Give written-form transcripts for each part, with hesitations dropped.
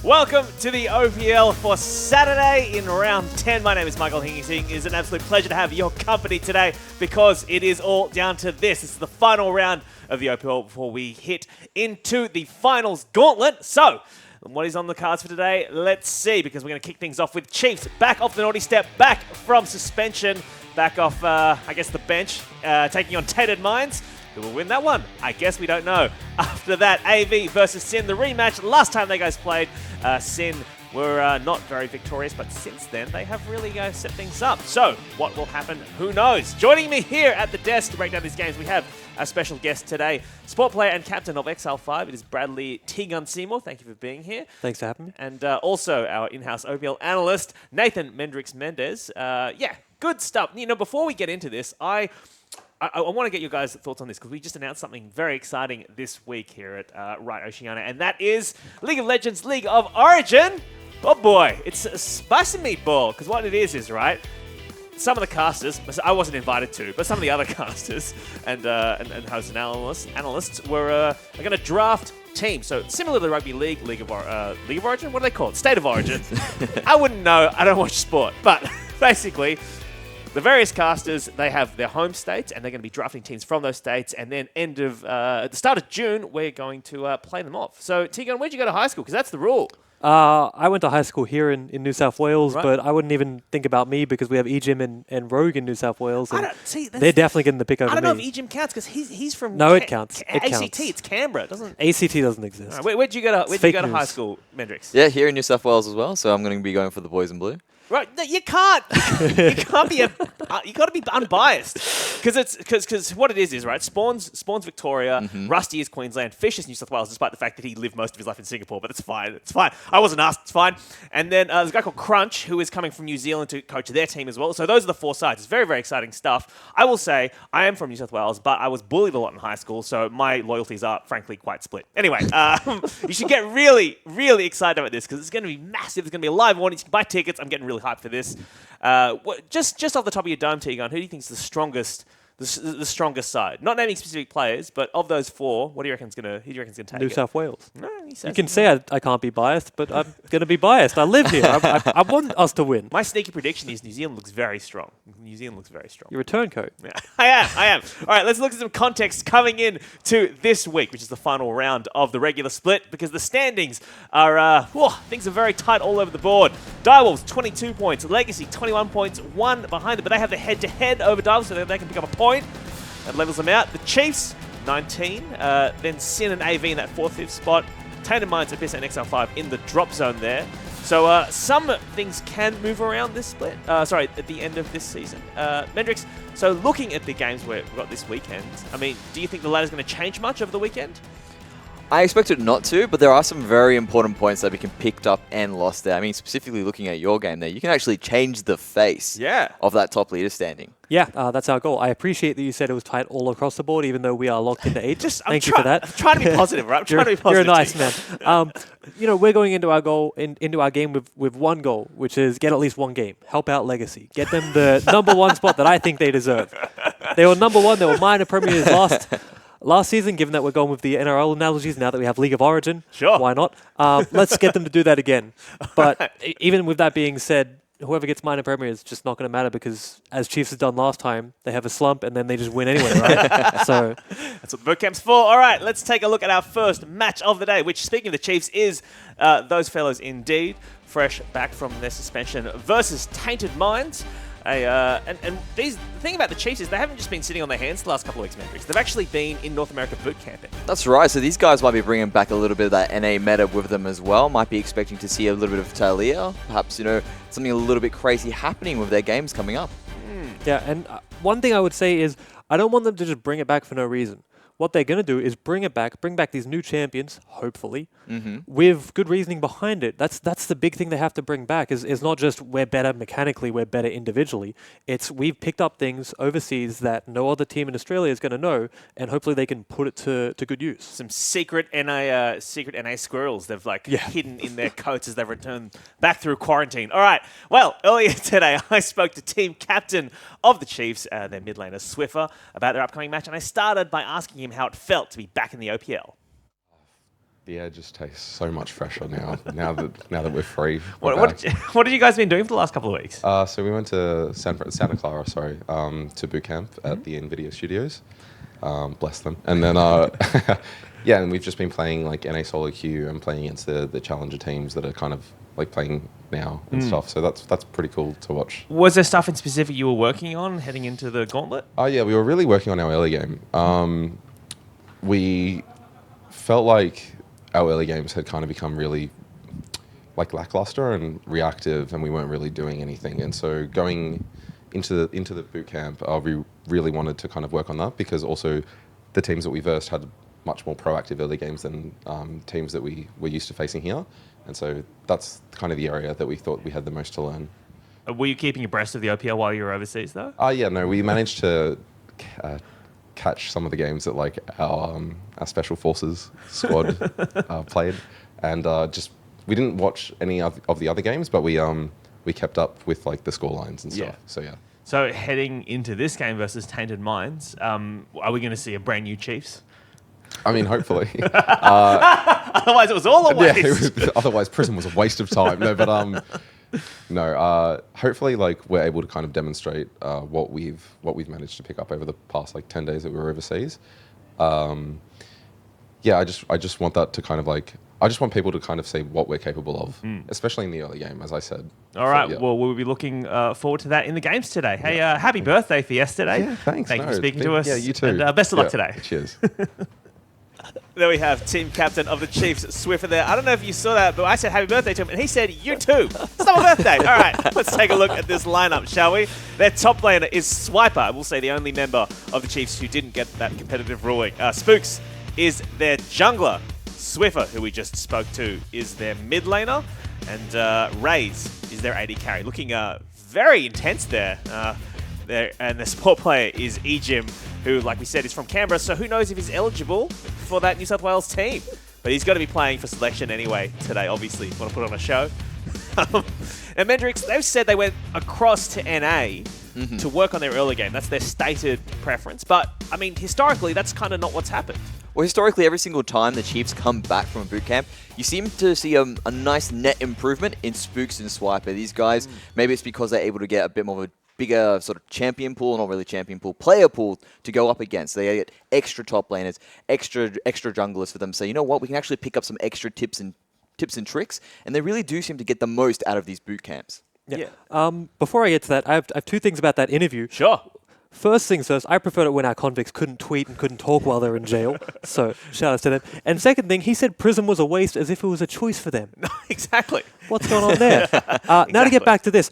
Welcome to the OPL for Saturday in round 10. My name is Michael Hingising. It is an absolute pleasure to have your company today because it is all down to this. This is the final round of the OPL before we hit into the finals gauntlet. So, what is on the cards for today? Let's see, because we're going to kick things off with Chiefs back off the naughty step, back from suspension, back off, I guess, the bench, taking on Tainted Minds. Who will win that one? I guess we don't know. After that, AV versus Sin, the rematch. Last time they guys played, Sin were not very victorious, but since then they have really set things up. So, what will happen? Who knows? Joining me here at the desk to break down these games, we have a special guest today, sport player and captain of XL5. It is Bradley T-Gun Seymour. Thank you for being here. Thanks for having me. And also our in-house OPL analyst, Nathan Mendrix-Mendez. Good stuff. You know, before we get into this, I want to get your guys' thoughts on this because we just announced something very exciting this week here at Right Oceania, and that is League of Legends League of Origin. Oh boy, it's a spicy meatball because what it is, right, some of the casters, I wasn't invited to, but some of the other casters and hosts and analysts are going to draft teams. So similar to the Rugby League, League of Origin, what do they call it? State of Origin. I wouldn't know, I don't watch sport, but basically, the various casters, they have their home states, and they're going to be drafting teams from those states. And then at the start of June, we're going to play them off. So, Tegan, where'd you go to high school? Because that's the rule. I went to high school here in New South Wales, right, but I wouldn't even think about me because we have EGIM and Rogue in New South Wales. And they're definitely getting the pick over me. I don't know if EGIM counts because he's from... No, it counts. ACT, it's Canberra, doesn't it? ACT doesn't exist. Right, where'd you go to high school, Mendrix? Yeah, here in New South Wales as well, so I'm going to be going for the boys in blue. Right, no, you can't. You can't be you got to be unbiased because what it is right. Spawns Victoria, Rusty is Queensland, Fish is New South Wales, despite the fact that he lived most of his life in Singapore. But it's fine. It's fine. I wasn't asked. It's fine. And then there's a guy called Crunch who is coming from New Zealand to coach their team as well. So those are the four sides. It's very, very exciting stuff. I will say I am from New South Wales, but I was bullied a lot in high school, so my loyalties are frankly quite split. Anyway, you should get really, really excited about this because it's going to be massive. It's going to be a live audience. You can buy tickets. I'm getting really hyped for this. Just off the top of your dome, Tegan, who do you think is the strongest side? Not naming specific players, but of those four, who do you reckon's going to take New South Wales. No, you can say I can't be biased, but I'm going to be biased. I live here. I want us to win. My sneaky prediction is New Zealand looks very strong. Your return code. Yeah, I am. All right, let's look at some context coming in to this week, which is the final round of the regular split, because the standings are, things are very tight all over the board. Direwolves, 22 points. Legacy, 21 points. One behind it, but they have the head-to-head over Direwolves, so they can pick up a point. That levels them out. The Chiefs, 19. Then Sin and AV in that 4th, 5th spot. Tainted Minds, Abyss, and XL5 in the drop zone there. So some things can move around this split. At the end of this season. Mendrix, so looking at the games we've got this weekend, I mean, do you think the ladder's going to change much over the weekend? I expect it not to, but there are some very important points that we can picked up and lost there. I mean, specifically looking at your game there, you can actually change the face of that top leader standing. Yeah, that's our goal. I appreciate that you said it was tight all across the board, even though we are locked into 8. Thank you for that. I'm trying to be positive, right? You're a nice man. We're going into our game with one goal, which is get at least one game. Help out Legacy. Get them the number 1 spot that I think they deserve. They were number 1. They were minor premiers last season, given that we're going with the NRL analogies, now that we have League of Origin. Sure. Why not? Let's get them to do that again. But even with that being said, whoever gets minor premier is just not going to matter because, as Chiefs has done last time, they have a slump and then they just win anyway, right? So that's what boot camp's for. All right, let's take a look at our first match of the day, which, speaking of the Chiefs, is those fellows indeed, fresh back from their suspension versus Tainted Minds. The thing about the Chiefs is they haven't just been sitting on their hands the last couple of weeks, Mendrix. They've actually been in North America boot camping. That's right. So these guys might be bringing back a little bit of that NA meta with them as well. Might be expecting to see a little bit of Talia. Perhaps, something a little bit crazy happening with their games coming up. Yeah, and one thing I would say is I don't want them to just bring it back for no reason. What they're going to do is bring back these new champions, hopefully, with good reasoning behind it. That's the big thing they have to bring back is not just we're better mechanically, we're better individually. It's we've picked up things overseas that no other team in Australia is going to know, and hopefully they can put it to good use. Some secret NA squirrels they've hidden in their coats as they've returned back through quarantine. All right. Well, earlier today I spoke to team captain of the Chiefs, their mid laner Swiffer, about their upcoming match, and I started by asking him how it felt to be back in the OPL. The air just tastes so much fresher now. now that we're free. What have you guys been doing for the last couple of weeks? So we went to Santa Clara, to boot camp at the NVIDIA studios. Bless them. And then, yeah, and we've just been playing like NA solo queue and playing against the challenger teams that are kind of like playing now and stuff. So that's pretty cool to watch. Was there stuff in specific you were working on heading into the gauntlet? Oh yeah, we were really working on our early game. We felt like our early games had kind of become really like lackluster and reactive, and we weren't really doing anything. And so going into the boot camp, we really wanted to kind of work on that, because also the teams that we versed had much more proactive early games than teams that we were used to facing here. And so that's kind of the area that we thought we had the most to learn. Were you keeping abreast of the OPL while you were overseas, though? Yeah, no, we managed to catch some of the games that like our special forces squad played, and we didn't watch any of the other games, but we kept up with like the score lines and stuff. Yeah. So yeah. So heading into this game versus Tainted Minds, are we going to see a brand new Chiefs? I mean, hopefully. Otherwise, it was all a waste. Yeah, otherwise Prism was a waste of time. No, but no. Hopefully, like we're able to kind of demonstrate what we've managed to pick up over the past like 10 days that we were overseas. Yeah, I just want that to kind of like. I just want people to kind of see what we're capable of, especially in the early game, as I said. All right. So, yeah. Well, we'll be looking forward to that in the games today. Hey, happy birthday for yesterday. Yeah, thanks. Thank you for speaking to us. Yeah, you too. And best of luck today. Cheers. There we have team captain of the Chiefs, Swiffer there. I don't know if you saw that, but I said happy birthday to him, and he said, you too. It's not my birthday. All right, let's take a look at this lineup, shall we? Their top laner is Swiper. We'll say the only member of the Chiefs who didn't get that competitive ruling. Spooks is their jungler. Swiffer, who we just spoke to, is their mid laner. And Raze is their AD carry. Looking very intense there. And the support player is Ejim, who, like we said, is from Canberra, so who knows if he's eligible for that New South Wales team. But he's got to be playing for selection anyway today, obviously, want to put on a show. And Mendrix, they've said they went across to NA to work on their early game. That's their stated preference. But, I mean, historically, that's kind of not what's happened. Well, historically, every single time the Chiefs come back from a boot camp, you seem to see a nice net improvement in Spooks and Swiper. These guys, maybe it's because they're able to get a bit more of a bigger sort of champion pool, not really champion pool, player pool to go up against. They get extra top laners, extra junglers for them. So you know what? We can actually pick up some extra tips and tricks, and they really do seem to get the most out of these boot camps. Yeah. Before I get to that, I have two things about that interview. Sure. First things first, I preferred it when our convicts couldn't tweet and couldn't talk while they were in jail. So shout out to them. And second thing, he said Prism was a waste as if it was a choice for them. Exactly. What's going on there? Now to get back to this.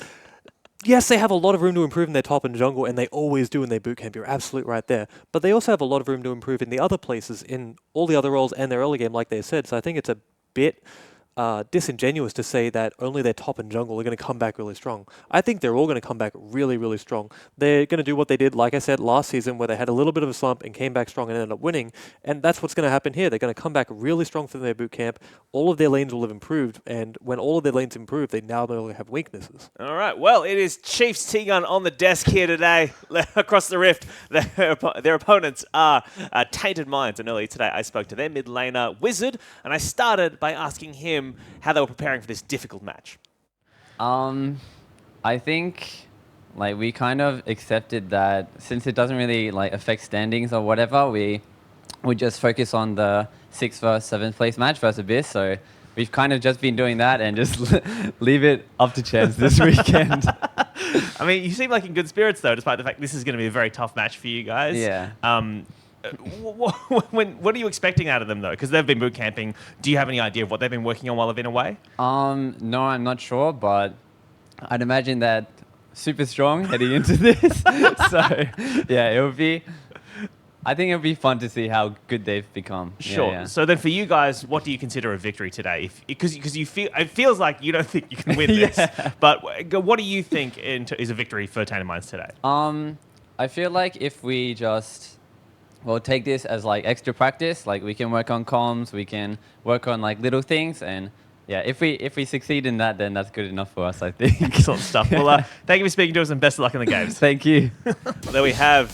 Yes, they have a lot of room to improve in their top and jungle, and they always do in their bootcamp. You're absolutely right there. But they also have a lot of room to improve in the other places, in all the other roles and their early game, like they said. So I think it's a bit disingenuous to say that only their top and jungle are going to come back really strong. I think they're all going to come back really, really strong. They're going to do what they did, like I said, last season, where they had a little bit of a slump and came back strong and ended up winning. And that's what's going to happen here. They're going to come back really strong from their boot camp. All of their lanes will have improved. And when all of their lanes improve, they now no longer have weaknesses. All right. Well, it is Chiefs T-Gun on the desk here today across the rift. Their opponents are Tainted Minds. And earlier today, I spoke to their mid laner, Wizard, and I started by asking him how they were preparing for this difficult match. I think we kind of accepted that since it doesn't really affect standings or whatever, we would just focus on the 6th versus 7th place match versus Abyss. So we've kind of just been doing that and just leave it up to chance this weekend. I mean, you seem like in good spirits though, despite the fact this is going to be a very tough match for you guys. Yeah. What are you expecting out of them, though? Because they've been boot camping. Do you have any idea of what they've been working on while they've been away? No, I'm not sure, but I'd imagine that super strong heading into this. So, yeah, I think it'll be fun to see how good they've become. Sure. Yeah. So then for you guys, what do you consider a victory today? Because you feel it feels like you don't think you can win this. But what do you think is a victory for Tainted Minds today? I feel like if we just take this as extra practice. We can work on comms, we can work on little things, and yeah, if we succeed in that, then that's good enough for us, I think. Excellent stuff. Well, thank you for speaking to us, and best of luck in the games. Thank you. There we have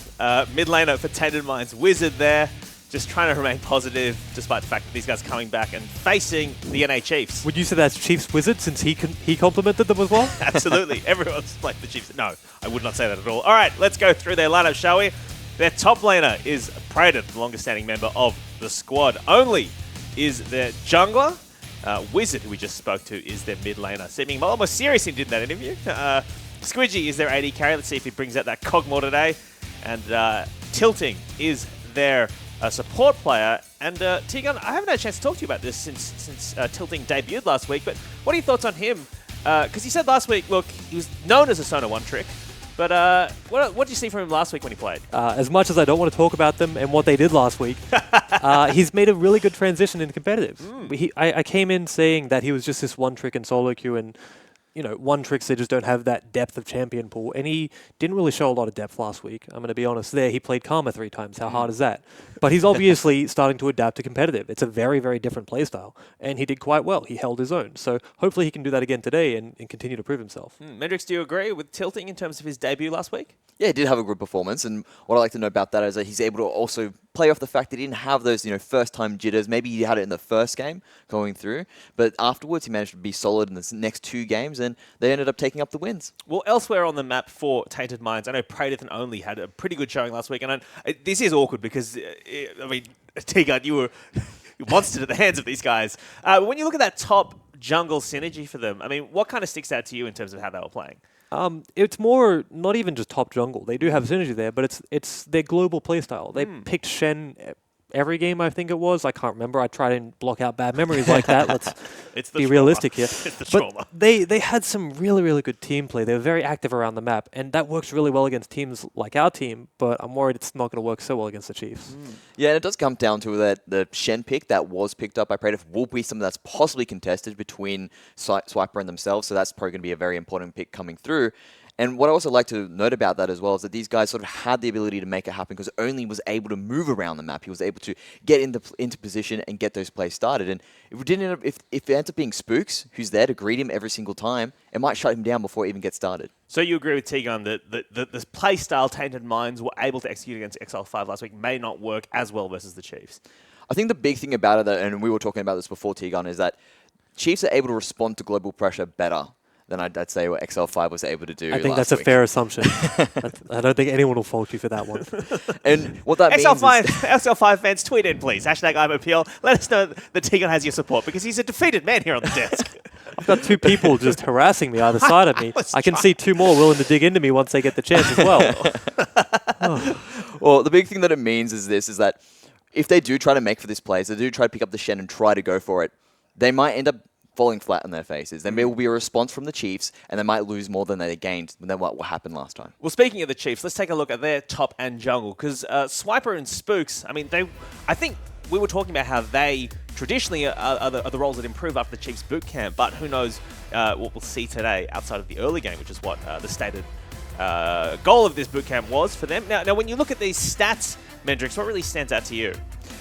mid laner for Tainted Minds, Wizard there. just trying to remain positive despite the fact that these guys are coming back and facing the NA Chiefs. Would you say that's Chiefs Wizard since he complimented them as well? Absolutely. Everyone's like the Chiefs. No, I would not say that at all. All right, let's go through their lineup, shall we? Their top laner is Tainted, the longest standing member of the squad. Only is their jungler. Wizard, who we just spoke to, is their mid laner. Seeming almost serious in that interview. Squidgy is their AD carry. Let's see if he brings out that Cogmore today. And Tilting is their support player. And Tegan, I haven't had a chance to talk to you about this since Tilting debuted last week, but what are your thoughts on him? Because he said last week, look, he was known as a Sona one trick, but what did you see from him last week when he played? As much as I don't want to talk about them and what they did last week, he's made a really good transition into competitives. I came in saying that he was just this one trick in solo queue, and one tricks they just don't have that depth of champion pool, and he didn't really show a lot of depth last week. I'm going to be honest there. He played Karma 3 times. How hard is that? But he's obviously starting to adapt to competitive. It's a very, very different playstyle, and he did quite well. He held his own. So hopefully he can do that again today and continue to prove himself. Mendrix, do you agree with Tilting in terms of his debut last week? Yeah, he did have a good performance, and what I like to know about that is that he's able to also play off the fact that he didn't have those, first-time jitters. Maybe he had it in the first game going through, but afterwards he managed to be solid in the next 2 games, and they ended up taking up the wins. Well, elsewhere on the map for Tainted Minds, I know Praedyth only had a pretty good showing last week, and this is awkward because, Tegan, you were monstered at the hands of these guys. When you look at that top jungle synergy for them, what kind of sticks out to you in terms of how they were playing? It's more not even just top jungle. They do have synergy there, but it's their global playstyle. They picked Shen every game, I think it was. I can't remember. I try and block out bad memories like that. Let's be realistic here. It's the but trauma. They had some really, really good team play. They were very active around the map, and that works really well against teams like our team, but I'm worried it's not going to work so well against the Chiefs. Yeah, and it does come down to that the Shen pick that was picked up by Praedyth will be something that's possibly contested between Swiper and themselves, so that's probably going to be a very important pick coming through. And what I also like to note about that as well is that these guys sort of had the ability to make it happen because Only was able to move around the map. He was able to get into position and get those plays started. And if it ends up being Spooks, who's there to greet him every single time, it might shut him down before it even gets started. So you agree with Tegan that the play style Tainted Minds were able to execute against XL5 last week may not work as well versus the Chiefs? I think the big thing about it, and we were talking about this before, Tegan, is that Chiefs are able to respond to global pressure better than I'd say what XL5 was able to do. I think that's a fair assumption. I don't think anyone will fault you for that one. And what that means XL5 fans, tweet in, please. Hashtag #IMOPL. Let us know that Tegan has your support because he's a defeated man here on the desk. I've got 2 people just harassing me either side of me. I can see 2 more willing to dig into me once they get the chance as well. Well, the big thing that it means is that if they do try to make for this play, so they do try to pick up the Shen and try to go for it, they might end up falling flat on their faces. Then there will be a response from the Chiefs, and they might lose more than they gained than what happened last time. Well, speaking of the Chiefs, let's take a look at their top and jungle, because Swiper and Spooks, I think we were talking about how they traditionally are the roles that improve after the Chiefs boot camp, but who knows what we'll see today outside of the early game, which is what the stated goal of this boot camp was for them. Now, when you look at these stats, Mendrix, what really stands out to you?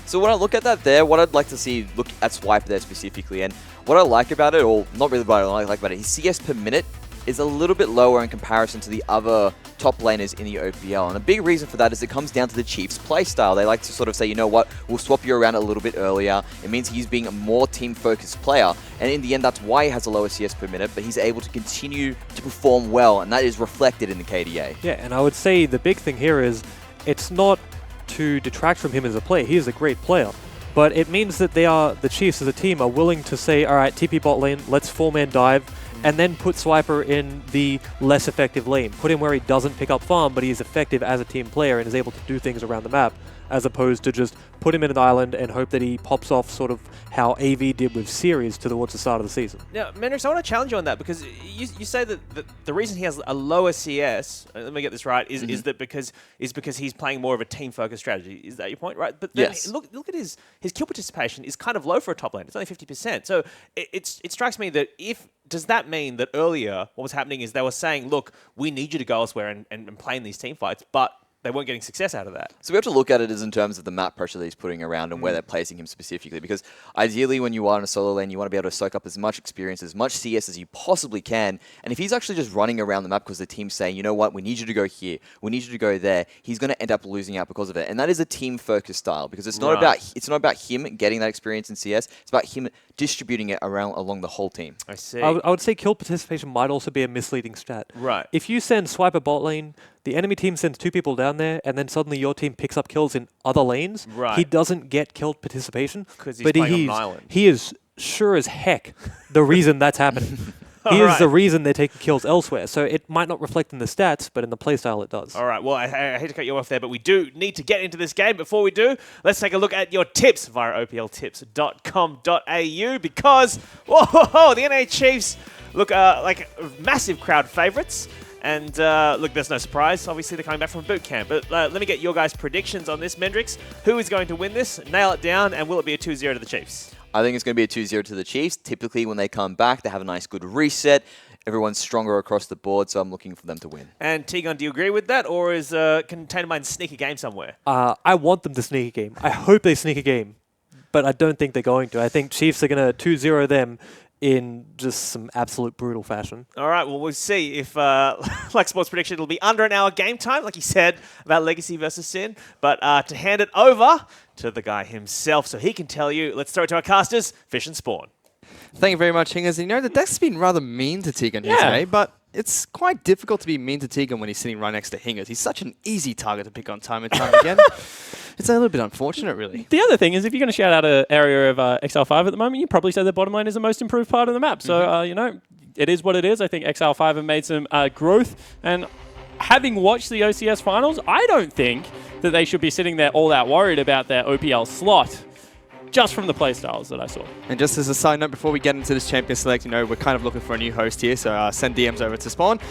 So when I look at that there, what I'd like to see, look at Swipe there specifically, and what I like about it, or not really what I like about it, his CS per minute is a little bit lower in comparison to the other top laners in the OPL. And a big reason for that is it comes down to the Chiefs' playstyle. They like to sort of say, you know what, we'll swap you around a little bit earlier. It means he's being a more team-focused player. And in the end, that's why he has a lower CS per minute, but he's able to continue to perform well, and that is reflected in the KDA. Yeah, and I would say the big thing here is it's not to detract from him as a player. He is a great player. But it means that the Chiefs as a team are willing to say, all right, TP bot lane, let's 4-man dive, and then put Swiper in the less effective lane. Put him where he doesn't pick up farm, but he is effective as a team player and is able to do things around the map, as opposed to just put him in an island and hope that he pops off sort of how AV did with Series towards the start of the season. Now, Mendrix, I want to challenge you on that because you say that the reason he has a lower CS, let me get this right, is because he's playing more of a team-focused strategy. Is that your point, right? But then yes. Look at his kill participation is kind of low for a top lane. It's only 50%. So it strikes me that does that mean that earlier what was happening is they were saying, look, we need you to go elsewhere and play in these team fights, but they weren't getting success out of that. So we have to look at it as in terms of the map pressure that he's putting around and where they're placing him specifically. Because ideally, when you are in a solo lane, you want to be able to soak up as much experience, as much CS as you possibly can. And if he's actually just running around the map because the team's saying, you know what, we need you to go here, we need you to go there, he's going to end up losing out because of it. And that is a team-focused style, because it's not about him getting that experience in CS. It's about him distributing it around along the whole team. I see. I would say kill participation might also be a misleading stat. Right. If you send Swiper bot lane, the enemy team sends 2 people down there, and then suddenly your team picks up kills in other lanes, Right. he doesn't get killed participation. 'Cause he's but playing on an island. he is sure as heck the reason that's happening. He is Alright. the reason they're taking kills elsewhere. So it might not reflect in the stats, but in the playstyle it does. All right, well, I hate to cut you off there, but we do need to get into this game. Before we do, let's take a look at your tips via opltips.com.au, because, whoa, the NA Chiefs look like massive crowd favourites. And look, there's no surprise. Obviously, they're coming back from boot camp. But let me get your guys' predictions on this, Mendrix. Who is going to win this? Nail it down, and will it be a 2-0 to the Chiefs? I think it's going to be a 2-0 to the Chiefs. Typically, when they come back, they have a nice good reset. Everyone's stronger across the board, so I'm looking for them to win. And Tegon, do you agree with that, or is can Tainted Mind sneak a game somewhere? I want them to sneak a game. I hope they sneak a game, but I don't think they're going to. I think Chiefs are going to 2-0 them in just some absolute brutal fashion. All right, well, we'll see if, like Sports Prediction, it'll be under an hour game time, like he said, about Legacy versus Sin. But to hand it over to the guy himself so he can tell you, let's throw it to our casters, Fish and Spawn. Thank you very much, Hingers. You know, the deck's been rather mean to Tegan here today, but it's quite difficult to be mean to Tegan when he's sitting right next to Hingers. He's such an easy target to pick on time and time again. It's a little bit unfortunate, really. The other thing is, if you're going to shout out an area of XL5 at the moment, you probably say the bottom lane is the most improved part of the map. So, you know, it is what it is. I think XL5 have made some growth. And having watched the OCS finals, I don't think that they should be sitting there all that worried about their OPL slot, just from the playstyles that I saw. And just as a side note, before we get into this Champion Select, you know, we're kind of looking for a new host here, so send DMs over to Spawn.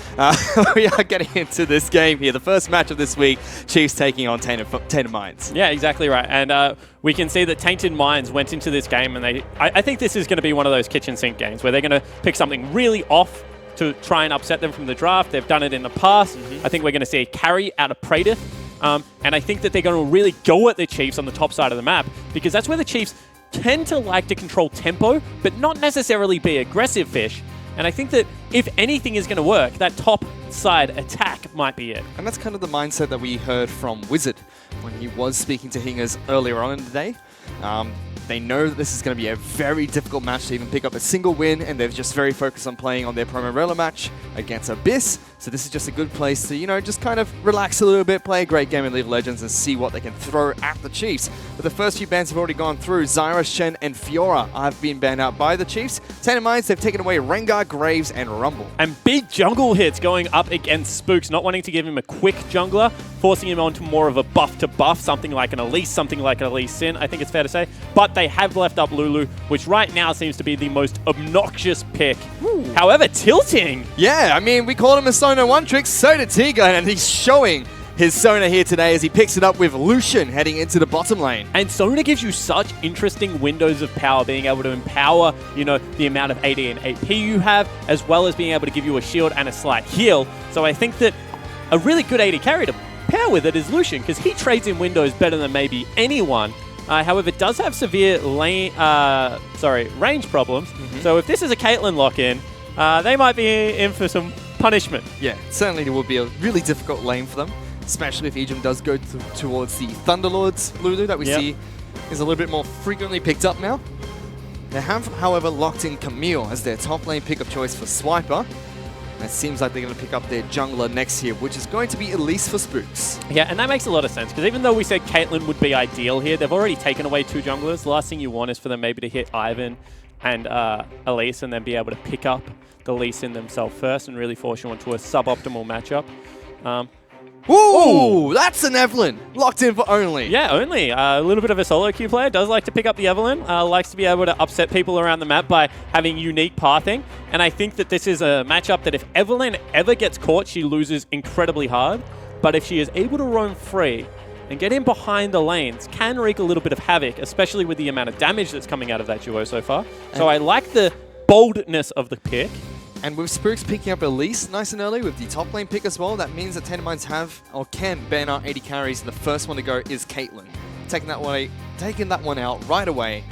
We are getting into this game here. The first match of this week, Chiefs taking on Tainted Minds. Yeah, exactly right. And we can see that Tainted Minds went into this game, and I think this is going to be one of those kitchen sink games where they're going to pick something really off to try and upset them from the draft. They've done it in the past. I think we're going to see a carry out of Praedyth. And I think that they're going to really go at the Chiefs on the top side of the map, because that's where the Chiefs tend to like to control tempo, but not necessarily be aggressive, Fish. And I think that if anything is going to work, that top side attack might be it. And that's kind of the mindset that we heard from Wizard when he was speaking to Hingers earlier on in the day. They know that this is going to be a very difficult match to even pick up a single win, and they're just very focused on playing on their Primarella match against Abyss. So this is just a good place to, you know, just kind of relax a little bit, play a great game in League of Legends, and see what they can throw at the Chiefs. But the first few bans have already gone through. Zyra, Shen, and Fiora have been banned out by the Chiefs. Tainted Minds, they've taken away Rengar, Graves, and Rumble. And big jungle hits going up against Spooks, not wanting to give him a quick jungler, forcing him onto more of a buff to buff, something like an Elise, something like an Elise Sin, I think it's fair to say. But they have left up Lulu, which right now seems to be the most obnoxious pick. Ooh. However, tilting. Yeah, I mean, we called him a Sona one-trick, so did Tiga, and he's showing his Sona here today as he picks it up with Lucian heading into the bottom lane. And Sona gives you such interesting windows of power, being able to empower, you know, the amount of AD and AP you have, as well as being able to give you a shield and a slight heal. So I think that a really good AD carry to pair with it is Lucian, because he trades in windows better than maybe anyone. However, it does have severe range problems. So if this is a Caitlyn lock-in, they might be in for some punishment. Yeah, certainly it would be a really difficult lane for them, especially if Ejim does go towards the Thunderlord's Lulu that we see is a little bit more frequently picked up now. They have, however, locked in Camille as their top lane pick of choice for Swiper. And it seems like they're going to pick up their jungler next here, which is going to be Elise for Spooks. Yeah, and that makes a lot of sense, because even though we said Caitlyn would be ideal here, they've already taken away 2 junglers. The last thing you want is for them maybe to hit Ivan and Elise and then be able to pick up the Lee Sin themselves first and really force you onto a suboptimal matchup. Ooh, that's an Evelyn. Locked in for Only. Yeah, Only. A little bit of a solo queue player. Does like to pick up the Evelyn. Likes to be able to upset people around the map by having unique pathing. And I think that this is a matchup that if Evelyn ever gets caught, she loses incredibly hard. But if she is able to roam free and get in behind the lanes, can wreak a little bit of havoc, especially with the amount of damage that's coming out of that duo so far. So I like the boldness of the pick. And with Spooks picking up Elise nice and early with the top lane pick as well, that means that Tainted Minds have or can ban out 80 carries. The first one to go is Caitlyn. Taking that one out right away.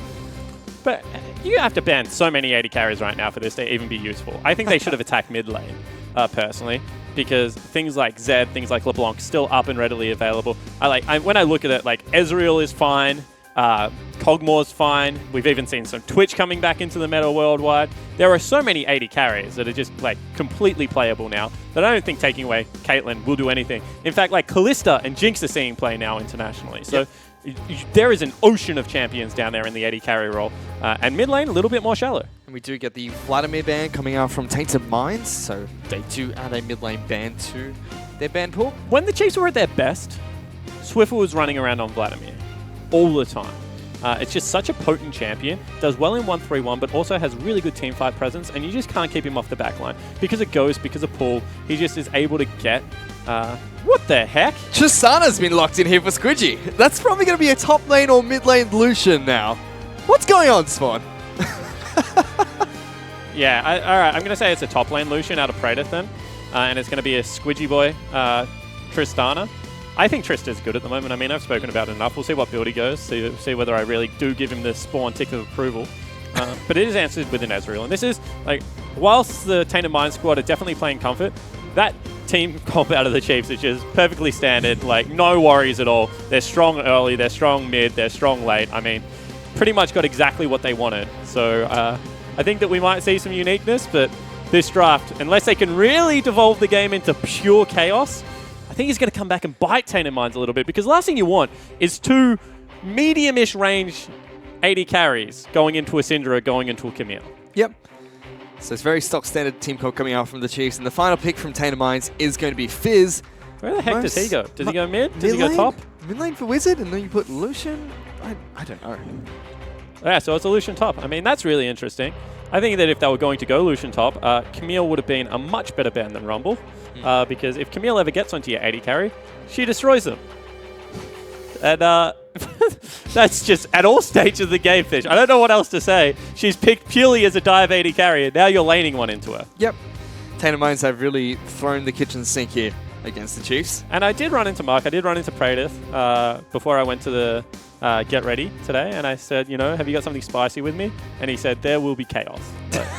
But you have to ban so many 80 carries right now for this to even be useful. I think they should have attacked mid lane, personally, because things like Zed, things like LeBlanc still up and readily available. When I look at it, like Ezreal is fine, Kog'Maw's fine. We've even seen some Twitch coming back into the meta worldwide. There are so many 80 carries that are just like completely playable now that I don't think taking away Caitlyn will do anything. In fact, like Kalista and Jinx are seeing play now internationally. So there is an ocean of champions down there in the 80 carry role. And mid lane, a little bit more shallow. And we do get the Vladimir ban coming out from Tainted Minds, so they do add a mid lane ban to their ban pool. When the Chiefs were at their best, Swiffle was running around on Vladimir all the time. It's just such a potent champion, does well in 1-3-1, but also has really good teamfight presence, and you just can't keep him off the back line. Because of Ghost, because of Pull, he just is able to get... what the heck? Tristana's been locked in here for Squidgy. That's probably going to be a top lane or mid lane Lucian now. What's going on, Spawn? Yeah, all right, I'm going to say it's a top lane Lucian out of Praedyth then, and it's going to be a Squidgy boy Tristana. I think Trista's good at the moment. I mean, I've spoken about it enough. We'll see what build he goes, see whether I really do give him the Spawn tick of approval. But it is answered with an Ezreal. And this is, like, whilst the Tainted Mind squad are definitely playing comfort, that team comp out of the Chiefs is just perfectly standard, like, no worries at all. They're strong early, they're strong mid, they're strong late. I mean, pretty much got exactly what they wanted. So I think that we might see some uniqueness, but this draft, unless they can really devolve the game into pure chaos, I think he's going to come back and bite Tainted Minds a little bit, because the last thing you want is two medium-ish range 80 carries going into a Syndra, going into a Camille. Yep. So it's very stock standard team code coming out from the Chiefs, and the final pick from Tainted Minds is going to be Fizz. Where the heck does he go? Does he go mid? Does he go top? Mid lane for Wizard, and then you put Lucian? I don't know. Yeah, so it's a Lucian top. I mean, that's really interesting. I think that if they were going to go Lucian top, Camille would have been a much better ban than Rumble. Because if Camille ever gets onto your 80 carry, she destroys them. And that's just at all stages of the game, Fish. I don't know what else to say. She's picked purely as a dive 80 carry, and now you're laning one into her. Yep. Tainted Minds have really thrown the kitchen sink here against the Chiefs. And I did run into Mark. I did run into Praedyth before I went to the Get Ready today. And I said, you know, have you got something spicy with me? And he said, there will be chaos.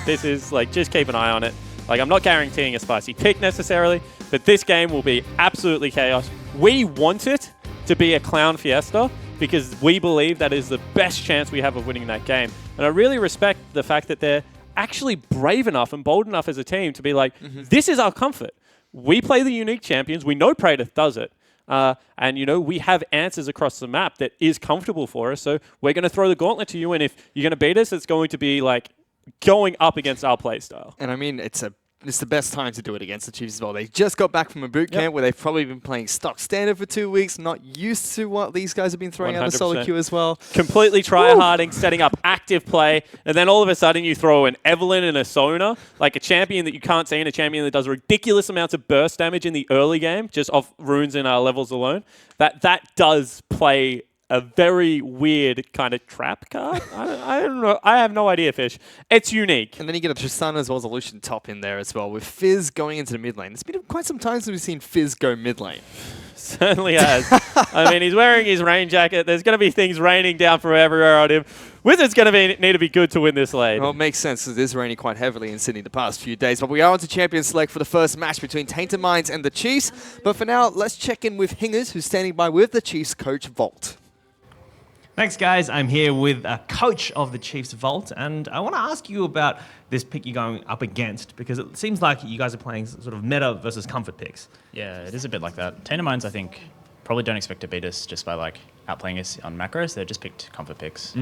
This is, like, just keep an eye on it. Like, I'm not guaranteeing a spicy pick necessarily, but this game will be absolutely chaos. We want it to be a clown fiesta because we believe that is the best chance we have of winning that game. And I really respect the fact that they're actually brave enough and bold enough as a team to be like, this is our comfort. We play the unique champions. We know Praedyth does it. And, you know, we have answers across the map that is comfortable for us. So we're going to throw the gauntlet to you. And if you're going to beat us, it's going to be like going up against our play style. And I mean, it's the best time to do it against the Chiefs as well. They just got back from a boot camp where they've probably been playing stock standard for 2 weeks, not used to what these guys have been throwing out the solo queue as well. Completely try-harding, setting up active play, and then all of a sudden you throw an Evelynn and a Sona, like a champion that you can't see and a champion that does ridiculous amounts of burst damage in the early game, just off runes in our levels alone. That does play a very weird kind of trap card. I don't know. I have no idea, Fish. It's unique. And then you get a Tristana as well as a Lucian top in there as well, with Fizz going into the mid lane. It's been quite some time since we've seen Fizz go mid lane. Certainly has. I mean, he's wearing his rain jacket. There's going to be things raining down from everywhere on him. Wizards going to need to be good to win this lane. Well, it makes sense because it is raining quite heavily in Sydney the past few days. But we are on to Champion Select for the first match between Tainted Minds and the Chiefs. But for now, let's check in with Hingers, who's standing by with the Chiefs coach, Volt. Thanks, guys. I'm here with a coach of the Chiefs Vault, and I want to ask you about this pick you're going up against, because it seems like you guys are playing sort of meta versus comfort picks. Yeah, it is a bit like that. Tainted Minds, I think, probably don't expect to beat us just by like outplaying us on macros. They've just picked comfort picks.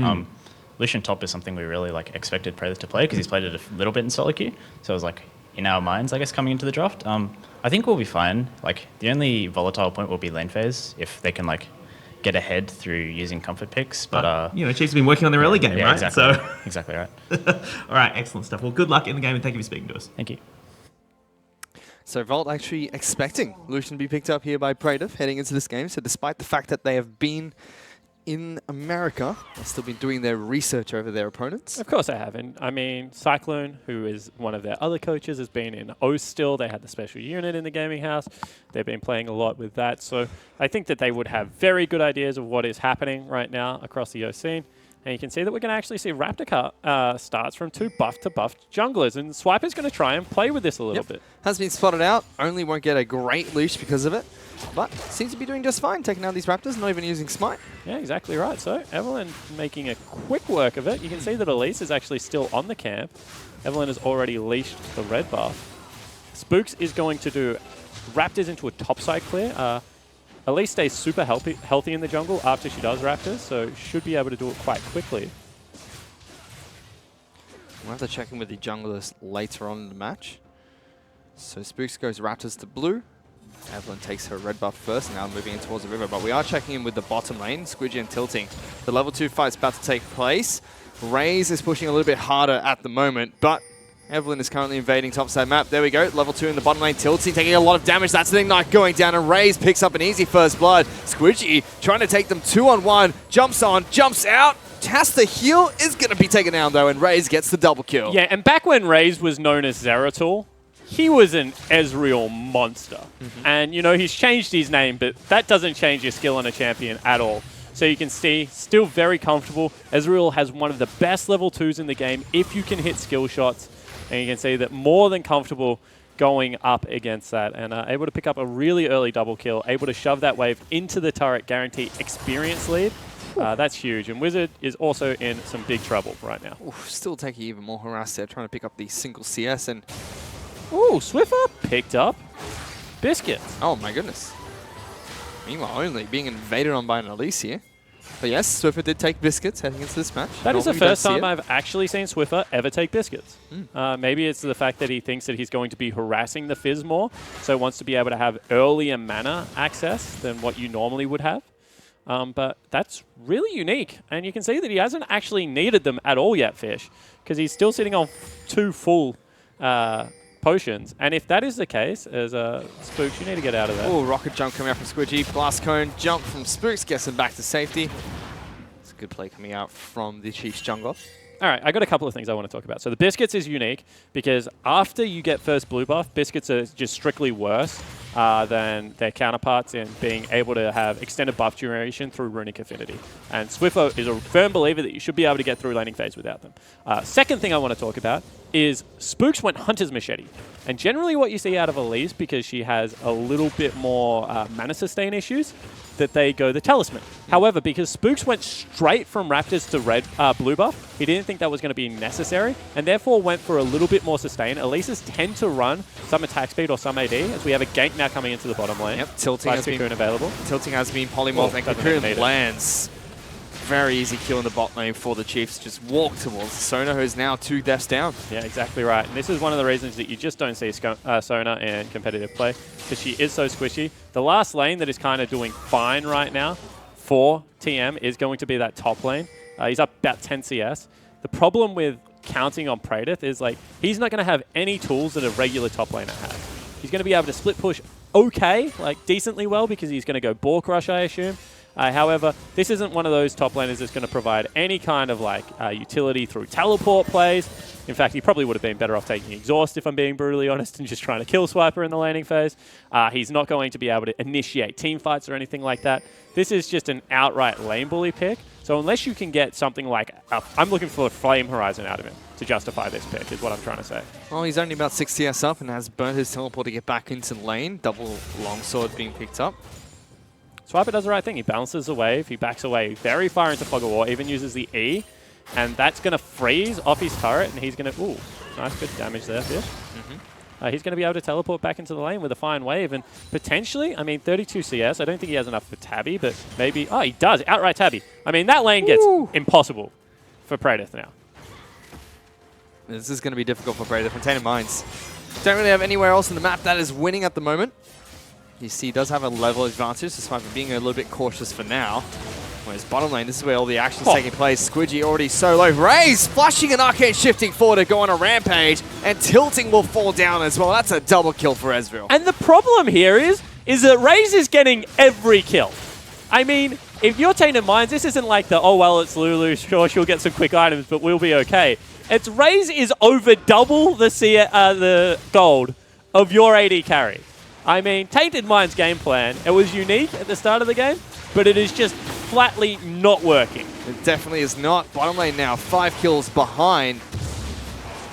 Lucian top is something we really like expected Praedyth to play because he's played it a little bit in solo queue. So it was like in our minds, I guess, coming into the draft. I think we'll be fine. Like the only volatile point will be lane phase if they can like get ahead through using comfort picks. But you know, Chiefs have been working on their early game, yeah, right? Exactly. So exactly right. All right, excellent stuff. Well, good luck in the game, and thank you for speaking to us. Thank you. So Volt actually expecting Lucian to be picked up here by Praedyth heading into this game. So despite the fact that they have been in America have still been doing their research over their opponents. Of course I haven't. I mean, Cyclone, who is one of their other coaches, has been in O still. They had the special unit in the gaming house. They've been playing a lot with that. So I think that they would have very good ideas of what is happening right now across the O scene. And you can see that we're going to actually see Raptor starts from 2 buff to buff junglers. And Swiper's going to try and play with this a little bit. Has been spotted out. Only won't get a great leash because of it. But seems to be doing just fine, taking out these Raptors, not even using Smite. Yeah, exactly right. So Evelyn making a quick work of it. You can see that Elise is actually still on the camp. Evelyn has already leashed the red buff. Spooks is going to do Raptors into a topside clear. Elise stays super healthy in the jungle after she does Raptors, so should be able to do it quite quickly. We'll have to check in with the junglers later on in the match. So Spooks goes Raptors to blue. Evelyn takes her red buff first, now moving in towards the river. But we are checking in with the bottom lane, Squidgy and Tilting. The level 2 fight's about to take place. Raze is pushing a little bit harder at the moment, but Evelyn is currently invading topside map. There we go. Level 2 in the bottom lane. Tilting taking a lot of damage. That's the Ignite going down, and Raze picks up an easy first blood. Squidgy trying to take them 2-on-1. Jumps on, jumps out. Has to heal. Is going to be taken down, though, and Raze gets the double kill. Yeah, and back when Raze was known as Zeratul, he was an Ezreal monster. And, you know, he's changed his name, but that doesn't change your skill on a champion at all. So you can see, still very comfortable. Ezreal has one of the best level 2s in the game if you can hit skill shots. And you can see that more than comfortable going up against that and able to pick up a really early double kill, able to shove that wave into the turret, guarantee experience lead. That's huge. And Wizard is also in some big trouble right now. Oof, still taking even more harass there, trying to pick up the single CS. And ooh, Swiffer picked up Biscuits. oh my goodness. Meanwhile, only being invaded on by an Elise here. But yes, Swiffer did take Biscuits heading into this match. That is the Normally you don't first see time it. I've actually seen Swiffer ever take Biscuits. Maybe it's the fact that he thinks that he's going to be harassing the Fizz more, so wants to be able to have earlier mana access than what you normally would have. But that's really unique, and you can see that he hasn't actually needed them at all yet, Fish, because he's still sitting on 2 full potions. And if that is the case, as Spooks, you need to get out of there. Oh, rocket jump coming out from Squidgy. Blast cone jump from Spooks, gets him back to safety. It's a good play coming out from the Chiefs jungler. All right, I got a couple of things I want to talk about. So the Biscuits is unique because after you get first blue buff, Biscuits are just strictly worse than their counterparts in being able to have extended buff duration through Runic Affinity. And Swiffer is a firm believer that you should be able to get through laning phase without them. Second thing I want to talk about is Spooks went Hunter's Machete. And generally what you see out of Elise, because she has a little bit more mana sustain issues, that they go the Talisman. However, because Spooks went straight from Raptors to blue buff, he didn't think that was going to be necessary, and therefore went for a little bit more sustain. Elises tend to run some attack speed or some AD, as we have a gank now coming into the bottom lane. Yep, Tilting has been available. Tilting has been polymorph, and Cocoon lands. Very easy kill in the bot lane for the Chiefs. Just walk towards Sona, who is now 2 deaths down. Yeah, exactly right. And this is one of the reasons that you just don't see Sona in competitive play, because she is so squishy. The last lane that is kind of doing fine right now for TM is going to be that top lane. He's up about 10 CS. The problem with counting on Praedyth is like he's not going to have any tools that a regular top laner has. He's going to be able to split push okay, like decently well, because he's going to go Boar Crush, I assume. However, this isn't one of those top laners that's going to provide any kind of like utility through teleport plays. In fact, he probably would have been better off taking Exhaust, if I'm being brutally honest, and just trying to kill Swiper in the laning phase. He's not going to be able to initiate team fights or anything like that. This is just an outright lane bully pick. So unless you can get something like, I'm looking for a Flame Horizon out of him to justify this pick, is what I'm trying to say. Well, he's only about 6 CS up and has burnt his teleport to get back into lane. Double longsword being picked up. Swiper does the right thing. He balances the wave. He backs away very far into Fog of War, even uses the E. And that's going to freeze off his turret, and he's going to... Ooh, nice, good damage there, Fish. He's going to be able to teleport back into the lane with a fine wave. And potentially, I mean, 32 CS. I don't think he has enough for Tabby, but maybe... Oh, he does. Outright Tabby. I mean, that lane gets impossible for Praedyth now. This is going to be difficult for Praedyth from Tainted Minds. Don't really have anywhere else in the map that is winning at the moment. You see, he does have a level advantage, despite being a little bit cautious for now. Whereas bottom lane, this is where all the action's taking place. Squidgy already so low. Raze flashing an arcade shifting forward to go on a rampage, and Tilting will fall down as well. That's a double kill for Ezreal. And the problem here is that Raze is getting every kill. I mean, if you're Tainted Minds, this isn't like the, oh, well, it's Lulu. Sure, she'll get some quick items, but we'll be okay. It's Raze is over double the gold of your AD carry. I mean, Tainted Minds' game plan, it was unique at the start of the game, but it is just flatly not working. It definitely is not. Bottom lane now, 5 kills behind.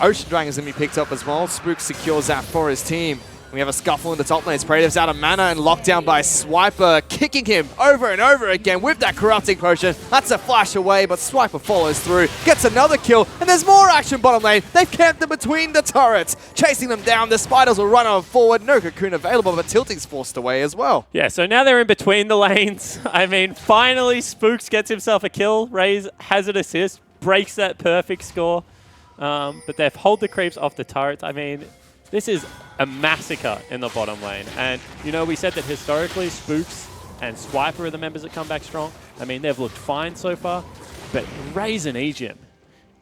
Ocean Dragon's going to be picked up as well. Spook secures that for his team. We have a scuffle in the top lane. Spraytive's out of mana and locked down by Swiper, kicking him over and over again with that corrupting potion. That's a flash away, but Swiper follows through, gets another kill, and there's more action bottom lane. They've camped them between the turrets, chasing them down. The Spiders will run on forward. No Cocoon available, but Tilting's forced away as well. Yeah, so now they're in between the lanes. I mean, finally, Spooks gets himself a kill. Raze has an assist, breaks that perfect score. But they've hold the creeps off the turrets. I mean, this is a massacre in the bottom lane. And, you know, we said that historically Spooks and Swiper are the members that come back strong. I mean, they've looked fine so far. But Raze and Egypt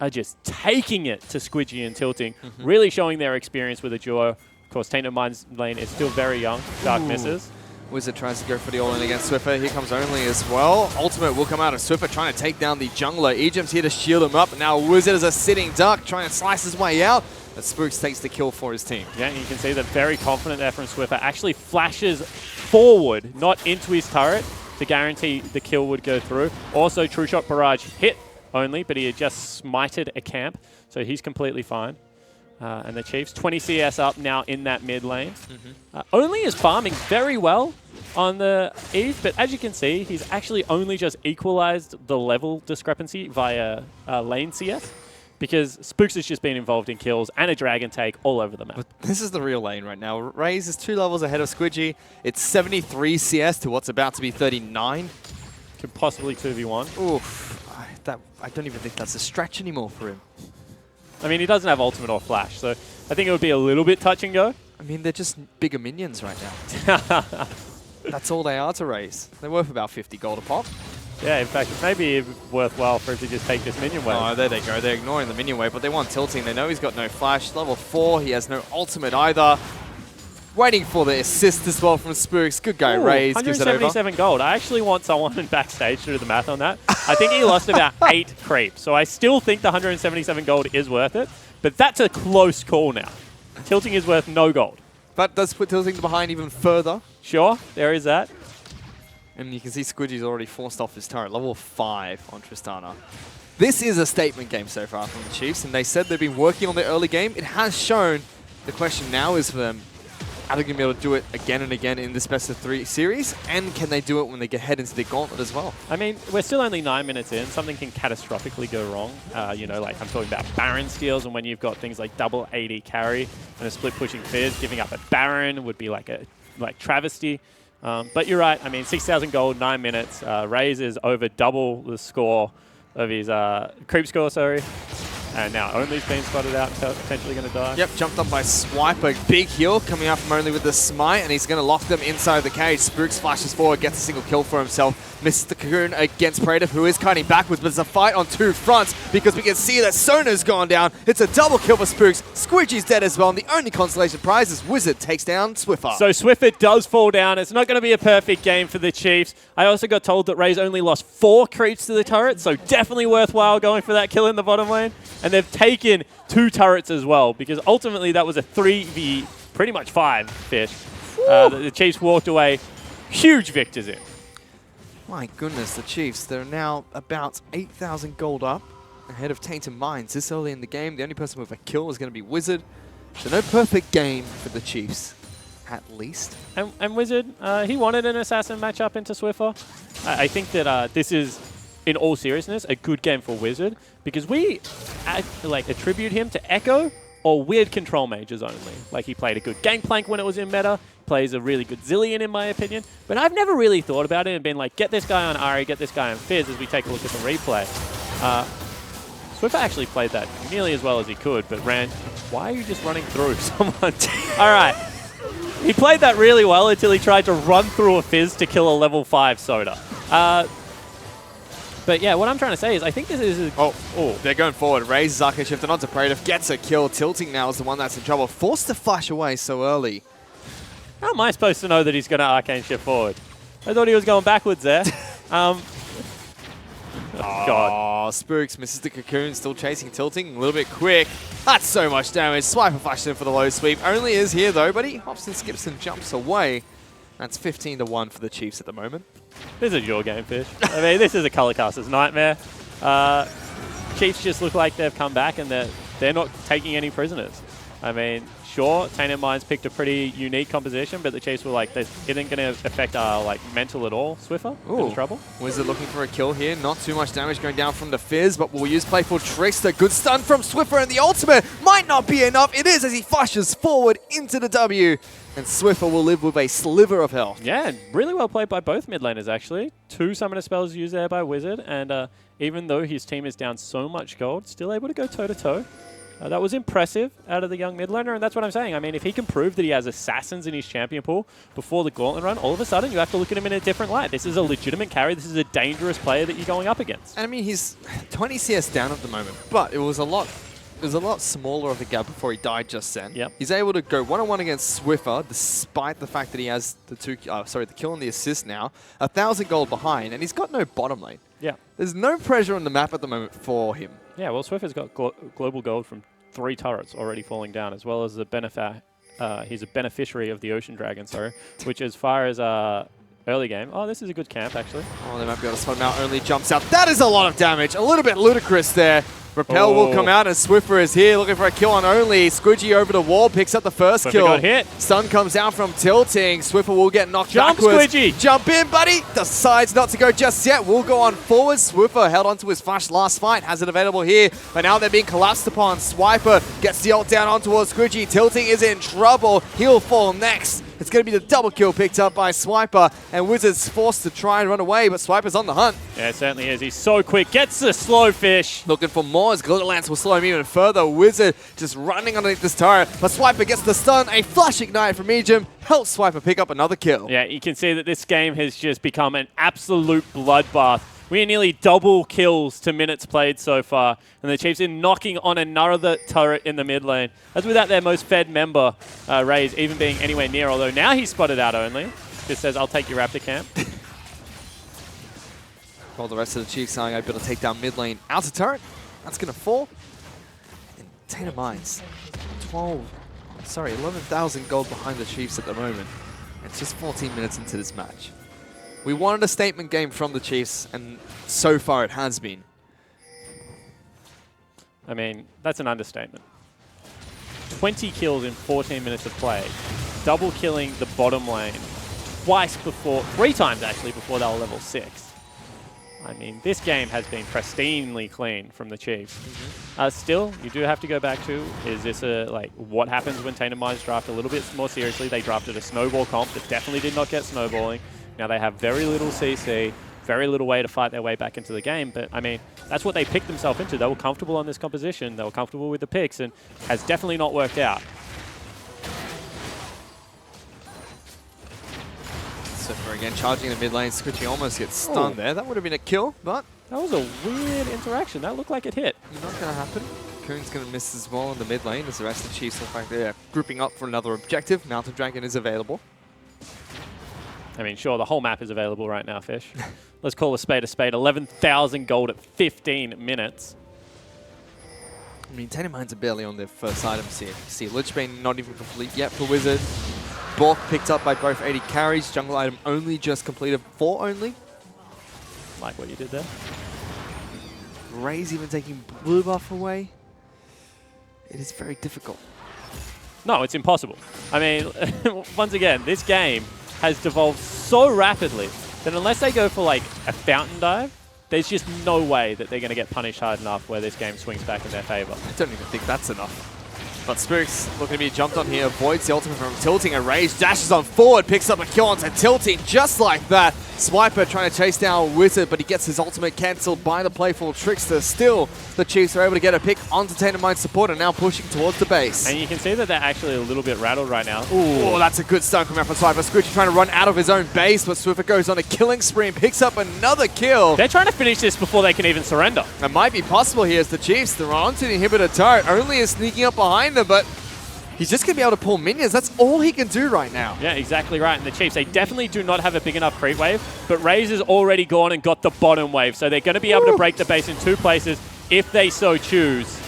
are just taking it to Squidgy and Tilting, really showing their experience with a duo. Of course, Tainted Minds lane is still very young. Dark misses. Wizard tries to go for the all-in against Swiffer. Here comes Only as well. Ultimate will come out of Swiffer, trying to take down the jungler. Egypt's here to shield him up. And now Wizard is a sitting duck, trying to slice his way out. But Spooks takes the kill for his team. Yeah, and you can see that very confident there from Swiffer. Actually flashes forward, not into his turret, to guarantee the kill would go through. Also, True Shot Barrage hit Only, but he had just smited a camp. So he's completely fine. And the Chiefs, 20 CS up now in that mid lane. Only is farming very well on the Eve, but as you can see, he's actually only just equalized the level discrepancy via lane CS, because Spooks has just been involved in kills and a dragon take all over the map. But this is the real lane right now. Raze is 2 levels ahead of Squidgy. It's 73 CS to what's about to be 39. Could possibly 2v1. Oof. I don't even think that's a stretch anymore for him. I mean, he doesn't have ultimate or flash, so I think it would be a little bit touch and go. I mean, they're just bigger minions right now. That's all they are to Raze. They're worth about 50 gold a pop. Yeah, in fact, it may be worthwhile for him to just take this minion wave. Oh, there they go. They're ignoring the minion wave, but they want Tilting. They know he's got no flash. Level 4, he has no ultimate either. Waiting for the assist as well from Spooks. Good guy, Raze. 177 gold. I actually want someone in backstage to do the math on that. I think he lost about 8 creeps, so I still think the 177 gold is worth it, but that's a close call now. Tilting is worth no gold. That does put Tilting behind even further. Sure, there is that. And you can see Squidgy's already forced off his turret. Level 5 on Tristana. This is a statement game so far from the Chiefs, and they said they've been working on the early game. It has shown. The question now is for them, are they going to be able to do it again and again in this best of 3 series? And can they do it when they head into the gauntlet as well? I mean, we're still only 9 minutes in. Something can catastrophically go wrong. You know, like I'm talking about Baron steals, and when you've got things like double AD carry and a split pushing Fizz, giving up a Baron would be like a travesty. But you're right. I mean, 6,000 gold, 9 minutes. Raze is over double the score of his creep score, sorry. And now Only's been spotted out, potentially going to die. Yep, jumped up by Swiper. Big heal coming out from Only with the smite, and he's going to lock them inside the cage. Spooks flashes forward, gets a single kill for himself. Misses the Cocoon against Praetor, who is kiting backwards, but it's a fight on 2 fronts because we can see that Sona's gone down. It's a double kill for Spooks. Squidgy's dead as well, and the only consolation prize is Wizard takes down Swiffer. So Swiffer does fall down. It's not going to be a perfect game for the Chiefs. I also got told that Raze only lost 4 creeps to the turret, so definitely worthwhile going for that kill in the bottom lane. And they've taken 2 turrets as well, because ultimately that was a 3v, pretty much 5 fish. The Chiefs walked away. Huge victors in. My goodness, the Chiefs, they're now about 8,000 gold up ahead of Tainted Minds. This early in the game, the only person with a kill is going to be Wizard. So no perfect game for the Chiefs, at least. And Wizard, he wanted an assassin matchup into Swiffer. I think that this is, in all seriousness, a good game for Wizard, because we attribute him to Echo or weird control mages only. Like, he played a good Gangplank when it was in meta, plays a really good Zillion in my opinion, but I've never really thought about it and been like, get this guy on Ari, get this guy on Fizz as we take a look at the replay. Swiffer actually played that nearly as well as he could, but ran... Why are you just running through someone? All right. He played that really well until he tried to run through a Fizz to kill a level 5 Soda. But yeah, what I'm trying to say is I think this is... They're going forward. Raze Arcane shifted onto Praetor, gets a kill. Tilting now is the one that's in trouble. Forced to flash away so early. How am I supposed to know that he's going to Arcane shift forward? I thought he was going backwards there. Oh, God. Oh, Spooks misses the cocoon, still chasing Tilting, a little bit quick. That's so much damage. Swiper flashed in for the low sweep. Only is here though, but he hops and skips and jumps away. That's 15-1 for the Chiefs at the moment. This is your game, Fish. I mean, this is a color caster's nightmare. Chiefs just look like they've come back and they're not taking any prisoners. I mean, sure, Tainted Minds picked a pretty unique composition, but the Chiefs were like, this isn't going to affect our like mental at all. Swiffer, bit of trouble. Wizard looking for a kill here. Not too much damage going down from the Fizz, but we'll use Playful Trickster. Good stun from Swiffer, and the ultimate might not be enough. It is as he flashes forward into the W, and Swiffer will live with a sliver of health. Yeah, really well played by both mid laners, actually. 2 summoner spells used there by Wizard, and even though his team is down so much gold, still able to go toe-to-toe. That was impressive out of the young mid laner, and that's what I'm saying. I mean, if he can prove that he has assassins in his champion pool before the Gauntlet run, all of a sudden you have to look at him in a different light. This is a legitimate carry. This is a dangerous player that you're going up against. And I mean, he's 20 CS down at the moment, but it was a lot smaller of a gap before he died just then. Yep. He's able to go one-on-one against Swiffer, despite the fact that he has the kill and the assist now, 1,000 gold behind, and he's got no bottom lane. Yeah. There's no pressure on the map at the moment for him. Yeah, well, Swiffer's got global gold from 3 turrets already falling down, as well as the he's a beneficiary of the Ocean Dragon, which as far as early game, this is a good camp, actually. Oh, they might be able to spot him out. Only jumps out. That is a lot of damage. A little bit ludicrous there. Repel will come out, and Swiffer is here looking for a kill on Only. Squidgy over the wall, picks up the first kill. Got hit. Stun comes out from Tilting. Swiffer will get knocked Jump, backwards. Squidgy! Jump in, buddy! Decides not to go just yet. Will go on forward. Swiffer held onto his flash last fight. Has it available here, but now they're being collapsed upon. Swiper gets the ult down on towards Squidgy. Tilting is in trouble. He'll fall next. It's going to be the double kill picked up by Swiper, and Wizard's forced to try and run away, but Swiper's on the hunt. Yeah, it certainly is. He's so quick. Gets the slow Fish. Looking for more as Glitter Lance will slow him even further. Wizard just running underneath this turret, but Swiper gets the stun. A flash ignite from Ejim helps Swiper pick up another kill. Yeah, you can see that this game has just become an absolute bloodbath. We are nearly double kills to minutes played so far, and the Chiefs are knocking on another turret in the mid lane. That's without their most fed member, Raze, even being anywhere near, although now he's spotted out Only. Just says, I'll take your Raptor camp. While the rest of the Chiefs are able to take down mid lane outer turret. That's going to fall. And Tainted Minds, 11,000 gold behind the Chiefs at the moment. It's just 14 minutes into this match. We wanted a statement game from the Chiefs, and so far it has been. I mean, that's an understatement. 20 kills in 14 minutes of play. Double killing the bottom lane three times actually, before they were level 6. I mean, this game has been pristinely clean from the Chiefs. Still, you do have to go back to, is this what happens when Tainted Minds draft a little bit more seriously? They drafted a snowball comp that definitely did not get snowballing. Now they have very little CC, very little way to fight their way back into the game, but I mean, that's what they picked themselves into. They were comfortable on this composition, they were comfortable with the picks, and has definitely not worked out. Swiffer again charging the mid lane. Squidgy almost gets stunned there. That would have been a kill, but that was a weird interaction. That looked like it hit. Not going to happen. Coon's going to miss as well in the mid lane as the rest of the Chiefs look like they're grouping up for another objective. Mountain Dragon is available. I mean, sure, the whole map is available right now, Fish. Let's call a spade a spade. 11,000 gold at 15 minutes. I mean, Tainted Minds are barely on their first items here. You see Lich Bane not even complete yet for Wizard. Bork picked up by both 80 carries. Jungle item only just completed 4 only. Like what you did there. Raze even taking blue buff away. It is very difficult. No, it's impossible. I mean, once again, this game has devolved so rapidly that unless they go for like a fountain dive, there's just no way that they're going to get punished hard enough where this game swings back in their favor. I don't even think that's enough. But Spooks looking to be jumped on here, avoids the ultimate from Tilting, and Rage dashes on forward, picks up a kill onto Tilting just like that. Swiper trying to chase down Wizard, but he gets his ultimate cancelled by the Playful Trickster. Still, the Chiefs are able to get a pick onto Tainted Mind support and now pushing towards the base. And you can see that they're actually a little bit rattled right now. Oh, that's a good stun coming out from Swiper. Squidgy trying to run out of his own base, but Swiffer goes on a killing spree and picks up another kill. They're trying to finish this before they can even surrender. That might be possible here as the Chiefs, they're onto the inhibitor turret. Only is sneaking up behind them, but he's just going to be able to pull minions. That's all he can do right now. Yeah, exactly right. And the Chiefs, they definitely do not have a big enough creep wave, but Raze has already gone and got the bottom wave, so they're going to be able to break the base in 2 places if they so choose.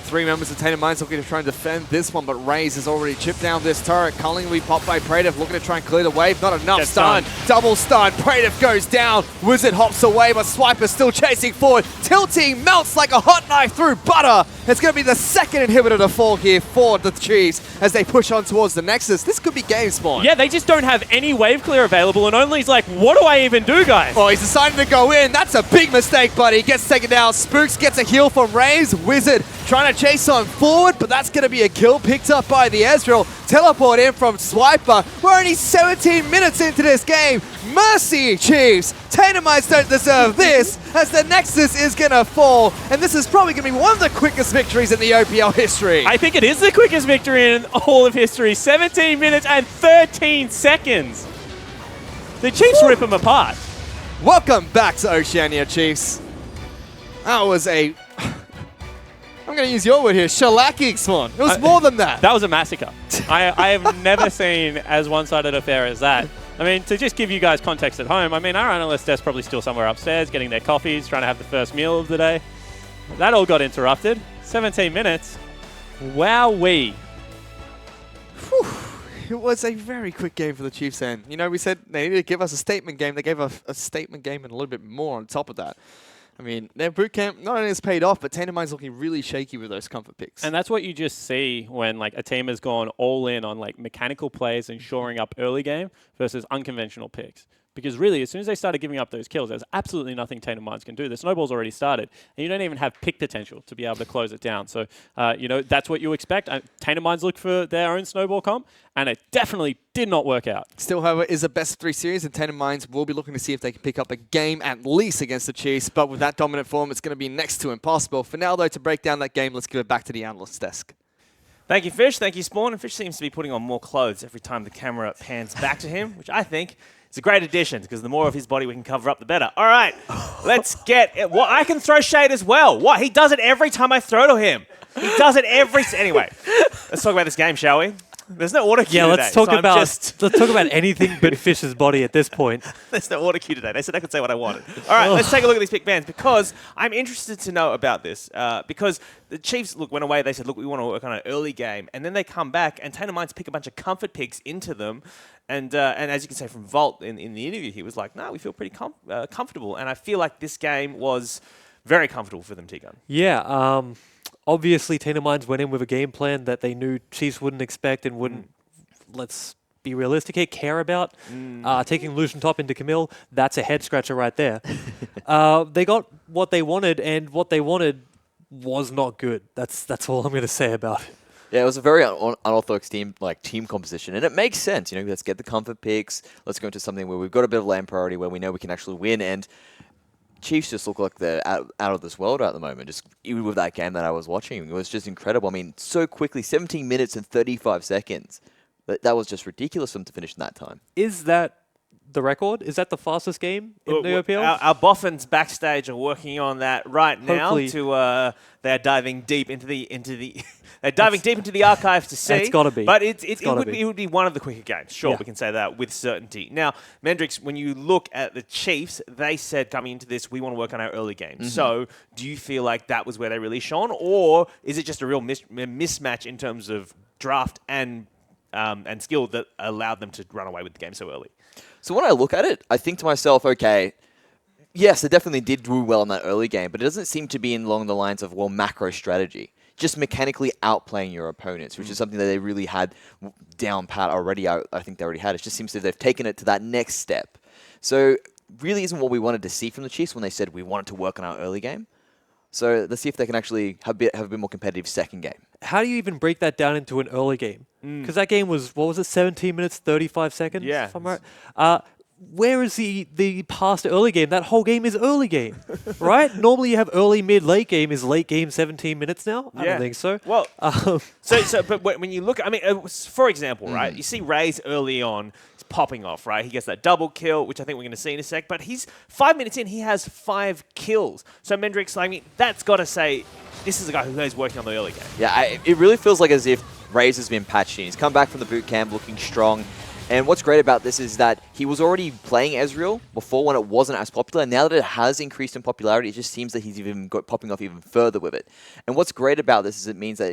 3 members of Tainted Minds looking to try and defend this one, but Raze has already chipped down this turret. Culling will be popped by Praetiv, looking to try and clear the wave. Not enough. Gets Stun. stunned. Double stun. Praetiv goes down. Wizard hops away, but Swiper's still chasing forward. Tilting melts like a hot knife through butter. It's going to be the second inhibitor to fall here for the Chiefs as they push on towards the Nexus. This could be game spawn. Yeah, they just don't have any wave clear available, and Only's like, what do I even do, guys? Oh, he's decided to go in. That's a big mistake, buddy. Gets taken down. Spooks gets a heal from Raze. Wizard trying to chase on forward, but that's going to be a kill picked up by the Ezreal. Teleport in from Swiper. We're only 17 minutes into this game. Mercy, Chiefs. Tainted Minds don't deserve this as the Nexus is going to fall, and this is probably going to be one of the quickest victories in the OPL history. I think it is the quickest victory in all of history. 17 minutes and 13 seconds. The Chiefs rip them apart. Welcome back to Oceania, Chiefs. That was a... I'm going to use your word here, shellacking, Swan. It was more than that. That was a massacre. I have never seen as one-sided affair as that. I mean, to just give you guys context at home, I mean, our analyst desk probably still somewhere upstairs getting their coffees, trying to have the first meal of the day. That all got interrupted. 17 minutes. Wowee. Whew. It was a very quick game for the Chiefs end. You know, we said they needed to give us a statement game. They gave us a statement game and a little bit more on top of that. I mean, their boot camp not only has paid off, but Tainted Minds looking really shaky with those comfort picks. And that's what you just see when like a team has gone all in on like mechanical plays and shoring up early game versus unconventional picks. Because really, as soon as they started giving up those kills, there's absolutely nothing Tainted Minds can do. The snowball's already started, and you don't even have pick potential to be able to close it down. So, you know, that's what you expect. Tainted Minds look for their own snowball comp, and it definitely did not work out. Still, however, is a best of 3 series, and Tainted Minds will be looking to see if they can pick up a game at least against the Chiefs. But with that dominant form, it's going to be next to impossible. For now, though, to break down that game, let's give it back to the analyst desk. Thank you, Fish. Thank you, Spawn. And Fish seems to be putting on more clothes every time the camera pans back to him, which I think is a great addition because the more of his body we can cover up, the better. All right, let's get it. Well, I can throw shade as well. What? He does it every time I throw to him. He does it every... Anyway, let's talk about this game, shall we? There's no auto cue Yeah, today. let's talk so about let's talk about anything but Fish's body at this point. There's no auto cue today. They said I could say what I wanted. All right, let's take a look at these pick bans because I'm interested to know about this. Because the Chiefs went away. They said, look, we want to work on an early game, and then they come back and Tainted Minds pick a bunch of comfort picks into them. And as you can say from Volt in the interview, he was like, no, we feel pretty comfortable. And I feel like this game was very comfortable for them, T-Gun. Yeah, obviously Tainted Minds went in with a game plan that they knew Chiefs wouldn't expect and wouldn't, let's be realistic here, care about. Taking Lucian top into Camille, that's a head scratcher right there. They got what they wanted, and what they wanted was not good. That's all I'm going to say about it. Yeah, it was a very unorthodox team composition, and it makes sense. You know, let's get the comfort picks. Let's go into something where we've got a bit of lane priority, where we know we can actually win. And Chiefs just look like they're out of this world at the moment. Just even with that game that I was watching, it was just incredible. I mean, so quickly, 17 minutes and 35 seconds. That was just ridiculous for them to finish in that time. Is that the record? Is that the fastest game in the OPL? Our boffins backstage are working on that right now. Hopefully. They're diving deep into the they're diving deep into the archives to see. It's got to be. But it would be one of the quicker games. Sure, Yeah. we can say that with certainty. Now, Mendrix, when you look at the Chiefs, they said coming into this, we want to work on our early game. So, do you feel like that was where they really shone, or is it just a real mismatch in terms of draft and skill that allowed them to run away with the game so early? So when I look at it, I think to myself, okay, yes, they definitely did do well in that early game, but it doesn't seem to be along the lines of, well, macro strategy. Just mechanically outplaying your opponents, which is something that they really had down pat already. I think they already had. It just seems that they've taken it to that next step. So really isn't what we wanted to see from the Chiefs when they said we wanted to work on our early game. So let's see if they can actually have a bit more competitive second game. How do you even break that down into an early game? Because that game was, 17 minutes, 35 seconds? Yeah. If I'm right. Where is the past early game? That whole game is early game, right? Normally you have early, mid, late game. Is late game 17 minutes now? I don't think so. Well, but when you look, I mean, for example, right, you see Raze early on, he's popping off, right? He gets that double kill, which I think we're going to see in a sec, but he's 5 minutes in, he has 5 kills. So Mendrix, I mean, that's got to say, this is a guy who is working on the early game. Yeah, it really feels like as if Raze has been patched in. He's come back from the boot camp looking strong. And what's great about this is that he was already playing Ezreal before when it wasn't as popular. And now that it has increased in popularity, it just seems that he's even popping off even further with it. And what's great about this is it means that,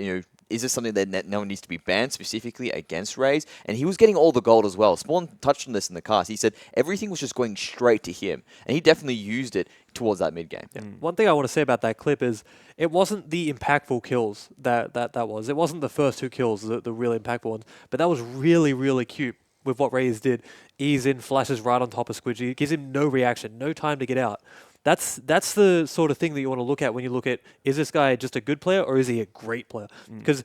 is this something that no one needs to be banned specifically against Raze? And he was getting all the gold as well. Spawn touched on this in the cast. He said everything was just going straight to him. And he definitely used it towards that mid game. Yeah. One thing I want to say about that clip is it wasn't the impactful kills that was. It wasn't the first 2 kills, the really impactful ones. But that was really, really cute with what Raze did. Ease in, flashes right on top of Squidgy, gives him no reaction, no time to get out. That's the sort of thing that you want to look at when you look at, is this guy just a good player or is he a great player? Because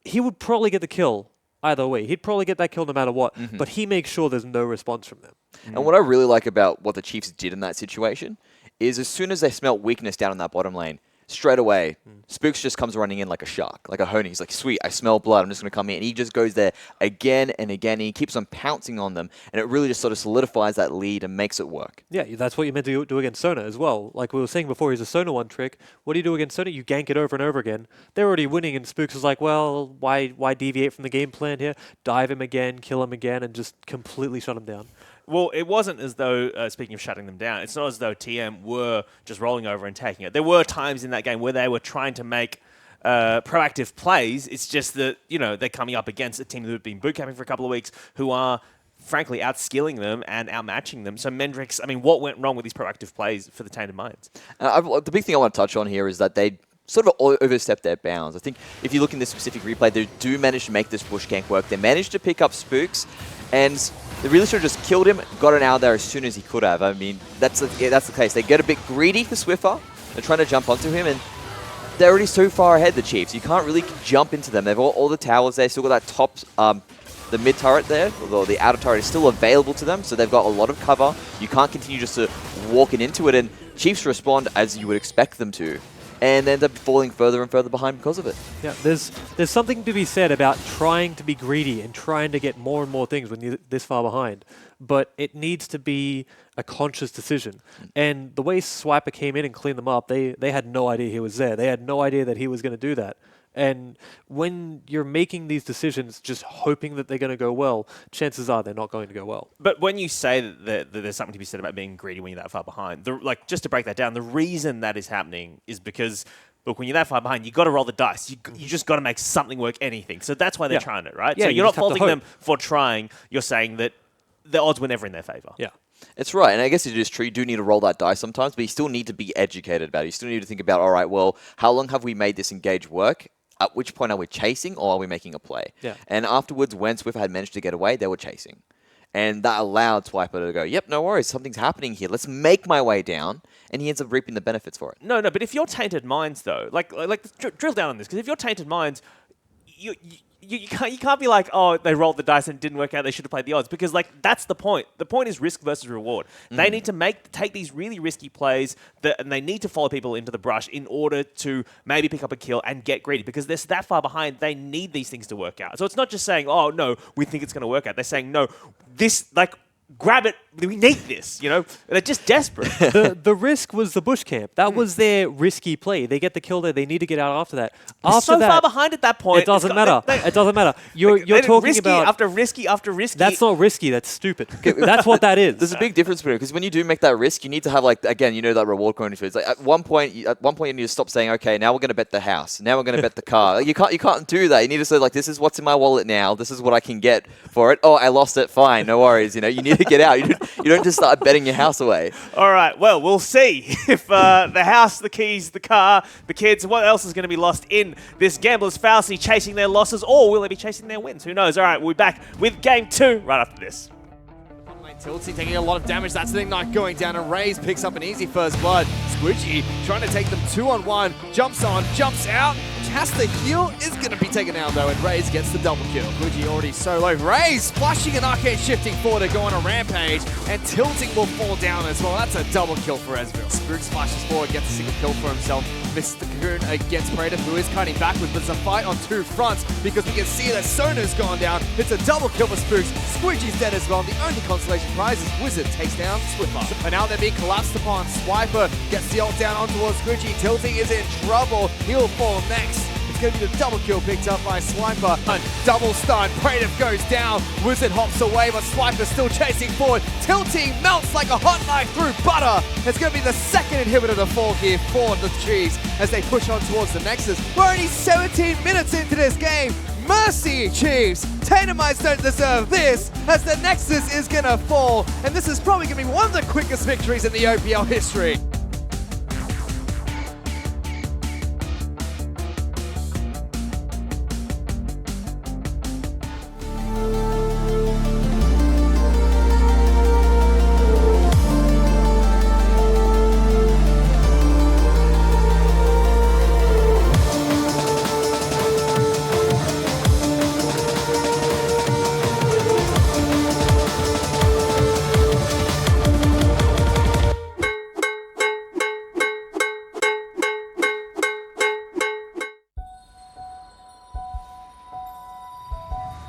he would probably get the kill either way. He'd probably get that kill no matter what, but he makes sure there's no response from them. And what I really like about what the Chiefs did in that situation is as soon as they smelt weakness down in that bottom lane, straight away, Spooks just comes running in like a shark, like a Honey. He's like, sweet, I smell blood, I'm just going to come in. And he just goes there again and again, and he keeps on pouncing on them, and it really just sort of solidifies that lead and makes it work. Yeah, that's what you meant to do against Sona as well. Like we were saying before, he's a Sona 1 trick. What do you do against Sona? You gank it over and over again. They're already winning, and Spooks is like, well, why deviate from the game plan here? Dive him again, kill him again, and just completely shut him down. Well, it wasn't as though, speaking of shutting them down, it's not as though TM were just rolling over and taking it. There were times in that game where they were trying to make proactive plays. It's just that, they're coming up against a team who have been bootcamping for a couple of weeks who are, frankly, outskilling them and outmatching them. So Mendrix, what went wrong with these proactive plays for the Tainted Minds? The big thing I want to touch on here is that they sort of overstepped their bounds. I think if you look in this specific replay, they do manage to make this bush gank work. They managed to pick up Spooks, and they really should have just killed him, got him out there as soon as he could have. That's the case. They get a bit greedy for Swiffer. They're trying to jump onto him, and they're already so far ahead, the Chiefs. You can't really jump into them. They've all the towers there. Still got that top, the mid turret there, although the outer turret is still available to them, so they've got a lot of cover. You can't continue just to walking into it, and Chiefs respond as you would expect them to, and end up falling further and further behind because of it. Yeah, there's something to be said about trying to be greedy and trying to get more and more things when you're this far behind. But it needs to be a conscious decision. And the way Swiper came in and cleaned them up, they had no idea he was there. They had no idea that he was going to do that. And when you're making these decisions just hoping that they're going to go well, chances are they're not going to go well. But when you say that there's something to be said about being greedy when you're that far behind, just to break that down, the reason that is happening is because, look, when you're that far behind, you got to roll the dice. You just got to make something work, anything. So that's why they're trying it, right? Yeah, so you're not just have to faulting them hope. for trying. You're saying that the odds were never in their favor. Yeah. It's right, and I guess it is true. You do need to roll that dice sometimes, but you still need to be educated about it. You still need to think about, all right, well, how long have we made this engage work? At which point are we chasing, or are we making a play? Yeah. And afterwards, when Swift had managed to get away, they were chasing. And that allowed Swiper to go, yep, no worries, something's happening here. Let's make my way down. And he ends up reaping the benefits for it. No, but if you're Tainted Minds, though, drill down on this, because if you're Tainted Minds, you can't be like, oh, they rolled the dice and it didn't work out, they should have played the odds, because that's the point. The point is risk versus reward. They need to take these really risky plays and they need to follow people into the brush in order to maybe pick up a kill and get greedy, because they're that far behind. They need these things to work out. So it's not just saying, oh no, we think it's going to work out. They're saying, no, this, grab it, we need this, They're just desperate. The risk was the bush camp. That was their risky play. They get the kill there. They need to get out after that. They're so far behind at that point. It doesn't matter. It doesn't matter. You're talking risky about after risky after risky. That's not risky. That's stupid. That's what that is. There's a big difference between it, because when you do make that risk, you need to have that reward coin. It's at one point you need to stop saying, okay, now we're going to bet the house. Now we're going to bet the car. You can't do that. You need to say, this is what's in my wallet now. This is what I can get for it. Oh, I lost it. Fine, no worries. You need to get out. You don't just start betting your house away. All right, well, we'll see if the house, the keys, the car, the kids, what else is going to be lost in this gambler's fallacy, chasing their losses, or will they be chasing their wins? Who knows? All right, we'll be back with Game 2 right after this. Tilty taking a lot of damage. That's the Ignite going down, and Raze picks up an easy first blood. Squidgy trying to take them 2-on-1. Jumps on, jumps out. Has to heal, is going to be taken out though, and Raze gets the double kill. Squidgy already so low. Raze flashing and arcade shifting forward to go on a rampage, and Tilting will fall down as well. That's a double kill for Ezreal. Spooks flashes forward, gets a single kill for himself. Misses the Cocoon against Praetor, who is cutting backwards, but it's a fight on two fronts, because we can see that Sona's gone down. It's a double kill for Spooks. Squidgy's dead as well. The only consolation prize is Wizard takes down Swiffer. And now they're being collapsed upon. Swiper gets the ult down on towards Squidgy. Tilting is in trouble. He'll fall next. it's going to be the double kill picked up by Swiper. And double stun, Praetor goes down, Wizard hops away, but Swiper's still chasing forward. Tilting melts like a hot knife through butter. It's going to be the second inhibitor to fall here for the Chiefs as they push on towards the Nexus. We're only 17 minutes into this game. Mercy, Chiefs! Tainted don't deserve this, as the Nexus is gonna fall, and this is probably gonna be one of the quickest victories in the OPL history.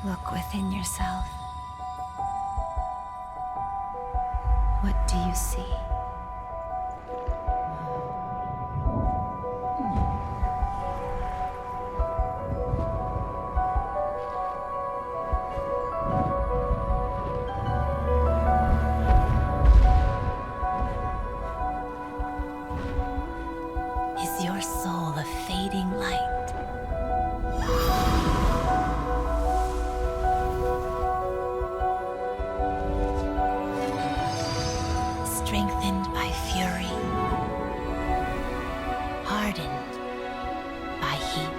Look within yourself. What do you see? Is your soul a fading light? Strengthened by fury, hardened by heat.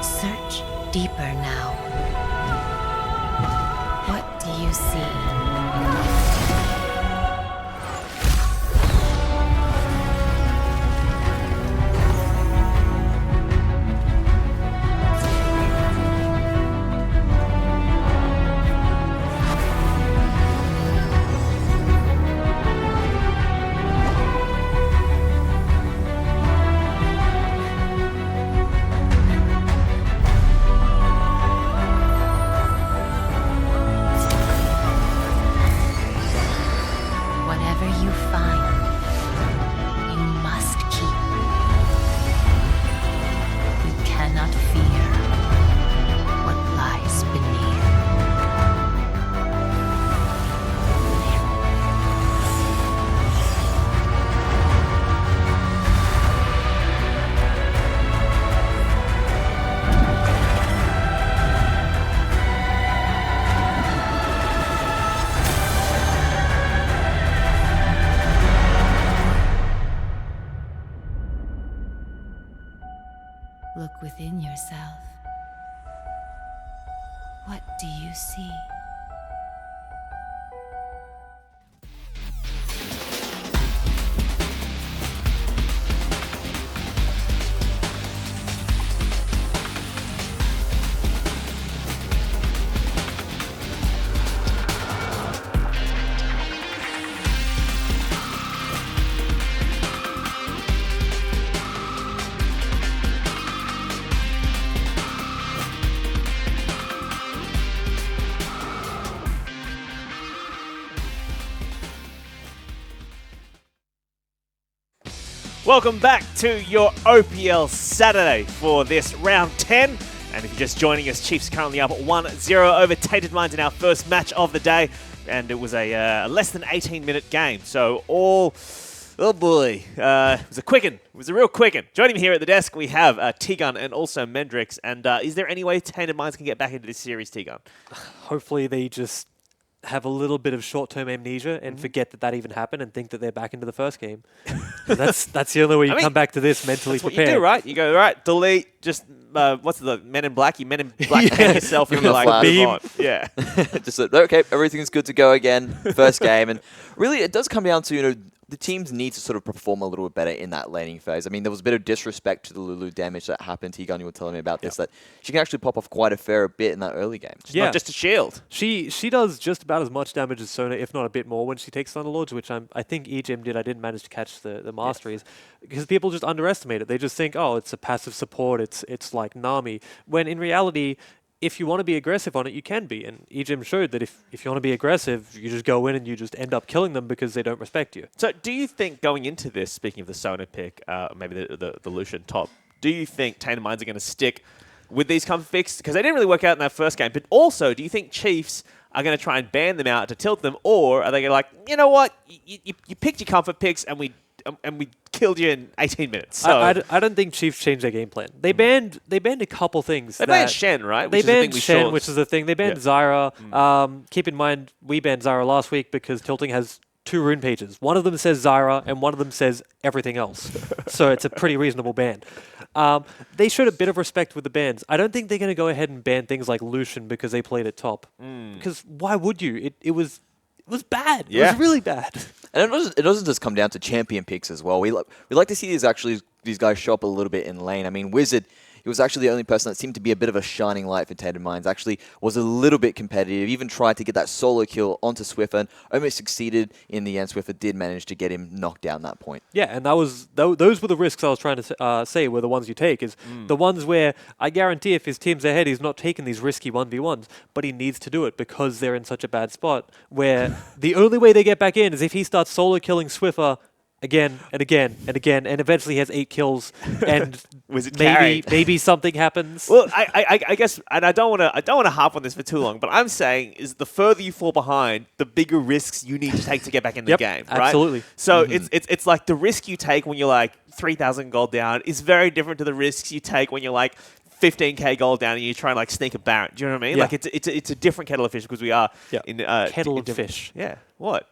Search deeper now. What do you see? Whatever you find, you must keep. You cannot fear what lies beneath. Look within yourself. What do you see? Welcome back to your OPL Saturday for this round 10. And if you're just joining us, Chiefs currently up 1-0 over Tainted in our first match of the day. And it was a less than 18-minute game. So oh boy, it was a quicken. It was a real quicken. Joining me here at the desk, we have T-Gun and also Mendrix. And is there any way Tainted Minds can get back into this series, T-Gun? Hopefully they just have a little bit of short-term amnesia and forget that even happened and think that they're back into the first game. that's the only way you come back to this mentally that's prepared. What you do, right? You go, right, delete, just, what's the Men in Black? You Men in Black yourself and you're like, move on. Yeah. Just like, okay, everything's good to go again, first game. And really, it does come down to, the teams need to sort of perform a little bit better in that laning phase. I mean, there was a bit of disrespect to the Lulu damage that happened. Tegan, you were telling me about this, that she can actually pop off quite a fair bit in that early game. Not just a shield. She does just about as much damage as Sona, if not a bit more, when she takes Thunderlords, which I think EGM did. I didn't manage to catch the masteries because people just underestimate it. They just think, oh, it's a passive support. It's like Nami. When in reality, if you want to be aggressive on it, you can be. And EGM showed that if you want to be aggressive, you just go in and you just end up killing them because they don't respect you. So do you think going into this, speaking of the Sona pick, maybe the Lucian top, do you think Tainted Minds are going to stick with these comfort picks? Because they didn't really work out in that first game. But also, do you think Chiefs are going to try and ban them out to tilt them? Or are they going to like, you know what, you picked your comfort picks and we killed you in 18 minutes. So I don't think Chiefs changed their game plan. They banned a couple things. They banned Shen, right? They banned Shen, which is the thing. They banned Zyra. Keep in mind, we banned Zyra last week because tilting has 2 rune pages. One of them says Zyra, and one of them says everything else. So it's a pretty reasonable ban. They showed a bit of respect with the bans. I don't think they're going to go ahead and ban things like Lucian because they played at top. Because why would you? It was bad. Yeah. It was really bad. And it doesn't just come down to champion picks as well. We like to see these guys show up a little bit in lane. I mean, Wizard, he was actually the only person that seemed to be a bit of a shining light for Tainted Minds. Actually was a little bit competitive, even tried to get that solo kill onto Swiffer and almost succeeded in the end. Swiffer did manage to get him knocked down that point. Yeah, and those were the risks I was trying to say were the ones you take, is the ones where I guarantee if his team's ahead, he's not taking these risky 1v1s, but he needs to do it because they're in such a bad spot where the only way they get back in is if he starts solo killing Swiffer again and again and again, and eventually he has 8 kills, and maybe something happens. Well, I guess, and I don't want to harp on this for too long, but I'm saying is the further you fall behind, the bigger risks you need to take to get back in the game, right? Absolutely. So it's like the risk you take when you're like 3,000 gold down is very different to the risks you take when you're like 15k gold down and you try and like sneak a Baron. Do you know what I mean? Yeah. Like it's a different kettle of fish because we are in Kettle of different- fish. Yeah. What?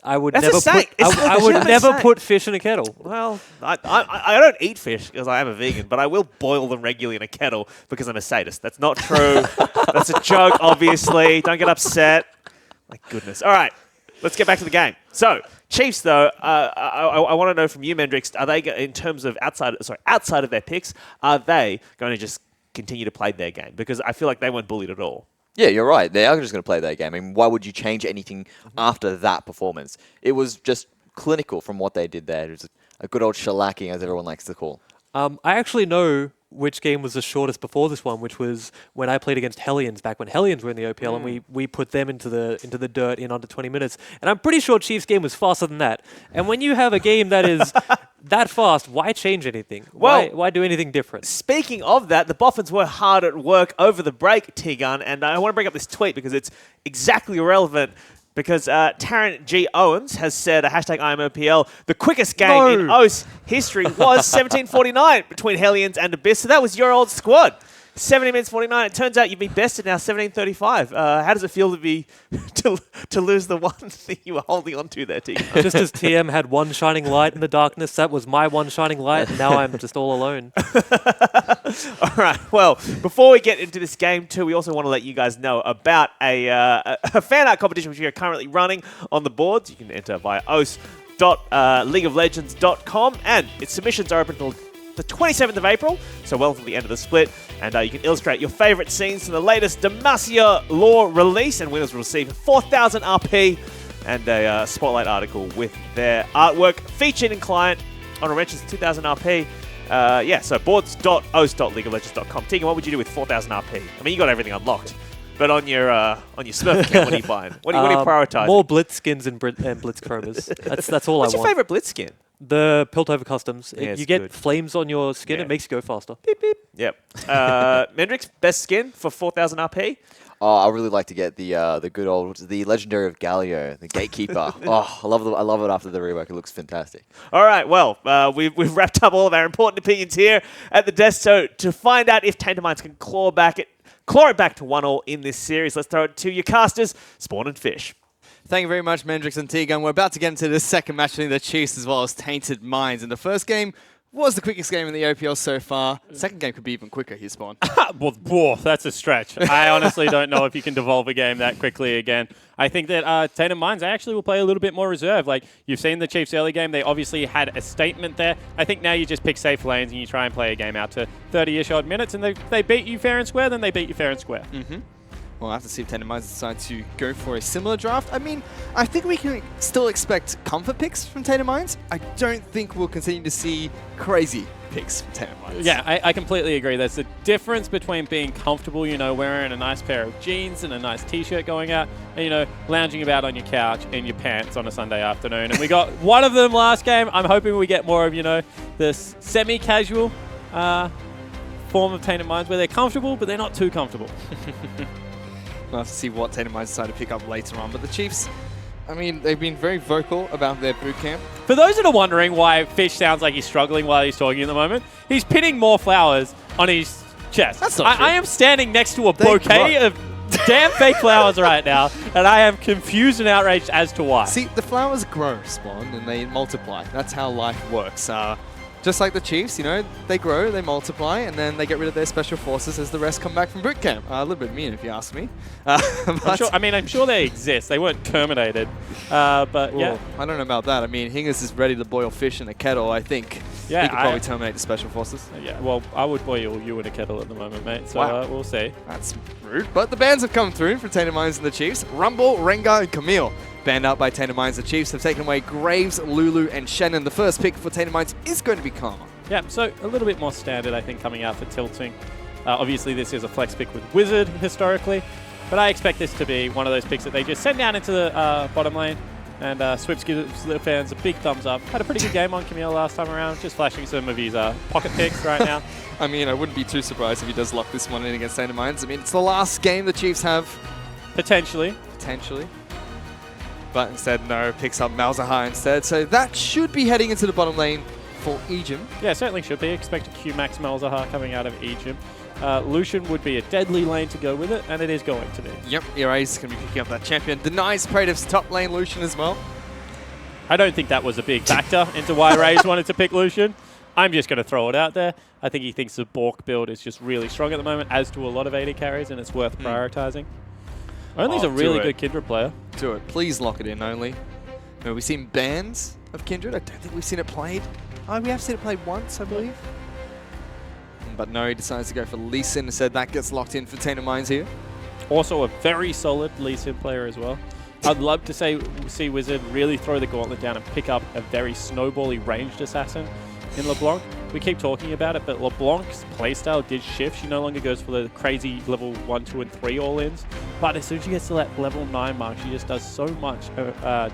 I would That's never a saying. put. It's I a would legitimate never saying. put fish in a kettle. Well, I don't eat fish because I am a vegan, but I will boil them regularly in a kettle because I'm a sadist. That's not true. That's a joke, obviously. Don't get upset. My goodness. All right, let's get back to the game. So, Chiefs, though, I want to know from you, Mendrix, are they, in terms of outside of their picks, are they going to just continue to play their game? Because I feel like they weren't bullied at all. Yeah, you're right. They are just going to play their game. I mean, why would you change anything after that performance? It was just clinical from what they did there. It was a good old shellacking, as everyone likes to call. I actually know which game was the shortest before this one, which was when I played against Hellions back when Hellions were in the OPL, and we put them into the dirt in under 20 minutes. And I'm pretty sure Chiefs' game was faster than that. And when you have a game that is that fast, why change anything? Well, why do anything different? Speaking of that, the Boffins were hard at work over the break, T-Gun, and I want to bring up this tweet because it's exactly relevant. Because Tarrant G. Owens has said, hashtag IMOPL, the quickest game in OS history was 1749 between Hellions and Abyss. So that was your old squad. 17 minutes 49. It turns out you've been bested now, 17:35. How does it feel to be to lose the one thing you were holding on to there, T? Just as TM had one shining light in the darkness, that was my one shining light, and now I'm just all alone. All right. Well, before we get into this game too, we also want to let you guys know about a fan art competition which we are currently running on the boards. You can enter via os.leagueoflegends.com, and its submissions are open until the 27th of April, so well until the end of the split. And you can illustrate your favourite scenes from the latest Demacia lore release, and winners will receive 4,000 RP and a spotlight article with their artwork featured in client. Honorable mentions 2,000 RP. So boards.os.leagueoflegends.com. Tegan, what would you do with 4,000 RP? I mean, you got everything unlocked. But on your Smurf account, what are you buying? What are you prioritizing? More Blitz skins and Blitz chromas. That's all I want. What's your favourite Blitz skin? The Piltover Customs. Yeah, you get good. flames on your skin, Yeah. it makes you go faster. Beep, beep. Yep. Mendrix, best skin for 4,000 RP? Oh, I really like to get the good old, the legendary of Galio, the Gatekeeper. I love it after the rework. It looks fantastic. All right, well, we've wrapped up all of our important opinions here at the desk. So to find out if Tainted Minds can claw it back to 1-1 in this series, let's throw it to your casters, Spawn and Fish. Thank you very much, Mendrix and T-Gun. We're about to get into the second match between the Chiefs as well as Tainted Minds. In the first game, was the quickest game in the OPL so far. Second game could be even quicker here, Spawn. Whoa, that's a stretch. I honestly don't know if you can devolve a game that quickly again. I think that Tainted Minds actually will play a little bit more reserve. Like, you've seen the Chiefs early game. They obviously had a statement there. I think now you just pick safe lanes and you try and play a game out to 30-ish odd minutes, and they beat you fair and square, then they beat you fair and square. We'll have to see if Tainted Minds decide to go for a similar draft. I mean, I think we can still expect comfort picks from Tainted Minds. I don't think we'll continue to see crazy picks from Tainted Minds. Yeah, I completely agree. There's a difference between being comfortable, you know, wearing a nice pair of jeans and a nice t-shirt going out, and, you know, lounging about on your couch in your pants on a Sunday afternoon. And we got one of them last game. I'm hoping we get more of, you know, this semi-casual form of Tainted Minds where they're comfortable, but they're not too comfortable. We'll have to see what Tainted Minds decide to pick up later on. But the Chiefs, I mean, they've been very vocal about their boot camp. For those that are wondering why Fish sounds like he's struggling while he's talking at the moment, he's pinning more flowers on his chest. That's not true. I am standing next to a bouquet of damn fake flowers right now, and I am confused and outraged as to why. See, the flowers grow, Spawn, and they multiply. That's how life works. Just like the Chiefs, you know, they grow, they multiply, and then they get rid of their special forces as the rest come back from boot camp. A little bit mean, if you ask me. I'm sure they exist. They weren't terminated, but yeah. I don't know about that. I mean, Hingers is ready to boil fish in a kettle. I think he could probably terminate the special forces. Yeah, well, I would boil you in a kettle at the moment, mate. So we'll see. That's rude. But the bans have come through for Tainted Minds and the Chiefs. Rumble, Rengar, and Camille. Banned out by Tainted Minds. The Chiefs have taken away Graves, Lulu, and Shannon. The first pick for Tainted Minds is going to be Karma. Yeah, so a little bit more standard, I think, coming out for tilting. Obviously, this is a flex pick with Wizard historically, but I expect this to be one of those picks that they just send down into the bottom lane, and Swips gives the fans a big thumbs up. Had a pretty good game on Camille last time around, just flashing some of his pocket picks right now. I mean, I wouldn't be too surprised if he does lock this one in against Tainted Minds. I mean, it's the last game the Chiefs have. Potentially. But instead, no, picks up Malzahar instead. So that should be heading into the bottom lane for Ejim. Yeah, certainly should be. Expect a Q-Max Malzahar coming out of Ejim. Lucian would be a deadly lane to go with it, and it is going to be. Yep, Erase is going to be picking up that champion. Denies Praetov's top lane Lucian as well. I don't think that was a big factor into why Raze wanted to pick Lucian. I'm just going to throw it out there. I think he thinks the Bork build is just really strong at the moment, as do a lot of AD carries, and it's worth prioritizing. Only's a really good Kindred player. Do it. Please lock it in, Only. No, we've seen bans of Kindred. I don't think we've seen it played. Oh, we have seen it played once, I believe. But no, he decides to go for Lee Sin instead. That gets locked in for Tainted Minds here. Also a very solid Lee Sin player as well. I'd love to see Wizard really throw the gauntlet down and pick up a very snowbally ranged assassin in LeBlanc. We keep talking about it, but LeBlanc's playstyle did shift. She no longer goes for the crazy level 1, 2, and 3 all-ins. But as soon as she gets to that level 9 mark, she just does so much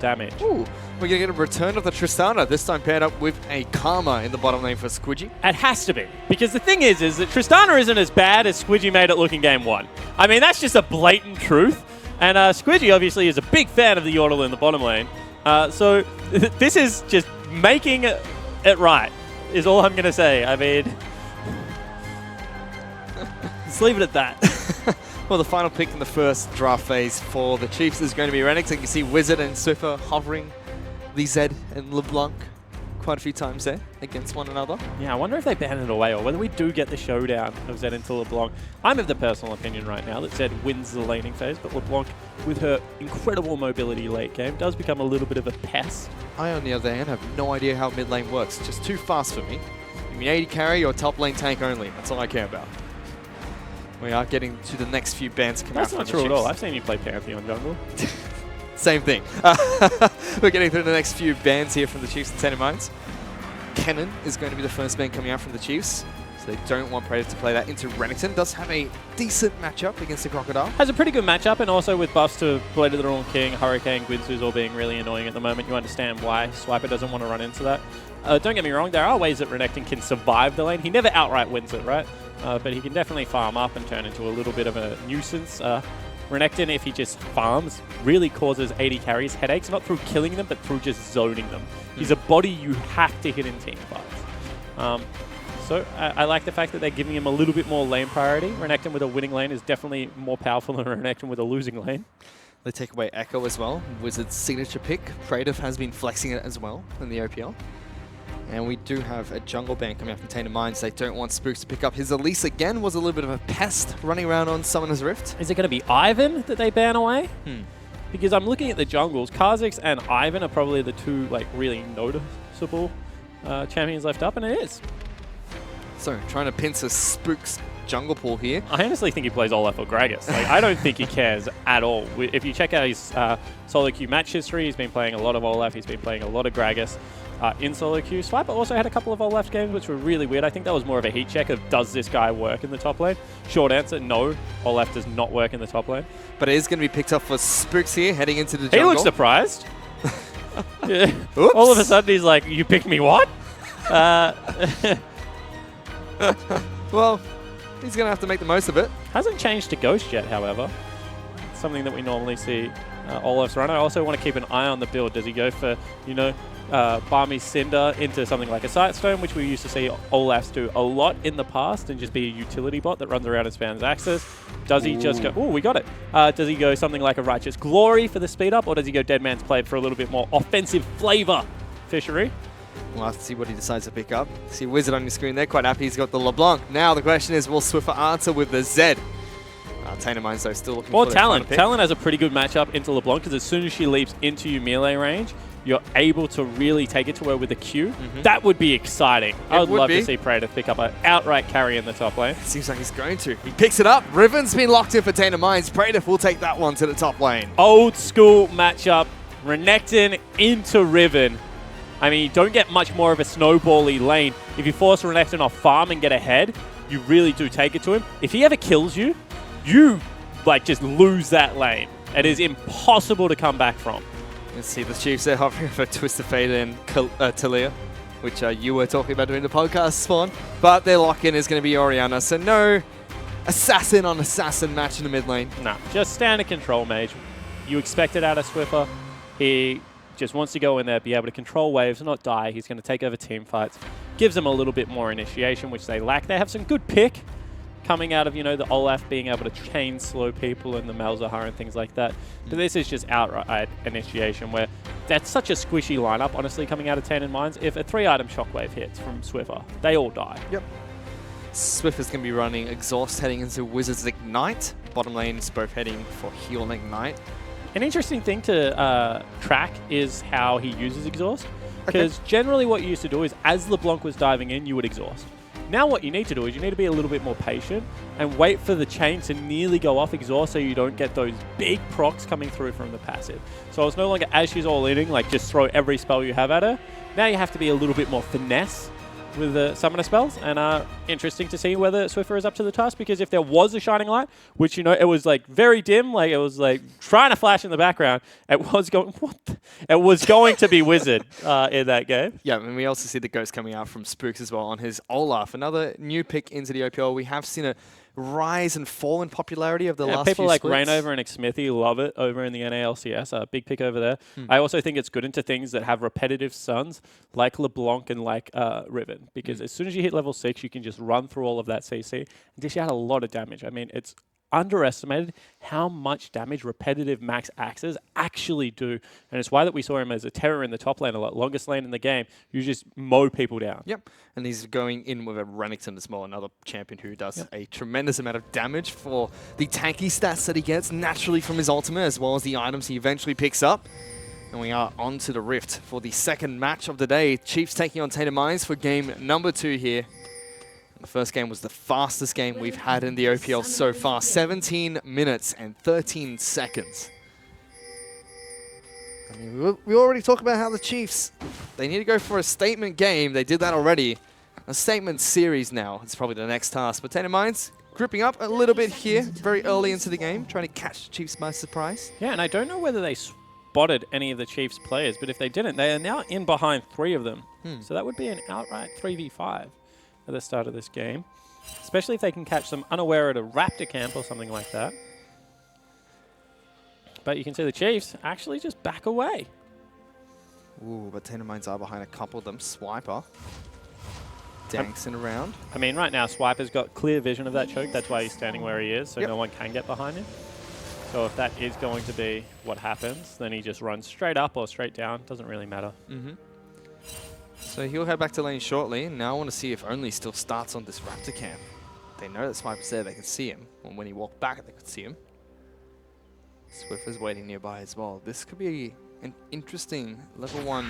damage. Ooh, we're going to get a return of the Tristana, this time paired up with a Karma in the bottom lane for Squidgy. It has to be. Because the thing is that Tristana isn't as bad as Squidgy made it look in game 1. I mean, that's just a blatant truth. And Squidgy obviously is a big fan of the Yordle in the bottom lane. So this is just making it right, is all I'm going to say. I mean, let's leave it at that. Well, the final pick in the first draft phase for the Chiefs is going to be Renix. You can see Wizard and Swiffer hovering Lee Zed and LeBlanc quite a few times there against one another. Yeah, I wonder if they ban it away or whether we do get the showdown of Zed into LeBlanc. I'm of the personal opinion right now that Zed wins the laning phase, but LeBlanc, with her incredible mobility late game, does become a little bit of a pest. I, on the other hand, have no idea how mid lane works. It's just too fast for me. You mean 80 carry or top lane tank only? That's all I care about. We are getting to the next few bans coming out from the Chiefs. That's not true at all. I've seen you play Pantheon jungle. Same thing. We're getting through the next few bans here from the Chiefs and Tainted Minds. Kennen is going to be the first ban coming out from the Chiefs. So they don't want Praetor to play that into Renekton. Does have a decent matchup against the Crocodile. Has a pretty good matchup, and also with buffs to Blade of the Dawn King, Hurricane, Guinsoo's all being really annoying at the moment. You understand why Swiper doesn't want to run into that. Don't get me wrong, there are ways that Renekton can survive the lane. He never outright wins it, right? But he can definitely farm up and turn into a little bit of a nuisance. Renekton, if he just farms, really causes AD carries headaches, not through killing them, but through just zoning them. He's a body you have to hit in team fights. So I like the fact that they're giving him a little bit more lane priority. Renekton with a winning lane is definitely more powerful than Renekton with a losing lane. They take away Echo as well. Wizard's signature pick. Praetor has been flexing it as well in the OPL. And we do have a jungle ban coming up from Tainted Minds. They don't want Spooks to pick up. His Elise again was a little bit of a pest running around on Summoner's Rift. Is it going to be Ivan that they ban away? Because I'm looking at the jungles. Kha'Zix and Ivan are probably the two like really noticeable champions left up, and it is. So trying to pinch a Spooks jungle pool here. I honestly think he plays Olaf or Gragas. Like, I don't think he cares at all. If you check out his solo queue match history, he's been playing a lot of Olaf, he's been playing a lot of Gragas in solo queue. Swiper also had a couple of Olaf games, which were really weird. I think that was more of a heat check of, does this guy work in the top lane? Short answer, no. Olaf does not work in the top lane. But it is going to be picked up for Spooks here, heading into the He jungle. looks surprised. Yeah. All of a sudden, he's like, you picked me what? Well, he's going to have to make the most of it. Hasn't changed to Ghost yet, however. Something that we normally see Olaf's run. I also want to keep an eye on the build. Does he go for, you know, Barmy Cinder into something like a Sightstone, which we used to see Olaf's do a lot in the past, and just be a utility bot that runs around and spams axes? Does he just go, oh, we got it. Does he go something like a Righteous Glory for the speed up, or does he go Dead Man's Blade for a little bit more offensive flavor fishery? We'll have to see what he decides to pick up. See Wizard on your screen there, quite happy he's got the LeBlanc. Now the question is, will Swiffer answer with the Z? Tainted Minds though still looking Or for their Talon. final pick. Talon has a pretty good matchup into LeBlanc, because as soon as she leaps into your melee range, you're able to really take it to her with a Q. That would be exciting. I would love to see Praetor pick up an outright carry in the top lane. Seems like he's going to. He picks it up. Riven's been locked in for Tainted Minds. Praetor will take that one to the top lane. Old school matchup. Renekton into Riven. I mean, you don't get much more of a snowbally lane. If you force Renekton off farm and get ahead, you really do take it to him. If he ever kills you, you like just lose that lane. It is impossible to come back from. Let's see the Chiefs there hovering for Twisted Fate and Talia, which you were talking about during the podcast, Spawn. But their lock-in is going to be Orianna, so no assassin on assassin match in the mid lane. Nah, just standard control mage. You expect it out of Swiffer. He just wants to go in there, be able to control waves, not die. He's going to take over team fights. Gives them a little bit more initiation, which they lack. They have some good pick coming out of, you know, the Olaf being able to chain slow people and the Malzahar and things like that. But this is just outright initiation, where that's such a squishy lineup, honestly, coming out of Tainted Minds. If a 3-item shockwave hits from Swiffer, they all die. Yep. Swiffer's going to be running Exhaust heading into Wizard's Ignite. Bottom lane's both heading for Heal and Ignite. An interesting thing to track is how he uses Exhaust. Because generally what you used to do is, as LeBlanc was diving in, you would Exhaust. Now what you need to do is you need to be a little bit more patient and wait for the chain to nearly go off Exhaust, so you don't get those big procs coming through from the passive. So it's no longer, as she's all inning, like just throw every spell you have at her. Now you have to be a little bit more finesse with the summoner spells, and interesting to see whether Swiffer is up to the task, because if there was a shining light, which, you know, it was like very dim, like it was like trying to flash in the background, it was going it was going to be Wizard in that game. Yeah, and we also see the Ghost coming out from Spooks as well on his Olaf. Another new pick into the OPL. We have seen a rise and fall in popularity of the last few people like splits. Rainover and Xmithy love it over in the NALCS. Big pick over there. I also think it's good into things that have repetitive stuns, like LeBlanc and like Riven, because as soon as you hit level 6, you can just run through all of that CC and dish out a lot of damage. I mean, it's underestimated how much damage repetitive max axes actually do, and it's why that we saw him as a terror in the top lane a lot. Longest lane in the game, you just mow people down. Yep, and he's going in with a Renekton as well, another champion who does a tremendous amount of damage for the tanky stats that he gets naturally from his ultimate, as well as the items he eventually picks up. And we are on to the Rift for the second match of the day. Chiefs taking on Tainted Minds for game number 2 here. The first game was the fastest game we've had in the OPL so far. 17 minutes and 13 seconds. I mean, we already talked about how the Chiefs, they need to go for a statement game. They did that already. A statement series now. It's probably the next task. But Tainted Minds grouping up a little bit here, very early into the game, trying to catch the Chiefs by surprise. Yeah, and I don't know whether they spotted any of the Chiefs players, but if they didn't, they are now in behind 3 of them. So that would be an outright 3v5 at the start of this game, especially if they can catch them unaware at a Raptor camp or something like that. But you can see the Chiefs actually just back away. Ooh, but Tainted Minds are behind a couple of them. Swiper dancing around. I mean, right now, Swiper's got clear vision of that choke. That's why he's standing where he is, so no one can get behind him. So if that is going to be what happens, then he just runs straight up or straight down. Doesn't really matter. So he'll head back to lane shortly. Now I want to see if Only still starts on this Raptor camp. They know that Swiper's there, they can see him. And when he walked back, they could see him. Swiffer's waiting nearby as well. This could be an interesting level 1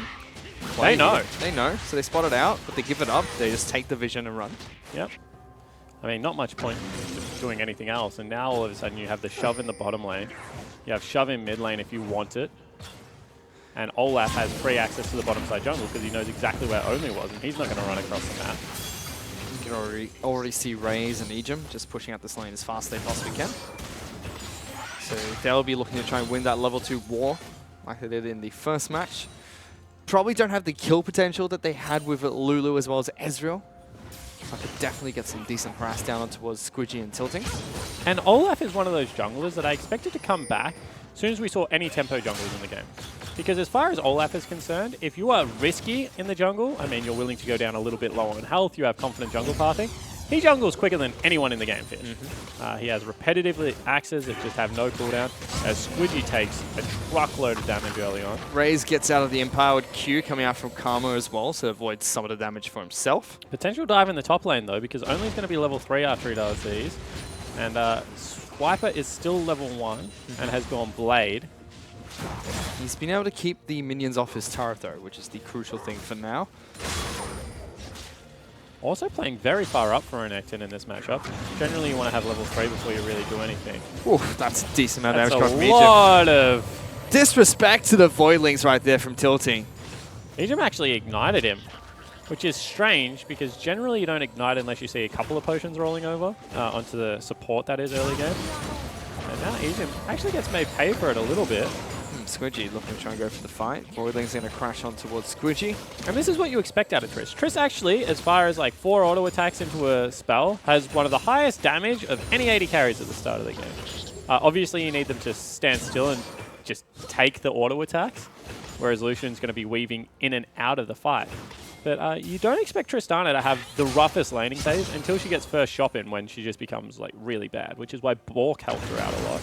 play. They know. Here. They know. So they spot it out, but they give it up. They just take the vision and run. Yep. I mean, not much point in doing anything else. And now all of a sudden you have the shove in the bottom lane. You have shove in mid lane if you want it. And Olaf has free access to the bottom side jungle because he knows exactly where Only was, and he's not going to run across the map. You can already see Raze and Ejim just pushing out this lane as fast as they possibly can. So they'll be looking to try and win that level 2 war like they did in the first match. Probably don't have the kill potential that they had with Lulu as well as Ezreal. I could definitely get some decent harass down on towards Squidgy and Tilting. And Olaf is one of those junglers that I expected to come back as soon as we saw any tempo junglers in the game. Because as far as Olaf is concerned, if you are risky in the jungle, I mean, you're willing to go down a little bit lower in health, you have confident jungle pathing, he jungles quicker than anyone in the game, Fish. He has repetitive axes that just have no cooldown, as Squidgy takes a truckload of damage early on. Raze gets out of the empowered Q coming out from Karma as well, so avoids some of the damage for himself. Potential dive in the top lane, though, because Only's going to be level 3 after he does these. And Swiper is still level 1 and has gone Blade. He's been able to keep the minions off his turret though, which is the crucial thing for now. Also playing very far up for Renekton in this matchup. Generally you want to have level 3 before you really do anything. Ooh, that's a decent amount of That's damage from a Ejim. lot of... Disrespect to the Voidlings right there from Tilting. Ejim actually ignited him, which is strange because generally you don't ignite unless you see a couple of potions rolling over onto the support that is early game. And now Ejim actually gets made pay for it a little bit. Squidgy looking to try and go for the fight. Voidling's going to crash on towards Squidgy. And this is what you expect out of Triss. Triss actually, as far as like 4 auto attacks into a spell, has one of the highest damage of any AD carries at the start of the game. Obviously you need them to stand still and just take the auto attacks, whereas Lucian's going to be weaving in and out of the fight. But you don't expect Tristana to have the roughest laning phase until she gets first shop in, when she just becomes like really bad, which is why Bork helped her out a lot.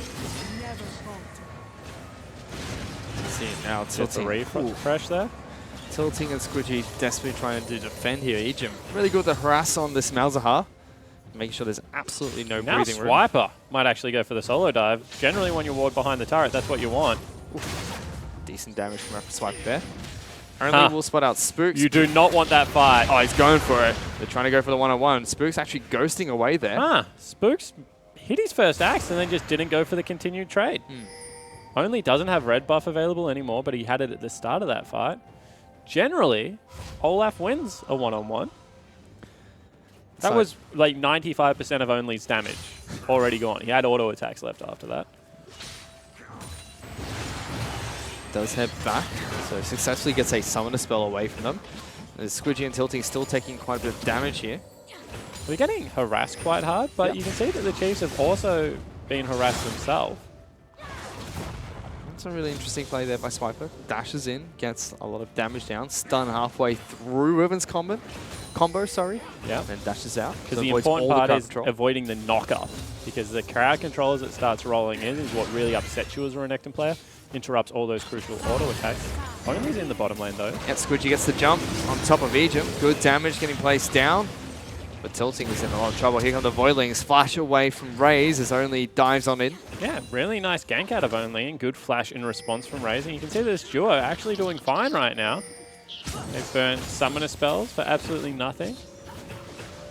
See now, Tilting. Fresh there. Tilting and Squidgy desperately trying to defend here. Ejim really good with the harass on this Malzahar. Making sure there's absolutely no Now breathing room. Swiper might actually go for the solo dive. Generally when you ward behind the turret, that's what you want. Decent damage from Swiper there. Only will spot out Spooks. You do not want that fight. Oh, he's going for it. They're trying to go for the one-on-one. Spooks actually ghosting away there. Spooks hit his first axe and then just didn't go for the continued trade. Only doesn't have red buff available anymore, but he had it at the start of that fight. Generally, Olaf wins a one-on-one. That was like 95% of Only's damage already gone. He had auto attacks left after that. Does head back, so successfully gets a summoner spell away from them. There's Squidgy and Tilting still taking quite a bit of damage here. We're getting harassed quite hard, but you can see that the Chiefs have also been harassed themselves. That's a really interesting play there by Swiper. Dashes in, gets a lot of damage down, stun halfway through Riven's combo, Yeah. and dashes out. Because So the avoids important all part crowd is control. avoiding the knock-up. Because the crowd control as it starts rolling in is what really upsets you as a Renekton player. Interrupts all those crucial auto attacks. Only's in the bottom lane though. Yep, Squidgy gets the jump on top of Ejim. Good damage getting placed down. But Tilting is in a lot of trouble. Here come the Voidlings. Flash away from Raze as Only dives on in. Yeah, really nice gank out of Only and good flash in response from Raze. And you can see this duo actually doing fine right now. They've burnt summoner spells for absolutely nothing.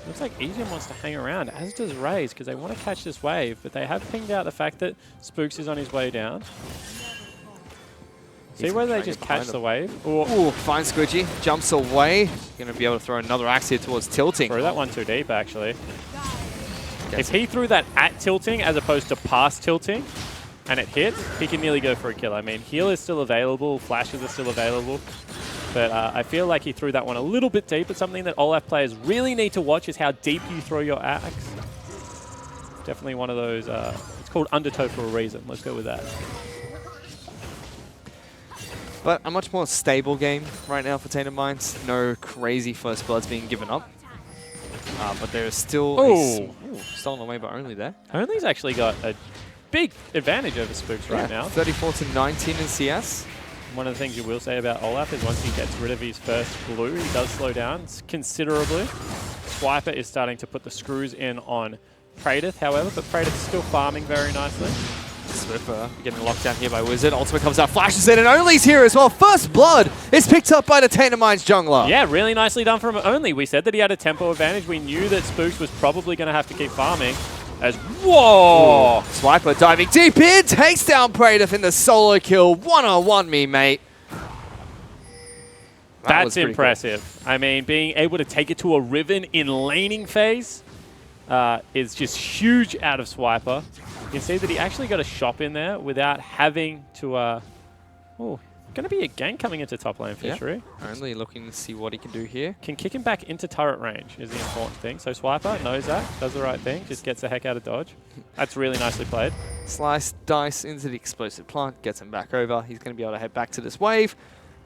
Looks like Ejim wants to hang around, as does Raze, because they want to catch this wave. But they have pinged out the fact that Spooks is on his way down. See whether they just catch the wave. Ooh, finds Squidgy. Jumps away. Going to be able to throw another axe here towards Tilting. Threw that one too deep, actually. If he threw that at Tilting as opposed to past Tilting, and it hits, he can nearly go for a kill. I mean, heal is still available, flashes are still available. But I feel like he threw that one a little bit deep. But something that Olaf players really need to watch is how deep you throw your axe. Definitely one of those, it's called undertow for a reason. Let's go with that. But a much more stable game right now for Tainted Minds. No crazy first bloods being given up. But there is still stolen away by Only there. Only's actually got a big advantage over Spooks right now. 34 to 19 in CS. one of the things you will say about Olaf is once he gets rid of his first blue, he does slow down considerably. Swiper is starting to put the screws in on Praedyth, however, but Praedyth is still farming very nicely. Swiffer getting locked down here by Wizard. Ultimate comes out, flashes in, and Only's here as well. First blood is picked up by the Tainted jungler. Yeah, really nicely done from Only. We said that he had a tempo advantage. We knew that Spooks was probably going to have to keep farming. As whoa! Swiper diving deep in, takes down Praedyth in the solo kill. One-on-one me, mate. That's impressive. Cool. I mean, being able to take it to a Riven in laning phase is just huge out of Swiper. You can see that he actually got a shop in there without having to... oh, going to be a gank coming into top lane Fishery. Yeah. Only looking to see what he can do here. Can kick him back into turret range is the important thing. So Swiper knows that, does the right thing, just gets the heck out of dodge. That's really nicely played. Slice, dice into the explosive plant, gets him back over. He's going to be able to head back to this wave.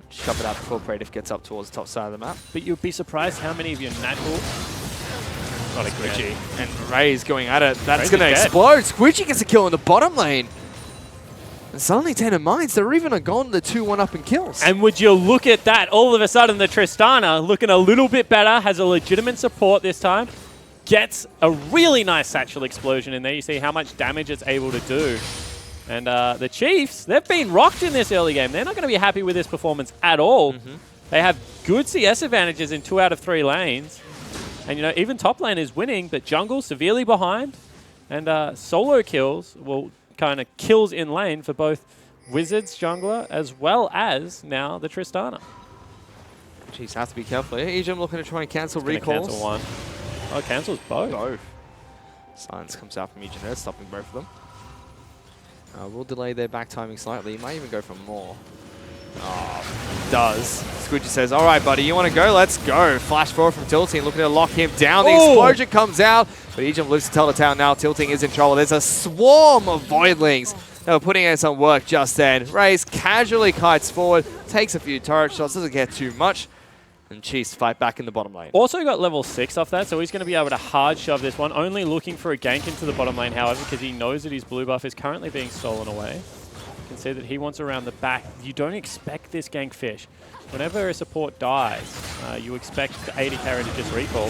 Shove it out before Praedyth gets up towards the top side of the map. But you'd be surprised how many of your natural... Not a Squidgy. And Ray's going at it. That's going to explode. Squidgy gets a kill in the bottom lane. And suddenly Tainted Minds, they're even gone the 2-1 up in kills. And would you look at that? All of a sudden, the Tristana looking a little bit better, has a legitimate support this time, gets a really nice satchel explosion in there. You see how much damage it's able to do. And the Chiefs, they've been rocked in this early game. They're not going to be happy with this performance at all. They have good CS advantages in 2 out of 3 lanes. And, you know, even top lane is winning, but jungle severely behind. And solo kills, well, kind of kills in lane for both Wizards jungler as well as now the Tristana. Chiefs have to be careful here. Ejim looking to try and cancel recalls. Cancel one. Oh, cancels both. Both. Silence comes out from Ejim there, stopping both of them. We'll delay their back timing slightly. He might even go for more. Oh, does. Squidgy says, all right, buddy, you want to go? Let's go. Flash forward from Tilting, looking to lock him down. The explosion comes out, but Ejim lives to tell the tale now. Tilting is in trouble. There's a swarm of Voidlings that were putting in some work just then. Raze casually kites forward, takes a few turret shots, doesn't get too much, and Chiefs fight back in the bottom lane. Also got level 6 off that, so he's going to be able to hard shove this one. Only looking for a gank into the bottom lane, however, because he knows that his blue buff is currently being stolen away. You can see that he wants around the back. You don't expect this gank Fish. Whenever a support dies, you expect the AD carry to just recall.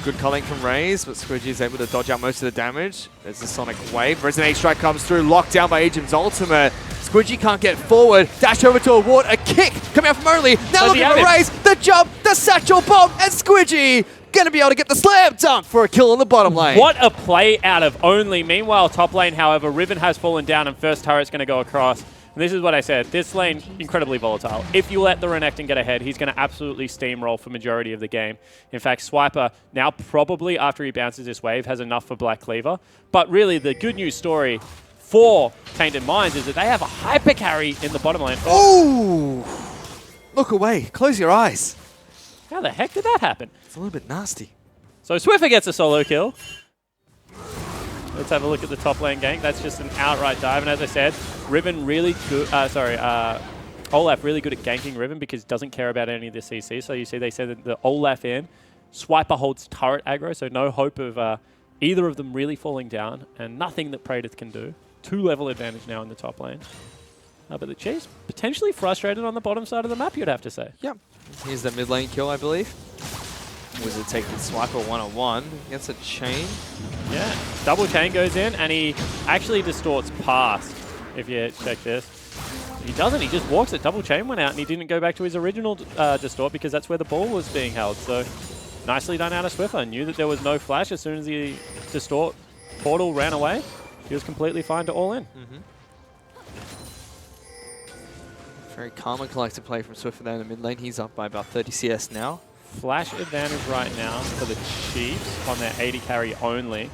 Good culling from Raze, but Squidgy is able to dodge out most of the damage. There's the Sonic Wave. Resonate Strike comes through, locked down by Ejim's ultimate. Squidgy can't get forward. Dash over to a ward. A kick coming out from Only. Now looking for Raze. The jump, the satchel bomb, and Squidgy going to be able to get the slam dunk for a kill on the bottom lane. What a play out of Only. Meanwhile, top lane, however, Riven has fallen down and first turret's going to go across. And this is what I said. This lane, incredibly volatile. If you let the Renekton get ahead, he's going to absolutely steamroll for majority of the game. In fact, Swiper now probably, after he bounces this wave, has enough for Black Cleaver. But really, the good news story for Tainted Minds is that they have a hyper carry in the bottom lane. Oh! Look away. Close your eyes. How the heck did that happen? It's a little bit nasty. So Swiffer gets a solo kill. Let's have a look at the top lane gank. That's just an outright dive. And as I said, Riven really good. Olaf really good at ganking Riven because he doesn't care about any of the CC. So you see they said that the Olaf in. Swiper holds turret aggro, so no hope of either of them really falling down. And nothing that Praedyth can do. 2-level advantage now in the top lane. But the Chiefs potentially frustrated on the bottom side of the map, you'd have to say. Yep. Here's the mid lane kill, I believe. Wizard taking Swiper one-on-one. Gets a chain. Yeah, double chain goes in, and he actually distorts past, if you check this. He doesn't, he just walks it. Double chain went out, and he didn't go back to his original distort because that's where the ball was being held. So, nicely done out of Swiffer. Knew that there was no flash as soon as the distort portal ran away. He was completely fine to all in. Very calm and collected play from Swiffer there in the mid lane. He's up by about 30 CS now. Flash advantage right now for the Chiefs on their AD carry only.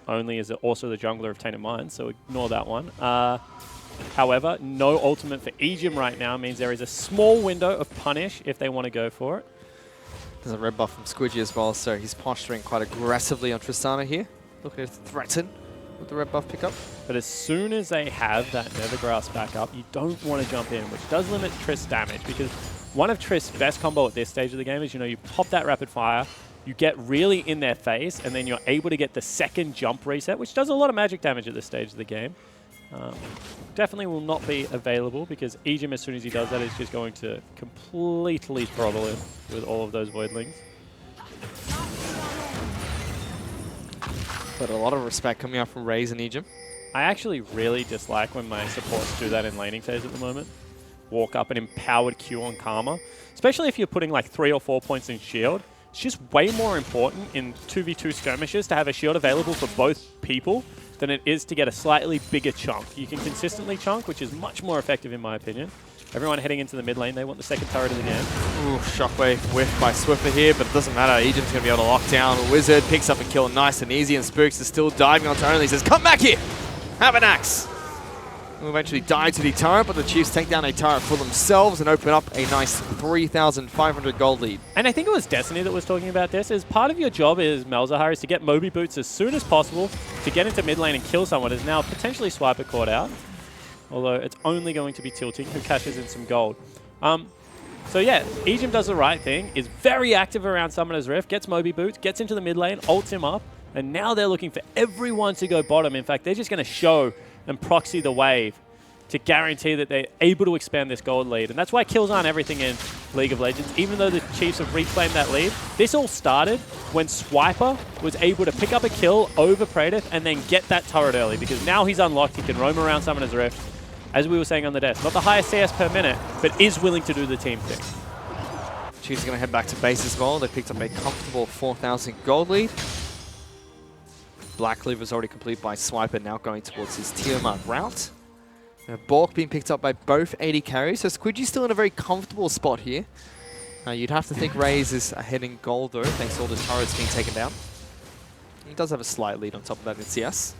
Only is also the jungler of Tainted Minds, so ignore that one. However, no ultimate for Ejim right now means there is a small window of punish if they want to go for it. There's a red buff from Squidgy as well, so he's posturing quite aggressively on Tristana here. Looking to threaten with the red buff pickup. But as soon as they have that Nethergrass back up, you don't want to jump in, which does limit Triss damage because one of Triss' best combo at this stage of the game is, you pop that rapid fire, you get really in their face, and then you're able to get the second jump reset, which does a lot of magic damage at this stage of the game. Definitely will not be available because Ejim, as soon as he does that, is just going to completely throttle him with all of those Voidlings. But a lot of respect coming out from Raze and Ejim. I actually really dislike when my supports do that in laning phase at the moment. Walk up an empowered Q on Karma. Especially if you're putting like 3 or 4 points in shield. It's just way more important in 2v2 skirmishes to have a shield available for both people than it is to get a slightly bigger chunk. You can consistently chunk, which is much more effective in my opinion. Everyone heading into the mid lane, they want the second turret of the game. Ooh, Shockwave whiffed by Swiffer here, but it doesn't matter. Ejim's going to be able to lock down. Wizard picks up a kill nice and easy, and Spooks is still diving onto Only. He says, come back here! Have an axe! We'll eventually die to the turret, but the Chiefs take down a turret for themselves and open up a nice 3,500 gold lead. And I think it was Destiny that was talking about this, is part of your job as Malzahar is to get Moby Boots as soon as possible to get into mid lane and kill someone, as now potentially Swiper caught out. Although it's only going to be Tilting who cashes in some gold. So yeah, Ejim does the right thing, is very active around Summoner's Rift, gets Moby Boots, gets into the mid lane, ults him up, and now they're looking for everyone to go bottom. In fact, they're just going to show and proxy the wave to guarantee that they're able to expand this gold lead. And that's why kills aren't everything in League of Legends. Even though the Chiefs have reclaimed that lead, this all started when Swiper was able to pick up a kill over Praedyth and then get that turret early, because now he's unlocked, he can roam around Summoner's Rift, as we were saying on the desk. Not the highest CS per minute, but is willing to do the team thing. Chiefs are going to head back to base as well. They picked up a comfortable 4,000 gold lead. Black Cleaver's already complete by Swiper, now going towards his Tiamat route. Bork being picked up by both 80 carries, so Squidgy's still in a very comfortable spot here. You'd have to think Raze is ahead in gold though, thanks to all the turrets being taken down. He does have a slight lead on top of that in CS.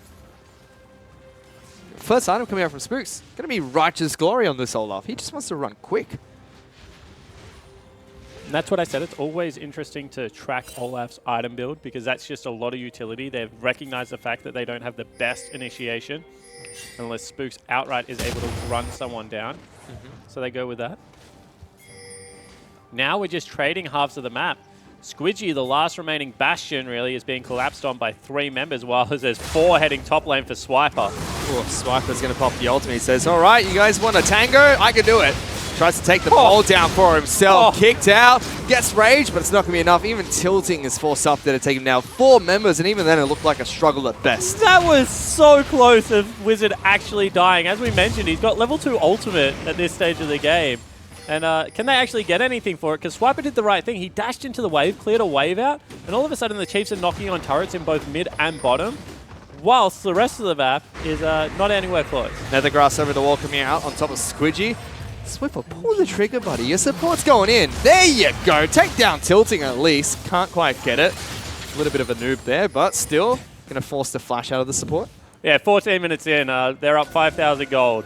First item coming out from Spooks, going to be Righteous Glory on this Olaf. He just wants to run quick. And that's what I said, it's always interesting to track Olaf's item build, because that's just a lot of utility. They've recognized the fact that they don't have the best initiation unless Spooks outright is able to run someone down. So they go with that. Now we're just trading halves of the map. Squidgy, the last remaining bastion, really is being collapsed on by 3 members, while there's 4 heading top lane for Swiper. Ooh, Swiper's going to pop the ultimate. He says, all right, you guys want a tango? I can do it. Tries to take the ball down for himself. Kicked out. Gets rage, but it's not going to be enough. Even Tilting is forced up there to take him down. 4 members, and even then it looked like a struggle at best. That was so close of Wizard actually dying. As we mentioned, he's got level 2 ultimate at this stage of the game. And can they actually get anything for it? Because Swiper did the right thing. He dashed into the wave, cleared a wave out, and all of a sudden the Chiefs are knocking on turrets in both mid and bottom, whilst the rest of the map is not anywhere close. Nethergrass over the wall coming out on top of Squidgy. Swiffer, pull the trigger, buddy. Your support's going in. There you go. Take down Tilting at least. Can't quite get it. A little bit of a noob there, but still going to force the flash out of the support. Yeah, 14 minutes in, they're up 5,000 gold.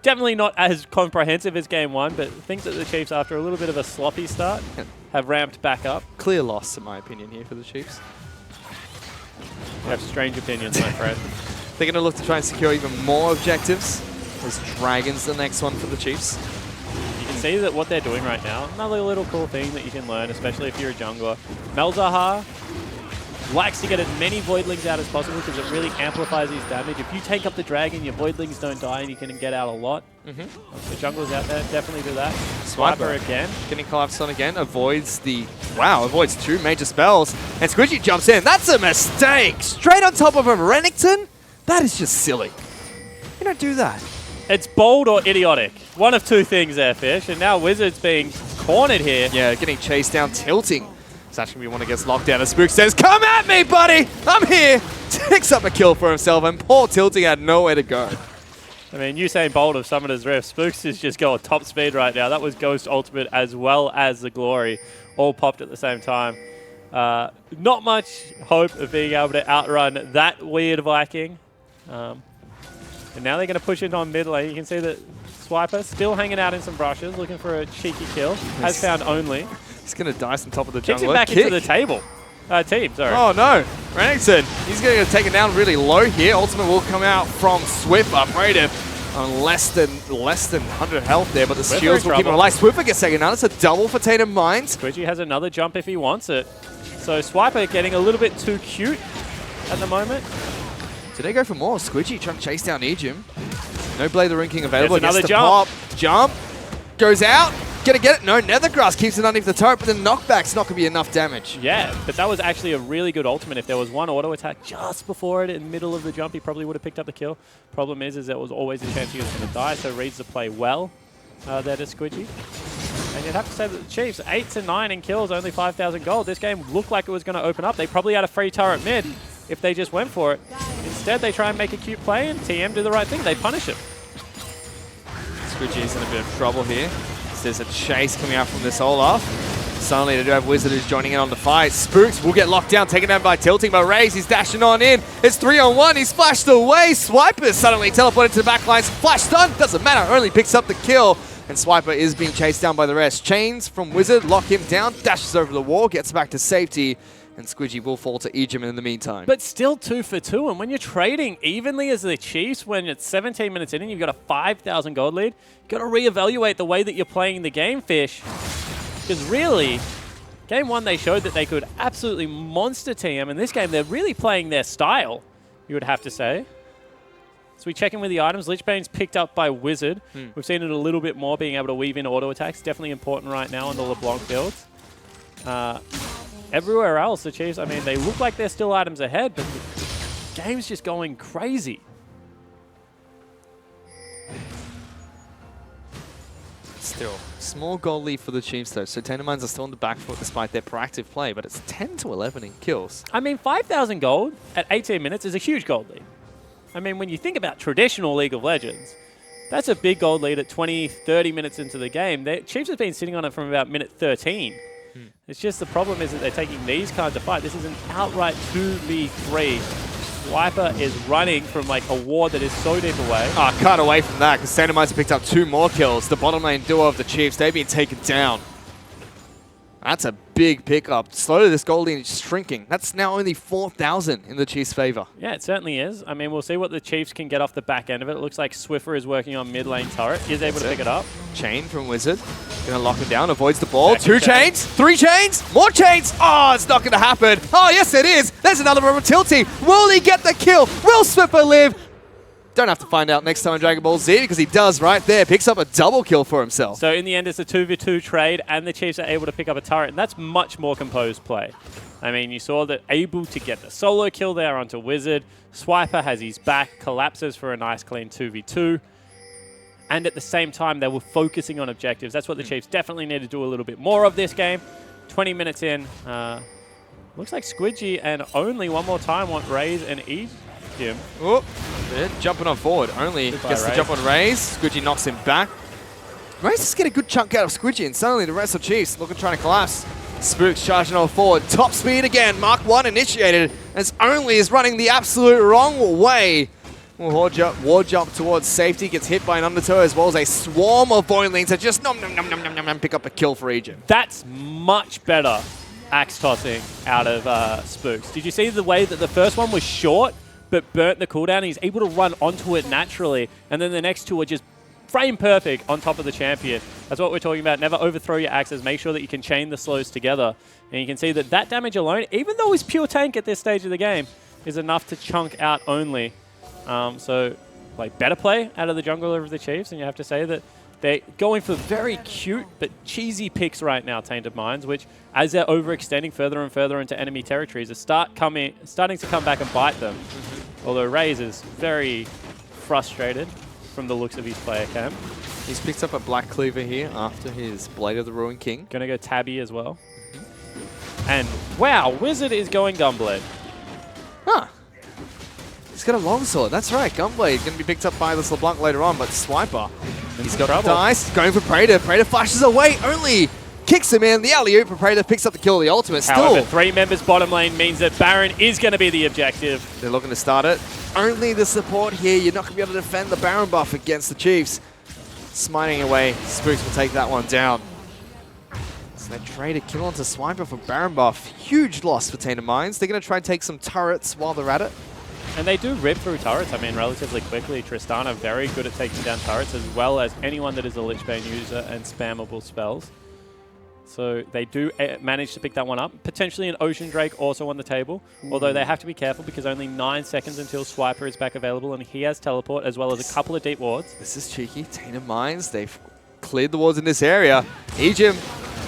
Definitely not as comprehensive as game 1, but think that the Chiefs, after a little bit of a sloppy start, have ramped back up. Clear loss, in my opinion, here for the Chiefs. You have strange opinions, my friend. They're going to look to try and secure even more objectives. As Dragon's the next one for the Chiefs. You can see that what they're doing right now, another little cool thing that you can learn, especially if you're a jungler. Malzahar likes to get as many Voidlings out as possible because it really amplifies his damage. If you take up the Dragon, your Voidlings don't die and you can get out a lot. The junglers out there, definitely do that. Swiper again. Getting collapsed on again, avoids the... Wow, avoids 2 major spells. And Squidgy jumps in. That's a mistake! Straight on top of him, Renekton? That is just silly. You don't do that. It's bold or idiotic. One of 2 things there, Fish. And now Wizard's being cornered here. Yeah, getting chased down, Tilting. It's actually one against lockdown, and Spook says, come at me, buddy! I'm here! Picks up a kill for himself, and poor Tilting had nowhere to go. I mean, Usain Bolt of Summoner's Rift. Spooks is just going top speed right now. That was Ghost Ultimate as well as the Glory, all popped at the same time. Not much hope of being able to outrun that weird Viking. And now they're going to push it on mid lane. You can see that Swiper still hanging out in some brushes, looking for a cheeky kill. Has found Only. He's going to dice on top of the Kicks jungler. him back into the table. Team, sorry. Oh no, Renekton. He's going to get taken down really low here. Ultimate will come out from Swiffer. Praedyth on less than 100 health there, but the shields will keep him alive. Swiffer gets taken down. It's a double for Tainted Minds. Squidgy has another jump if he wants it. So Swiper getting a little bit too cute at the moment. Do they go for more? Squidgy trying to chase down Ejim. No Blade the Rune King available. There's another Gets the pop. Jump. Goes out. Gonna get it. No, Nethergrass keeps it underneath the turret, but the knockback's not gonna be enough damage. Yeah, but that was actually a really good ultimate. If there was one auto attack just before it in the middle of the jump, he probably would have picked up the kill. Problem is there was always a chance he was going to die, so reads the play well there to Squidgy. And you'd have to say that the Chiefs, 8 to 9 in kills, only 5,000 gold. This game looked like it was going to open up. They probably had a free turret mid if they just went for it. Instead, they try and make a cute play, and TM do the right thing. They punish him. Squidgy's in a bit of trouble here. There's a chase coming out from this Olaf. Suddenly they do have Wizard who's joining in on the fight. Spooks will get locked down, taken down by Tilting, but Raze, he's dashing on in. It's 3-on-1, he's flashed away. Swiper suddenly teleported to the back lines. Flash stun, doesn't matter, only picks up the kill. And Swiper is being chased down by the rest. Chains from Wizard, lock him down, dashes over the wall, gets back to safety. And Squidgy will fall to Ejim in the meantime. But still 2 for 2, and when you're trading evenly as the Chiefs, when it's 17 minutes in and you've got a 5,000 gold lead, you've got to reevaluate the way that you're playing the game, Fish. Because really, game 1 they showed that they could absolutely monster TM, and this game they're really playing their style, you would have to say. So we check in with the items. Lichbane's picked up by Wizard. We've seen it a little bit more, being able to weave in auto attacks. Definitely important right now on the LeBlanc builds. Everywhere else, the Chiefs, I mean, they look like they're still items ahead, but the game's just going crazy. Still, small goal lead for the Chiefs though, so Tainted are still on the back foot despite their proactive play, but it's 10 to 11 in kills. I mean, 5,000 gold at 18 minutes is a huge gold lead. I mean, when you think about traditional League of Legends, that's a big gold lead at 20, 30 minutes into the game. The Chiefs have been sitting on it from about minute 13. It's just the problem is that they're taking these kinds of fight. This is an outright 2v3. Swiper is running from like a ward that is so deep away. Cut away from that because Tainted have picked up 2 more kills. The bottom lane duo of the Chiefs, they've been taken down. That's a big pickup. Slowly this gold lead is shrinking. That's now only 4,000 in the Chiefs' favor. Yeah, it certainly is. I mean, we'll see what the Chiefs can get off the back end of it. It looks like Swiffer is working on mid lane turret. He's able to pick it up. Chain from Wizard. Gonna lock him down, avoids the ball. 2 chains, 3 chains, more chains. Oh, it's not gonna happen. Oh, yes it is. There's another one from Tilty. Will he get the kill? Will Swiffer live? Don't have to find out next time in Dragon Ball Z because he does right there. Picks up a double kill for himself. So in the end, it's a 2v2 trade, and the Chiefs are able to pick up a turret, and that's much more composed play. I mean, you saw that able to get the solo kill there onto Wizard. Swiper has his back, collapses for a nice clean 2v2. And at the same time, they were focusing on objectives. That's what the Chiefs definitely need to do a little bit more of this game. 20 minutes in. Looks like Squidgy and only one more time want Raze and Ejim. Oh, they're jumping on forward. Only gets to jump on Raze. Squidgy knocks him back. Raze just get a good chunk out of Squidgy, and suddenly the rest of Chiefs looking trying to collapse. Spooks charging on forward. Top speed again. Mark 1 initiated, as Only is running the absolute wrong way. Ward jump towards safety. Gets hit by an undertow as well as a swarm of Voidlings that just pick up a kill for Ejim. That's much better axe tossing out of Spooks. Did you see the way that the first one was short but burnt the cooldown? He's able to run onto it naturally, and then the next 2 are just frame perfect on top of the champion. That's what we're talking about. Never overthrow your axes. Make sure that you can chain the slows together. And you can see that that damage alone, even though he's pure tank at this stage of the game, is enough to chunk out Only. So, like, better play out of the jungler of the Chiefs, and you have to say that they're going for very cute but cheesy picks right now, Tainted Minds, which, as they're overextending further and further into enemy territories, are starting to come back and bite them. Although Raze is very frustrated from the looks of his player cam. He's picked up a Black Cleaver here after his Blade of the Ruined King. Gonna go Tabby as well. And wow, Wizard is going Gunblade. Huh. He's got a longsword. That's right. Gunblade going to be picked up by this LeBlanc later on, but Swiper, he's got the dice. Going for Praetor. Praetor flashes away. Only kicks him in. The alley-oop for Praetor picks up the kill of the ultimate. However, 3 members bottom lane means that Baron is going to be the objective. They're looking to start it. Only the support here. You're not going to be able to defend the Baron buff against the Chiefs. Smiting away. Spooks will take that one down. So they trade a kill onto Swiper for Baron buff. Huge loss for Tainted Minds. They're going to try and take some turrets while they're at it. And they do rip through turrets, I mean, relatively quickly. Tristana very good at taking down turrets, as well as anyone that is a Lichbane user and spammable spells. So they do manage to pick that one up. Potentially an Ocean Drake also on the table, although they have to be careful because only 9 seconds until Swiper is back available, and he has teleport as well as a couple of deep wards. This is cheeky. Tainted Minds, they've cleared the wards in this area. Ejim,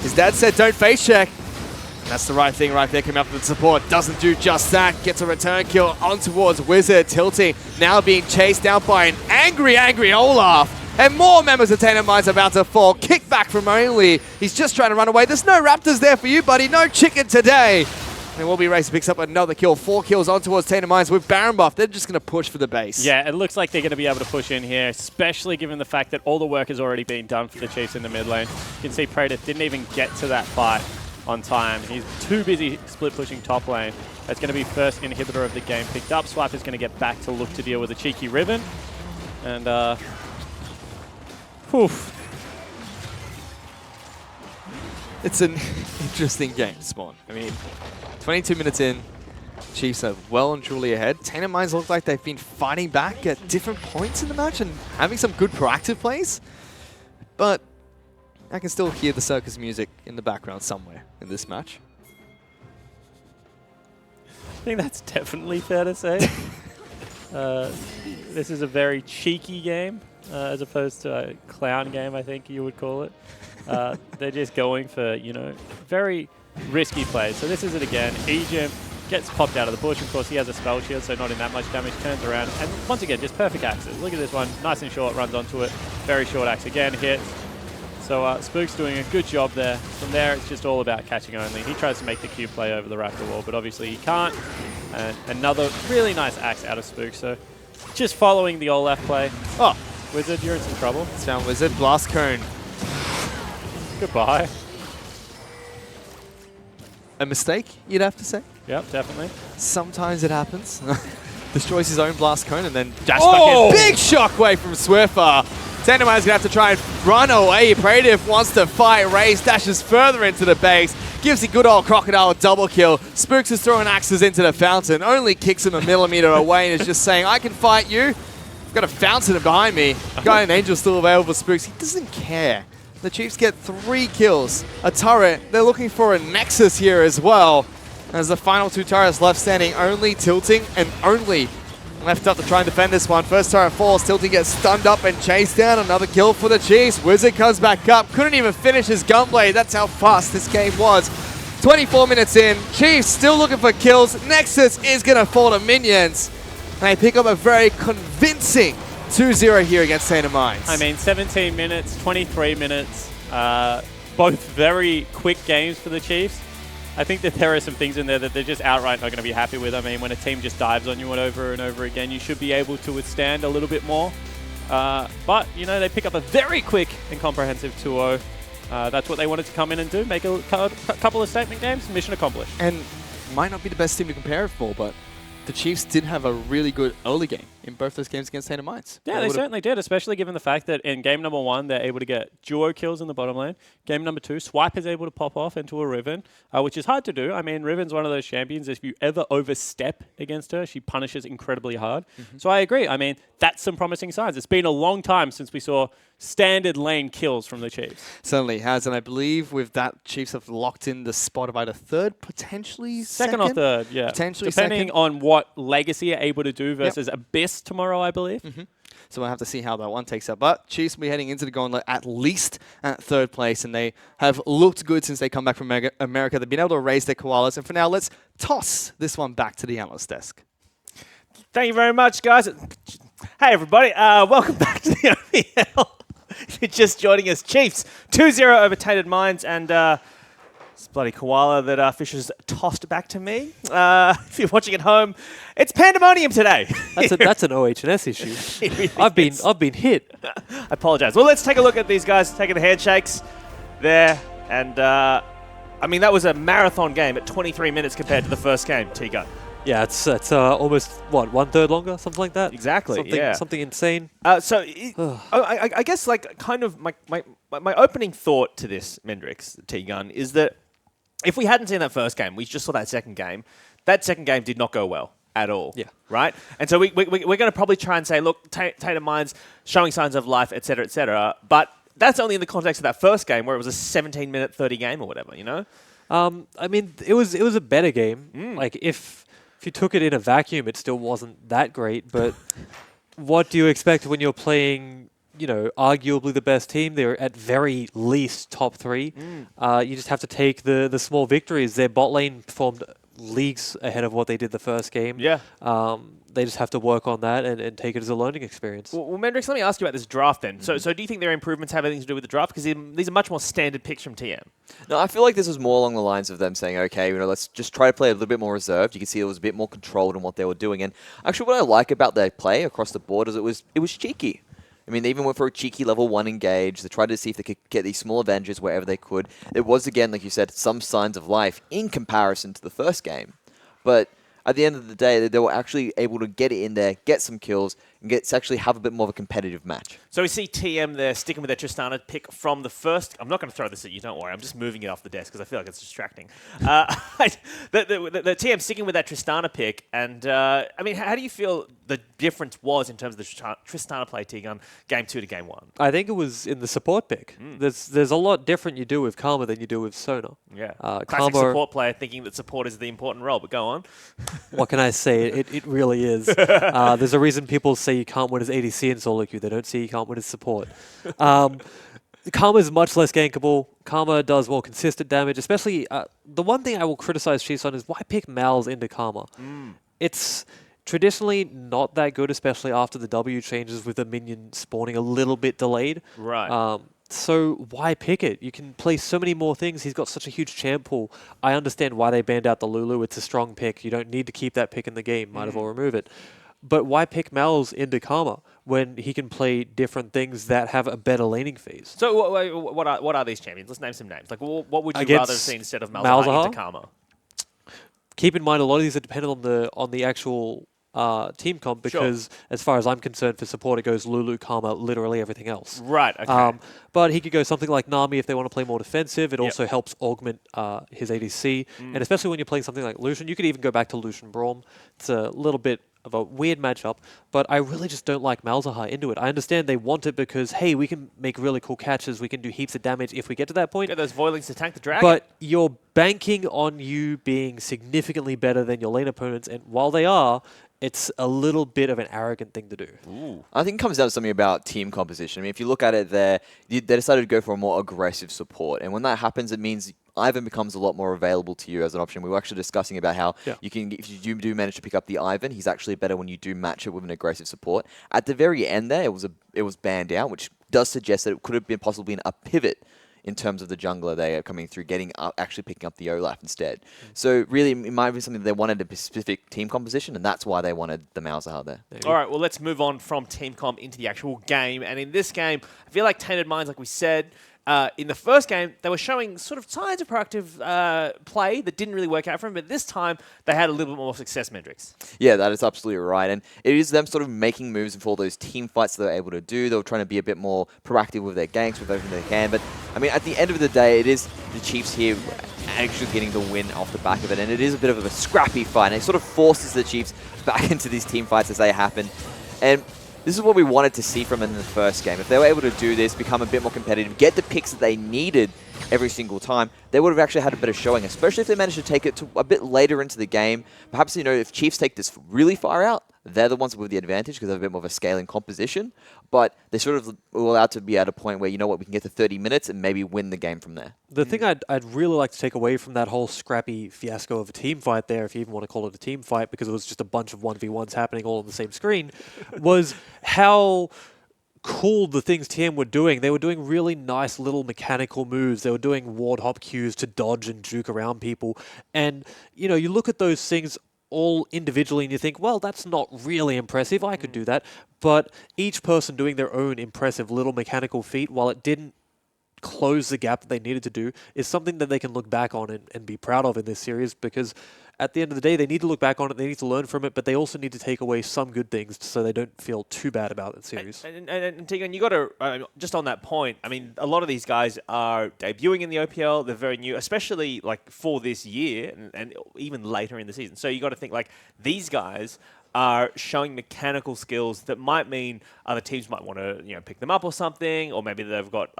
his dad said don't face check. And that's the right thing right there, coming up with the support. Doesn't do just that. Gets a return kill on towards Wizard. Tilting, now being chased down by an angry Olaf. And more members of Tainted Minds about to fall. Kick back from Only. He's just trying to run away. There's no Raptors there for you, buddy. No chicken today. And Will Be Race picks up another kill. 4 kills on towards Tainted Minds with Baron buff. They're just going to push for the base. Yeah, it looks like they're going to be able to push in here, especially given the fact that all the work has already been done for the Chiefs in the mid lane. You can see Praetor didn't even get to that fight on time. He's too busy split pushing top lane. That's going to be first inhibitor of the game picked up. Swipe is going to get back to look to deal with a cheeky Riven. And, It's an interesting game, Spawn. I mean, 22 minutes in, Chiefs are well and truly ahead. Tainted Minds look like they've been fighting back at different points in the match and having some good proactive plays. But I can still hear the circus music in the background somewhere in this match. I think that's definitely fair to say. This is a very cheeky game, as opposed to a clown game, I think you would call it. They're just going for, you know, very risky plays. So this is it again. Ejim gets popped out of the bush. Of course, he has a spell shield, so not in that much damage. Turns around, and once again, just perfect axes. Look at this one. Nice and short, runs onto it. Very short axe again, hits. So Spook's doing a good job there. From there, it's just all about catching Only. He tries to make the Q play over the Raptor wall, but obviously he can't. And another really nice axe out of Spook. So just following the Olaf play. Oh, Wizard, you're in some trouble. It's down Wizard. Blast Cone. Goodbye. A mistake, you'd have to say? Yep, definitely. Sometimes it happens. Destroys his own Blast Cone and then dash back in. Big shockwave from Swiffer. Tainted Minds going to have to try and run away. Praetor wants to fight. Raze dashes further into the base. Gives the good old Crocodile a double kill. Spooks is throwing axes into the fountain. Only kicks him a millimeter away and is just saying, I can fight you. I've got a fountain behind me. Guardian Angel still available for Spooks. He doesn't care. The Chiefs get 3 kills, a turret. They're looking for a Nexus here as well. As the final 2 turrets left standing, Only Tilting and Only left up to try and defend this one. First turret falls, Tilting gets stunned up and chased down. Another kill for the Chiefs. Wizard comes back up, couldn't even finish his gunblade. That's how fast this game was. 24 minutes in, Chiefs still looking for kills. Nexus is going to fall to minions. And they pick up a very convincing 2-0 here against Tainted Minds. I mean, 17 minutes, 23 minutes, both very quick games for the Chiefs. I think that there are some things in there that they're just outright not going to be happy with. I mean, when a team just dives on you over and over again, you should be able to withstand a little bit more. But, you know, they pick up a very quick and comprehensive 2-0. That's what they wanted to come in and do, make a couple of statement games, mission accomplished. And might not be the best team to compare it for, but the Chiefs did have a really good early game in both those games against Tainted Minds. Yeah, they certainly did, especially given the fact that in game number 1, they're able to get duo kills in the bottom lane. Game number 2, Swipe is able to pop off into a Riven, which is hard to do. I mean, Riven's one of those champions, if you ever overstep against her, she punishes incredibly hard. So I agree. I mean, that's some promising signs. It's been a long time since we saw standard lane kills from the Chiefs. Certainly has, and I believe with that, Chiefs have locked in the spot of either third, potentially second or third, yeah. Potentially depending second. on what Legacy are able to do versus Abyss tomorrow, I believe. So we'll have to see how that one takes up. But Chiefs will be heading into the gauntlet at least at 3rd place, and they have looked good since they come back from America. They've been able to raise their koalas, and for now, let's toss this one back to the analyst desk. Thank you very much, guys. Hey, everybody. Welcome back to the OPL. If you're just joining us, Chiefs 2-0 over Tainted Minds, and this bloody koala that Fisher's tossed back to me. If you're watching at home, it's pandemonium today. That's an OHS issue. Really I've been hit. I apologize. Well, let's take a look at these guys taking the handshakes there, and I mean that was a marathon game at 23 minutes compared to the first game. T-Gun. Yeah, it's almost, what, 1/3 longer? Something like that? Exactly, Something insane. I guess, like, kind of my opening thought to this, Mendrix, T-Gun, is that if we hadn't seen that first game, we just saw that second game. That second game did not go well at all. Yeah. Right? And so we're going to probably try and say, look, Tainted Minds showing signs of life, et cetera, but that's only in the context of that first game where it was a 17-minute 30 game or whatever, you know? I mean, it was a better game. Like if you took it in a vacuum, it still wasn't that great. But what do you expect when you're playing, you know, arguably the best team? They're at very least top 3. You just have to take the small victories. Their bot lane performed leagues ahead of what they did the first game. Yeah. They just have to work on that and take it as a learning experience. Well, Mendrix, let me ask you about this draft then. So do you think their improvements have anything to do with the draft? Because these are much more standard picks from TM. No, I feel like this was more along the lines of them saying, okay, you know, let's just try to play a little bit more reserved. You can see it was a bit more controlled in what they were doing. And actually what I like about their play across the board is it was cheeky. I mean, they even went for a cheeky level 1 engage. They tried to see if they could get these small advantages wherever they could. It was, again, like you said, some signs of life in comparison to the first game. But at the end of the day, they were actually able to get it in there, get some kills, and actually have a bit more of a competitive match. So we see TM there sticking with their Tristana pick from the first. I'm not going to throw this at you, don't worry. I'm just moving it off the desk because I feel like it's distracting. The TM sticking with that Tristana pick, and I mean, how do you feel the difference was in terms of the Tristana play, Tegan, game 2 to game 1? I think it was in the support pick. There's a lot different you do with Karma than you do with Sona. Yeah, classic Karma, support player thinking that support is the important role, but go on. What can I say? It really is. There's a reason people say you can't win as ADC in solo queue. They don't say you can't win as support. Karma is much less gankable. Karma does more consistent damage, especially the one thing I will criticize Chiefs on is why pick Mal's into Karma. It's traditionally not that good, especially after the W changes with the minion spawning a little bit delayed. Right. So why pick it? You can play so many more things. He's got such a huge champ pool. I understand why they banned out the Lulu. It's a strong pick. You don't need to keep that pick in the game. Might as well remove it. But why pick Mal's into Karma when he can play different things that have a better laning phase? So what are these champions? Let's name some names. Like, what would you Against rather have seen instead of Malzahar into Karma? Keep in mind, a lot of these are dependent on the actual team comp because, as far as I'm concerned, for support it goes Lulu, Karma, literally everything else. Right. Okay. But he could go something like Nami if they want to play more defensive. It also helps augment his ADC, and especially when you're playing something like Lucian, you could even go back to Lucian Braum. It's a little bit of a weird matchup, but I really just don't like Malzahar into it. I understand they want it because, hey, we can make really cool catches, we can do heaps of damage if we get to that point. Get those Voilings to tank the dragon. But you're banking on you being significantly better than your lane opponents, and while they are, it's a little bit of an arrogant thing to do. Ooh. I think it comes down to something about team composition. I mean, if you look at it there, they decided to go for a more aggressive support. And when that happens, it means Ivan becomes a lot more available to you as an option. We were actually discussing about how you can, if you do manage to pick up the Ivan, he's actually better when you do match it with an aggressive support. At the very end there, it was banned out, which does suggest that it could have been possibly a pivot in terms of the jungler they are coming through, actually picking up the Olaf instead. So really, it might be something they wanted a specific team composition, and that's why they wanted the Malzahar there. All right, well, let's move on from team comp into the actual game. And in this game, I feel like Tainted Minds, like we said, in the first game, they were showing sort of signs of proactive play that didn't really work out for them, but this time they had a little bit more success, Mendrix. Yeah, that is absolutely right. And it is them sort of making moves for all those team fights that they're able to do. They were trying to be a bit more proactive with their ganks, with everything they can. But, I mean, at the end of the day, it is the Chiefs here actually getting the win off the back of it. And it is a bit of a scrappy fight. And it sort of forces the Chiefs back into these team fights as they happen. And this is what we wanted to see from them in the first game. If they were able to do this, become a bit more competitive, get the picks that they needed every single time, they would have actually had a better showing, especially if they managed to take it to a bit later into the game. Perhaps, you know, if Chiefs take this really far out, they're the ones with the advantage because they have a bit more of a scaling composition. But they sort of were allowed to be at a point where, you know what, we can get to 30 minutes and maybe win the game from there. The thing I'd really like to take away from that whole scrappy fiasco of a team fight there, if you even want to call it a team fight, because it was just a bunch of 1v1s happening all on the same screen, was how cool the things TM were doing. They were doing really nice little mechanical moves. They were doing ward hop Qs to dodge and juke around people. And, you know, you look at those things all individually and you think, well, that's not really impressive. I could do that. But each person doing their own impressive little mechanical feat, while it didn't close the gap that they needed to do, is something that they can look back on and be proud of in this series, because at the end of the day, they need to look back on it, they need to learn from it, but they also need to take away some good things so they don't feel too bad about the series. And Tegan, you got to, just on that point, I mean, a lot of these guys are debuting in the OPL, they're very new, especially like for this year and even later in the season. So you got to think like these guys are showing mechanical skills that might mean other teams might want to, pick them up or something, or maybe they've got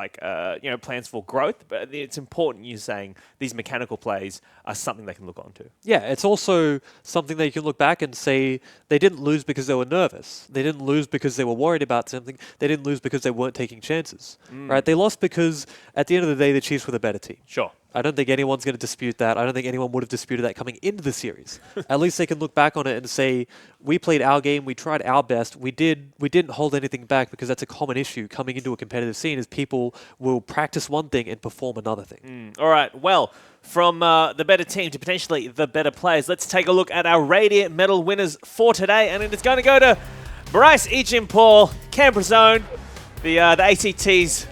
plans for growth. But it's important you're saying these mechanical plays are something they can look onto. Yeah, it's also something that you can look back and say they didn't lose because they were nervous. They didn't lose because they were worried about something. They didn't lose because they weren't taking chances. Right? They lost because at the end of the day, the Chiefs were the better team. Sure. I don't think anyone's going to dispute that. I don't think anyone would have disputed that coming into the series. At least they can look back on it and say, we played our game, we tried our best, we didn't hold anything back, because that's a common issue coming into a competitive scene is people will practice one thing and perform another thing. All right, well, from the better team to potentially the better players, let's take a look at our Radiant Medal winners for today, and it's going to go to Bryce Ejim Paul, Canberra Zone, the ACT's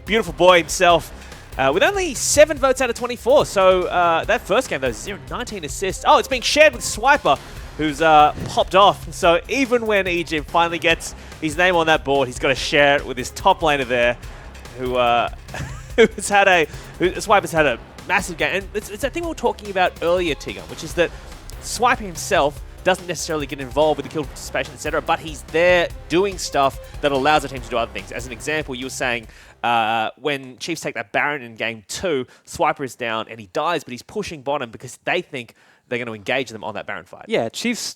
beautiful boy himself. With only 7 votes out of 24. So that first game, though, 19 assists. Oh, it's being shared with Swiper, who's popped off. So even when Egypt finally gets his name on that board, he's got to share it with his top laner there, Swiper's had a massive game. And it's that thing we were talking about earlier, Tigger, which is that Swiper himself doesn't necessarily get involved with the kill participation, etc., but he's there doing stuff that allows the team to do other things. As an example, you were saying when Chiefs take that Baron in Game 2, Swiper is down and he dies, but he's pushing bottom because they think they're going to engage them on that Baron fight. Yeah, Chiefs,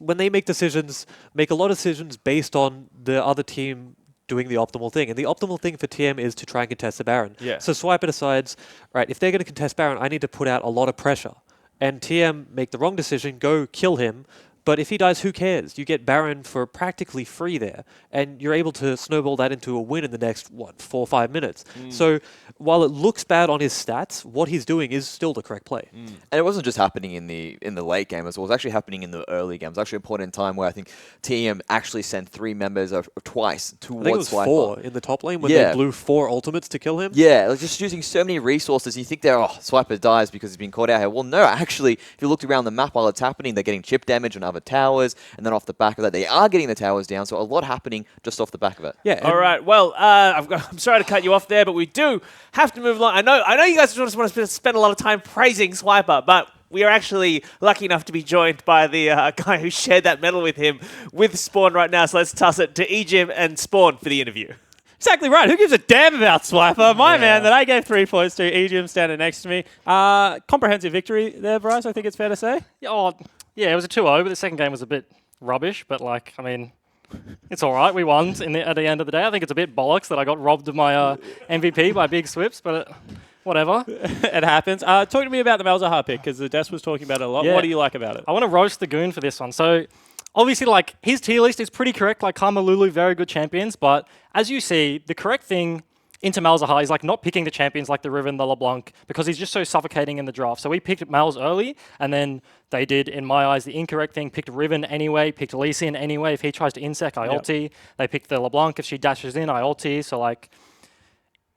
when they make decisions, make a lot of decisions based on the other team doing the optimal thing. And the optimal thing for TM is to try and contest the Baron. Yeah. So Swiper decides, right, if they're going to contest Baron, I need to put out a lot of pressure. And TM make the wrong decision, go kill him. But if he dies, who cares? You get Baron for practically free there, and you're able to snowball that into a win in the next, 4 or 5 minutes. So while it looks bad on his stats, what he's doing is still the correct play. And it wasn't just happening in the late game as well. It was actually happening in the early game. It was actually a point in time where I think TM actually sent 3 members twice towards I think it was Swiper. 4 in the top lane when they blew 4 ultimates to kill him. Yeah, like just using so many resources. You think Swiper dies because he's been caught out here. Well, no, actually, if you looked around the map while it's happening, they're getting chip damage on other towers. And then off the back of that, they are getting the towers down. So a lot happening just off the back of it. Yeah. All right. Well, I'm sorry to cut you off there, but we do have to move along. I know you guys just want to spend a lot of time praising Swiper, but we are actually lucky enough to be joined by the guy who shared that medal with him with Spawn right now. So let's toss it to Ejim and Spawn for the interview. Exactly right. Who gives a damn about Swiper? My man that I gave 3 points to, Ejim standing next to me. Comprehensive victory there, Bryce, I think it's fair to say. Yeah, it was a 2-0, but the second game was a bit rubbish. But, it's all right. We won at the end of the day. I think it's a bit bollocks that I got robbed of my MVP by big swips, but whatever. It happens. Talk to me about the Malzahar pick, because the desk was talking about it a lot. Yeah. What do you like about it? I want to roast the Goon for this one. So, obviously, his tier list is pretty correct. Karma Lulu, very good champions. But as you see, the correct thing into Malzahar is not picking the champions like the Riven, the LeBlanc, because he's just so suffocating in the draft. So we picked Malz early, and then they did, in my eyes, the incorrect thing, picked Riven anyway, picked Lee Sin anyway. If he tries to insec, I ulti. They picked the LeBlanc. If she dashes in, I ulti. So,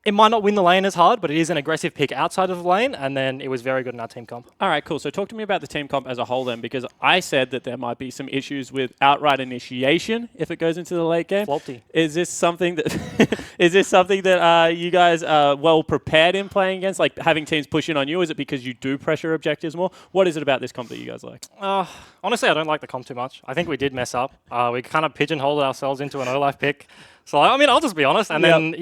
it might not win the lane as hard, but it is an aggressive pick outside of the lane, and then it was very good in our team comp. All right, cool. So talk to me about the team comp as a whole then, because I said that there might be some issues with outright initiation if it goes into the late game. Floppy. Is this something that you guys are well prepared in playing against, having teams push in on you? Is it because you do pressure objectives more? What is it about this comp that you guys like? Honestly, I don't like the comp too much. I think we did mess up. We kind of pigeonholed ourselves into an O-Life pick. So, I'll just be honest. And then,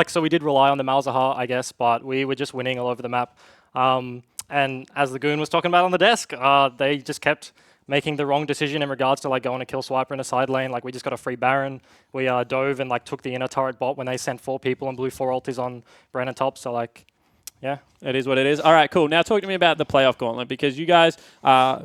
so we did rely on the Malzahar, I guess, but we were just winning all over the map. And as the Goon was talking about on the desk, they just kept making the wrong decision in regards to going to kill Swiper in a side lane. We just got a free Baron. We dove and took the inner turret bot when they sent 4 people and blew 4 ultis on Brandon top. So, yeah. It is what it is. All right, cool. Now talk to me about the playoff gauntlet, because you guys,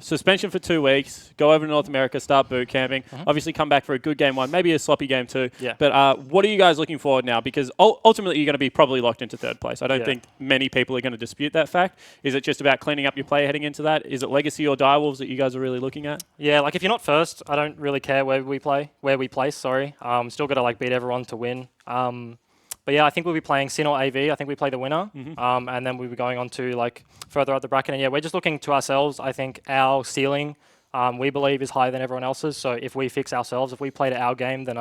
suspension for 2 weeks, go over to North America, start boot camping, obviously come back for a good game 1, maybe a sloppy game 2. Yeah. But what are you guys looking forward now? Because ultimately you're going to be probably locked into 3rd place. I don't think many people are going to dispute that fact. Is it just about cleaning up your play heading into that? Is it Legacy or Direwolves that you guys are really looking at? Yeah, if you're not first, I don't really care where we place, sorry. Still got to beat everyone to win. But yeah, I think we'll be playing Sin or AV. I think we play the winner. And then we'll be going on to further up the bracket. And yeah, we're just looking to ourselves. I think our ceiling, we believe, is higher than everyone else's. So if we fix ourselves, if we play to our game, then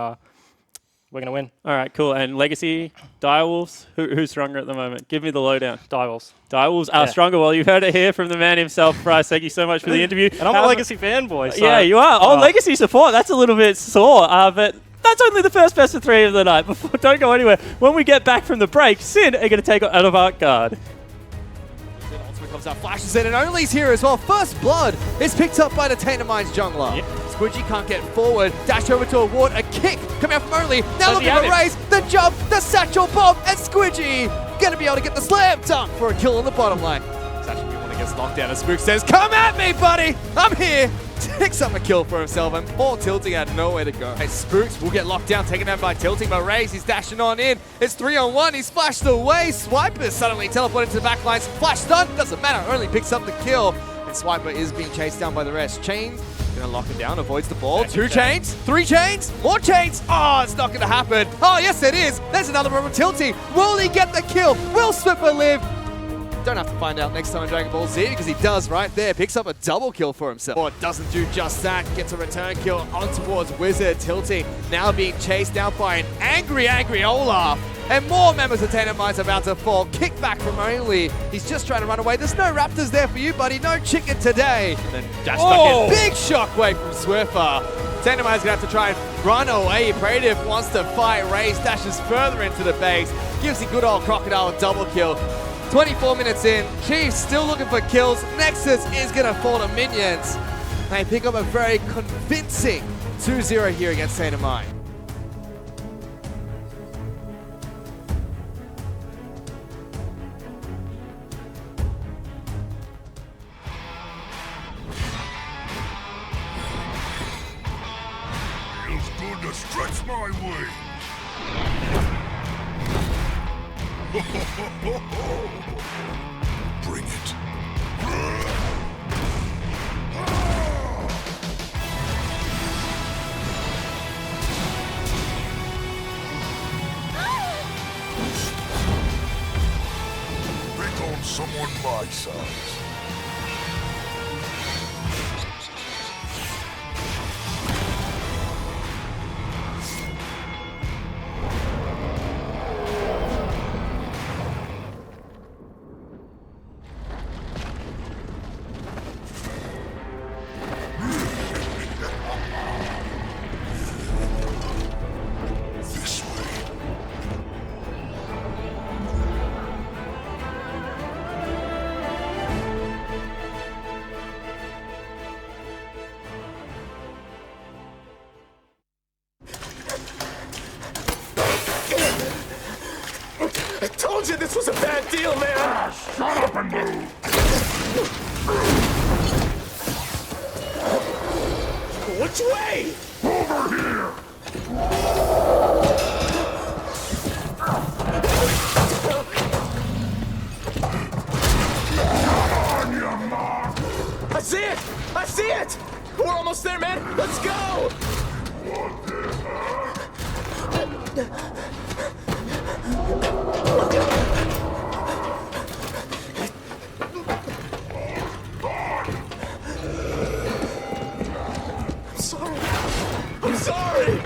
we're going to win. All right, cool. And Legacy, Direwolves, who's stronger at the moment? Give me the lowdown. Direwolves. Direwolves are stronger. Well, you've heard it here from the man himself, Bryce. Thank you so much for the interview. And I'm a Legacy fanboy. So yeah, you are. Oh, Legacy support. That's a little bit sore, but that's only the first best of 3 of the night. Don't go anywhere. When we get back from the break, Sin are going to take on Avant Garde. Ultimate comes out, flashes in, and Only's here as well. First blood is picked up by the Tainted Minds jungler. Yep. Squidgy can't get forward. Dash over to a ward. A kick coming out from Only. Now looking he have for it? Raze. The jump, the satchel bomb, and Squidgy gonna be able to get the slam dunk for a kill on the bottom lane. Satchel B1 gets knocked down, and Spook says, "Come at me, buddy! I'm here!" Takes up a kill for himself, and poor Tilting had nowhere to go. Hey, Spooks will get locked down, taken down by Tilting, but Raze, he's dashing on in. It's 3-on-1, he's flashed away. Swiper suddenly teleported to the back lines. Flash stun, doesn't matter, only picks up the kill. And Swiper is being chased down by the rest. Chains gonna lock him down, avoids the ball. 2 chains, 3 chains, more chains. Oh, it's not gonna happen. Oh, yes it is. There's another one from Tilting. Will he get the kill? Will Swipper live? Don't have to find out next time in Dragon Ball Z, because he does right there. Picks up a double kill for himself. Or doesn't do just that. Gets a return kill on towards Wizard. Tilting now being chased down by an angry Olaf. And more members of Tainted Minds about to fall. Kick back from Only. He's just trying to run away. There's no Raptors there for you, buddy. No chicken today. And then dash back in. Big shockwave from Swiffer. Tainted Minds gonna have to try and run away. Praetive wants to fight. Raze dashes further into the base. Gives the good old Crocodile a double kill. 24 minutes in, Chiefs still looking for kills. Nexus is going to fall to minions. They pick up a very convincing 2-0 here against Tainted Mind. Feels good to stretch my wings. Bring it. Pick on someone my size. I told you this was a bad deal, man! Shut up and move! Which way? Over here! On your mark! I see it! I see it! We're almost there, man! Let's go! I'm sorry!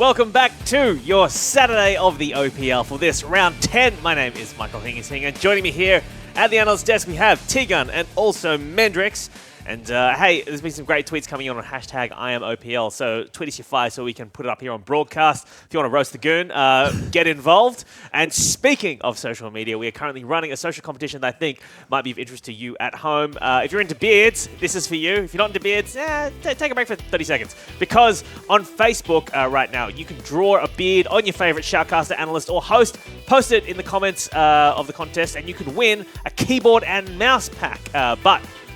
Welcome back to your Saturday of the OPL for this round 10. My name is Michael Hingising, and joining me here at the analyst desk we have T-Gun and also Mendrix. And hey, there's been some great tweets coming on hashtag IamOPL, so tweet us your fire so we can put it up here on broadcast. If you want to roast the goon, get involved. And speaking of social media, we are currently running a social competition that I think might be of interest to you at home. If you're into beards, this is for you. If you're not into beards, take a break for 30 seconds. Because on Facebook right now, you can draw a beard on your favorite shoutcaster, analyst, or host. Post it in the comments of the contest, and you can win a keyboard and mouse pack.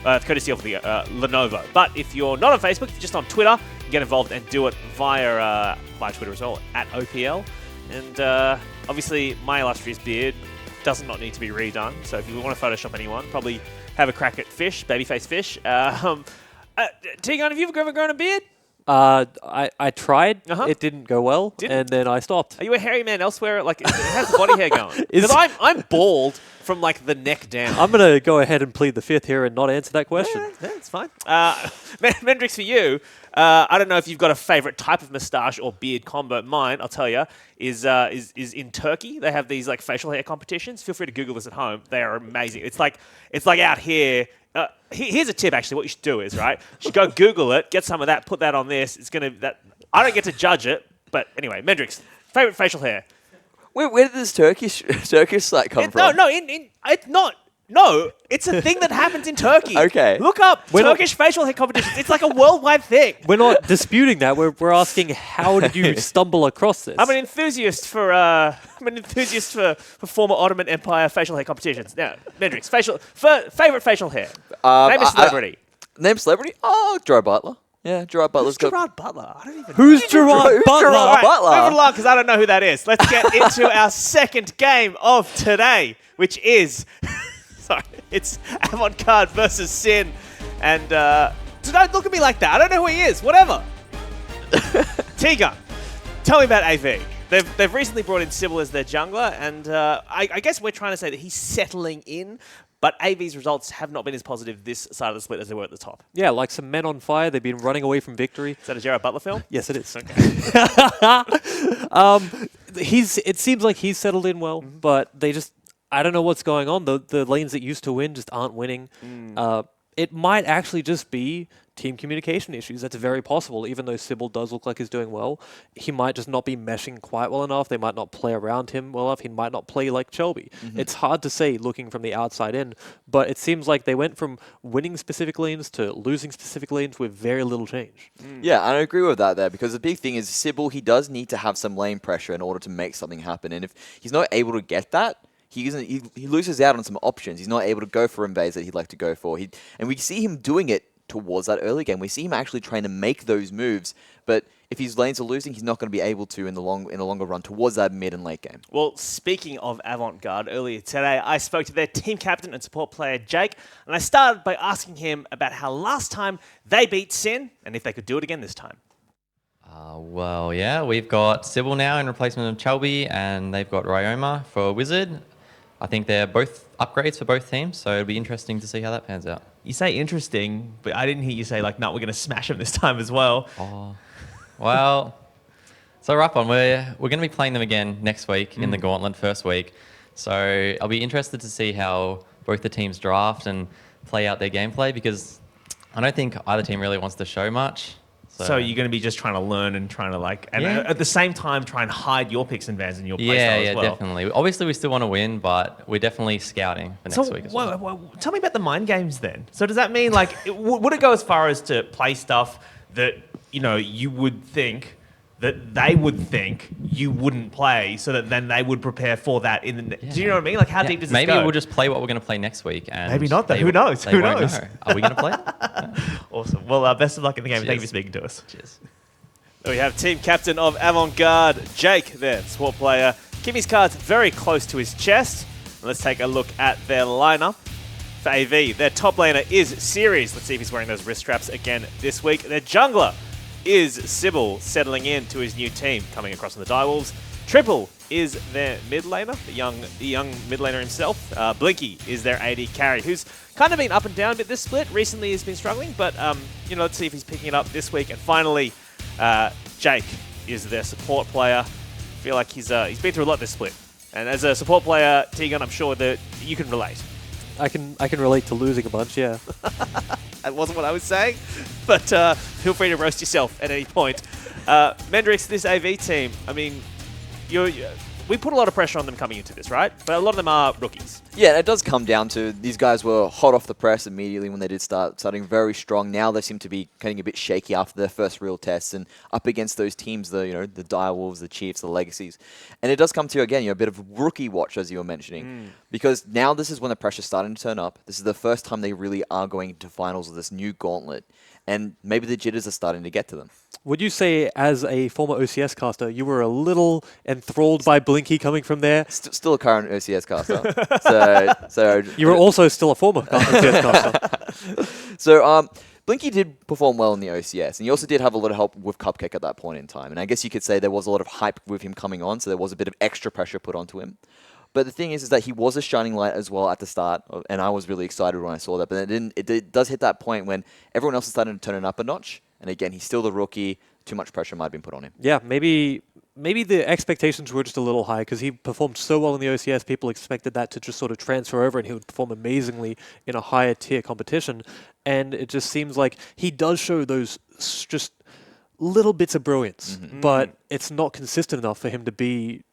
Courtesy of the Lenovo. But if you're not on Facebook, you're just on Twitter, you can get involved and do it via Twitter as well, at OPL. And obviously, my illustrious beard does not need to be redone. So if you want to Photoshop anyone, probably have a crack at Fish, babyface Fish. T-Gun, have you ever grown a beard? I tried. It didn't go well, and then I stopped. Are you a hairy man elsewhere? Like, how's the body hair going? Because I'm bald from like the neck down. I'm gonna go ahead and plead the fifth here and not answer that question. Yeah, it's fine. Mendrix, for you, I don't know if you've got a favorite type of moustache or beard combo. Mine, I'll tell you, is in Turkey. They have these like facial hair competitions. Feel free to Google this at home. They are amazing. It's like out here. Here's a tip, actually. What you should do is, right, you should go Google it, get some of that, put that on this. It's gonna that. I don't get to judge it, but anyway, Mendrix, favorite facial hair. Where did this Turkish site come from? No, it's not. No, it's a thing that happens in Turkey. Okay. Look up Turkish facial hair competitions. It's like a worldwide thing. We're not disputing that. We're asking, how did you stumble across this? I'm an enthusiast for former Ottoman Empire facial hair competitions. Now, Mendrix, favorite facial hair. Name a celebrity. Name celebrity? Oh, Gerard Butler. Yeah, Gerard Butler's got... Gerard Butler? I don't even know. Who's Gerard Butler? All right, moving along, because I don't know who that is. Let's get into our second game of today, which is... Sorry, it's Avant Garde versus Sin. And don't look at me like that. I don't know who he is. Whatever. T-Gun, tell me about AV. They've recently brought in Sybil as their jungler, and I guess we're trying to say that he's settling in, but AV's results have not been as positive this side of the split as they were at the top. Yeah, like some men on fire. They've been running away from victory. Is that a Gerard Butler film? Yes, it is. Okay. It seems like he's settled in well, but they just... I don't know what's going on. The lanes that used to win just aren't winning. It might actually just be team communication issues. That's very possible. Even though Sybil does look like he's doing well, he might just not be meshing quite well enough. They might not play around him well enough. He might not play like Shelby. It's hard to say looking from the outside in, but it seems like they went from winning specific lanes to losing specific lanes with very little change. Yeah, I agree with that there, because the big thing is Sybil, he does need to have some lane pressure in order to make something happen. And if he's not able to get that, he loses out on some options. He's not able to go for invades that he'd like to go for. And we see him doing it towards that early game. We see him actually trying to make those moves, but if his lanes are losing, he's not going to be able to in the longer run towards that mid and late game. Well, speaking of Avant Garde, earlier today I spoke to their team captain and support player Jake, and I started by asking him about how last time they beat Sin and if they could do it again this time. Well, yeah, we've got Sybil now in replacement of Chelby, and they've got Ryoma for Wizard. I think they're both upgrades for both teams, so it'll be interesting to see how that pans out. You say interesting, but I didn't hear you say, like, no, we're going to smash them this time as well. Oh, well, it's a rough one. We're going to be playing them again next week in the Gauntlet first week. So I'll be interested to see how both the teams draft and play out their gameplay, because I don't think either team really wants to show much. So you're going to be just trying to learn and trying to at the same time try and hide your picks and bans in your playstyle as well. Yeah, definitely. Obviously, we still want to win, but we're definitely scouting for next week as well. Tell me about the mind games then. So does that mean, like, would it go as far as to play stuff that, you would think that they would think you wouldn't play, so that then they would prepare for that in the... Do you know what I mean? Like, how deep does this go? Maybe we'll just play what we're going to play next week. And maybe not, though. Who knows? Who knows? Are we going to play? Awesome. Well, best of luck in the game. Cheers. Thank you for speaking to us. Cheers. We have team captain of Avant Garde, Jake, there, support player. Keeping his cards very close to his chest. Let's take a look at their lineup. For AV, their top laner is Series. Let's see if he's wearing those wrist straps again this week. Their jungler is Sybil, settling in to his new team, coming across on the Direwolves. Triple is their mid laner, the young mid laner himself. Blinky is their AD carry, who's kind of been up and down a bit this split. Recently he's been struggling, but let's see if he's picking it up this week. And finally, Jake, is their support player. I feel like he's been through a lot this split. And as a support player, Tegan, I'm sure that you can relate. I can relate to losing a bunch, yeah. That wasn't what I was saying, but feel free to roast yourself at any point. Mendrix, this AV team, I mean, we put a lot of pressure on them coming into this, right? But a lot of them are rookies. Yeah, it does come down to these guys were hot off the press immediately when they did starting very strong. Now they seem to be getting a bit shaky after their first real tests and up against those teams, the Direwolves, the Chiefs, the Legacies. And it does come to, again, a bit of rookie watch, as you were mentioning, because now this is when the pressure's starting to turn up. This is the first time they really are going into finals of this new gauntlet. And maybe the jitters are starting to get to them. Would you say, as a former OCS caster, you were a little enthralled by Blinky coming from there? Still a current OCS caster. so you were also still a former OCS caster. So Blinky did perform well in the OCS, and he also did have a lot of help with Cupcake at that point in time. And I guess you could say there was a lot of hype with him coming on, so there was a bit of extra pressure put onto him. But the thing is that he was a shining light as well at the start, and I was really excited when I saw that. But it does hit that point when everyone else is starting to turn it up a notch. And again, he's still the rookie. Too much pressure might have been put on him. Yeah, maybe the expectations were just a little high because he performed so well in the OCS. People expected that to just sort of transfer over and he would perform amazingly in a higher tier competition. And it just seems like he does show those just little bits of brilliance, but it's not consistent enough for him to be,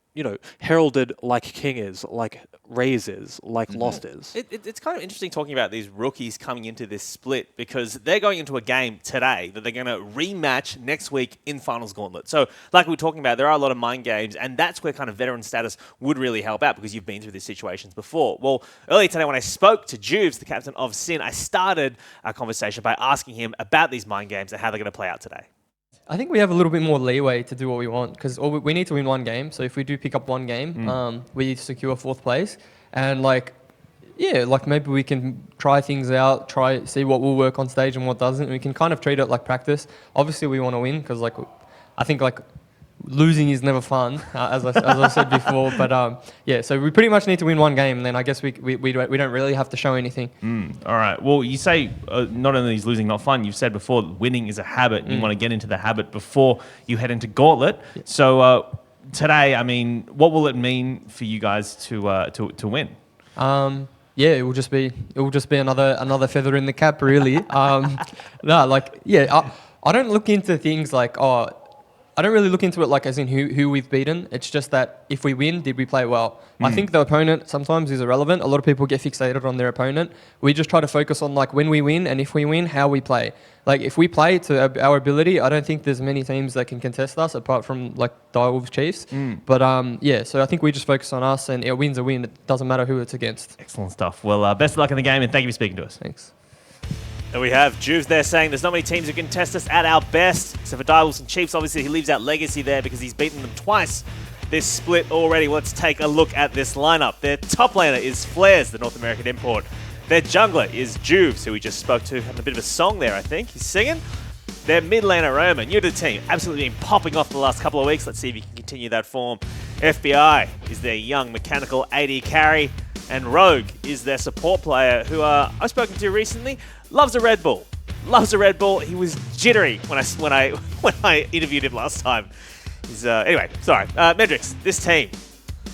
heralded like King is, like Raze is, like Lost is. It's kind of interesting talking about these rookies coming into this split because they're going into a game today that they're going to rematch next week in Finals Gauntlet. So like we were talking about, there are a lot of mind games, and that's where kind of veteran status would really help out because you've been through these situations before. Well, earlier today when I spoke to Juves, the captain of Sin, I started our conversation by asking him about these mind games and how they're going to play out today. I think we have a little bit more leeway to do what we want because we need to win one game. So if we do pick up one game, we secure fourth place. And maybe we can try things out, see what will work on stage and what doesn't. We can kind of treat it like practice. Obviously, we want to win because I think losing is never fun, as I said before. But so we pretty much need to win one game, and then I guess we don't really have to show anything. All right. Well, you say not only is losing not fun, you've said before winning is a habit, and you want to get into the habit before you head into Gauntlet. Yeah. So today, I mean, what will it mean for you guys to win? It will just be another feather in the cap, really. I don't look into things like I don't really look into it like as in who we've beaten. It's just that if we win, did we play well? I think the opponent sometimes is irrelevant. A lot of people get fixated on their opponent. We just try to focus on like when we win and if we win, how we play. Like if we play to our ability, I don't think there's many teams that can contest us apart from like Direwolves Chiefs. But so I think we just focus on us and a win's a win. It doesn't matter who it's against. Excellent stuff. Well, best of luck in the game and thank you for speaking to us. Thanks. There we have Juves there saying there's not many teams who can test us at our best, except for Direwolves and Chiefs. Obviously, he leaves out Legacy there because he's beaten them twice this split already. Let's take a look at this lineup. Their top laner is Flares, the North American import. Their jungler is Juves, who we just spoke to, having a bit of a song there, I think. He's singing. Their mid laner, Roma, new to the team, absolutely been popping off the last couple of weeks. Let's see if he can continue that form. FBI is their young mechanical AD carry. And Rogue is their support player who I've spoken to recently. Loves a Red Bull. He was jittery when I interviewed him last time. Anyway, sorry. Mendrix, this team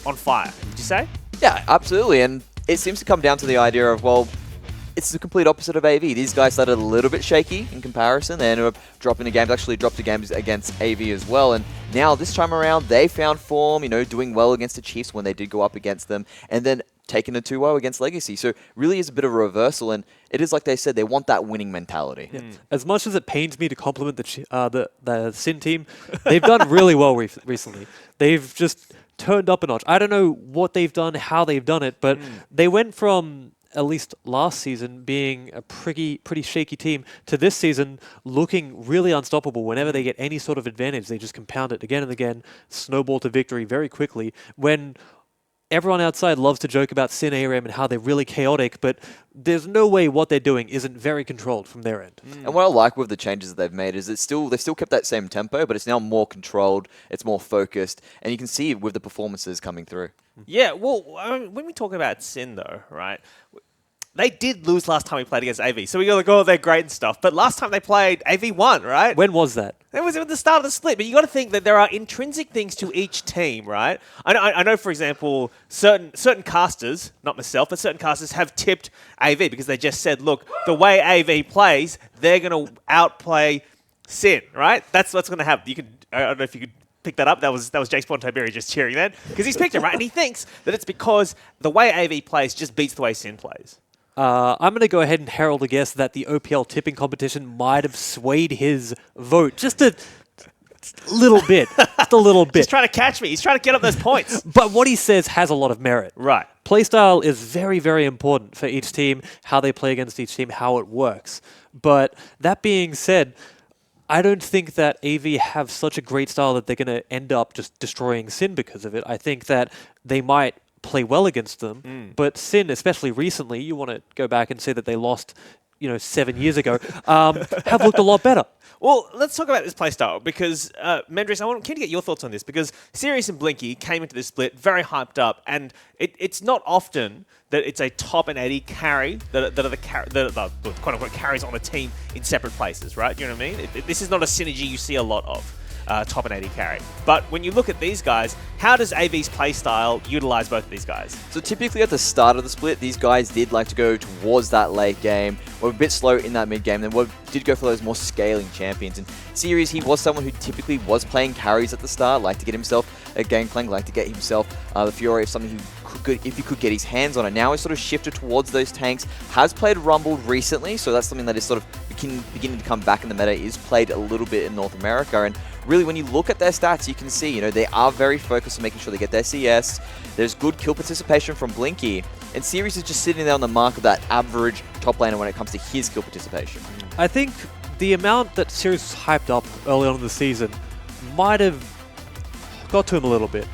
on fire. Did you say? Yeah, absolutely. And it seems to come down to the idea of, it's the complete opposite of AV. These guys started a little bit shaky in comparison. They ended up dropping the games, actually dropped the games against AV as well. And now this time around, they found form, doing well against the Chiefs when they did go up against them. And then taking a 2-0 against Legacy. So really is a bit of a reversal, and it is like they said, they want that winning mentality. Yeah. As much as it pains me to compliment the Sin team, they've done really well recently. They've just turned up a notch. I don't know what they've done, how they've done it, but they went from, at least last season, being a pretty shaky team to this season looking really unstoppable. Whenever they get any sort of advantage, they just compound it again and again, snowball to victory very quickly. When everyone outside loves to joke about Sin ARAM and how they're really chaotic, but there's no way what they're doing isn't very controlled from their end. And what I like with the changes that they've made is they've still kept that same tempo, but it's now more controlled, it's more focused, and you can see it with the performances coming through. Yeah, well, when we talk about Sin though, right? they did lose last time we played against AV. So we go like, oh, they're great and stuff. But last time they played, AV won, right? When was that? It was at the start of the split. But you got to think that there are intrinsic things to each team, right? I know, for example, certain casters, not myself, but certain casters have tipped AV because they just said, look, the way AV plays, they're going to outplay Sin, right? That's what's going to happen. I don't know if you could pick that up. That was Jake Spontaberry just cheering then because he's picked it, right? And he thinks that it's because the way AV plays just beats the way Sin plays. I'm going to go ahead and herald a guess that the OPL tipping competition might have swayed his vote just a little bit. Just a little bit. He's trying to catch me. He's trying to get up those points. But what he says has a lot of merit. Right. Playstyle is very, very important for each team, how they play against each team, how it works. But that being said, I don't think that AV have such a great style that they're going to end up just destroying Sin because of it. I think that they might play well against them, but Sin, especially recently, you want to go back and say that they lost, 7 years ago, have looked a lot better. Well, let's talk about this playstyle because, Mendrix, I'm keen to get your thoughts on this because Sirius and Blinky came into this split very hyped up, and it's not often that it's a top and 80 carry that are the quote-unquote carries on a team in separate places, right? You know what I mean? This is not a synergy you see a lot of. Top and 80 carry. But when you look at these guys, how does AV's playstyle utilize both of these guys? So typically at the start of the split, these guys did like to go towards that late game, were a bit slow in that mid game, then did go for those more scaling champions. And Series, he was someone who typically was playing carries at the start, liked to get himself a Gangplank, liked to get himself the Fury of something if he could get his hands on it. Now he's sort of shifted towards those tanks, has played Rumble recently, so that's something that is sort of beginning to come back in the meta, is played a little bit in North America. And really, when you look at their stats, you can see, they are very focused on making sure they get their CS. There's good kill participation from Blinky, and Series is just sitting there on the mark of that average top laner when it comes to his kill participation. I think the amount that Sirius was hyped up early on in the season might have got to him a little bit.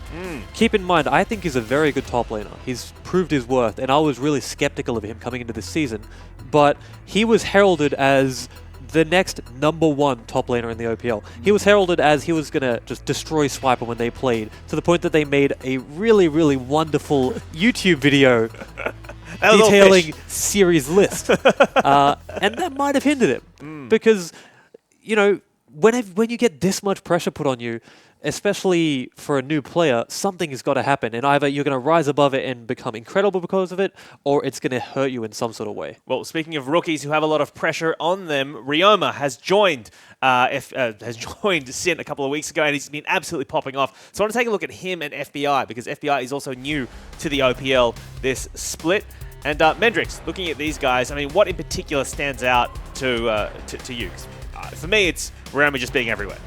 Keep in mind, I think he's a very good top laner. He's proved his worth, and I was really skeptical of him coming into this season. But he was heralded as the next #1 top laner in the OPL. He was heralded as he was going to just destroy Swiper when they played, to the point that they made a really, really wonderful YouTube video detailing series list. And that might have hindered him. Because, when you get this much pressure put on you, especially for a new player, something has got to happen. And either you're going to rise above it and become incredible because of it, or it's going to hurt you in some sort of way. Well, speaking of rookies who have a lot of pressure on them, Ryoma has joined Sin a couple of weeks ago, and he's been absolutely popping off. So I want to take a look at him and FBI, because FBI is also new to the OPL this split. And Mendrix, looking at these guys, I mean, what in particular stands out to you? 'Cause, for me, it's Ryoma just being everywhere.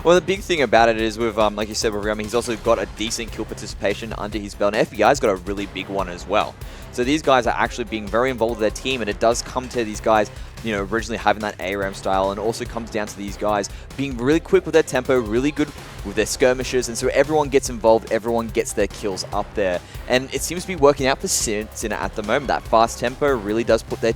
Well, the big thing about it is with, like you said, with Ryoma, he's also got a decent kill participation under his belt, and FBI's got a really big one as well. So these guys are actually being very involved with their team, and it does come to these guys, originally having that ARAM style, and also comes down to these guys being really quick with their tempo, really good with their skirmishes, and so everyone gets involved, everyone gets their kills up there. And it seems to be working out for Sin at the moment. That fast tempo really does put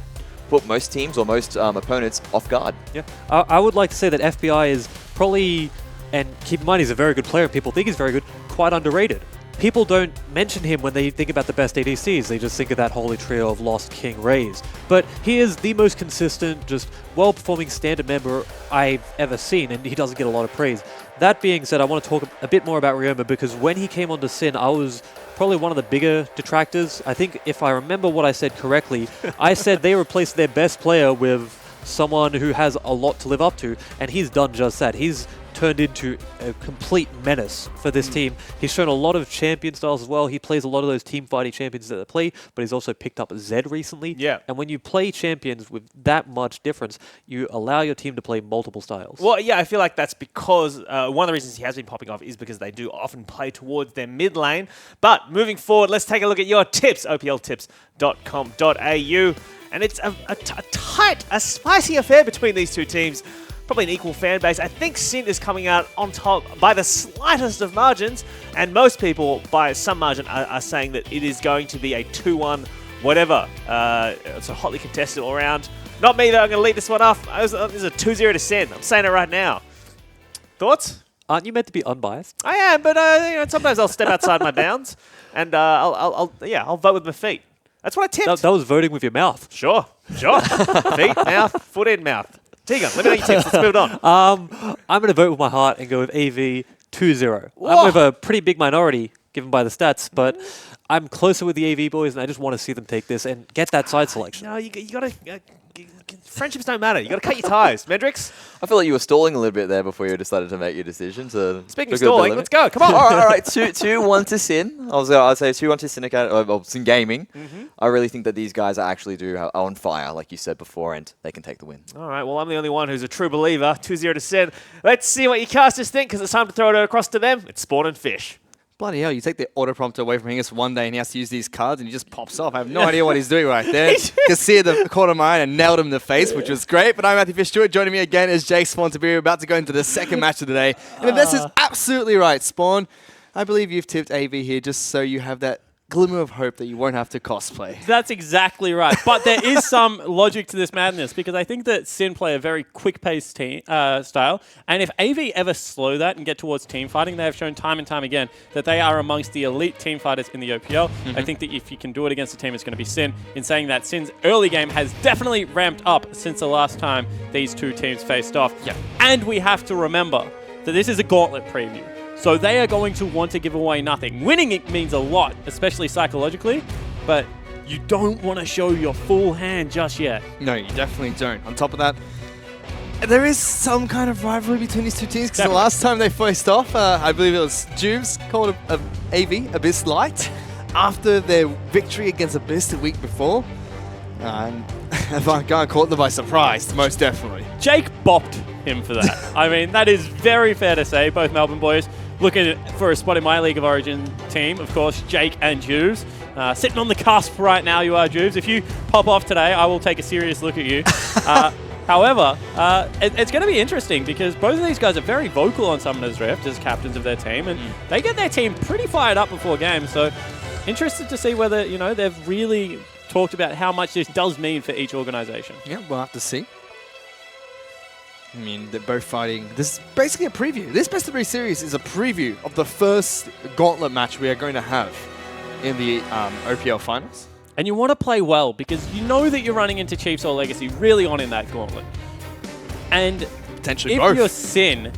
most teams or most opponents off guard. Yeah, I would like to say that FBI is probably, and keep in mind he's a very good player, people think he's very good, quite underrated. People don't mention him when they think about the best ADCs. They just think of that holy trio of Lost King Raze. But he is the most consistent, just well-performing standard member I've ever seen, and he doesn't get a lot of praise. That being said, I want to talk a bit more about Ryoma, because when he came onto Sin, I was probably one of the bigger detractors. I think if I remember what I said correctly, I said they replaced their best player with someone who has a lot to live up to, and he's done just that. He's turned into a complete menace for this team. He's shown a lot of champion styles as well. He plays a lot of those team fighting champions that they play, but he's also picked up Zed recently. Yeah. And when you play champions with that much difference, you allow your team to play multiple styles. Well, yeah, I feel like that's because one of the reasons he has been popping off is because they do often play towards their mid lane. But moving forward, let's take a look at your tips, opltips.com.au. And it's a spicy affair between these two teams. Probably an equal fan base. I think Sin is coming out on top by the slightest of margins, and most people, by some margin, are saying that it is going to be a 2-1 whatever. It's a hotly contested all round. Not me, though. I'm going to lead this one off. This is a 2-0 to Sin. I'm saying it right now. Thoughts? Aren't you meant to be unbiased? I am, but sometimes I'll step outside my bounds, and I'll vote with my feet. That's what I tipped. That was voting with your mouth. Sure. Feet, mouth, foot in, mouth. Tegan, let me know your tips. Let's move on. I'm going to vote with my heart and go with AV 2-0. I'm with a pretty big minority given by the stats, but I'm closer with the AV boys, and I just want to see them take this and get that side selection. No, you got to... friendships don't matter. You got to cut your ties. Mendrix? I feel like you were stalling a little bit there before you decided to make your decision. So Speaking of stalling, let's go. Come on. all right. 2-1 to Sin. I'd say 2-1 to Sin, Sin Gaming. I really think that these guys are on fire, like you said before, and they can take the win. All right. Well, I'm the only one who's a true believer. 2-0 to Sin. Let's see what your casters think, because it's time to throw it across to them. It's Spawn and Fish. Bloody hell, you take the autoprompter away from Hingus one day and he has to use these cards and he just pops off. I have no idea what he's doing right there. Can see the corner of my eye and nailed him in the face, which was great. But I'm Matthew Fish Stewart. Joining me again is Jake Spawn Tabiru, about to go into the second match of the day. And this is absolutely right, Spawn. I believe you've tipped AV here just so you have that glimmer of hope that you won't have to cosplay. That's exactly right. But there is some logic to this madness, because I think that Sin play a very quick-paced team style, and if AV ever slow that and get towards team fighting, they have shown time and time again that they are amongst the elite team fighters in the OPL. I think that if you can do it against a team, it's going to be Sin. In saying that, Sin's early game has definitely ramped up since the last time these two teams faced off. Yeah. And we have to remember that this is a gauntlet preview. So they are going to want to give away nothing. Winning it means a lot, especially psychologically, but you don't want to show your full hand just yet. No, you definitely don't. On top of that, there is some kind of rivalry between these two teams, because the last time they faced off, I believe it was Jubes called AV Abyss Light after their victory against Abyss the week before. And Avant Garde caught them by surprise, most definitely. Jake bopped him for that. I mean, that is very fair to say. Both Melbourne boys looking for a spot in my League of Origin team. Of course, Jake and Jubes. Sitting on the cusp right now, you are, Jubes. If you pop off today, I will take a serious look at you. However, it's going to be interesting, because both of these guys are very vocal on Summoner's Rift as captains of their team, and they get their team pretty fired up before games. So interested to see whether, they've really talked about how much this does mean for each organization. Yeah, we'll have to see. I mean, they're both fighting. This is basically a preview. This Best of 3 series is a preview of the first gauntlet match we are going to have in the OPL finals. And you want to play well, because you know that you're running into Chiefs or Legacy really on in that gauntlet. And potentially if both. you're Sin,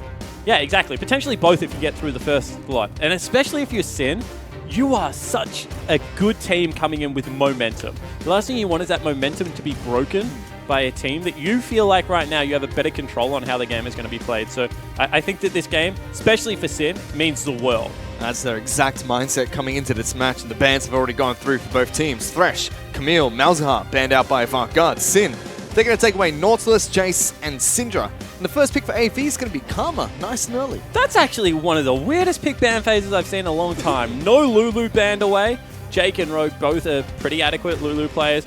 yeah, exactly. Potentially both if you get through the first lot. And especially if you're Sin, you are such a good team coming in with momentum. The last thing you want is that momentum to be broken by a team that you feel like right now you have a better control on how the game is going to be played. So I think that this game, especially for Sin, means the world. That's their exact mindset coming into this match, and the bans have already gone through for both teams. Thresh, Camille, Malzahar banned out by Avant Garde. Sin, they're going to take away Nautilus, Jace, and Syndra. And the first pick for AV is going to be Karma, nice and early. That's actually one of the weirdest pick ban phases I've seen in a long time. No Lulu banned away. Jake and Rogue both are pretty adequate Lulu players.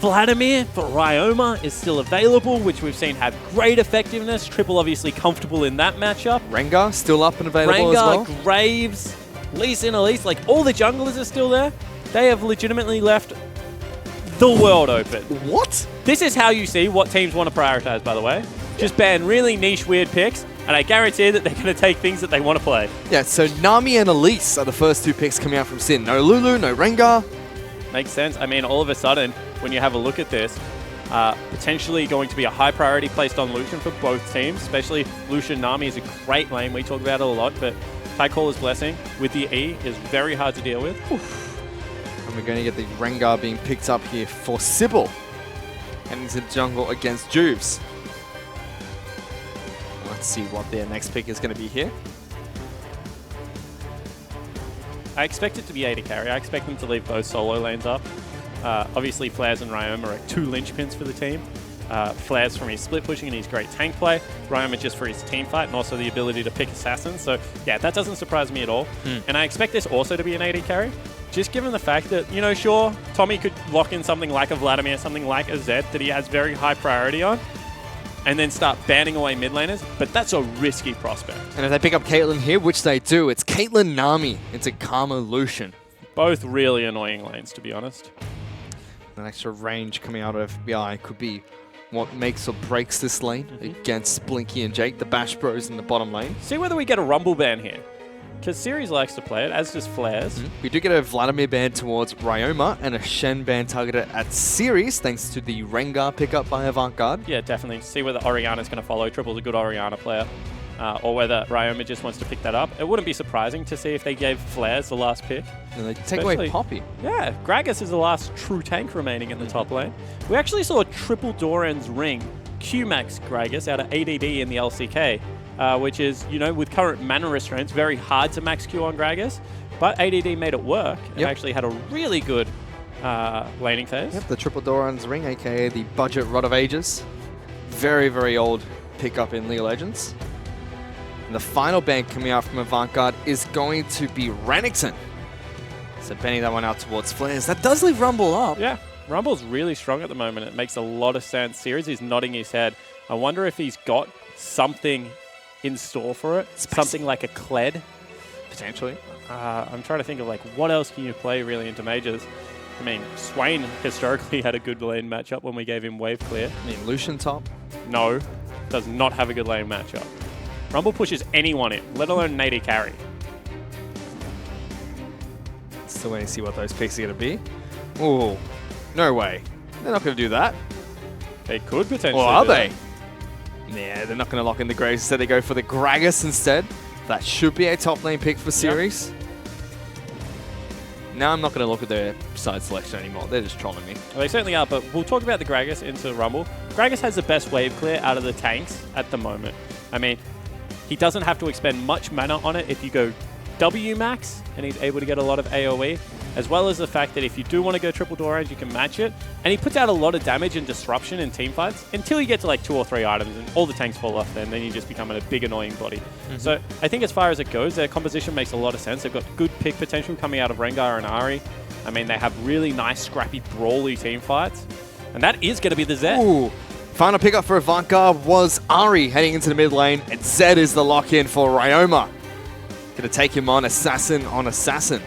Vladimir for Ryoma is still available, which we've seen have great effectiveness. Triple obviously comfortable in that matchup. Rengar still up and available as well. Graves, Lee Sin Elise, like all the junglers are still there. They have legitimately left the world open. What? This is how you see what teams want to prioritize, by the way. Just ban really niche, weird picks, and I guarantee that they're going to take things that they want to play. Yeah, so Nami and Elise are the first two picks coming out from Sin. No Lulu, no Rengar. Makes sense. I mean, all of a sudden, when you have a look at this, potentially going to be a high priority placed on Lucian for both teams, especially Lucian Nami is a great lane. We talk about it a lot, but Tycaller's Blessing with the E is very hard to deal with. Oof. And we're going to get the Rengar being picked up here for Sybil. And into the jungle against Jubes. Let's see what their next pick is going to be here. I expect it to be AD carry. I expect them to leave both solo lanes up. Obviously, Flares and Ryoma are two linchpins for the team. Flares from his split pushing and his great tank play. Ryoma just for his team fight and also the ability to pick assassins. So, yeah, that doesn't surprise me at all. And I expect this also to be an AD carry. Just given the fact that, sure, Tommy could lock in something like a Vladimir, something like a Zed that he has very high priority on, and then start banning away mid laners, but that's a risky prospect. And if they pick up Caitlyn here, which they do, it's Caitlyn Nami into Karma Lucian. Both really annoying lanes, to be honest. An extra range coming out of FBI could be what makes or breaks this lane against Blinky and Jake, the Bash Bros in the bottom lane. See whether we get a Rumble ban here. because Series likes to play it, as does Flares. We do get a Vladimir ban towards Ryoma and a Shen ban targeted at Series, thanks to the Rengar pickup by Avant Garde. Yeah, definitely. See whether Oriana's going to follow. Triple's a good Oriana player. Or whether Ryoma just wants to pick that up. It wouldn't be surprising to see if they gave Flares the last pick. And they take away Poppy. Yeah, Gragas is the last true tank remaining in the top lane. We actually saw triple Doran's ring Q-Max Gragas out of ADD in the LCK, which is, you know, with current mana restraints, very hard to max Q on Gragas, but ADD made it work and actually had a really good laning phase. Yep, the triple Doran's ring, aka the budget Rod of Ages. Very, very old pickup in League of Legends. And the final ban coming out from Avant Garde is going to be Renekton. So banning that one out towards Flares. That does leave Rumble up. Yeah, Rumble's really strong at the moment. It makes a lot of sense. Series is nodding his head. I wonder if he's got something in store for it. Something like a Kled. Potentially. I'm trying to think of like what else can you play really into majors. I mean, Swain historically had a good lane matchup when we gave him wave clear. I mean, Lucian top? No, does not have a good lane matchup. Rumble pushes anyone in, let alone Nady carry. Still waiting to see what those picks are going to be. Ooh, no way. They're not going to do that. They could potentially. Or are do they? That. Yeah, they're not going to lock in the Graves. Instead, they go for the Gragas instead. That should be a top lane pick for Series. Now I'm not going to look at their side selection anymore. They're just trolling me. Well, they certainly are, but we'll talk about the Gragas into Rumble. Gragas has the best wave clear out of the tanks at the moment. I mean, he doesn't have to expend much mana on it if you go W max, and he's able to get a lot of AoE, as well as the fact that if you do want to go triple Doran's, you can match it. And he puts out a lot of damage and disruption in teamfights until you get to like 2 or 3 items, and all the tanks fall off then you just become a big annoying body. So I think as far as it goes, their composition makes a lot of sense. They've got good pick potential coming out of Rengar and Ahri. I mean, they have really nice, scrappy, brawly teamfights. And that is going to be the Zed. Ooh. Final pickup for Avant Garde was Ahri heading into the mid lane, and Zed is the lock-in for Ryoma. Gonna take him on assassin on assassin.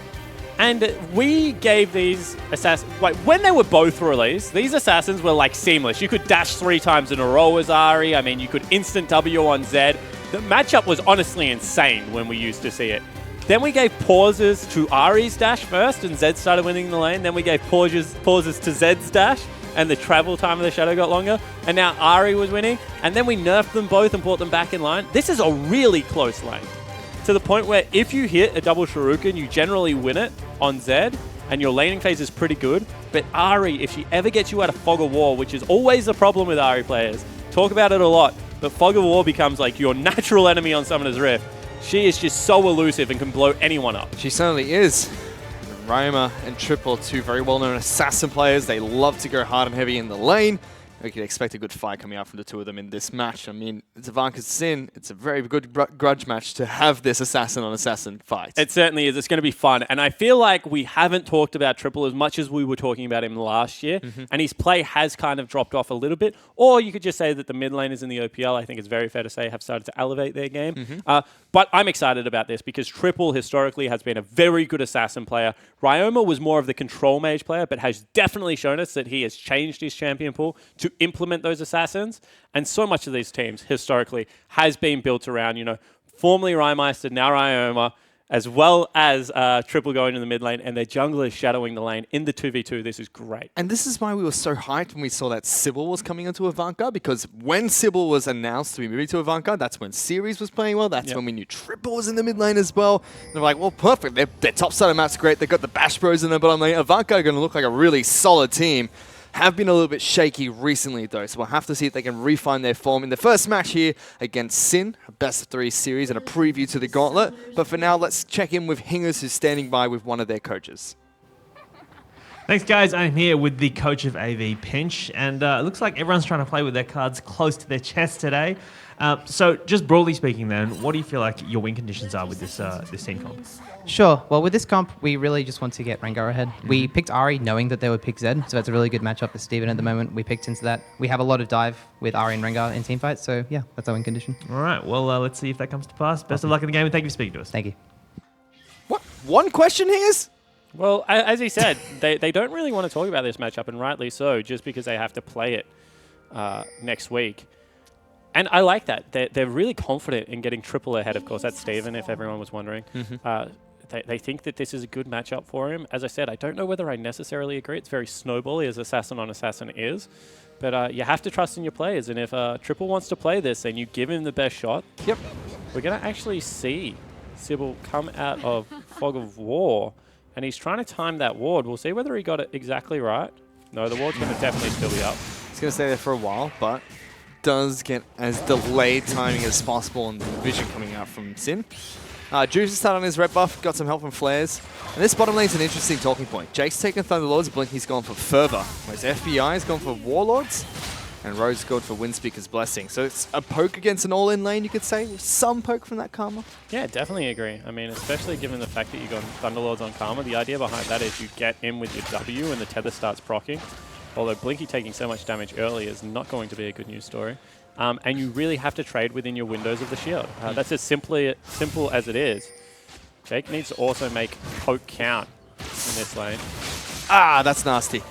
And we gave these assassins, like when they were both released, these assassins were like seamless. You could dash 3 times in a row as Ahri. I mean, you could instant W on Zed. The matchup was honestly insane when we used to see it. Then we gave pauses to Ahri's dash first, and Zed started winning the lane. Then we gave pauses to Zed's dash, and the travel time of the Shadow got longer. And now Ahri was winning. And then we nerfed them both and brought them back in line. This is a really close lane. To the point where if you hit a double Shuriken, you generally win it on Zed, and your laning phase is pretty good. But Ahri, if she ever gets you out of Fog of War, which is always a problem with Ahri players, talk about it a lot, but Fog of War becomes like your natural enemy on Summoner's Rift. She is just so elusive and can blow anyone up. She certainly is. Ryoma and Triple, 2 very well-known assassin players. They love to go hard and heavy in the lane. We could expect a good fight coming out from the 2 of them in this match. I mean, it's Avant Garde's sin. It's a very good grudge match to have this assassin on assassin fight. It certainly is. It's going to be fun. And I feel like we haven't talked about Triple as much as we were talking about him last year. And his play has kind of dropped off a little bit. Or you could just say that the mid laners in the OPL, I think it's very fair to say, have started to elevate their game. But I'm excited about this because Triple historically has been a very good assassin player. Ryoma was more of the control mage player, but has definitely shown us that he has changed his champion pool to implement those assassins. And so much of these teams historically has been built around, you know, formerly Rymeister, now Ryoma, as well as Triple going in the mid lane, and their junglers shadowing the lane in the 2v2. This is great. And this is why we were so hyped when we saw that Sybil was coming into Avant Garde, because when Sybil was announced to be moving to Avant Garde, that's when Series was playing well. That's when we knew Triple was in the mid lane as well. And they're like, well, perfect. Their top side of map's great. They've got the Bash Bros in the bottom lane. Avant Garde are going to look like a really solid team. Have been a little bit shaky recently, though, so we'll have to see if they can refine their form in the first match here against Sin, a best-of-3 series and a preview to the Gauntlet. But for now, let's check in with Hingers, who's standing by with one of their coaches. Thanks, guys. I'm here with the coach of AV, Pinch, and it looks like everyone's trying to play with their cards close to their chest today. So just broadly speaking then, what do you feel like your win conditions are with this team comp? Sure. Well, with this comp, we really just want to get Rengar ahead. We picked Ahri knowing that they would pick Zed, so that's a really good matchup with Steven at the moment. We picked into that. We have a lot of dive with Ahri and Rengar in teamfights, so yeah, that's our win condition. All right. Well, let's see if that comes to pass. Best of luck in the game, and thank you for speaking to us. Thank you. What? One question, Hingers? Well, as he said, they don't really want to talk about this matchup, and rightly so, just because they have to play it next week. And I like that. They're really confident in getting triple ahead, of course. That's Steven, if everyone was wondering. They think that this is a good matchup for him. As I said, I don't know whether I necessarily agree. It's very snowbally, as Assassin on Assassin is. But you have to trust in your players. And if Triple wants to play this and you give him the best shot, we're going to actually see Sybil come out of Fog of War. And he's trying to time that ward. We'll see whether he got it exactly right. No, the ward's going to definitely still be up. He's going to stay there for a while, but does get as delayed timing as possible, and the vision coming out from Sin. Juice is started on his red buff, got some help from Flares. And this bottom lane is an interesting talking point. Jake's taken Thunderlords, Blinky's gone for Fervor, whereas FBI's gone for Warlords, and Rose gone for Windspeaker's Blessing. So it's a poke against an all-in lane, you could say, with some poke from that Karma. Yeah, definitely agree. I mean, especially given the fact that you got Thunderlords on Karma, the idea behind that is you get in with your W and the tether starts proccing. Although Blinky taking so much damage early is not going to be a good news story. And you really have to trade within your windows of the shield. That's as simple as it is. Jake needs to also make poke count in this lane. Ah, that's nasty.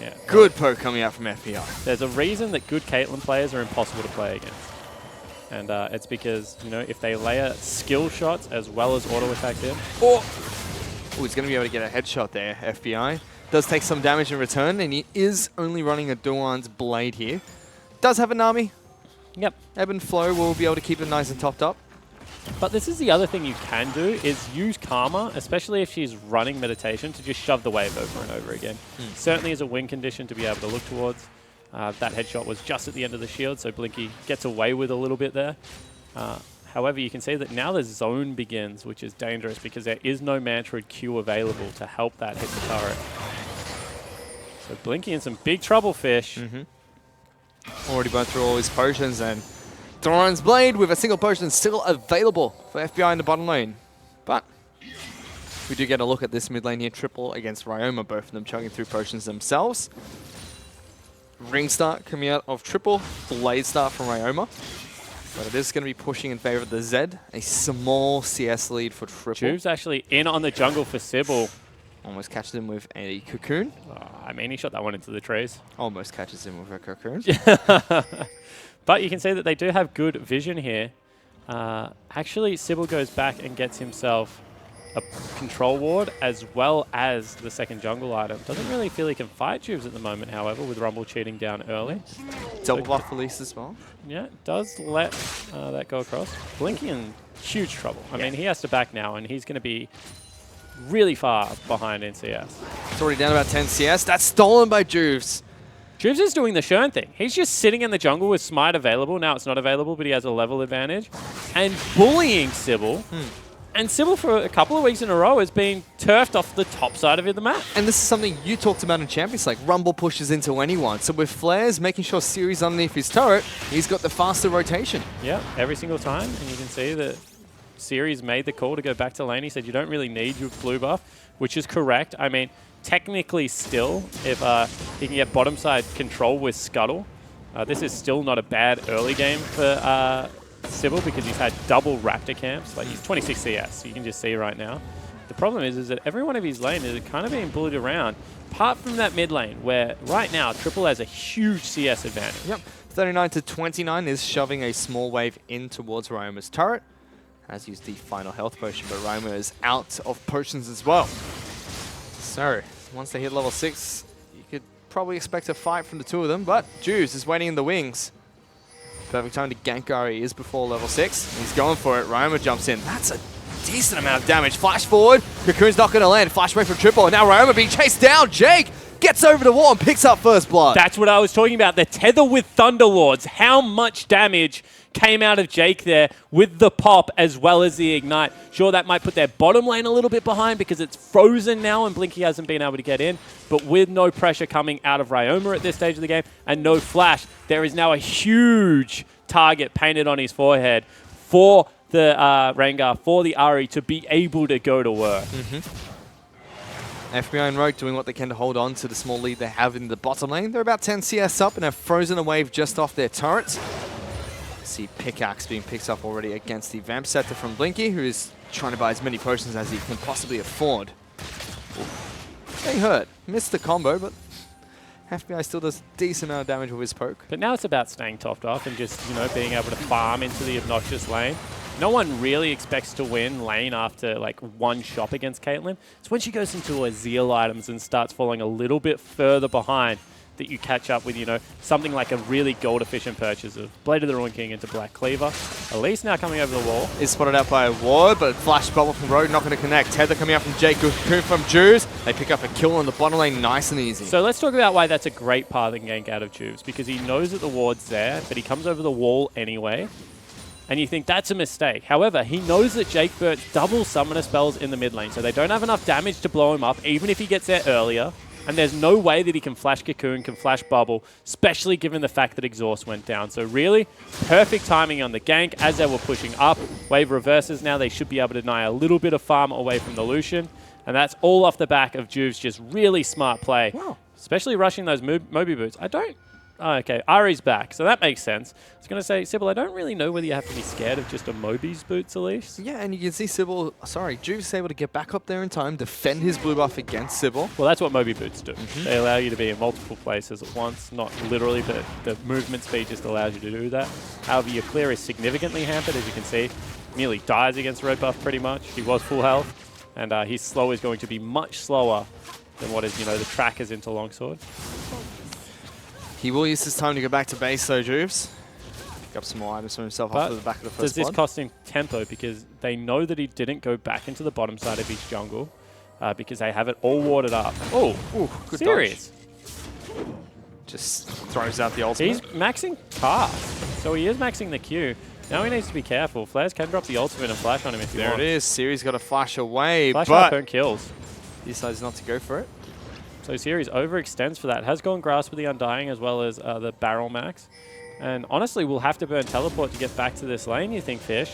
Yeah. Good poke coming out from FBI. There's a reason that good Caitlyn players are impossible to play against. And it's because, you know, if they layer skill shots as well as auto attack in. Oh, he's going to be able to get a headshot there, FBI. Does take some damage in return, and he is only running a Duan's Blade here. Does have a Nami. Yep. Ebb and Flow will be able to keep it nice and topped up. But this is the other thing you can do, is use Karma, especially if she's running Meditation, to just shove the wave over and over again. Certainly is a win condition to be able to look towards. That headshot was just at the end of the shield, so Blinky gets away with a little bit there. However, you can see that now the zone begins, which is dangerous because there is no Mantrid Q available to help that hit the turret. So Blinky in some big trouble, Fish. Already burned through all his potions, and Doran's Blade with a single potion still available for FBI in the bottom lane. But we do get a look at this mid lane here, Triple against Ryoma, both of them chugging through potions themselves. Ring start coming out of Triple, Blade start from Ryoma. But it is going to be pushing in favor of the Zed, a small CS lead for Triple. Juve's actually in on the jungle for Sybil. Almost catches him with a Cocoon. I mean, he shot that one into the trees. Almost catches him with a Cocoon. But you can see that they do have good vision here. Actually, Sybil goes back and gets himself a control ward as well as the second jungle item. Doesn't really feel he can fight Juves at the moment, however, with Rumble cheating down early. Double buff release as well. Yeah, does let that go across. Blinky in huge trouble. I mean, he has to back now, and he's going to be really far behind in CS. It's already down about 10 CS. That's stolen by Juves. Juves is doing the Shern thing. He's just sitting in the jungle with Smite available. Now it's not available, but he has a level advantage. And bullying Sybil. And Sybil, for a couple of weeks in a row, has been turfed off the top side of the map. And this is something you talked about in Champions League. Rumble pushes into anyone. So with Flares making sure Siri's underneath his turret, he's got the faster rotation. Yeah, every single time. And you can see that Siri's made the call to go back to lane. He said, you don't really need your blue buff, which is correct. I mean, technically still, if he can get bottom side control with Scuttle, this is still not a bad early game for Sybil because he's had double Raptor camps. Like, he's 26 CS, so you can just see right now. The problem is that every one of his lane is kind of being bullied around, apart from that mid lane, where right now Triple has a huge CS advantage. Yep, 39 to 29 is shoving a small wave in towards Ryoma's turret. Has used the final health potion, but Ryoma is out of potions as well. So, once they hit level 6, you could probably expect a fight from the two of them, but Juves is waiting in the wings. Perfect time to gank Ari is before level 6. He's going for it. Ryoma jumps in. That's a decent amount of damage. Flash forward. Cocoon's not going to land. Flash away from Triple. And now Ryoma being chased down. Jake gets over the wall and picks up first blood. That's what I was talking about. The tether with Thunderlords. How much damage came out of Jake there with the pop as well as the ignite. Sure, that might put their bottom lane a little bit behind because it's frozen now and Blinky hasn't been able to get in. But with no pressure coming out of Ryoma at this stage of the game and no flash, there is now a huge target painted on his forehead for the Rengar, for the Ahri to be able to go to work. FBI and Rogue doing what they can to hold on to the small lead they have in the bottom lane. They're about 10 CS up and have frozen a wave just off their turrets. See Pickaxe being picked up already against the Vamp Scepter from Blinky, who is trying to buy as many potions as he can possibly afford. They hurt. Missed the combo, but FBI still does a decent amount of damage with his poke. But now it's about staying topped off and just, being able to farm into the obnoxious lane. No one really expects to win lane after like one shop against Caitlyn. It's when she goes into her Zeal items and starts falling a little bit further behind that you catch up with, something like a really gold-efficient purchase of Blade of the Ruin King into Black Cleaver. Elise now coming over the wall. Is spotted out by a ward, but flash bubble from Rogue, not going to connect. Tether coming out from Jake, Cocoon from Juves. They pick up a kill on the bottom lane, nice and easy. So let's talk about why that's a great pathing gank out of Juves, because he knows that the ward's there, but he comes over the wall anyway. And you think that's a mistake. However, he knows that Jake Burt double summoner spells in the mid lane, so they don't have enough damage to blow him up, even if he gets there earlier. And there's no way that he can flash Cocoon, can flash Bubble, especially given the fact that Exhaust went down. So really, perfect timing on the gank as they were pushing up. Wave reverses now. They should be able to deny a little bit of farm away from the Lucian. And that's all off the back of Juve's just really smart play. Wow. Especially rushing those Moby boots. Oh, okay, Ari's back, so that makes sense. I was going to say, Sybil, I don't really know whether you have to be scared of just a Moby's boots, Elise. Yeah, and you can see Juve is able to get back up there in time, defend his blue buff against Sybil. Well, that's what Moby boots do. They allow you to be in multiple places at once, not literally, but the movement speed just allows you to do that. However, your clear is significantly hampered, as you can see. Nearly dies against red buff pretty much. He was full health, and his slow is going to be much slower than what is, the trackers into longsword. He will use his time to go back to base, though, Juves. Pick up some more items for himself off the back of the first does this blood. cost him tempo? Because they know that he didn't go back into the bottom side of his jungle because they have it all warded up. Oh, good serious. dodge. Just throws out the ultimate. He's maxing cast, so he is maxing the Q. Now he needs to be careful. Flares can drop the ultimate and flash on him if he wants. There it is. Siri's got to flash away, Flash but harpoon kills. he decides not to go for it. So Series overextends for that. Has gone Grasp with the Undying as well as the Barrel Max. And honestly, we'll have to burn Teleport to get back to this lane, you think, Fish?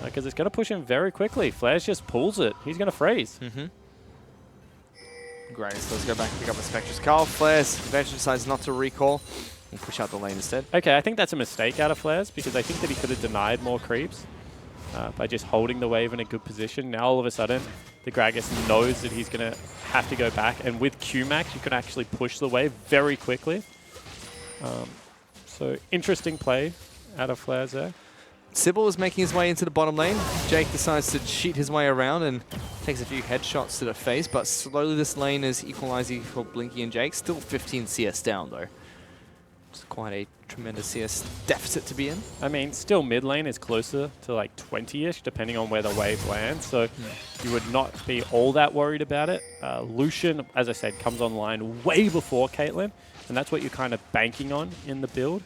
Because it's going to push him very quickly. Flares just pulls it. He's going to freeze. Great, so let's go back and pick up a Spectre's Carl. Flares eventually decides not to recall and push out the lane instead. Okay, I think that's a mistake out of Flares because I think that he could have denied more creeps by just holding the wave in a good position. Now all of a sudden, the Gragas knows that he's going to have to go back, and with Q-Max, you can actually push the wave very quickly. So interesting play out of Flares there. Sybil is making his way into the bottom lane. Jake decides to cheat his way around and takes a few headshots to the face, but slowly this lane is equalizing for Blinky and Jake. Still 15 CS down, though. It's quite a tremendous CS deficit to be in. I mean, still mid lane is closer to like 20-ish, depending on where the wave lands. So you would not be all that worried about it. Lucian, as I said, comes online way before Caitlyn, and that's what you're kind of banking on in the build.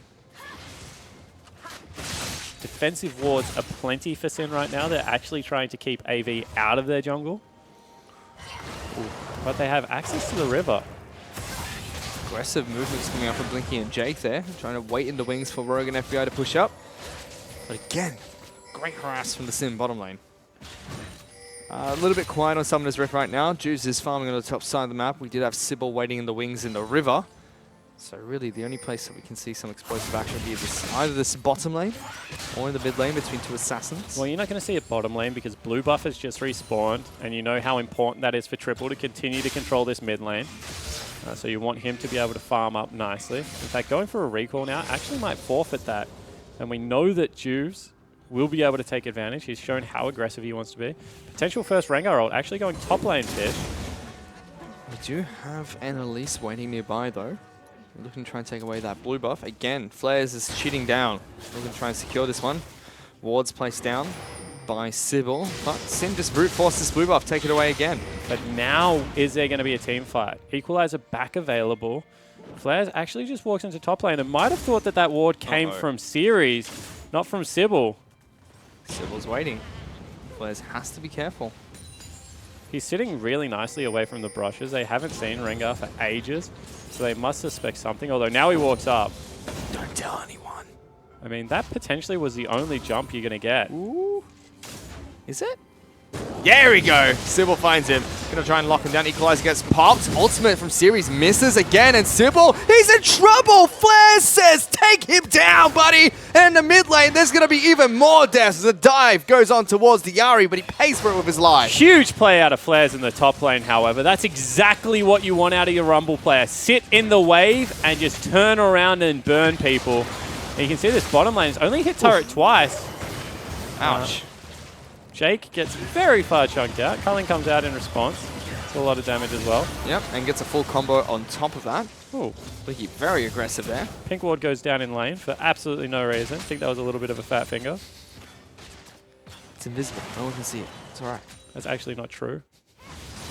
Defensive wards are plenty for Sin right now. They're actually trying to keep AV out of their jungle. But they have access to the river. Aggressive movements coming up from Blinky and Jake there, trying to wait in the wings for Rogue and FBI to push up. But again, great harass from the Sim bottom lane. A little bit quiet on Summoner's Rift right now. Juice is farming on the top side of the map. We did have Sybil waiting in the wings in the river. So really the only place that we can see some explosive action would be either this bottom lane or in the mid lane between two assassins. Well, you're not going to see it bottom lane because blue buff has just respawned, and you know how important that is for Triple to continue to control this mid lane. So you want him to be able to farm up nicely. In fact, going for a recall now actually might forfeit that. And we know that Juves will be able to take advantage. He's shown how aggressive he wants to be. Potential first Rengar ult actually going top lane, Fish. We do have an Elise waiting nearby though. We're looking to try and take away that blue buff. Again, Flares is cheating down. Looking to try and secure this one. Wards placed down by Sybil, but Sin just brute forced this blue buff, take it away again. But now, is there going to be a team fight? Equalizer back available. Flares actually just walks into top lane and might have thought that that ward came from Series, not from Sybil. Sybil's waiting. Flares has to be careful. He's sitting really nicely away from the brushes. They haven't seen Rengar for ages, so they must suspect something, although now he walks up. Don't tell anyone. I mean, that potentially was the only jump you're going to get. Ooh. Is it? There we go. Sybil finds him. Gonna try and lock him down. Equalizer gets popped. Ultimate from Series misses again, and Sybil, he's in trouble. Flair says, take him down, buddy. And in the mid lane, there's gonna be even more deaths as the dive goes on towards the Yari, but he pays for it with his life. Huge play out of Flares in the top lane, however. That's exactly what you want out of your Rumble player. Sit in the wave and just turn around and burn people. And you can see this bottom lane has only hit turret twice. Ouch. Jake gets very far chunked out. Culling comes out in response. It's a lot of damage as well. Yep, and gets a full combo on top of that. Ooh. Blinky very aggressive there. Pink Ward goes down in lane for absolutely no reason. I think that was a little bit of a fat finger. It's invisible. No one can see it. It's all right. That's actually not true.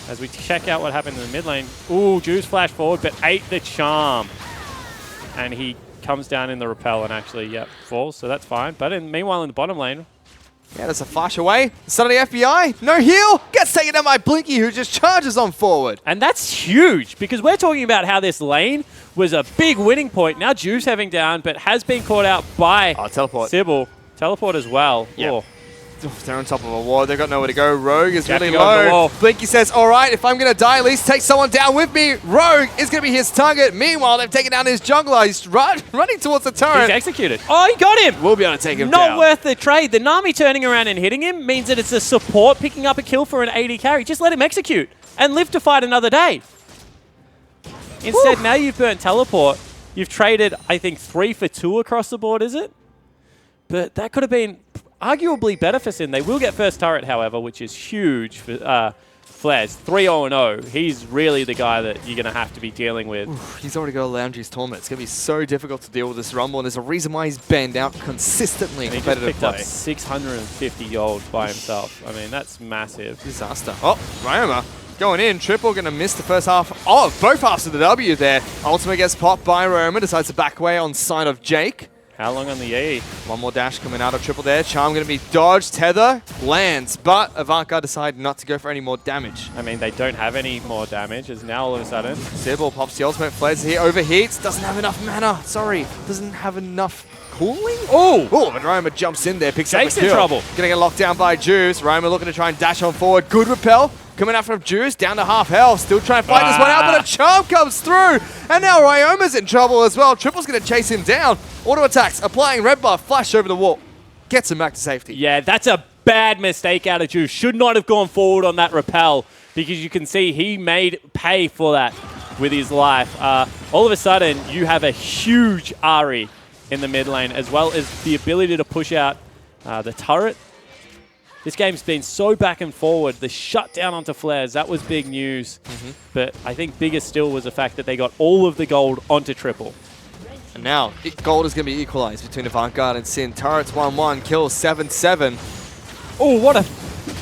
As we check out what happened in the mid lane. Ooh, Juice flash forward, but ate the charm. And he comes down in the repel and actually, yep, falls, so that's fine. But meanwhile, in the bottom lane, yeah, there's a flash away. Suddenly FBI, no heal, gets taken down by Blinky, who just charges on forward. And that's huge, because we're talking about how this lane was a big winning point. Now Juice having down, but has been caught out by teleport. Sybil. Teleport as well. Yep. They're on top of a wall. They've got nowhere to go. Rogue is really over the low. wall. Blinky says, all right, if I'm going to die, at least take someone down with me. Rogue is going to be his target. Meanwhile, they've taken down his jungler. He's running towards the turret. He's executed. Oh, he got him. We'll be able to take him Not down. worth the trade. The Nami turning around and hitting him means that it's a support picking up a kill for an AD carry. Just let him execute and live to fight another day. Instead, now you've burnt teleport. You've traded, I think, 3 for 2 across the board, is it? But that could have been arguably better for Sin. They will get first turret, however, which is huge for Flares. 3-0-0. He's really the guy that you're going to have to be dealing with. Oof, he's already got a Lounge's Torment. It's going to be so difficult to deal with this Rumble, and there's a reason why he's banned out consistently in And he just competitive picked up play. 650 gold by himself. I mean, that's massive. Disaster. Oh, Ryoma going in. Triple going to miss the first half. Oh, both halves of the W there. Ultimate gets popped by Ryoma. Decides to back away on side of Jake. How long on the E? One more dash coming out of Triple there. Charm going to be dodged. Tether lands, but Avant Garde decide not to go for any more damage. I mean, they don't have any more damage, as now all of a sudden. Sybil pops the ultimate, flares here, overheats, doesn't have enough mana. Sorry, doesn't have enough cooling? Oh! Oh, but Ryoma jumps in there, picks Jake's up the in kill. trouble. Gonna get locked down by Juice. Ryoma looking to try and dash on forward. Good repel. Coming out from Juice, down to half health. Still trying to fight this one out, but a charm comes through. And now Ryoma's in trouble as well. Triple's going to chase him down. Auto attacks, applying red buff, flash over the wall. Gets him back to safety. Yeah, that's a bad mistake out of Juice. Should not have gone forward on that repel, because you can see he made pay for that with his life. All of a sudden, you have a huge Ahri in the mid lane, as well as the ability to push out the turret. This game's been so back and forward. The shutdown onto Flares, that was big news. But I think bigger still was the fact that they got all of the gold onto Triple. And now, gold is going to be equalized between Avant Garde and Sin. Turrets 1-1, kills 7-7. Oh, what a...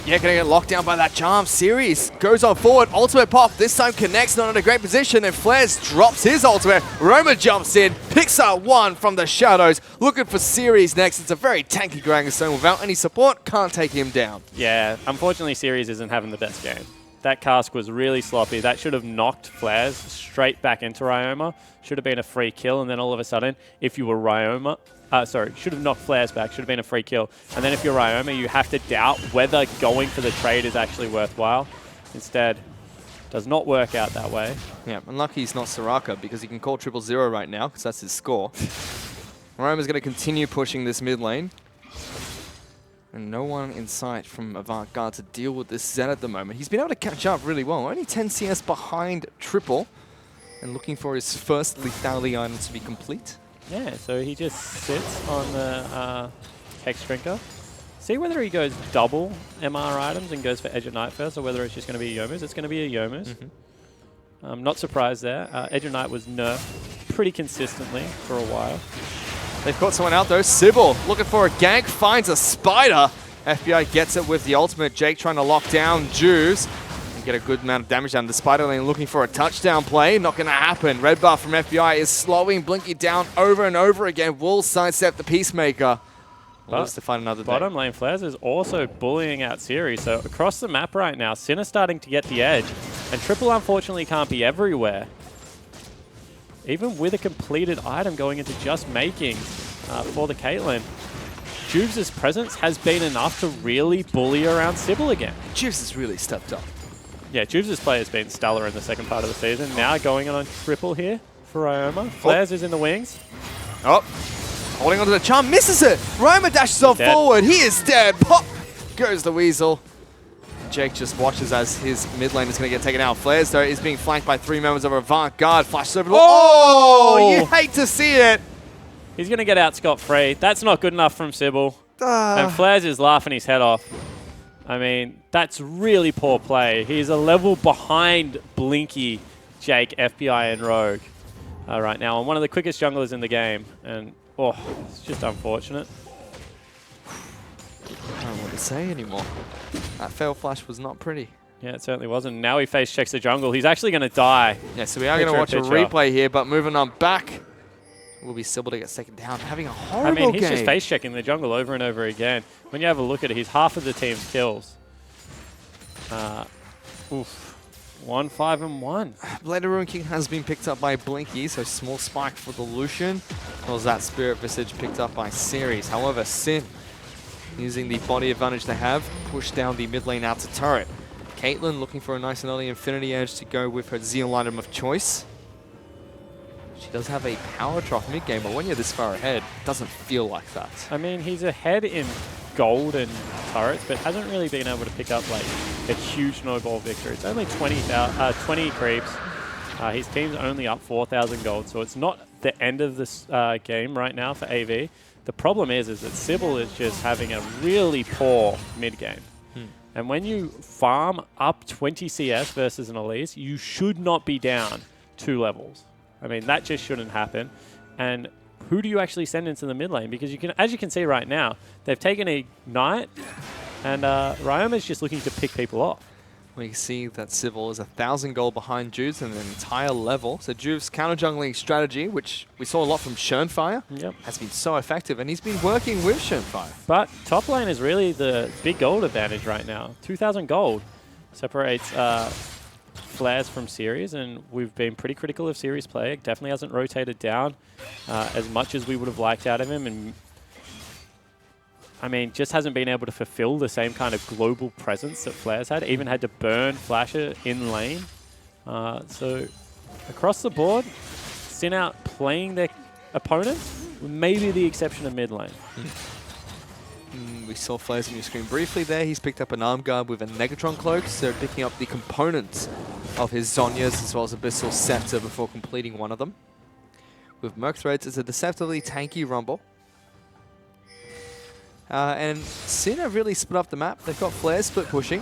Yeah, going to get locked down by that charm. Series goes on forward. Ultimate pop. This time connects, not in a great position. And Flares drops his ultimate. Roma jumps in, picks up one from the shadows. Looking for Series next. It's a very tanky Grangstone without any support. Can't take him down. Yeah, unfortunately, Series isn't having the best game. That cask was really sloppy. That should have knocked Flares straight back into Ryoma. Should have been a free kill. And then all of a sudden, if you were Ryoma... should have knocked Flares back. Should have been a free kill. And then if you're Ryoma, you have to doubt whether going for the trade is actually worthwhile. Instead, does not work out that way. Yeah, unlucky he's not Soraka, because he can call 0-0 right now, because that's his score. Ryoma's going to continue pushing this mid lane. And no one in sight from Avant Garde to deal with this Zen at the moment. He's been able to catch up really well. Only 10 CS behind Triple. And looking for his first lethality item to be complete. Yeah, so he just sits on the Hex Drinker. See whether he goes double MR items and goes for Edge of Night first, or whether it's just going to be a Youmu's. It's going to be a Youmu's. I'm not surprised there. Edge of Night was nerfed pretty consistently for a while. They've caught someone out though. Sybil looking for a gank, finds a spider. FBI gets it with the ultimate. Jake trying to lock down Juice. Get a good amount of damage down. The spider lane looking for a touchdown play. Not going to happen. Red buff from FBI is slowing Blinky down over and over again. Will sidestep the Peacemaker. Loves to find another Bottom lane Flares is also bullying out Series. So across the map right now, Sin is starting to get the edge. And Triple unfortunately can't be everywhere. Even with a completed item going into just making for the Caitlyn. Juves' presence has been enough to really bully around Sybil again. Juves has really stepped up. Yeah, Juves' play has been stellar in the second part of the season. Now going on a triple here for Ryoma. Flares is in the wings. Oh, holding onto the charm, misses it. Ryoma dashes on forward. He is dead. Pop goes the Weasel. Jake just watches as his mid lane is going to get taken out. Flares, though, is being flanked by 3 members of Avant Garde. Flashes over the wall. Oh, you hate to see it. He's going to get out scot-free. That's not good enough from Sybil. And Flares is laughing his head off. I mean, that's really poor play. He's a level behind Blinky, Jake, FBI, and Rogue right now. And one of the quickest junglers in the game. And, oh, it's just unfortunate. I don't know what to say anymore. That fail flash was not pretty. Yeah, it certainly wasn't. Now he face checks the jungle. He's actually going to die. Yeah, so we are going to watch a replay here, but moving on back. Will be Sybil to get second down, having a horrible game. I mean, he's just face checking the jungle over and over again. When you have a look at it, he's half of the team's kills. 1-5-1. Blade of Ruin King has been picked up by Blinky, so small spike for the Lucian. Was that Spirit Visage picked up by Ceres. However, Sin, using the body advantage they have, pushed down the mid lane out to turret. Caitlyn looking for a nice and early Infinity Edge to go with her Zeal item of choice. She does have a power trough mid game, but when you're this far ahead, it doesn't feel like that. I mean, he's ahead in gold and turrets, but hasn't really been able to pick up like a huge snowball victory. It's only 20 creeps. His team's only up 4,000 gold, so it's not the end of this game right now for AV. The problem is that Sybil is just having a really poor mid game. And when you farm up 20 CS versus an Elise, you should not be down 2 levels. I mean, that just shouldn't happen. And who do you actually send into the mid lane? Because you can, as you can see right now, they've taken Ignite, and Ryoma is just looking to pick people off. We can see that Sybil is 1,000 gold behind Juves in an entire level. So Juves' counter-jungling strategy, which we saw a lot from Schönfire, has been so effective, and he's been working with Schönfire. But top lane is really the big gold advantage right now. 2,000 gold separates Flares from Ceres, and we've been pretty critical of Ceres' play. It definitely hasn't rotated down as much as we would have liked out of him, and I mean, just hasn't been able to fulfill the same kind of global presence that Flares had. Even had to burn Flasher in lane. So across the board, Sin out playing their opponents, with maybe the exception of mid lane. We saw Flares on your screen briefly there. He's picked up an Arm Guard with a Negatron Cloak, so picking up the components of his Zhonya's as well as Abyssal Scepter before completing one of them. With Merc Threads, it's a deceptively tanky Rumble. And Sin have really split up the map. They've got Flares split pushing.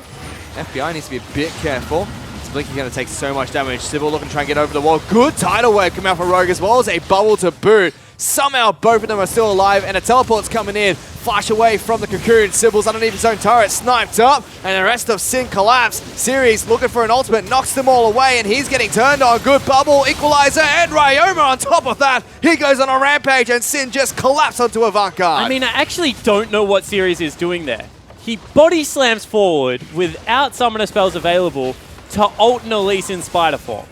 FBI needs to be a bit careful. Blinky's going to take so much damage. Sybil looking to try and get over the wall. Good tidal wave coming out from Rogue as well as a bubble to boot. Somehow both of them are still alive, and a teleport's coming in. Flash away from the cocoon. Sybil's underneath his own turret, sniped up, and the rest of Sin collapse. Ceres looking for an ultimate, knocks them all away, and he's getting turned on. Good bubble, equalizer, and Ryoma on top of that. He goes on a rampage, and Sin just collapsed onto Avant Garde. I mean, I actually don't know what Ceres is doing there. He body slams forward without summoner spells available to ult an Elise in Spider form.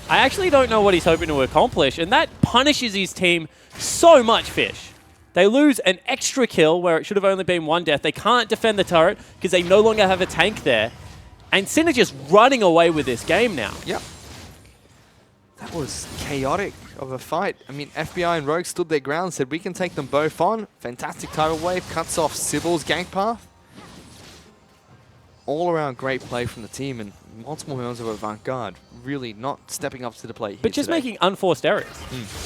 I actually don't know what he's hoping to accomplish, and that punishes his team so much, Fish. They lose an extra kill where it should have only been 1 death. They can't defend the turret because they no longer have a tank there. And Sin are just running away with this game now. Yep. That was chaotic of a fight. I mean, FBI and Rogue stood their ground, said we can take them both on. Fantastic tidal wave, cuts off Sybil's gank path. All around great play from the team, and multiple members of Avant Garde really not stepping up to the plate here But just today. making unforced errors.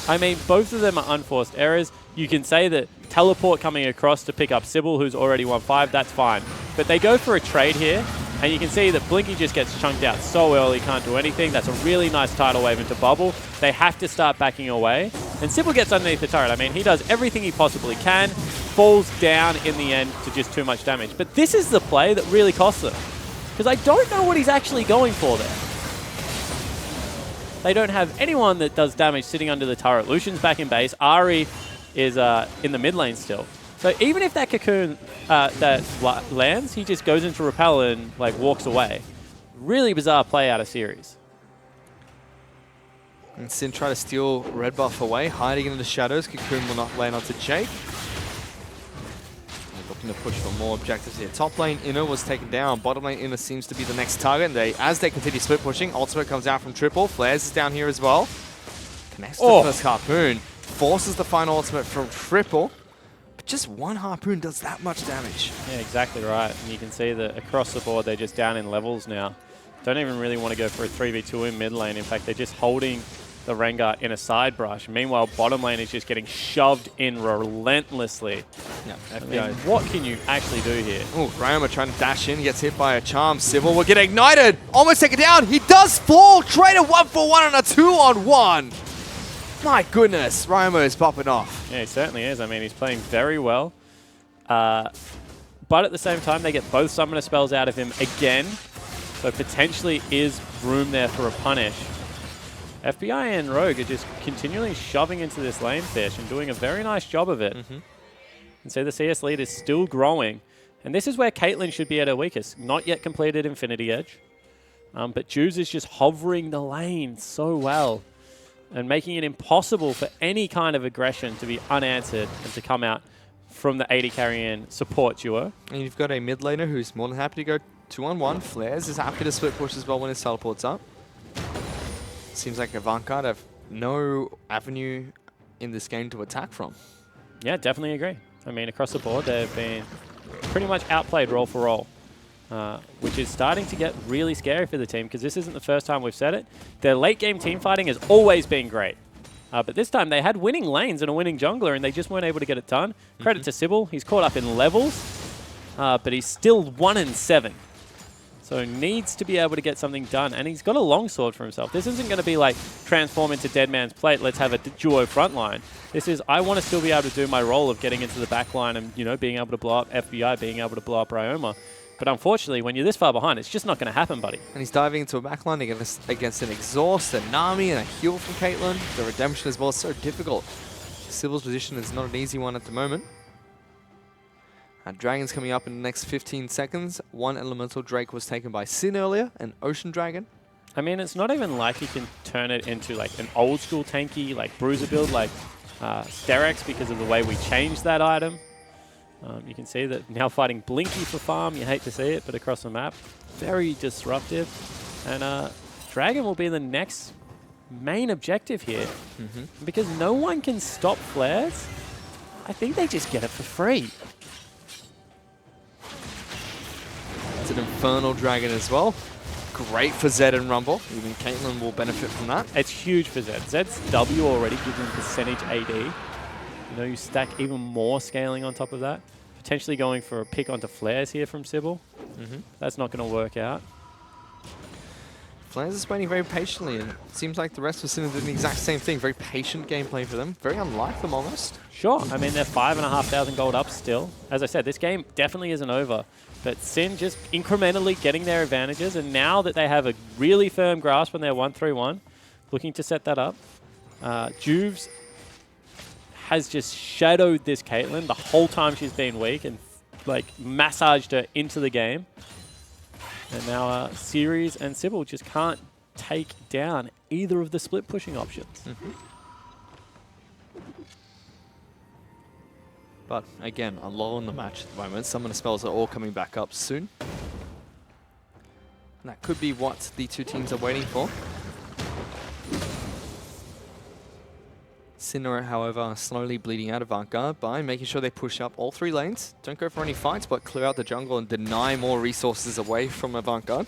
I mean, both of them are unforced errors. You can say that teleport coming across to pick up Sybil, who's already 1-5, that's fine. But they go for a trade here, and you can see that Blinky just gets chunked out so early, can't do anything. That's a really nice tidal wave into bubble. They have to start backing away. And Sybil gets underneath the turret. I mean, he does everything he possibly can, falls down in the end to just too much damage. But this is the play that really costs them. Because I don't know what he's actually going for there. They don't have anyone that does damage sitting under the turret. Lucian's back in base. Ahri is in the mid lane still. So even if that cocoon that lands, he just goes into repel and like walks away. Really bizarre play out of Ceres. And Sin try to steal red buff away, hiding in the shadows. Cocoon will not land onto Jake. Looking to push for more objectives here. Top lane Inner was taken down. Bottom lane Inner seems to be the next target. And as they continue split pushing, ultimate comes out from Triple. Flares is down here as well. Connects to the first harpoon. Forces the final ultimate from Triple. But just one harpoon does that much damage. Yeah, exactly right. And you can see that across the board, they're just down in levels now. Don't even really want to go for a 3v2 in mid lane. In fact, they're just holding the Rengar in a side brush. Meanwhile, bottom lane is just getting shoved in relentlessly. Yeah, I mean, what can you actually do here? Oh, Ryoma trying to dash in, gets hit by a charm. Sybil will get ignited. Almost take it down. He does fall. Traitor 1-for-1 on a 2-on-1. My goodness, Ryoma is popping off. Yeah, he certainly is. I mean, he's playing very well. But at the same time, they get both summoner spells out of him again. So potentially is room there for a punish. FBI and Rogue are just continually shoving into this lane fish and doing a very nice job of it. And so the CS lead is still growing. And this is where Caitlyn should be at her weakest. Not yet completed Infinity Edge. But Juice is just hovering the lane so well and making it impossible for any kind of aggression to be unanswered and to come out from the AD carry-in support duo. And you've got a mid laner who's more than happy to go 2-on-1. Flares is happy to split push as well when his teleport's up. Seems like Avant Garde have no avenue in this game to attack from. Yeah, definitely agree. I mean, across the board, they've been pretty much outplayed role for role, which is starting to get really scary for the team because this isn't the first time we've said it. Their late game team fighting has always been great. But this time they had winning lanes and a winning jungler and they just weren't able to get it done. Credit to Sybil. He's caught up in levels, but he's still 1-7. So needs to be able to get something done. And he's got a longsword for himself. This isn't going to be like transform into Dead Man's Plate. Let's have a duo frontline. This is, I want to still be able to do my role of getting into the back line and, you know, being able to blow up FBI, being able to blow up Ryoma. But unfortunately, when you're this far behind, it's just not going to happen, buddy. And he's diving into a backline against an exhaust, a Nami, and a heal from Caitlyn. The redemption as well is so difficult. Sybil's position is not an easy one at the moment. Dragon's coming up in the next 15 seconds. One elemental Drake was taken by Sin earlier, an Ocean Dragon. I mean, it's not even like you can turn it into like an old school tanky, like Bruiser build, like Sterex, because of the way we changed that item. You can see that now fighting Blinky for farm. You hate to see it, but across the map, very disruptive. And Dragon will be the next main objective here. Because no one can stop flares, I think they just get it for free. It's an Infernal Dragon as well. Great for Zed and Rumble. Even Caitlyn will benefit from that. It's huge for Zed. Zed's W already gives him percentage AD. You know, you stack even more scaling on top of that. Potentially going for a pick onto flares here from Sybil. That's not going to work out. Flares is waiting very patiently, and it seems like the rest of Sin did the exact same thing. Very patient gameplay for them. Very unlike them almost. Sure. I mean, they're 5,500 gold up still. As I said, this game definitely isn't over. But Sin just incrementally getting their advantages, and now that they have a really firm grasp on their 1-3-1, looking to set that up. Juves has just shadowed this Caitlyn the whole time she's been weak and like massaged her into the game. And now Ceres and Sybil just can't take down either of the split pushing options. But again, a lull in the match at the moment. Some of the spells are all coming back up soon. And that could be what the two teams are waiting for. Sinnoh, however, are slowly bleeding out of Avant Garde by making sure they push up all three lanes. Don't go for any fights, but clear out the jungle and deny more resources away from Avant Garde.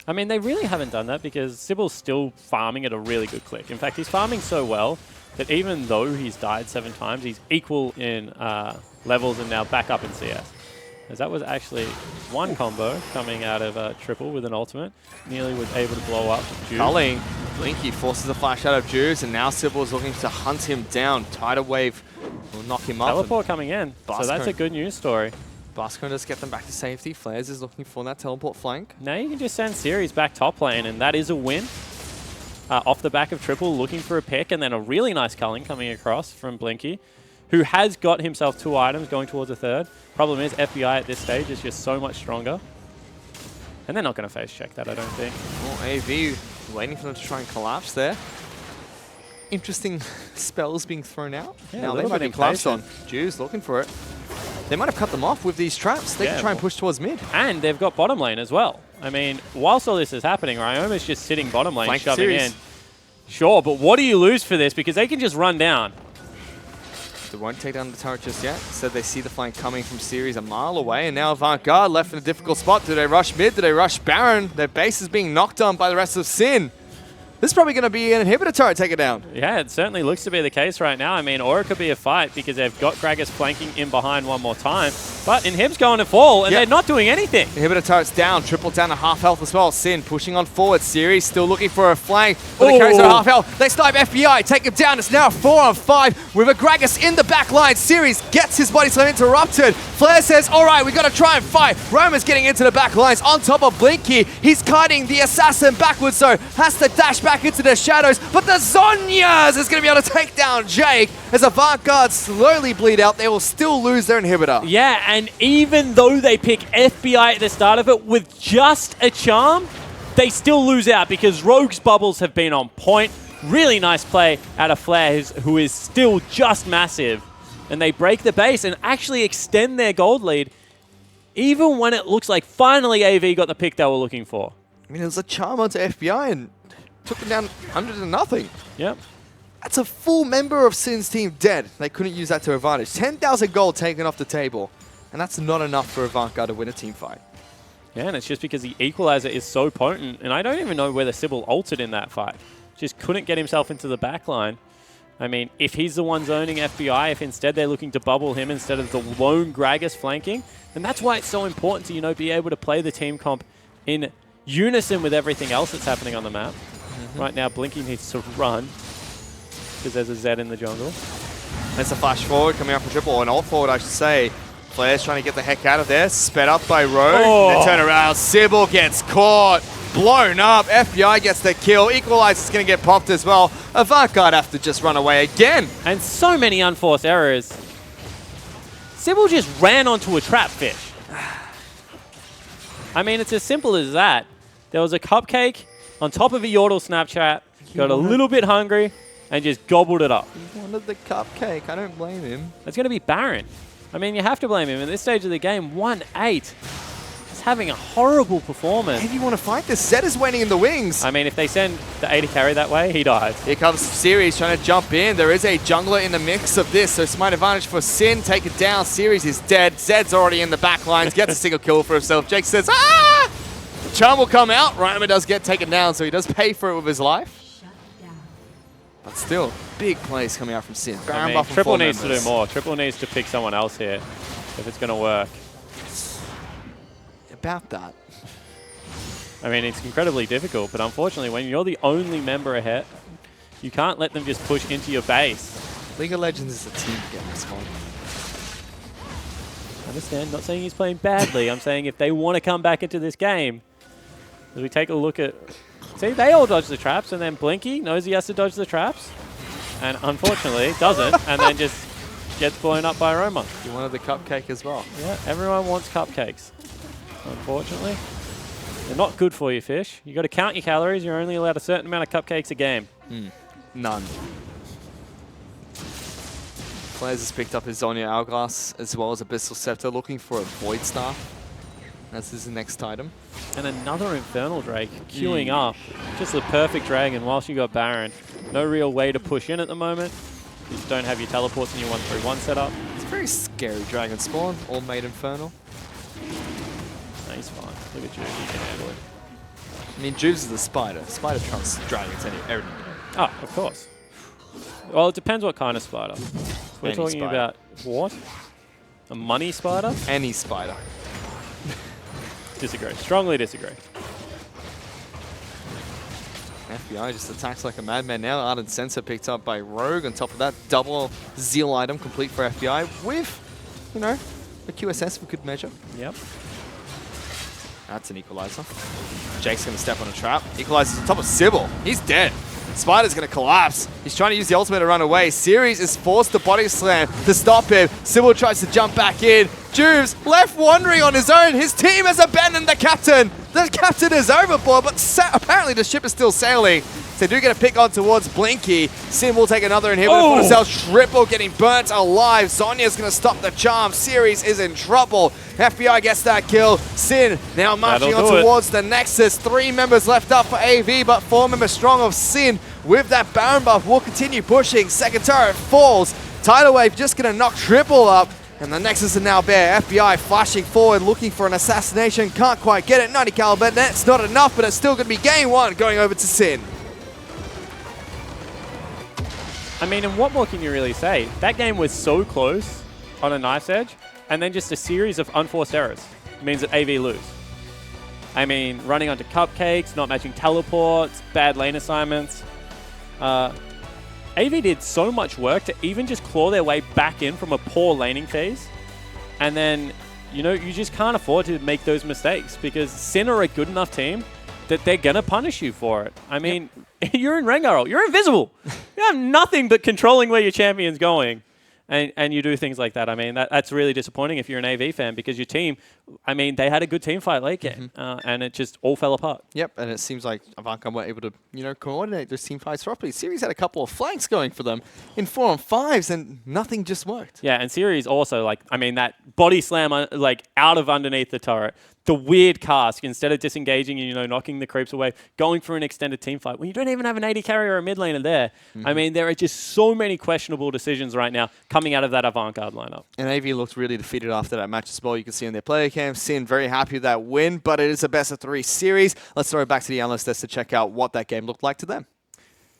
I mean, they really haven't done that because Sybil's still farming at a really good clip. In fact, he's farming so well that even though he's died 7 times, he's equal in levels and now back up in CS. As that was actually one combo coming out of Triple with an ultimate. Nearly was able to blow up Juve. Culling. Blinky forces a flash out of Juves, and now Sybil is looking to hunt him down. Tidal Wave will knock him up. Teleport coming in, so that's a good news story. Blasco does get them back to safety. Flares is looking for that teleport flank. Now you can just send Ceres back top lane, and that is a win. Off the back of Triple, looking for a pick, and then a really nice culling coming across from Blinky, who has got himself 2 items going towards a third. Problem is, FBI at this stage is just so much stronger. And they're not going to face check that, I don't think. Oh, AV waiting for them to try and collapse there. Interesting spells being thrown out. Yeah, now they might be collapsed on. Juves looking for it. They might have cut them off with these traps. They can try and push towards mid. And they've got bottom lane as well. I mean, whilst all this is happening, Ryoma's just sitting bottom lane, Flank shoving series. in. Sure, but what do you lose for this? Because they can just run down. They won't take down the turret just yet. Instead, they see the flank coming from Series a mile away, and now Avant Garde left in a difficult spot. Do they rush mid? Do they rush Baron? Their base is being knocked on by the rest of Sin. This is probably going to be an inhibitor turret take it down. Yeah, it certainly looks to be the case right now. I mean, or it could be a fight because they've got Gragas flanking in behind one more time. But Inhib's going to fall, and they're not doing anything. Inhibitor turret's down, triple down to half health as well. Sin pushing on forward. Series still looking for a flank, but the carries are half health. They snipe FBI, take him down. It's now a 4-on-5 with a Gragas in the back line. Series gets his body slam interrupted. Flair says, all right, we got to try and fight. Roman's getting into the back lines on top of Blinky. He's kiting the assassin backwards, though. Has to dash back into the shadows, but the Zonyas is going to be able to take down Jake. As Avant Garde slowly bleed out, they will still lose their inhibitor. Yeah, and even though they pick FBI at the start of it with just a charm, they still lose out because Rogue's bubbles have been on point. Really nice play out of Flair, who is still just massive. And they break the base and actually extend their gold lead, even when it looks like finally AV got the pick they were looking for. I mean, it was a charm onto FBI and took them down 100-0. Yep. That's a full member of Sin's team dead. They couldn't use that to advantage. 10,000 gold taken off the table. And that's not enough for Avant Garde to win a team fight. Yeah, and it's just because the Equalizer is so potent. And I don't even know whether Sybil ulted in that fight. Just couldn't get himself into the back line. I mean, if he's the one zoning FBI, if instead they're looking to bubble him instead of the lone Gragas flanking, then that's why it's so important to, you know, be able to play the team comp in unison with everything else that's happening on the map. Right now, Blinky needs to run because there's a Z in the jungle. There's a flash forward coming up from triple, or an ult forward, I should say. Flair's trying to get the heck out of there. Sped up by Rogue. Oh. They turn around. Sybil gets caught. Blown up. FBI gets the kill. Equalizer's going to get popped as well. Avant Garde have to just run away again. And so many unforced errors. Sybil just ran onto a trap fish. I mean, it's as simple as that. There was a cupcake on top of a Yordle Snapchat, got a little bit hungry, and just gobbled it up. He wanted the cupcake. I don't blame him. It's going to be Baron. I mean, you have to blame him. At this stage of the game, 1-8. He's having a horrible performance. If you want to fight this, Zed is waiting in the wings. I mean, if they send the AD carry that way, he dies. Here comes Series trying to jump in. There is a jungler in the mix of this, so smite advantage for Sin. Take it down. Series is dead. Zed's already in the back lines. Gets a single kill for himself. Jake says, ah! Charm will come out. Ryoma does get taken down, so he does pay for it with his life. But still, big plays coming out from Sin. I mean, Triple needs to do more. Triple needs to pick someone else here if it's going to work. About that. I mean, it's incredibly difficult, but unfortunately, when you're the only member ahead, you can't let them just push into your base. League of Legends is a team game, Spawn. Understand, not saying he's playing badly. I'm saying if they want to come back into this game, as we take a look at... See, they all dodge the traps, and then Blinky knows he has to dodge the traps, and unfortunately doesn't, and then just gets blown up by Roma. You wanted the cupcake as well. Yeah, everyone wants cupcakes. Unfortunately, they're not good for you, Fish. You got to count your calories. You're only allowed a certain amount of cupcakes a game. None. Players has picked up his Zonia Hourglass as well as Abyssal Scepter, looking for a Void Staff. That's his next item. And another Infernal Drake queuing up. Just the perfect dragon whilst you got Baron. No real way to push in at the moment. You just don't have your teleports in your 1-3-1 setup. It's a very scary dragon spawn, all made Infernal. No, he's fine. Look at Juve, he can handle it. I mean, Juve's is the spider. Spider trumps dragons every day. Oh, of course. Well, it depends what kind of spider. We're Any talking spider. about what? A money spider? Any spider. Disagree. Strongly disagree. FBI just attacks like a madman now. Ardent Sensor picked up by Rogue. On top of that, double Zeal item complete for FBI with, you know, a QSS for good measure. Yep. That's an Equalizer. Jake's going to step on a trap. Equalizer's on top of Sybil. He's dead. Spider's going to collapse. He's trying to use the ultimate to run away. Series is forced to body slam to stop him. Sybil tries to jump back in. Juve's left wandering on his own. His team has abandoned the captain. The captain is overboard, but apparently the ship is still sailing. So they do get a pick on towards Blinky. Sin will take another inhibitor for themselves. Triple getting burnt alive. Zonya's going to stop the charm. Series is in trouble. FBI gets that kill. Sin now marching on towards the Nexus. 3 members left up for AV, but 4 members strong of Sin with that Baron buff will continue pushing. Second turret falls. Tidal Wave just going to knock Triple up. And the Nexus are now bare. FBI flashing forward, looking for an assassination. Can't quite get it. 90 caliber. That's not enough, but it's still going to be game 1 going over to Sin. I mean, and what more can you really say? That game was so close on a knife's edge, and then just a series of unforced errors means that AV lose. I mean, running onto cupcakes, not matching teleports, bad lane assignments. AV did so much work to even just claw their way back in from a poor laning phase. And then, you know, you just can't afford to make those mistakes because Sin are a good enough team that they're going to punish you for it. I mean, you're in Rengar, you're invisible. You have nothing but controlling where your champion's going. And you do things like that. I mean, that's really disappointing if you're an AV fan because your team, I mean, they had a good team fight late game and it just all fell apart. Yep, and it seems like Avant Garde were able to, you know, coordinate those team fights properly. Series had a couple of flanks going for them in 4-on-5s and nothing just worked. Yeah, and Series also, like, I mean, that body slam, like, out of underneath the turret, the weird cask, instead of disengaging and, you know, knocking the creeps away, going for an extended team fight when you don't even have an AD carry or a mid laner there. I mean, there are just so many questionable decisions right now coming out of that Avant Garde lineup. And AV looked really defeated after that match as well. You can see on their player cam, Sin very happy with that win, but it is a best of 3 series. Let's throw it back to the analyst desk to check out what that game looked like to them.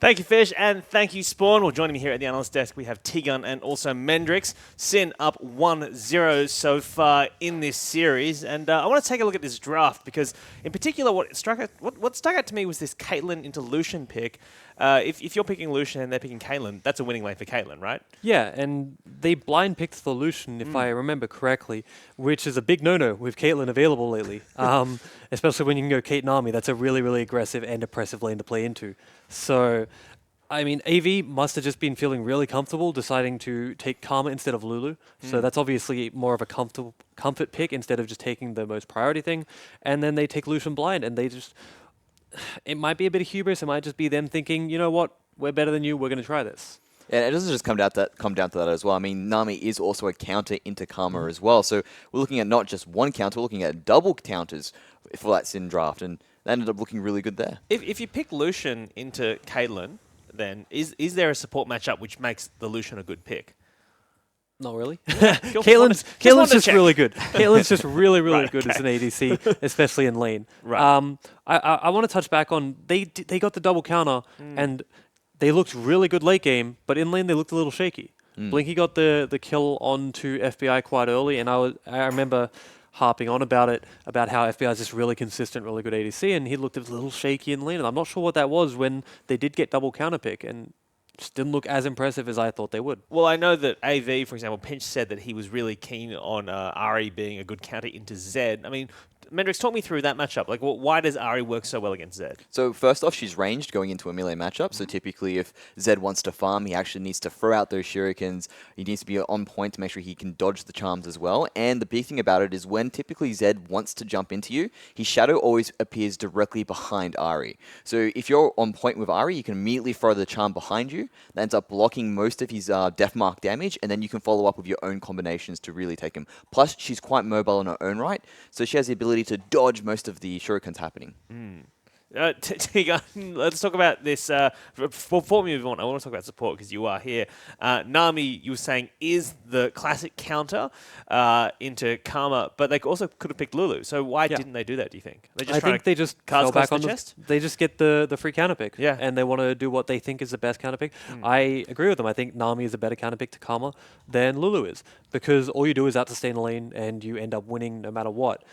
Thank you, Fish, and thank you, Spawn. Well, joining me here at the analyst desk, we have T-Gun and also Mendrix. Sin up 1-0 so far in this series, and I want to take a look at this draft because, in particular, what stuck out to me was this Caitlyn into Lucian pick. If you're picking Lucian and they're picking Caitlyn, that's a winning lane for Caitlyn, right? Yeah, and they blind picked the Lucian, if I remember correctly, which is a big no-no with Caitlyn available lately. Especially when you can go Kate Nami. That's a really, really aggressive and oppressive lane to play into. So, I mean, AV must have just been feeling really comfortable deciding to take Karma instead of Lulu. So that's obviously more of a comfort pick instead of just taking the most priority thing. And then they take Lucian blind and they just... It might be a bit of hubris. It might just be them thinking, you know what, we're better than you. We're going to try this. And it doesn't just come down to that as well. I mean, Nami is also a counter into Karma as well. So we're looking at not just one counter, we're looking at double counters for that Sin draft. And that ended up looking really good there. If you pick Lucian into Caitlyn, then is there a support matchup which makes the Lucian a good pick? Not really. Caitlyn's just really good. Caitlyn's just really, really good as an ADC, especially in lane. Right. I want to touch back on they got the double counter and they looked really good late game, but in lane they looked a little shaky. Blinky got the kill onto FBI quite early, and I remember harping on about how FBI is just really consistent, really good ADC, and he looked a little shaky in lane, and I'm not sure what that was when they did get double counter pick, and just didn't look as impressive as I thought they would. Well, I know that AV, for example, Pinch said that he was really keen on Ari being a good counter into Zed. I mean, Mendrix, talk me through that matchup. Like, why does Ari work so well against Zed? So first off, she's ranged going into a melee matchup. So typically if Zed wants to farm, he actually needs to throw out those shurikens. He needs to be on point to make sure he can dodge the charms as well. And the big thing about it is when typically Zed wants to jump into you, his shadow always appears directly behind Ari. So if you're on point with Ari, you can immediately throw the charm behind you. That ends up blocking most of his death mark damage, and then you can follow up with your own combinations to really take him. Plus, she's quite mobile in her own right, so she has the ability to dodge most of the shurikens happening. Let's talk about this. Before we move on, I want to talk about support because you are here. Nami, you were saying, is the classic counter into Karma, but they also could have picked Lulu. So why didn't they do that, do you think? I think they just fell back on the chest? They just get the free counter pick. Yeah. And they want to do what they think is the best counter pick. I agree with them. I think Nami is a better counter pick to Karma than Lulu is because all you do is out to stay in the lane and you end up winning no matter what.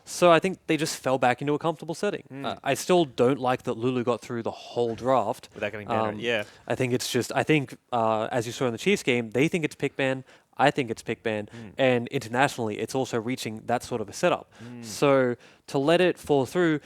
So I think they just fell back into a comfortable setting. I still don't like that Lulu got through the whole draft. Without getting banned, yeah. I think it's just, as you saw in the Chiefs game, they think it's pick ban. I think it's pick ban. And internationally, it's also reaching that sort of a setup. So to let it fall through,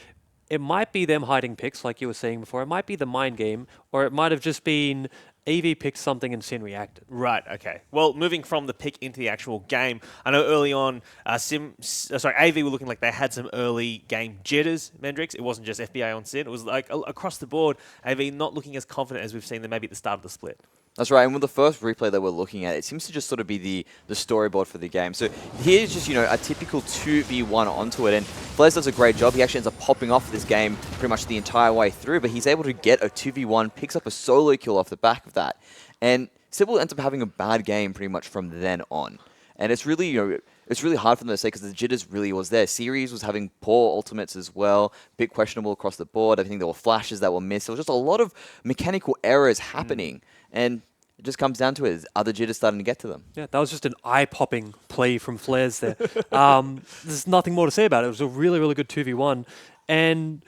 it might be them hiding picks, like you were saying before. It might be the mind game, or it might have just been AV picked something and Sin reacted. Right, okay. Well, moving from the pick into the actual game, I know early on, AV were looking like they had some early game jitters, Mendrix. It wasn't just FBA on Sin. It was like across the board, AV not looking as confident as we've seen them maybe at the start of the split. That's right, and with the first replay that we're looking at, it seems to just sort of be the storyboard for the game. So here's just, a typical 2v1 onto it, and Flares does a great job. He actually ends up popping off this game pretty much the entire way through, but he's able to get a 2v1, picks up a solo kill off the back of that. And Sybil ends up having a bad game pretty much from then on. And it's really, it's really hard for them to say because the jitters really was there. Series was having poor ultimates as well, a bit questionable across the board. I think there were flashes that were missed. There was just a lot of mechanical errors happening. And it just comes down to it. Are the jitters starting to get to them? Yeah, that was just an eye-popping play from Flares there. There's nothing more to say about it. It was a really, really good 2v1. And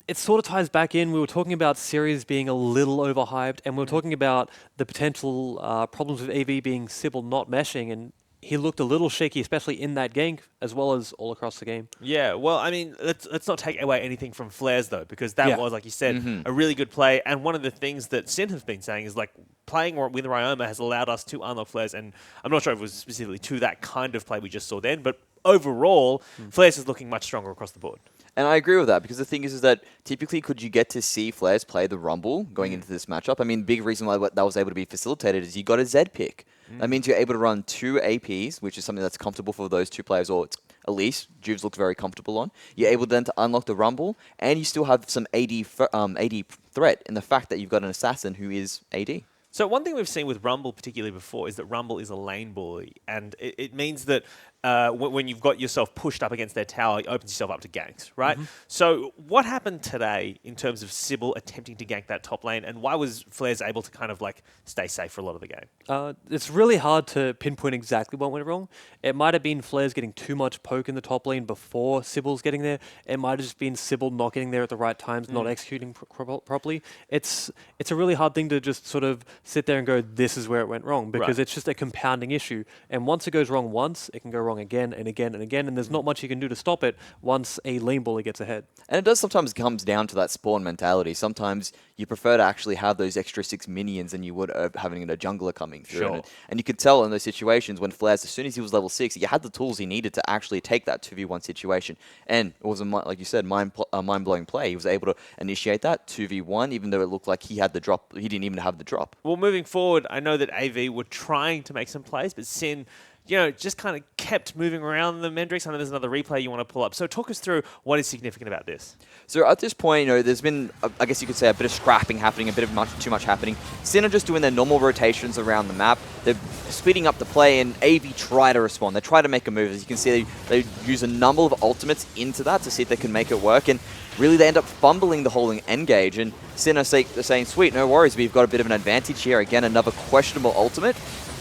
it sort of ties back in. We were talking about series being a little overhyped, and we were talking about the potential problems with AV being Sybil not meshing, and he looked a little shaky, especially in that gank, as well as all across the game. Yeah, well, I mean, let's not take away anything from Flares, though, because that was, like you said, a really good play. And one of the things that Sin has been saying is, like, playing with Ryoma has allowed us to unlock Flares. And I'm not sure if it was specifically to that kind of play we just saw then, but overall, Flares is looking much stronger across the board. And I agree with that, because the thing is that typically could you get to see Flares play the Rumble going into this matchup? I mean, big reason why that was able to be facilitated is you got a Z pick. That means you're able to run 2 APs, which is something that's comfortable for those two players, or at least Juves looked very comfortable on. You're able then to unlock the Rumble, and you still have some AD threat in the fact that you've got an assassin who is AD. So one thing we've seen with Rumble particularly before is that Rumble is a lane bully, and it means that when you've got yourself pushed up against their tower, it opens yourself up to ganks, right? So what happened today in terms of Sybil attempting to gank that top lane, and why was Flares able to kind of like stay safe for a lot of the game? It's really hard to pinpoint exactly what went wrong. It might have been Flares getting too much poke in the top lane before Sybil's getting there. It might have just been Sybil not getting there at the right times, not executing properly. It's a really hard thing to just sort of sit there and go, this is where it went wrong, because it's just a compounding issue. And once it goes wrong once, it can go wrong again and again and again, and there's not much you can do to stop it once a lane bully gets ahead. And it does sometimes comes down to that spawn mentality. Sometimes you prefer to actually have those extra 6 minions than you would having a jungler coming through. Sure. And you could tell in those situations when Flares, as soon as he was level 6, he had the tools he needed to actually take that 2v1 situation. And it was, like you said, mind-blowing play. He was able to initiate that 2v1, even though it looked like he had the drop. He didn't even have the drop. Well, moving forward, I know that AV were trying to make some plays, but Sin, just kind of kept moving around the Mendrix. I know there's another replay you want to pull up. So talk us through what is significant about this. So at this point, there's been, I guess you could say, a bit of scrapping happening, a bit of too much happening. Sin are just doing their normal rotations around the map. They're speeding up the play, and AV try to respond. They try to make a move. As you can see, they use a number of ultimates into that to see if they can make it work. And really, they end up fumbling the whole engage. And Sin are saying, sweet, no worries, we've got a bit of an advantage here. Again, another questionable ultimate.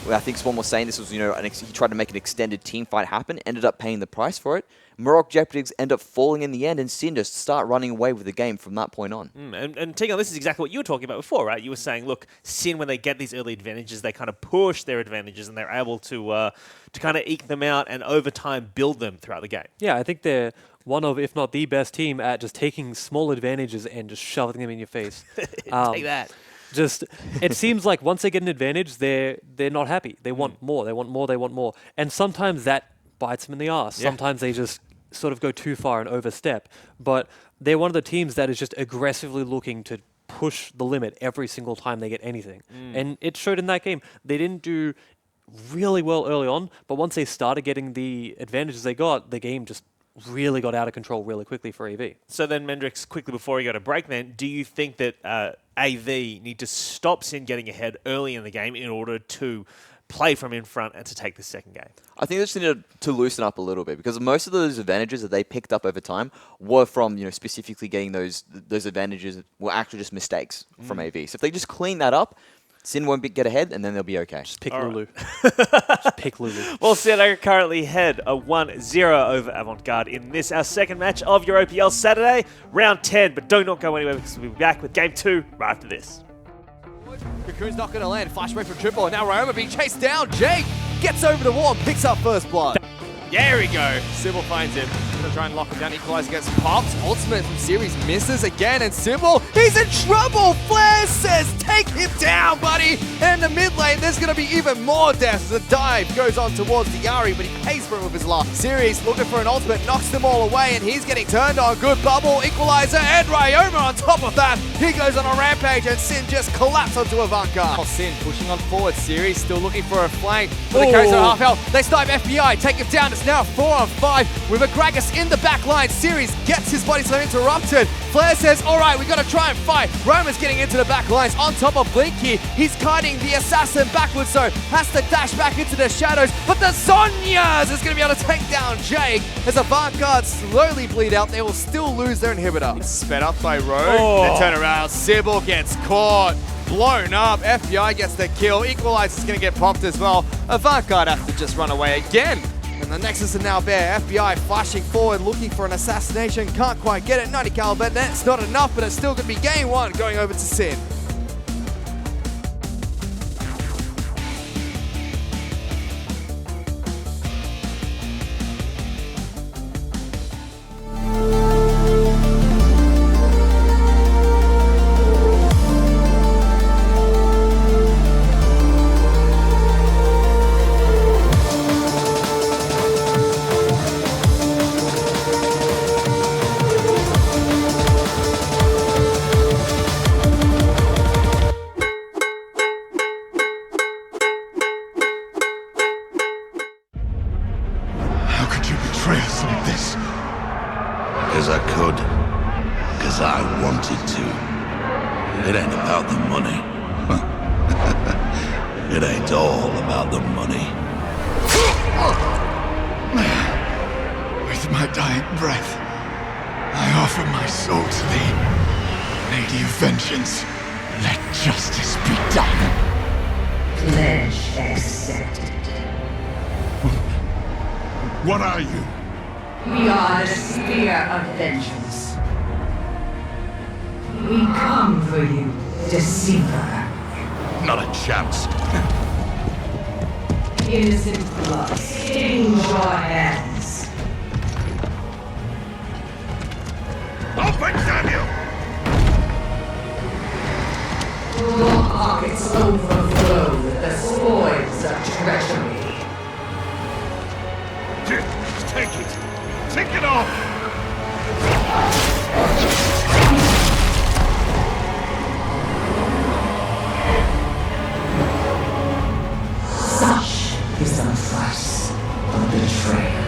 I think Swan was saying this was, he tried to make an extended team fight happen, ended up paying the price for it. Morok Jeopardies end up falling in the end, and Sin just start running away with the game from that point on. And Tegan, this is exactly what you were talking about before, right? You were saying, look, Sin, when they get these early advantages, they kind of push their advantages, and they're able to kind of eke them out and over time build them throughout the game. Yeah, I think they're one of, if not the best team at just taking small advantages and just shoving them in your face. Take that. Just, it seems like once they get an advantage, they're not happy. They want more. They want more. They want more. And sometimes that bites them in the arse. Yeah. Sometimes they just sort of go too far and overstep. But they're one of the teams that is just aggressively looking to push the limit every single time they get anything. And it showed in that game. They didn't do really well early on, but once they started getting the advantages they got, the game just really got out of control really quickly for AV. So then, Mendrix, quickly before we go to break then, do you think that AV need to stop Sin getting ahead early in the game in order to play from in front and to take the second game? I think they just need to loosen up a little bit, because most of those advantages that they picked up over time were from, specifically getting those advantages were actually just mistakes from AV. So if they just clean that up, Sin won't get ahead, and then they'll be okay. Just pick Lulu. Just pick Lulu. Well, Sin are currently head a 1-0 over Avant Garde in this, our second match of your OPL Saturday, round 10. But do not go anywhere, because we'll be back with game 2 right after this. Cocoon's not going to land. Flashback from Triple, and now Ryoma being chased down. Jake gets over the wall and picks up first blood. There we go. Sybil finds him. Gonna try and lock him down. Equalize against Pops. Ultimate from series misses again, and Sybil, he's in trouble. Flair says, take take him down, buddy. And in the mid lane, there's going to be even more deaths. The dive goes on towards the Yari, but he pays for it with his last. Series looking for an ultimate, knocks them all away, and he's getting turned on. Good bubble, equalizer, and Ryoma on top of that. He goes on a rampage, and Sin just collapsed onto Avant Garde. Sin pushing on forward. Series still looking for a flank, but the carries are half health. They snipe FBI, take him down. It's now 4-on-5 with Agragas in the back line. Series gets his body slam interrupted. Flair says, all right, we got to try and fight. Roman's getting into the back lines on top of Blinky. He's kiting the assassin backwards, so has to dash back into the shadows. But the Zonyas is going to be able to take down Jake. As Avant Garde slowly bleed out, they will still lose their inhibitor. Sped up by Rogue. They turn around. Sybil gets caught. Blown up. FBI gets the kill. Equalizer's going to get popped as well. Avant Garde has to just run away again. And the Nexus are now bare. FBI flashing forward, looking for an assassination. Can't quite get it. 90 caliber. That's not enough, but it's still going to be game one going over to Sin. Because I could. Because I wanted to. It ain't about the money. It ain't all about the money. With my dying breath, I offer my soul to thee. Lady of Vengeance, let justice be done. Pledge accepted. What are you? We are the Spear of Vengeance. We come for you, Deceiver. Not a chance. Innocent blood stains your hands. Open, Samuel! Your pockets overflow with the spoils of treachery. Take it! Take it off! Such is the price of betrayal.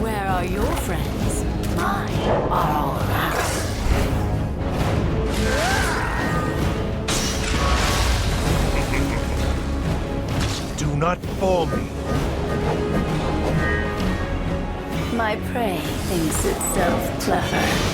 Where are your friends? Mine are all around. Do not bore me. My prey thinks itself clever.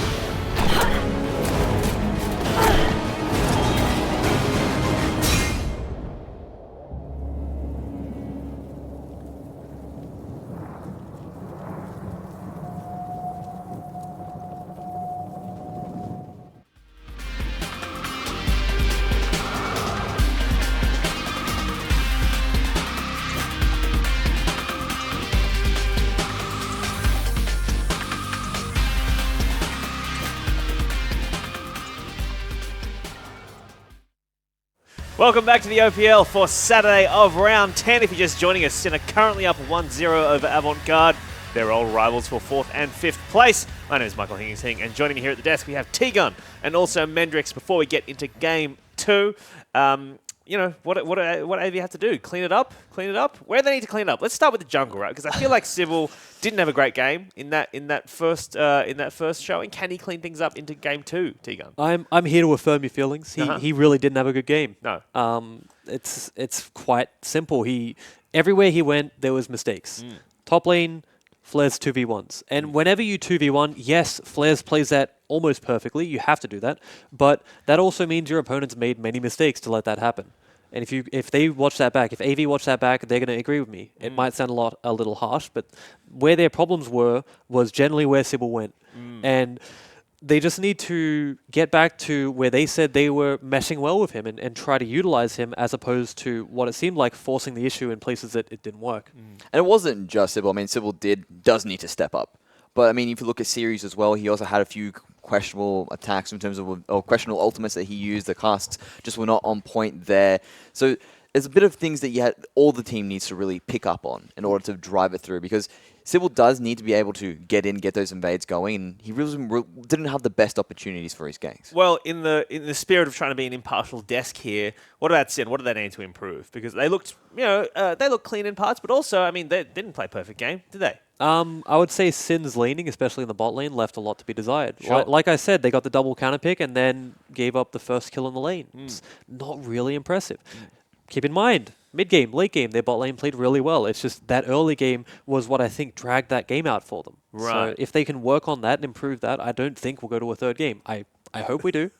Welcome back to the OPL for Saturday of round 10. If you're just joining us, Sin are currently up 1-0 over Avant Garde. They're old rivals for 4th and 5th place. My name is Michael Higgins-Hing, and joining me here at the desk, we have T-Gun and also Mendrix. Before we get into game 2, you know, what AV had to do? Clean it up? Where do they need to clean it up? Let's start with the jungle, right? Because I feel like Sybil didn't have a great game in that first showing. Can he clean things up into game 2, T-Gun? I'm here to affirm your feelings. He really didn't have a good game. No. It's quite simple. Everywhere he went, there was mistakes. Top lane, Flares 2v1s. And whenever you 2v1, yes, Flares plays that almost perfectly. You have to do that. But that also means your opponents made many mistakes to let that happen. And if they watch that back, if AV watch that back, they're going to agree with me. It might sound a little harsh, but where their problems was generally where Sybil went. And they just need to get back to where they said they were meshing well with him and try to utilize him as opposed to what it seemed like forcing the issue in places that it didn't work. And it wasn't just Sybil. I mean, Sybil does need to step up. But, I mean, if you look at series as well, he also had a few questionable attacks in terms of questionable ultimates that he used. The casts just were not on point there. So there's a bit of things that all the team needs to really pick up on in order to drive it through, because Sybil does need to be able to get those invades going, and he really didn't have the best opportunities for his ganks. Well, in the spirit of trying to be an impartial desk here, what about Sin? What do they need to improve? Because they looked, they looked clean in parts, but also, I mean, they didn't play a perfect game, did they? I would say Sin's laning, especially in the bot lane, left a lot to be desired. Sure. Like I said, they got the double counter pick and then gave up the first kill in the lane. It's not really impressive. Keep in mind, mid-game, late game, their bot lane played really well. It's just that early game was what I think dragged that game out for them. Right. So if they can work on that and improve that, I don't think we'll go to a third game. I hope we do.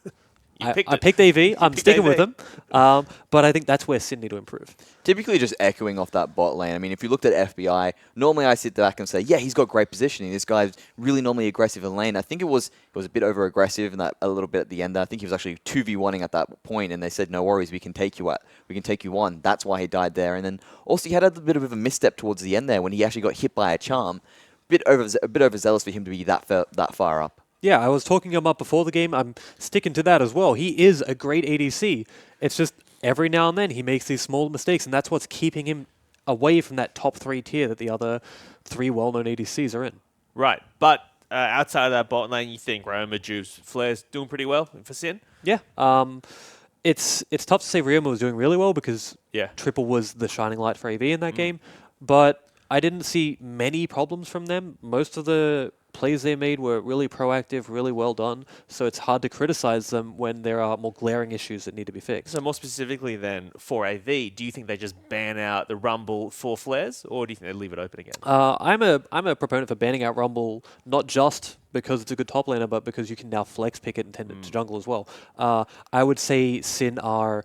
I picked AV. I'm sticking with them. But I think that's where Sin need to improve. Typically just echoing off that bot lane. I mean, if you looked at FBI, normally I sit back and say, yeah, he's got great positioning. This guy's really normally aggressive in lane. I think it was a bit over-aggressive and that a little bit at the end there. I think he was actually 2v1ing at that point, and they said, no worries, we can take you on. That's why he died there. And then also he had a bit of a misstep towards the end there when he actually got hit by a charm. A bit overzealous for him to be that far up. Yeah, I was talking him up before the game. I'm sticking to that as well. He is a great ADC. It's just every now and then he makes these small mistakes, and that's what's keeping him away from that top 3 tier that the other 3 well-known ADCs are in. Right, but outside of that bot lane, you think Roma, Juice, Flair's doing pretty well for Sin? Yeah. It's tough to say Ryoma was doing really well because Triple was the shining light for AV in that game, but I didn't see many problems from them. Most of the plays they made were really proactive, really well done, so it's hard to criticize them when there are more glaring issues that need to be fixed. So more specifically then, for AV, do you think they just ban out the Rumble for Flares, or do you think they leave it open again? I'm a proponent for banning out Rumble, not just because it's a good top laner, but because you can now flex pick it and tend it to jungle as well. I would say Sin are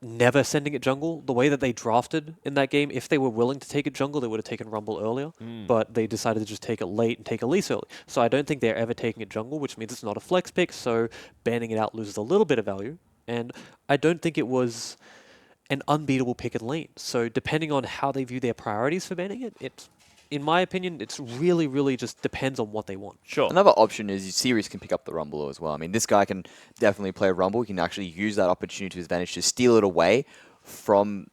never sending it jungle. The way that they drafted in that game, if they were willing to take it jungle, they would have taken Rumble earlier, but they decided to just take it late and take Elise early. So I don't think they're ever taking it jungle, which means it's not a flex pick, so banning it out loses a little bit of value. And I don't think it was an unbeatable pick in lane. So depending on how they view their priorities for banning it, in my opinion, it's really, really just depends on what they want. Sure. Another option is Sirius can pick up the Rumble as well. I mean, this guy can definitely play Rumble. He can actually use that opportunity to his advantage to steal it away from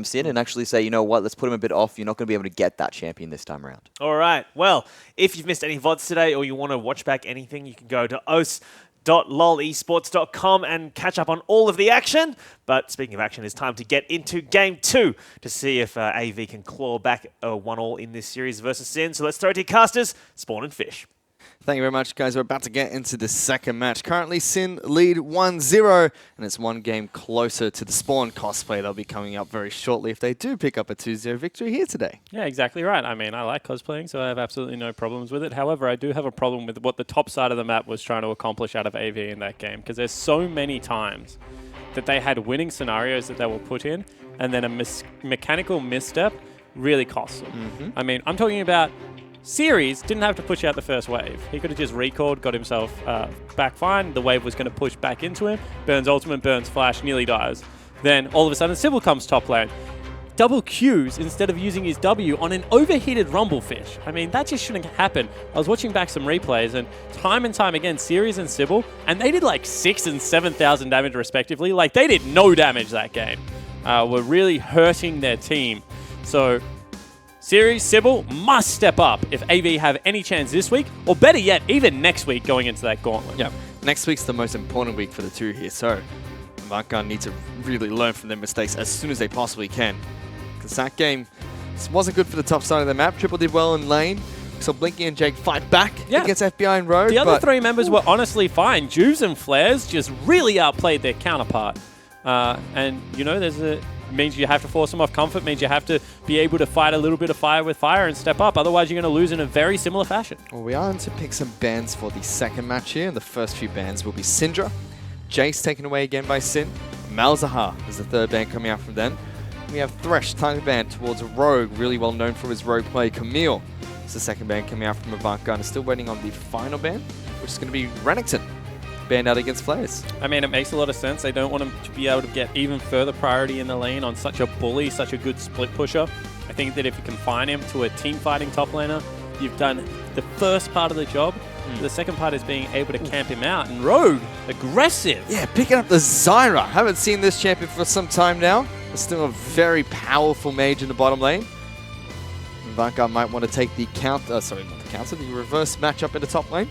Sin and actually say, you know what, let's put him a bit off. You're not going to be able to get that champion this time around. All right. Well, if you've missed any VODs today or you want to watch back anything, you can go to os.lolesports.com and catch up on all of the action. But speaking of action, it's time to get into Game 2 to see if AV can claw back a 1-1 in this series versus Sin. So let's throw it to casters, Spawn and Fish. Thank you very much, guys. We're about to get into the second match. Currently, Sin lead 1-0, and it's one game closer to the Spawn cosplay. They'll be coming up very shortly if they do pick up a 2-0 victory here today. Yeah, exactly right. I mean, I like cosplaying, so I have absolutely no problems with it. However, I do have a problem with what the top side of the map was trying to accomplish out of AV in that game, because there's so many times that they had winning scenarios that they will put in, and then a mechanical misstep really costs them. I mean, I'm talking about Series didn't have to push out the first wave. He could have just recalled, got himself back fine. The wave was going to push back into him. Burns ultimate, burns flash, nearly dies. Then all of a sudden, Sybil comes top lane. Double Qs instead of using his W on an overheated Rumblefish. I mean, that just shouldn't happen. I was watching back some replays, and time again, Series and Sybil, and they did like 6,000 and 7,000 damage respectively. Like, they did no damage that game. Were really hurting their team. So Series, Sybil must step up if AV have any chance this week, or better yet, even next week going into that gauntlet. Yeah, next week's the most important week for the two here, so Avant Garde need to really learn from their mistakes as soon as they possibly can. Because that game wasn't good for the top side of the map. Triple did well in lane. So Blinky and Jake fight back against FBI and Rogue. The other three members were honestly fine. Juves and Flares just really outplayed their counterpart. And, you know, means you have to force them off comfort, means you have to be able to fight a little bit of fire with fire and step up. Otherwise, you're going to lose in a very similar fashion. Well, we are going to pick some bans for the second match here. The first few bans will be Syndra. Jace taken away again by Sin. Malzahar is the third ban coming out from them. We have Thresh, target ban towards Rogue, really well known for his rogue play. Camille is the second ban coming out from Avant Garde. Still waiting on the final ban, which is going to be Renekton, banned out against Flares. I mean, it makes a lot of sense. They don't want him to be able to get even further priority in the lane on such a bully, such a good split pusher. I think that if you confine him to a team fighting top laner, you've done the first part of the job. The second part is being able to camp him out. And Rogue, aggressive. Yeah, picking up the Zyra. Haven't seen this champion for some time now. But still a very powerful mage in the bottom lane. Avant Garde might want to take the counter, the reverse matchup in the top lane.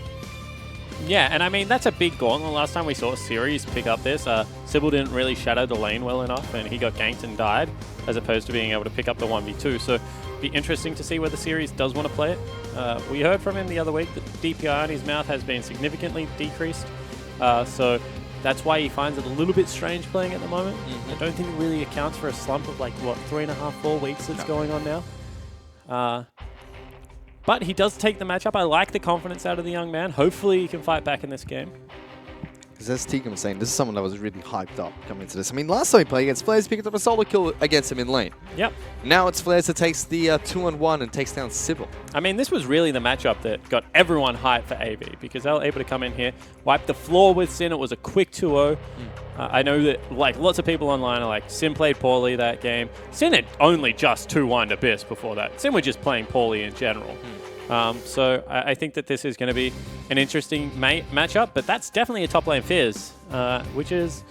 Yeah, and I mean, that's a big gauntlet. Last time we saw Series pick up this, Sybil didn't really shadow the lane well enough, and he got ganked and died, as opposed to being able to pick up the 1v2. So be interesting to see whether Series does want to play it. We heard from him the other week that DPI on his mouth has been significantly decreased. So that's why he finds it a little bit strange playing at the moment. I don't think it really accounts for a slump of like, what, 3.5, 4 weeks that's going on now. But he does take the matchup. I like the confidence out of the young man. Hopefully he can fight back in this game. Because as Tegan was saying, this is someone that was really hyped up coming into this. I mean, last time he played against Flares, he picked up a solo kill against him in lane. Yep. Now it's Flares that takes the 2-on-1 and takes down Sybil. I mean, this was really the matchup that got everyone hyped for AV, because they were able to come in here, wipe the floor with Sin. It was a quick 2-0. I know that like lots of people online are like, Sin played poorly that game. Sin had only just 2-1'd Abyss before that. Sin were just playing poorly in general. So I think that this is going to be an interesting matchup, but that's definitely a top lane Fizz, which is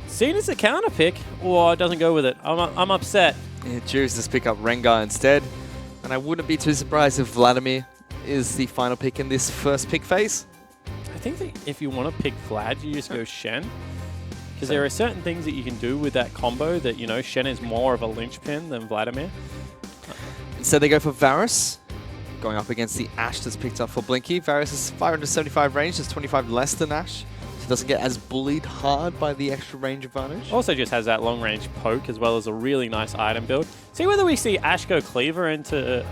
seen as a counter pick, or it doesn't go with it. I'm upset. Yeah, chooses to pick up Rengar instead, and I wouldn't be too surprised if Vladimir is the final pick in this first pick phase. I think that if you want to pick Vlad, you just go Shen, because there are certain things that you can do with that combo that, you know, Shen is more of a linchpin than Vladimir. Instead they go for Varus, going up against the Ashe that's picked up for Blinky. Varus is 575 range, that's 25 less than Ashe. So doesn't get as bullied hard by the extra range advantage. Also just has that long range poke as well as a really nice item build. See whether we see Ashe go Cleaver into,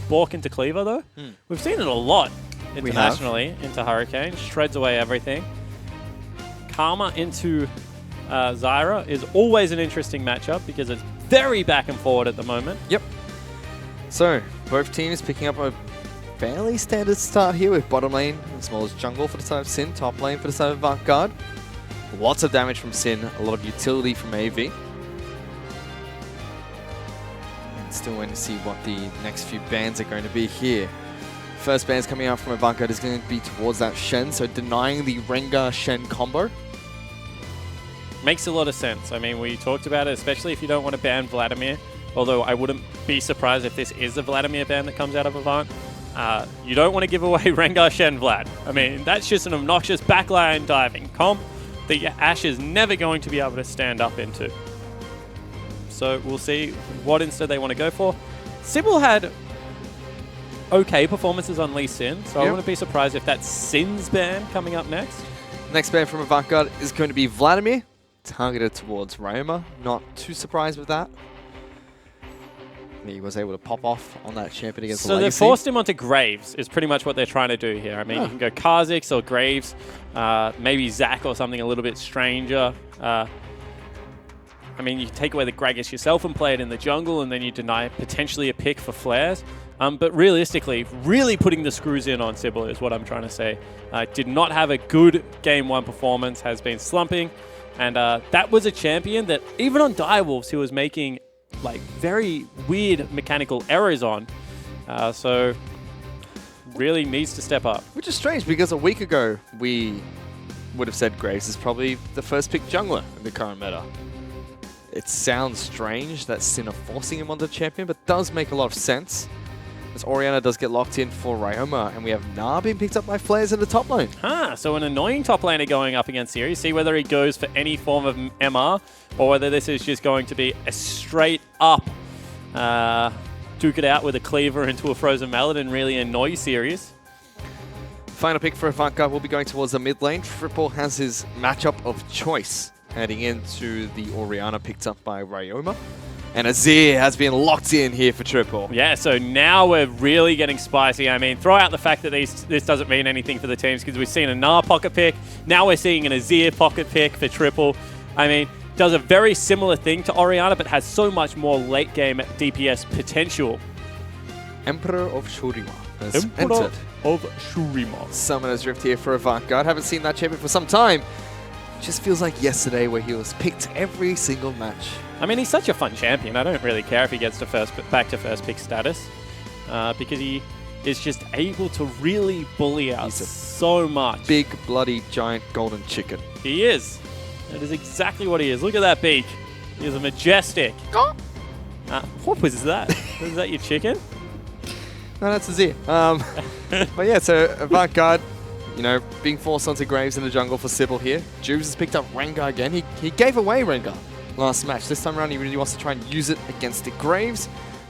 Bork into Cleaver though. We've seen it a lot internationally into Hurricane, shreds away everything. Karma into Zyra is always an interesting matchup because it's very back and forward at the moment. Yep. So, both teams picking up a fairly standard start here with bottom lane as well as jungle for the side of Sin, top lane for the side of Avant Garde. Lots of damage from Sin, a lot of utility from AV. And still waiting to see what the next few bans are going to be here. First bans coming out from Avant Garde is going to be towards that Shen, so denying the Rengar-Shen combo. Makes a lot of sense. I mean, we talked about it, especially if you don't want to ban Vladimir. Although I wouldn't be surprised if this is a Vladimir ban that comes out of Avant. You don't want to give away Rengar Shen Vlad. I mean, that's just an obnoxious backline diving comp that Ashe is never going to be able to stand up into. So we'll see what instead they want to go for. Sybil had okay performances on Lee Sin, so I wouldn't be surprised if that's Sin's ban coming up next. Next ban from Avant Garde is going to be Vladimir, targeted towards Ryoma. Not too surprised with that. He was able to pop off on that champion against So Legacy. they forced him onto Graves is pretty much what they're trying to do here. I mean, you can go Kha'Zix or Graves, maybe Zac or something a little bit stranger. I mean, you take away the Gragas yourself and play it in the jungle, and then you deny potentially a pick for Flares. But realistically, really putting the screws in on Sybil is what I'm trying to say. Did not have a good Game 1 performance, has been slumping. And that was a champion that, even on Direwolves, he was making like very weird mechanical errors on. So really needs to step up. Which is strange because a week ago we would have said Graves is probably the first pick jungler in the current meta. It sounds strange that Sin are forcing him onto the champion, but does make a lot of sense. as Orianna does get locked in for Ryoma, and we have Na being picked up by Flares in the top lane. So an annoying top laner going up against Siri. See whether he goes for any form of MR or whether this is just going to be a straight up duke it out with a cleaver into a frozen mallet and really annoy Sirius. Final pick for Avant Garde will be going towards the mid lane. Triple has his matchup of choice heading into the Orianna picked up by Ryoma. And Azir has been locked in here for Triple. Yeah, so now we're really getting spicy. I mean, throw out the fact that this doesn't mean anything for the teams because we've seen a Na pocket pick. Now we're seeing an Azir pocket pick for Triple. I mean, does a very similar thing to Orianna, but has so much more late game DPS potential. Emperor of Shurima has Emperor entered. of Shurima. Summoner's Rift here for Avant Garde. Haven't seen that champion for some time. Just feels like yesterday where he was picked every single match. I mean, he's such a fun champion. I don't really care if he gets to back to first pick status because he is just able to really bully out so much. Big, bloody, giant golden chicken. He is. That is exactly what he is. Look at that beak. He is a majestic. What was that? Was that your chicken? No, that's Azir. But yeah, so Avant Garde, you know, being forced onto Graves in the jungle for Sybil here. Jubes has picked up Rengar again. He gave away Rengar last match. This time around, he really wants to try and use it against the Graves.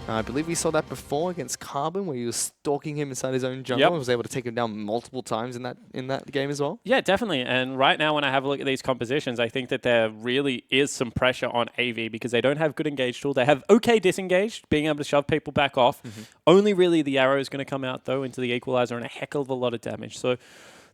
I believe we saw that before against Carbon, where he was stalking him inside his own jungle and was able to take him down multiple times in that game as well. Yeah, definitely. And right now, when I have a look at these compositions, I think that there really is some pressure on AV because they don't have good engage tool. They have okay disengaged, being able to shove people back off. Only really the arrow is going to come out, though, into the equalizer and a heck of a lot of damage. So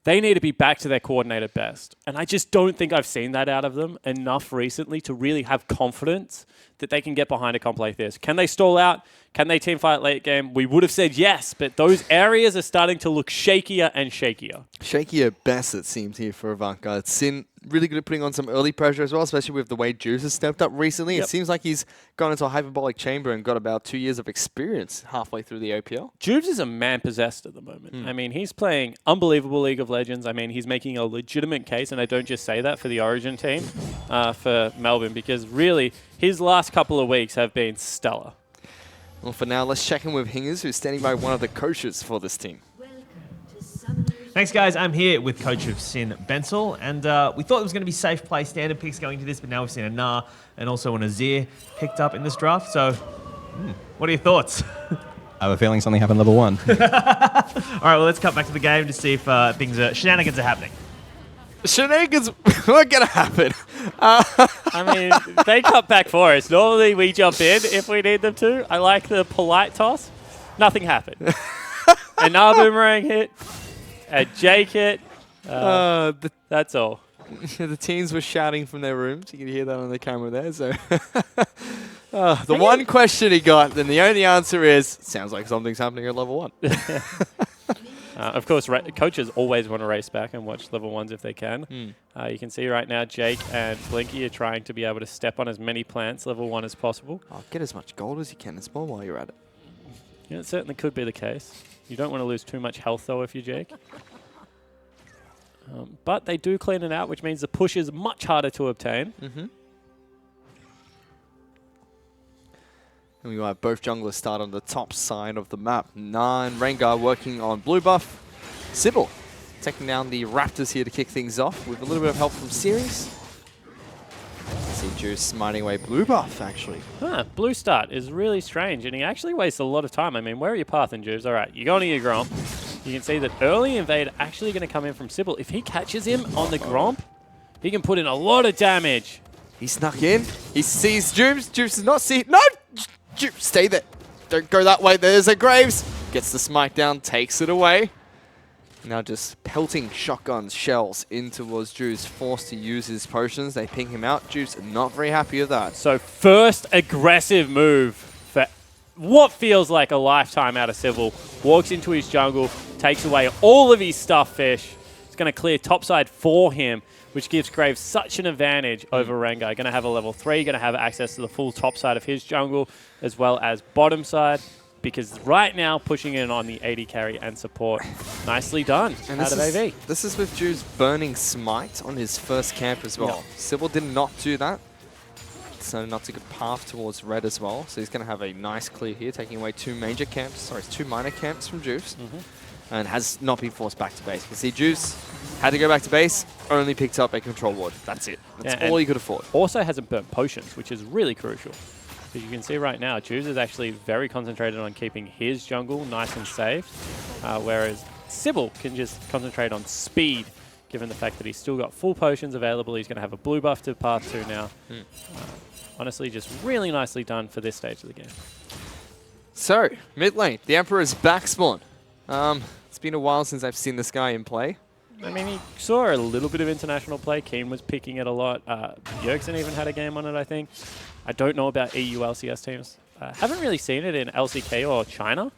they need to be back to their coordinated best. And I just don't think I've seen that out of them enough recently to really have confidence that they can get behind a comp like this. Can they stall out? Can they teamfight late game? We would have said yes, but those areas are starting to look shakier and shakier. Shaky at best, it seems, here for Avant Garde. Sin really good at putting on some early pressure as well, especially with the way Juice has stepped up recently. It seems like he's gone into a hyperbolic chamber and got about 2 years of experience halfway through the OPL. Juves is a man possessed at the moment. I mean, he's playing unbelievable League of Legends. I mean, he's making a legitimate case, and I don't just say that for the Origin team, for Melbourne, because really, his last couple of weeks have been stellar. Well, for now, let's check in with Hingers, who's standing by one of the coaches for this team. Thanks, guys. I'm here with coach of Sin Bensel, and we thought it was going to be safe play standard picks going into this, but now we've seen a Na and also an Azir picked up in this draft. So, what are your thoughts? I have a feeling something happened level 1. All right, well, let's cut back to the game to see if shenanigans are happening. Shenanigans weren't going to happen. I mean, they cut back for us. Normally, we jump in if we need them to. I like the polite toss. Nothing happened. A Na boomerang hit. A Jake hit. That's all. The teams were shouting from their rooms. You can hear that on the camera there. So, the one question he got, then the only answer is, sounds like something's happening at level 1. Of course, coaches always want to race back and watch level 1s if they can. You can see right now Jake and Blinky are trying to be able to step on as many plants level 1 as possible. Get as much gold as you can as well while you're at it. Yeah, it certainly could be the case. You don't want to lose too much health, though, if you're Jake. But they do clean it out, which means the push is much harder to obtain. And we will have both junglers start on the top side of the map. Na and Rengar working on blue buff. Sybil taking down the Raptors here to kick things off with a little bit of help from Sirius. See Juice smiting away blue buff, actually. Blue start is really strange, and he actually wastes a lot of time. I mean, where are you pathing, Juice? All right, you're going to your Gromp. You can see that early invade actually going to come in from Sybil. If he catches him on the Gromp, he can put in a lot of damage. He snuck in. He sees Juice. Juice does not see... No! Juice, stay there. Don't go that way. There's a Graves. Gets the smite down, takes it away. Now just pelting shotgun shells in towards Juice, forced to use his potions. They ping him out. Juice not very happy with that. So first aggressive move for what feels like a lifetime out of Sybil. Walks into his jungle, takes away all of his stuff fish. It's going to clear topside for him, which gives Graves such an advantage over Rengar. Going to have a level 3, going to have access to the full top side of his jungle, as well as bottom side, because right now pushing in on the AD carry and support. Nicely done out of AV. This is with Juice burning smite on his first camp as well. Sybil did not do that. so not a good path towards red as well. So he's going to have a nice clear here, taking away two minor camps from Juice, and has not been forced back to base. You can see Juice had to go back to base, only picked up a control ward. That's it. That's all he could afford. Also hasn't burnt potions, which is really crucial. As you can see right now, Juice is actually very concentrated on keeping his jungle nice and safe, whereas Sybil can just concentrate on speed, given the fact that he's still got full potions available. He's going to have a blue buff to path to now. Honestly, just really nicely done for this stage of the game. So, mid lane, the Emperor's back spawn. It's been a while since I've seen this guy in play. I mean, he saw a little bit of international play. Keen was picking it a lot. Yerksen even had a game on it, I think. I don't know about EU LCS teams. Haven't really seen it in LCK or China,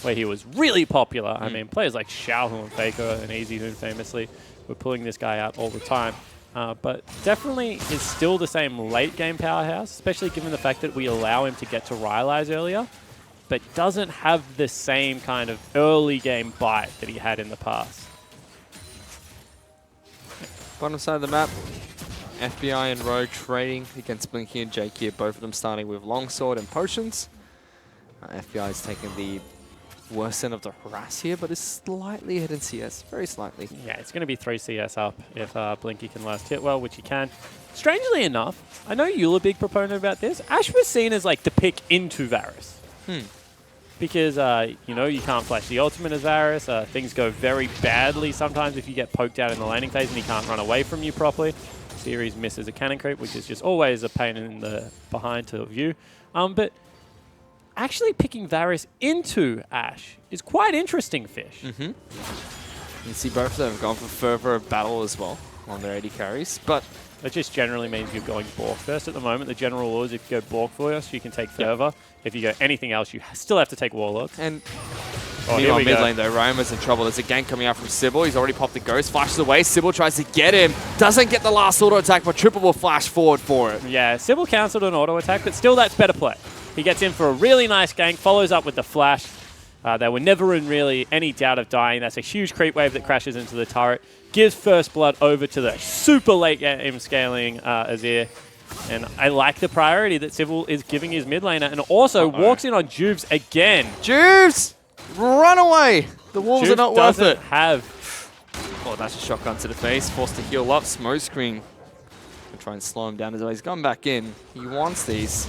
where he was really popular. I mean, players like Xiaohu and Faker and EasyHoon famously were pulling this guy out all the time. But definitely is still the same late game powerhouse, especially given the fact that we allow him to get to Rylai's earlier, but doesn't have the same kind of early game bite that he had in the past. Bottom side of the map, FBI and Rogue trading against Blinky and Jake here, both of them starting with Longsword and Potions. FBI is taking the worst end of the harass here, but is slightly ahead in CS, very slightly. Yeah, it's going to be 3 CS up if Blinky can last hit well, which he can. Strangely enough, I know you're a big proponent about this. Ash was seen as like the pick into Varus. Because, you know, you can't flash the ultimate as Varus. Things go very badly sometimes if you get poked out in the laning phase and he can't run away from you properly. Series misses a cannon creep, which is just always a pain in the behind to view. But actually picking Varus into Ash is quite interesting, Fish. You can see both of them have gone for further battle as well on their AD carries, but that just generally means you're going Bork first at the moment. The general rule is if you go Bork first, you can take Fervor. If you go anything else, you still have to take Warlord. And meanwhile, mid lane though, Ryoma's in trouble. There's a gank coming out from Sybil. He's already popped the Ghost, flashes away. Sybil tries to get him. Doesn't get the last auto attack, but Triple will flash forward for it. Yeah, Sybil cancelled an auto attack, but still that's better play. He gets in for a really nice gank, follows up with the flash. They were never in really any doubt of dying. That's a huge creep wave that crashes into the turret. Gives first blood over to the super late game scaling Azir. And I like the priority that Sybil is giving his mid laner, and also walks in on Juves again. Juves! Run away! The wolves Juves are not worth it. Oh, that's a shotgun to the face, forced to heal up. Smoke screen. Try and slow him down as well. He's gone back in. He wants these.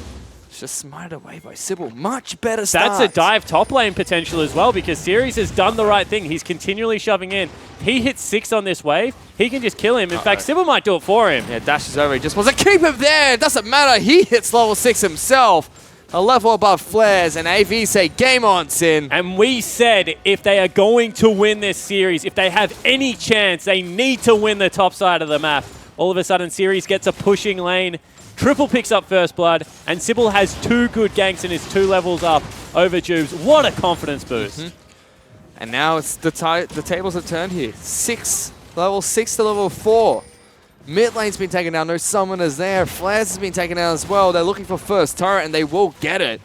It's just smited away by Sybil. Much better start. That's a dive top lane potential as well, because Series has done the right thing. He's continually shoving in. He hits 6 on this wave. He can just kill him. In fact, Sybil might do it for him. Yeah, dashes over. He just wants to keep him there. It doesn't matter. He hits level 6 himself. A level above Flares, and AV say, game on, Sin. And we said if they are going to win this series, if they have any chance, they need to win the top side of the map. All of a sudden, Series gets a pushing lane. Triple picks up first blood, and Sybil has 2 good ganks and is 2 levels up over Juves. What a confidence boost. And now it's the tables have turned here. Level 6 to level 4. Mid lane's been taken down. No summoners there. Flares has been taken down as well. They're looking for first turret, and they will get it.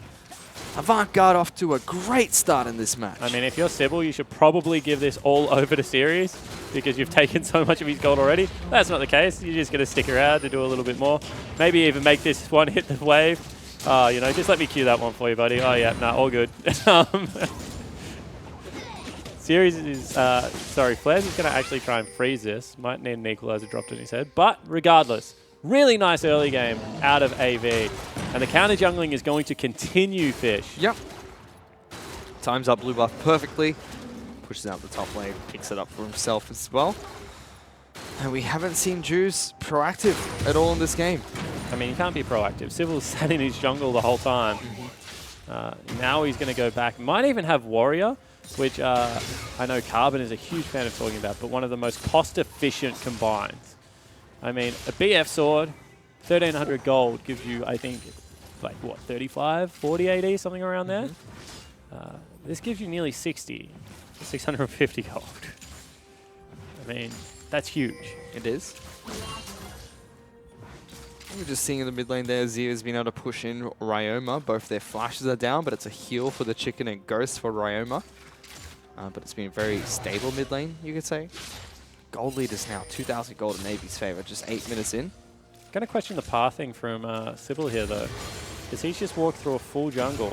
Avant Garde off to a great start in this match. I mean, if you're Sybil, you should probably give this all over to Series because you've taken so much of his gold already. That's not the case. You're just going to stick around to do a little bit more. Maybe even make this one hit the wave. You know, just let me cue that one for you, buddy. Oh, yeah, no, all good. Series is, Flares is going to actually try and freeze this. Might need an equalizer dropped on his head. But regardless, really nice early game out of AV. And the counter jungling is going to continue, Fish. Yep. Times up blue buff perfectly. Pushes out the top lane, picks it up for himself as well. And we haven't seen Juice proactive at all in this game. I mean, he can't be proactive. Sybil's sat in his jungle the whole time. Now he's going to go back. Might even have Warrior, which I know Carbon is a huge fan of talking about, but one of the most cost-efficient combines. I mean, a BF sword, 1,300 gold gives you, I think, like, what, 35, 40 AD, something around there? This gives you nearly 60, 650 gold. I mean, that's huge. It is. We're just seeing in the mid lane there, Zia has been able to push in Ryoma. Both their flashes are down, but it's a heal for the chicken and Ghost for Ryoma. But it's been very stable mid lane, you could say. Gold lead is now 2,000 gold in Navy's favor, just 8 minutes in. Going to question the pathing from Sybil here, though, because he's just walked through a full jungle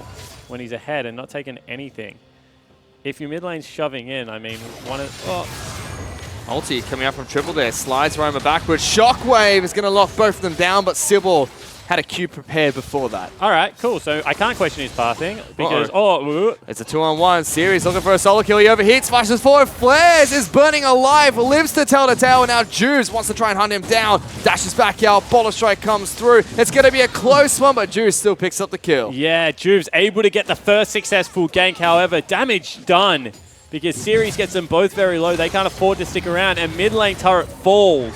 when he's ahead and not taking anything. If your mid lane's shoving in, I mean, Ulti coming out from triple there, slides Roma backwards. Shockwave is going to lock both of them down, but Sybil had a Q prepared before that. All right, cool. So I can't question his pathing because, it's a 2-on-1. Series looking for a solo kill. He overheats, flashes forward. Flares is burning alive, lives to tell the tale, and now Juves wants to try and hunt him down. Dashes back out, Boulder Strike comes through. It's going to be a close one, but Juves still picks up the kill. Yeah, Juves able to get the first successful gank. However, damage done because Series gets them both very low. They can't afford to stick around, and mid lane turret falls.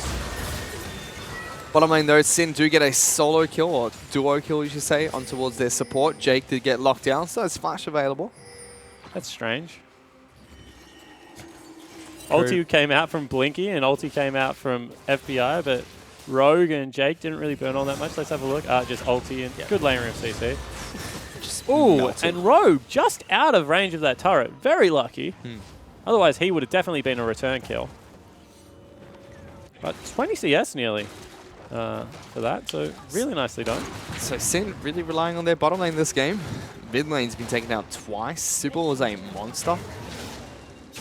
Bottom lane though, Sin do get a solo kill, or duo kill you should say, on towards their support. Jake did get locked down, so it's flash available. That's strange. Ulti came out from Blinky and Ulti came out from FBI, but Rogue and Jake didn't really burn on that much. Let's have a look. Just Ulti and good lane room CC. Ooh, and Rogue just out of range of that turret. Very lucky. Otherwise, he would have definitely been a return kill. But 20 CS nearly. For that, so really nicely done. So Sin really relying on their bottom lane this game. Mid lane's been taken out twice. Sybil is a monster.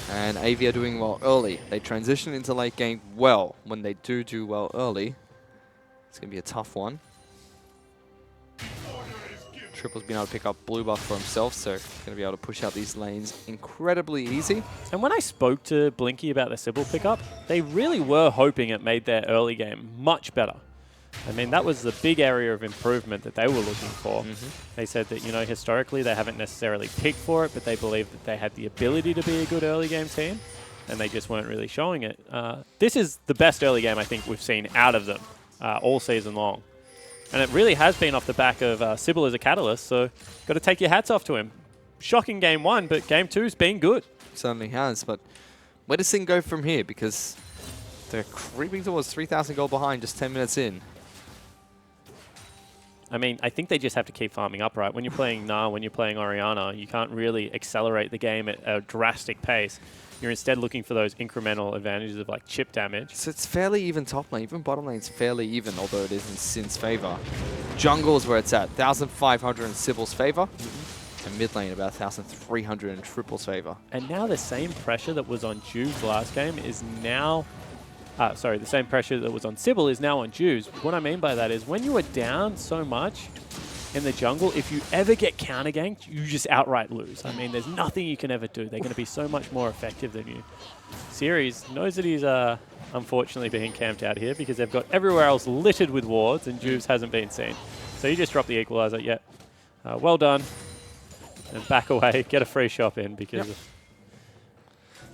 And AV are doing well early. They transition into late game well. When they do well early, it's going to be a tough one. Triple's been able to pick up blue buff for himself, so going to be able to push out these lanes incredibly easy. And when I spoke to Blinky about the Sybil pickup, they really were hoping it made their early game much better. I mean, that was the big area of improvement that they were looking for. They said that, you know, historically they haven't necessarily picked for it, but they believed that they had the ability to be a good early game team, and they just weren't really showing it. This is the best early game I think we've seen out of them all season long. And it really has been off the back of Sybil as a catalyst, so got to take your hats off to him. Shocking game 1, but game 2's been good. Certainly has, but where does Sin go from here? Because they're creeping towards 3,000 gold behind just 10 minutes in. I mean, I think they just have to keep farming up, right? When you're playing Na, when you're playing Orianna, you can't really accelerate the game at a drastic pace. You're instead looking for those incremental advantages of like chip damage. So it's fairly even top lane. Even bottom lane's fairly even, although it is in Sin's favor. Jungle is where it's at. 1,500 in Sybil's favor. And mid lane about 1,300 in Triple's favor. And now the same pressure that was on Juves last game is now... the same pressure that was on Sybil is now on Juves. What I mean by that is when you are down so much in the jungle, if you ever get counter ganked, you just outright lose. I mean, there's nothing you can ever do. They're going to be so much more effective than you. Series knows that he's unfortunately being camped out here because they've got everywhere else littered with wards and Juves hasn't been seen. So you just drop the equalizer. Yep. Well done. And back away. Get a free shop in because... Yep.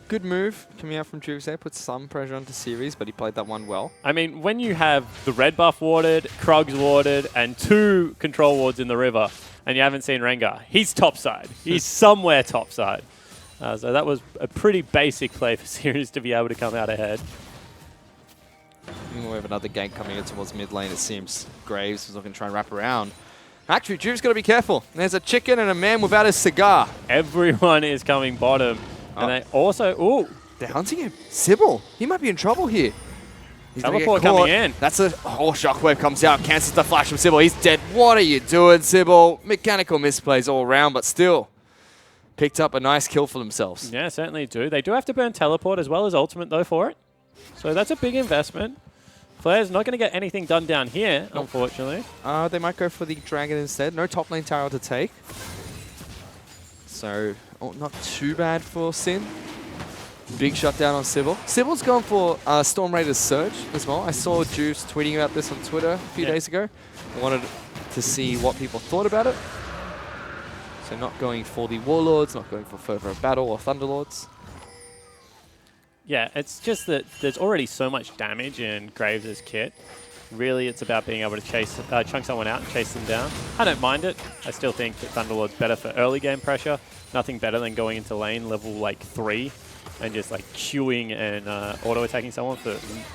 Good move coming out from Juves there. Puts some pressure onto Series, but he played that one well. I mean, when you have the red buff warded, Krug's warded, and 2 control wards in the river, and you haven't seen Rengar, he's topside. He's somewhere topside. So that was a pretty basic play for Series to be able to come out ahead. We have another gank coming in towards mid lane, it seems. Graves is looking to try and wrap around. Actually, Juves got to be careful. There's a chicken and a man without his cigar. Everyone is coming bottom. And they also... Ooh. They're hunting him. Sybil. He might be in trouble here. He's Teleport coming in. That's a... Oh, Shockwave comes out. Cancels the flash from Sybil. He's dead. What are you doing, Sybil? Mechanical misplays all around, but still picked up a nice kill for themselves. Yeah, certainly do. They do have to burn teleport as well as ultimate, though, for it. So that's a big investment. Flair's not going to get anything done down here, unfortunately. They might go for the dragon instead. No top lane tower to take. So... Oh, not too bad for Sin. Big shutdown on Sybil. Sybil's gone for Storm Raider's Surge as well. I saw Juice tweeting about this on Twitter a few days ago. I wanted to see what people thought about it. So not going for the Warlords, not going for Fervor of Battle or Thunderlords. Yeah, it's just that there's already so much damage in Graves' kit. Really, it's about being able to chase, chunk someone out and chase them down. I don't mind it. I still think that Thunderlord's better for early game pressure. Nothing better than going into lane level like 3 and just like queuing and auto-attacking someone for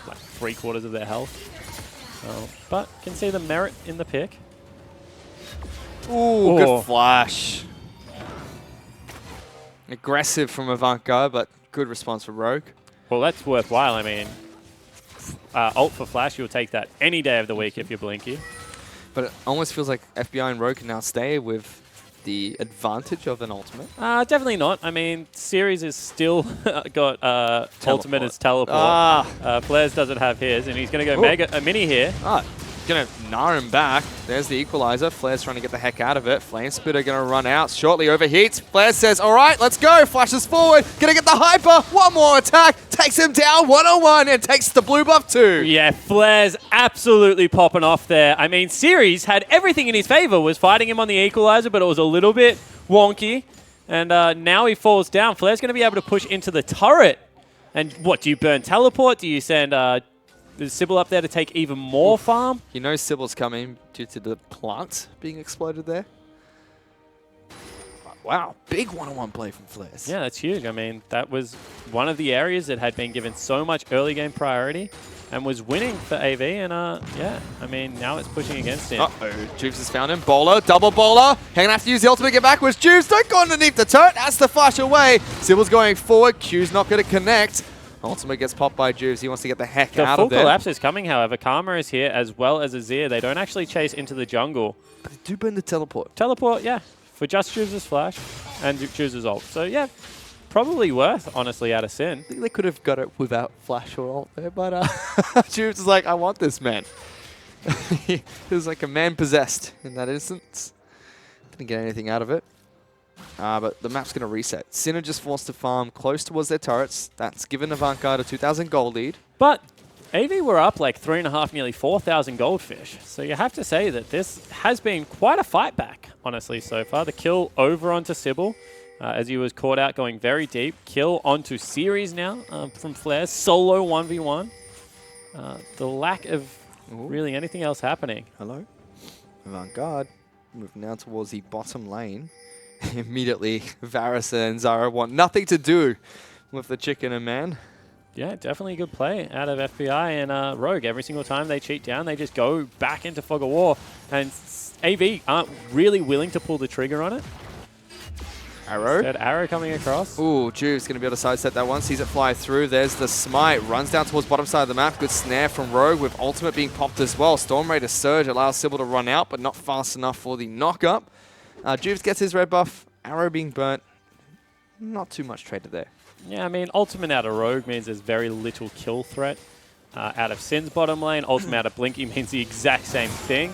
like 3/4 of their health. But can see the merit in the pick. Ooh, good flash. Aggressive from Avant Garde, but good response from Rogue. Well, that's worthwhile. I mean, ult for Flash, you'll take that any day of the week if you're Blinky. But it almost feels like FBI and Rogue can now stay with the advantage of an ultimate. Definitely not. I mean, Series is still got ultimate as teleport. Flares doesn't have his, and he's going to go mega mini here. Gonna gnar him back. There's the equalizer. Flare's trying to get the heck out of it. Flame Spitter gonna run out. Shortly overheats. Flare says, all right, let's go. Flashes forward. Gonna get the hyper. One more attack. Takes him down 1-on-1 and takes the blue buff too. Yeah, Flare's absolutely popping off there. I mean, Series had everything in his favor. Was fighting him on the equalizer, but it was a little bit wonky. And now he falls down. Flare's gonna be able to push into the turret. And what, do you burn teleport? Do you send... Is Sybil up there to take even more farm? You know Sybil's coming due to the plant being exploded there. Wow, big one-on-one play from Flares. Yeah, that's huge. I mean, that was one of the areas that had been given so much early game priority and was winning for AV. And yeah, I mean, now it's pushing against him. Juves has found him. Bowler, double bowler. Gonna have to use the ultimate to get backwards. Juves, don't go underneath the turret. That's the flash away. Sybil's going forward. Q's not going to connect. Ultimate gets popped by Juves. He wants to get the heck out of there. The full collapse is coming, however. Karma is here as well as Azir. They don't actually chase into the jungle. But they do burn the teleport. Teleport, yeah. For just Juves' flash and Juves' ult. So, yeah, probably worth, honestly, out of Sin. I think they could have got it without flash or ult there, but Juves is like, I want this, man. He was like a man possessed in that instance. Didn't get anything out of it. But the map's going to reset. Sin are just forced to farm close towards their turrets. That's given Avant Garde a 2,000 gold lead. But AV were up like 3.5, nearly 4,000 goldfish. So you have to say that this has been quite a fight back, honestly, so far. The kill over onto Sybil, as he was caught out going very deep. Kill onto Series now from Flares. Solo 1v1. The lack of really anything else happening. Hello. Avant Garde moving now towards the bottom lane. Immediately, Varus and Zara want nothing to do with the chicken and man. Yeah, definitely a good play out of FBI and Rogue. Every single time they cheat down, they just go back into Fog of War. And AV aren't really willing to pull the trigger on it. Arrow. Instead, Arrow coming across. Ooh, Juve's going to be able to sidestep that one. Sees it fly through. There's the smite. Runs down towards bottom side of the map. Good snare from Rogue with ultimate being popped as well. Storm Raider Surge allows Sybil to run out, but not fast enough for the knock-up. Juves gets his red buff. Arrow being burnt. Not too much traded there. Yeah, I mean, ultimate out of Rogue means there's very little kill threat. Out of Sin's bottom lane, ultimate out of Blinky means the exact same thing.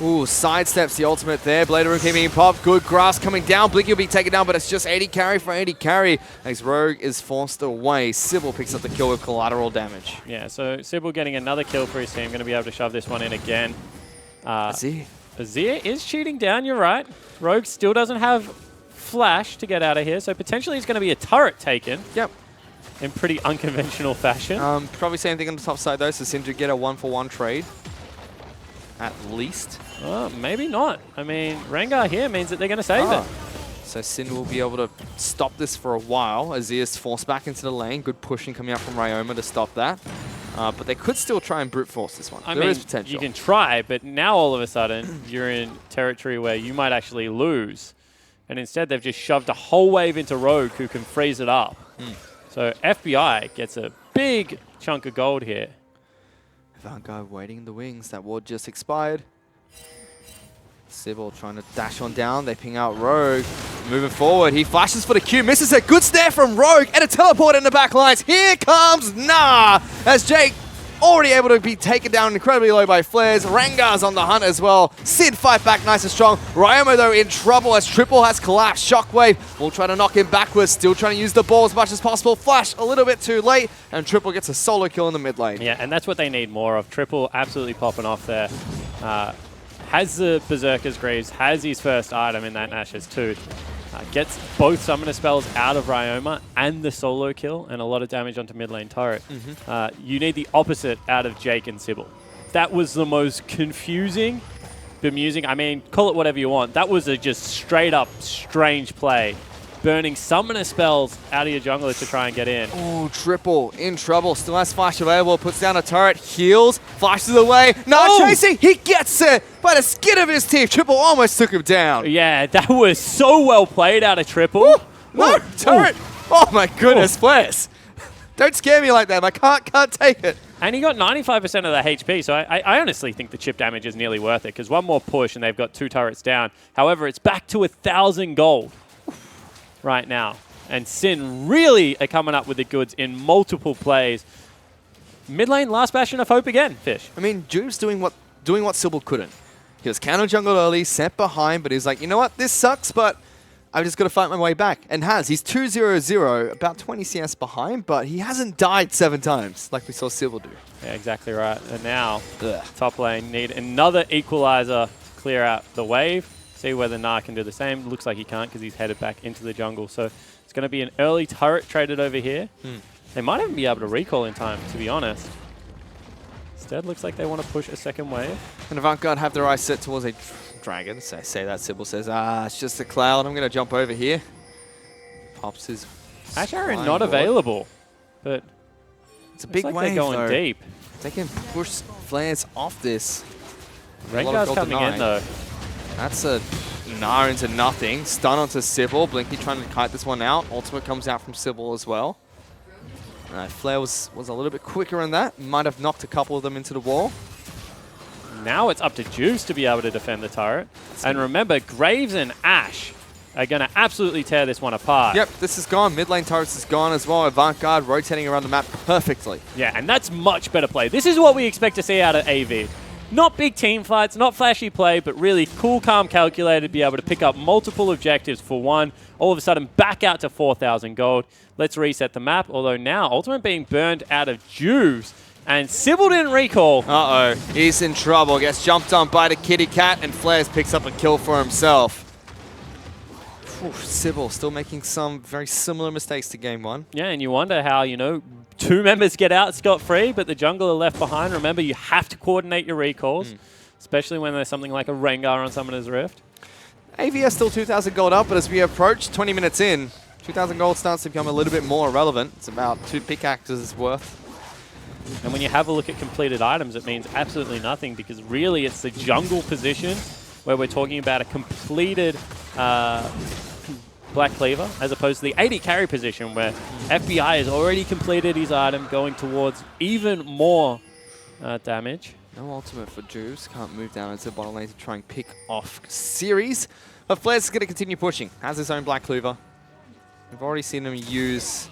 Ooh, sidesteps the ultimate there. Blade Room being popped. Good grass coming down. Blinky will be taken down, but it's just 80 carry for 80 carry. As Rogue is forced away. Sybil picks up the kill with collateral damage. Yeah, so Sybil getting another kill for his team. Going to be able to shove this one in again. Azir is cheating down, you're right. Rogue still doesn't have flash to get out of here, so potentially it's going to be a turret taken. Yep. In pretty unconventional fashion. Probably same thing on the top side though, so Sin to get a 1-for-1 trade. At least. Maybe not. I mean, Rengar here means that they're going to save it. So Sin will be able to stop this for a while. Azir's forced back into the lane. Good pushing coming out from Ryoma to stop that. But they could still try and brute force this one. There is potential. You can try, but now all of a sudden you're in territory where you might actually lose. And instead they've just shoved a whole wave into Rogue who can freeze it up. So FBI gets a big chunk of gold here. Avant Garde waiting in the wings. That ward just expired. Sybil trying to dash on down. They ping out Rogue. Moving forward. He flashes for the Q. Misses it. Good snare from Rogue. And a teleport in the back lines. Here comes Nah. As Jake already able to be taken down incredibly low by Flares. Rengar's on the hunt as well. Sid fight back nice and strong. Ryoma though in trouble as Triple has collapsed. Shockwave will try to knock him backwards. Still trying to use the ball as much as possible. Flash a little bit too late. And Triple gets a solo kill in the mid lane. Yeah, and that's what they need more of. Triple absolutely popping off there. Has the Berserker's Greaves, has his first item in that Nash's Tooth. Gets both Summoner spells out of Ryoma and the solo kill and a lot of damage onto mid lane turret. You need the opposite out of Jake and Sybil. That was the most confusing, bemusing, I mean, call it whatever you want. That was a just straight up strange play. Burning Summoner spells out of your jungler to try and get in. Ooh, Triple in trouble. Still has flash available. Puts down a turret. Heals. Flashes away. Not chasing. He gets it by the skin of his teeth. Triple almost took him down. Yeah, that was so well played out of Triple. Ooh, no, turret. Oh my goodness, Flares. Don't scare me like that. I can't take it. And he got 95% of the HP, so I honestly think the chip damage is nearly worth it, because one more push and they've got 2 turrets down. However, it's back to 1,000 gold right now. And Sin really are coming up with the goods in multiple plays. Mid lane, last bastion of hope again, Fish. I mean, Juve's doing what Sybil couldn't. He was counter jungled early, sent behind, but he's like, you know what, this sucks, but I've just got to fight my way back. And he's 2-0-0, about 20 CS behind, but he hasn't died 7 times like we saw Sybil do. Yeah, exactly right. And now, top lane need another equalizer to clear out the wave. See whether Nah can do the same. Looks like he can't because he's headed back into the jungle. So it's going to be an early turret traded over here. They might even be able to recall in time, to be honest. Instead, looks like they want to push a second wave. And Avant Garde have their eyes set towards a dragon. So I say that, Sybil says, it's just a cloud. I'm going to jump over here. Pops his Asharin not available, but it's a big like wave, they're going deep. They can push flares off this. Rengar's coming in, though. That's a Nah into nothing. Stun onto Sybil. Blinky trying to kite this one out. Ultimate comes out from Sybil as well. Flare was a little bit quicker on that. Might have knocked a couple of them into the wall. Now it's up to Juice to be able to defend the turret. And remember, Graves and Ash are going to absolutely tear this one apart. Yep, this is gone. Mid lane turrets is gone as well. Avant Garde rotating around the map perfectly. Yeah, and that's much better play. This is what we expect to see out of AV. Not big team fights, not flashy play, but really cool, calm, calculated, be able to pick up multiple objectives for one. All of a sudden, back out to 4,000 gold. Let's reset the map, although now Ultimate being burned out of Juice. And Sybil didn't recall. Uh-oh, he's in trouble. Gets jumped on by the kitty cat, and Flares picks up a kill for himself. Sybil still making some very similar mistakes to game 1. Yeah, and you wonder how, 2 members get out scot-free, but the jungle are left behind. Remember, you have to coordinate your recalls, especially when there's something like a Rengar on Summoner's Rift. AVS still 2,000 gold up, but as we approach 20 minutes in, 2,000 gold starts to become a little bit more relevant. It's about 2 pickaxes worth. And when you have a look at completed items, it means absolutely nothing, because really it's the jungle position where we're talking about a completed Black Cleaver, as opposed to the AD carry position where FBI has already completed his item, going towards even more damage. No ultimate for Juice. Can't move down into the bottom lane to try and pick off series. But Flares is going to continue pushing. Has his own Black Cleaver. We've already seen him use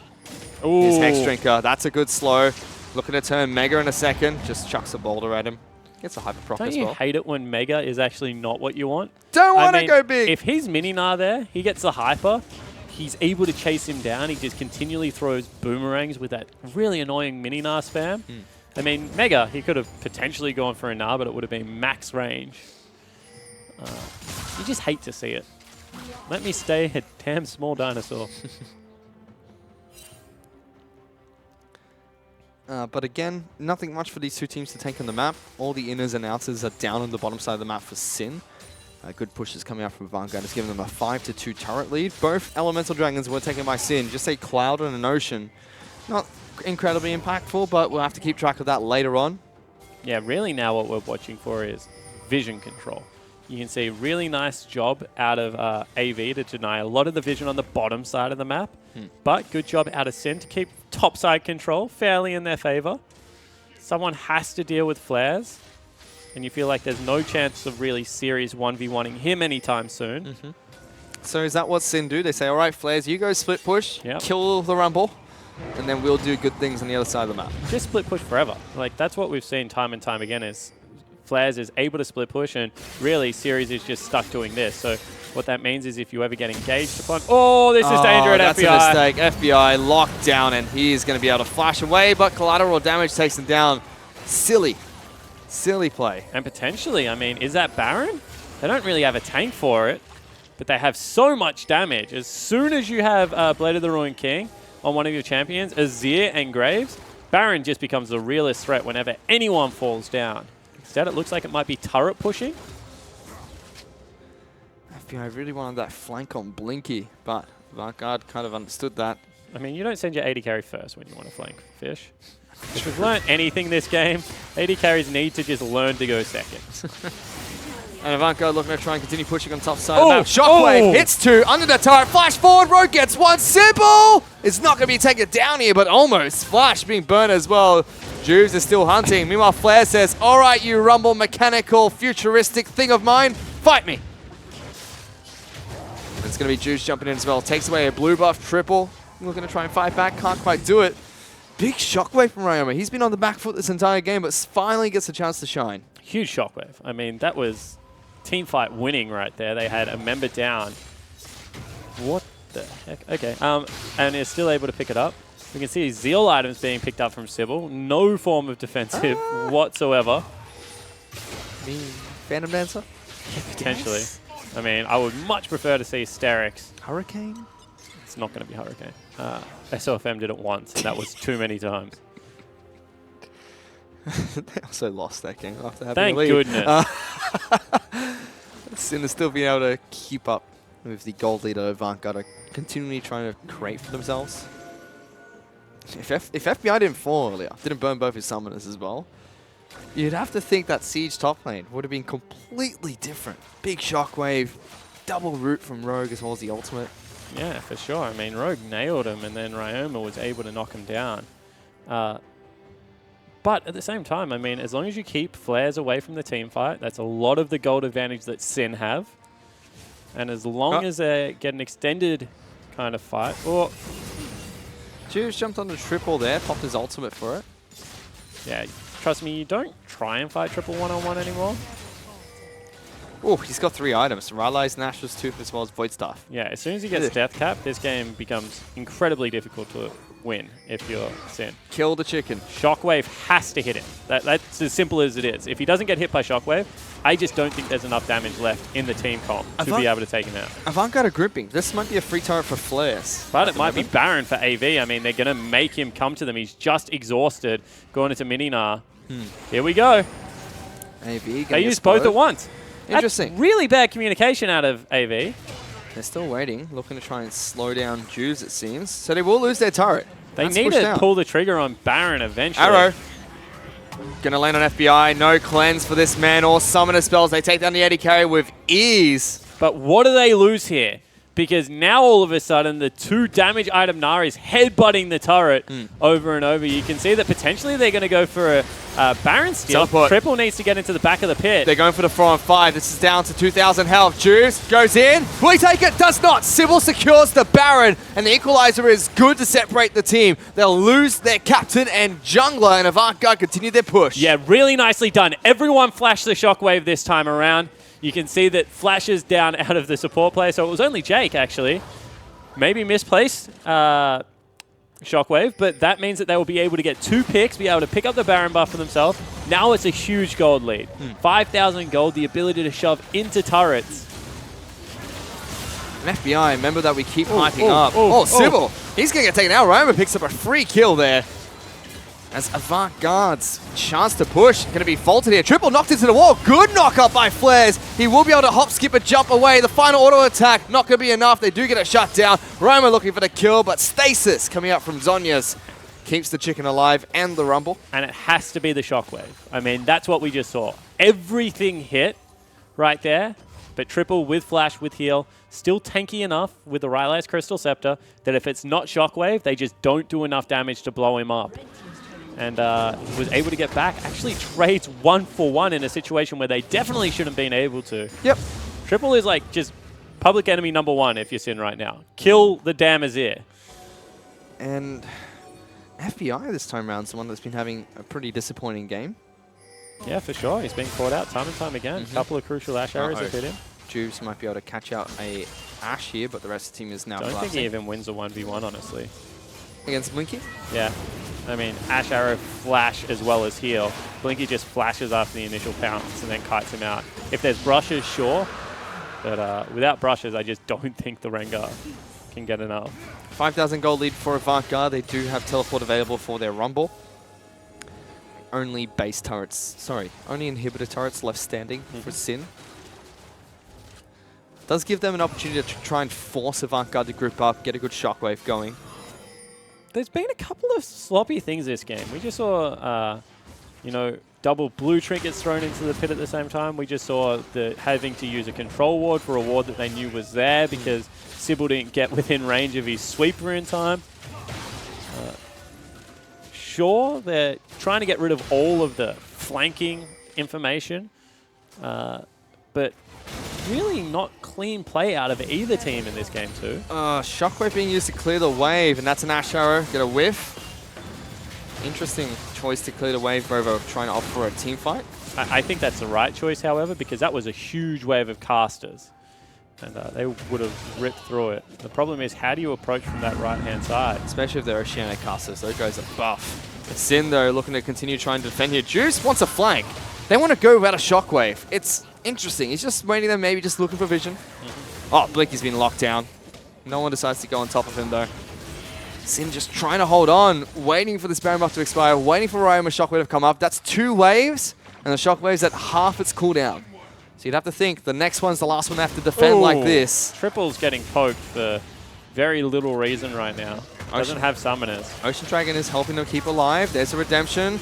his Hex Drinker. That's a good slow. Looking to turn Mega in a second. Just chucks a boulder at him. Gets a Hyper Proc as well. Don't you hate it when Mega is actually not what you want? Don't want to go big! If he's Mini-Gnar there, he gets the Hyper. He's able to chase him down. He just continually throws boomerangs with that really annoying Mini-Gnar spam. I mean, Mega, he could have potentially gone for a Gnar, but it would have been max range. You just hate to see it. Let me stay a damn small dinosaur. But again, nothing much for these two teams to take on the map. All the inners and outers are down on the bottom side of the map for Sin. Good pushes coming out from Avant Garde. It's giving them a 5-2 turret lead. Both Elemental Dragons were taken by Sin. Just a cloud and an ocean. Not incredibly impactful, but we'll have to keep track of that later on. Yeah, really now what we're watching for is vision control. You can see a really nice job out of AV to deny a lot of the vision on the bottom side of the map. But good job out of Sin to keep top side control fairly in their favor. Someone has to deal with flares. And you feel like there's no chance of really series 1v1ing him anytime soon. So is that what Sin do? They say, all right, Flares, you go split push, kill the Rumble, and then we'll do good things on the other side of the map. Just split push forever. Like, that's what we've seen time and time again is Flares is able to split push, and really Series is just stuck doing this. So what that means is if you ever get engaged upon... Oh, this is danger at FBI. That's a mistake. FBI locked down, and he is going to be able to flash away, but collateral damage takes him down. Silly play. And potentially, I mean, is that Baron? They don't really have a tank for it, but they have so much damage. As soon as you have Blade of the Ruined King on one of your champions, Azir and Graves, Baron just becomes the realest threat whenever anyone falls down. Instead, it looks like it might be turret pushing. FBI really wanted that flank on Blinky, but Avant Garde kind of understood that. I mean, you don't send your AD carry first when you want to flank, Fish. If we've learned anything this game, AD carries need to just learn to go second. And Avant Garde looking to try and continue pushing on top side of the map. Shockwave hits 2, under the turret, flash forward, Rogue gets 1, Sybil! It's not going to be taken down here, but almost. Flash being burned as well. Juves is still hunting. Meanwhile, Flair says, all right, you Rumble mechanical futuristic thing of mine, fight me. It's going to be Juice jumping in as well. Takes away a blue buff triple. Looking to try and fight back. Can't quite do it. Big shockwave from Ryoma. He's been on the back foot this entire game, but finally gets a chance to shine. Huge shockwave. I mean, that was team fight winning right there. They had a member down. What the heck? Okay. And is still able to pick it up. We can see Zeal items being picked up from Sybil. No form of defensive whatsoever. Phantom Dancer? Potentially. Yes. I mean, I would much prefer to see Sterix. Hurricane? It's not going to be Hurricane. SOFM did it once, and that was too many times. They also lost that game after having Thank a lead. goodness. Sin has still been able to keep up with the gold leader Avant Garde, continually trying to create for themselves. If FBI didn't fall earlier, didn't burn both his summoners as well, you'd have to think that Siege top lane would have been completely different. Big shockwave, double root from Rogue as well as the ultimate. Yeah, for sure. I mean, Rogue nailed him, and then Ryoma was able to knock him down. But at the same time, I mean, as long as you keep flares away from the team fight, that's a lot of the gold advantage that Sin have. And as long as they get an extended kind of fight, or Juice jumped on the triple there, popped his ultimate for it. Yeah, trust me, you don't try and fight triple one-on-one anymore. Oh, he's got 3 items. Rylai's Nash's Tooth as well as Void Staff. Yeah, as soon as he gets Death Cap, this game becomes incredibly difficult to win if you're Sin. Kill the chicken. Shockwave has to hit him. That's as simple as it is. If he doesn't get hit by Shockwave, I just don't think there's enough damage left in the team comp to be able to take him out. Avant Garde gripping. This might be a free turret for flares. But it might be Baron for AV. I mean, they're going to make him come to them. He's just exhausted. Going into Mininar. Here we go. AV. They use both at once. Interesting. That's really bad communication out of AV. They're still waiting, looking to try and slow down Juves, it seems. So they will lose their turret. They need to pull the trigger on Baron eventually. Arrow. Gonna land on FBI. No cleanse for this man or summoner spells. They take down the AD carry with ease. But what do they lose here? Because now all of a sudden the 2 damage item Nara is headbutting the turret over and over. You can see that potentially they're going to go for a Baron steal. Teleport. Triple needs to get into the back of the pit. They're going for the 4-on-5. This is down to 2,000 health. Juves goes in. Will he take it? Does not. Sybil secures the Baron. And the equalizer is good to separate the team. They'll lose their captain and jungler. And Avant Garde continue their push. Yeah, really nicely done. Everyone flashed the shockwave this time around. You can see that flashes down out of the support player. So it was only Jake, actually. Maybe misplaced Shockwave, but that means that they will be able to get 2 picks, be able to pick up the Baron buff for themselves. Now it's a huge gold lead. 5,000 gold, the ability to shove into turrets. And FBI, remember that we keep hyping up. Sybil. He's going to get taken out. Roma picks up a free kill there. As Avant Garde's chance to push, going to be faulted here. Triple knocked into the wall. Good knock up by Flares. He will be able to hop, skip, and jump away. The final auto attack, not going to be enough. They do get it shut down. Roma looking for the kill, but Stasis coming out from Zhonya's keeps the chicken alive and the Rumble. And it has to be the Shockwave. I mean, that's what we just saw. Everything hit right there, but Triple with Flash, with heal, still tanky enough with the Rylai's Crystal Scepter that if it's not Shockwave, they just don't do enough damage to blow him up. And he was able to get back. Actually trades 1-for-1 in a situation where they definitely shouldn't have been able to. Yep. Triple is like just public enemy #1 if you're Sin right now. Kill the damn Azir. And FBI this time around is the one that's been having a pretty disappointing game. Yeah, for sure. He's been caught out time and time again. A couple of crucial Ash arrows have hit him. Juves might be able to catch out a Ash here, but the rest of the team is now Don't collapsing. think he even wins a 1v1, honestly. Against Blinky? Yeah. I mean, Ash Arrow flash as well as heal. Blinky just flashes after the initial pounce and then kites him out. If there's brushes, sure. But without brushes, I just don't think the Rengar can get enough. 5,000 gold lead for Avant Garde. They do have teleport available for their Rumble. Only base turrets, only inhibitor turrets left standing for Sin. Does give them an opportunity to try and force Avant Garde to group up, get a good shockwave going. There's been a couple of sloppy things this game. We just saw, double blue trinkets thrown into the pit at the same time. We just saw having to use a control ward for a ward that they knew was there because Sybil didn't get within range of his sweeper in time. sure they're trying to get rid of all of the flanking information, but really not clean play out of either team in this game too. Shockwave being used to clear the wave, and that's an Ash Arrow. Get a whiff. Interesting choice to clear the wave over trying to opt for a team fight. I think that's the right choice, however, because that was a huge wave of casters, and they would have ripped through it. The problem is, how do you approach from that right-hand side? Especially if they're Oceanic casters. Those guys are buff. Sin, though, looking to continue trying to defend here. Juice wants a flank. They want to go without a Shockwave. It's interesting. He's just waiting there, maybe just looking for vision. Oh, Blinky's been locked down. No one decides to go on top of him, though. Sin just trying to hold on, waiting for this Baron buff to expire, waiting for Ryoma's Shockwave to come up. That's 2 waves, and the Shockwave's at half its cooldown. So you'd have to think the next one's the last one they have to defend like this. Triple's getting poked for very little reason right now. Doesn't have summoners. Ocean Dragon is helping them keep alive. There's a redemption.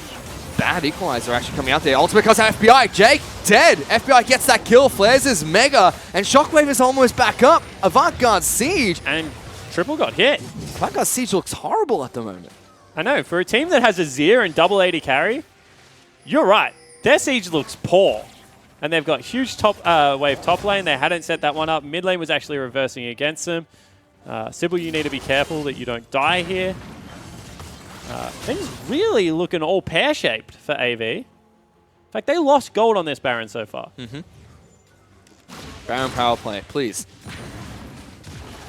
Bad equalizer actually coming out there. Ultimate comes out FBI. Jake dead. FBI gets that kill. Flares is mega. And Shockwave is almost back up. Avant Garde Siege. And Triple got hit. Avant Garde Siege looks horrible at the moment. I know. For a team that has a Zir and double 80 carry, you're right. Their Siege looks poor. And they've got huge wave top lane. They hadn't set that one up. Mid lane was actually reversing against them. Sybil, you need to be careful that you don't die here. Things really looking all pear-shaped for AV. In fact, they lost gold on this Baron so far. Baron power play, please.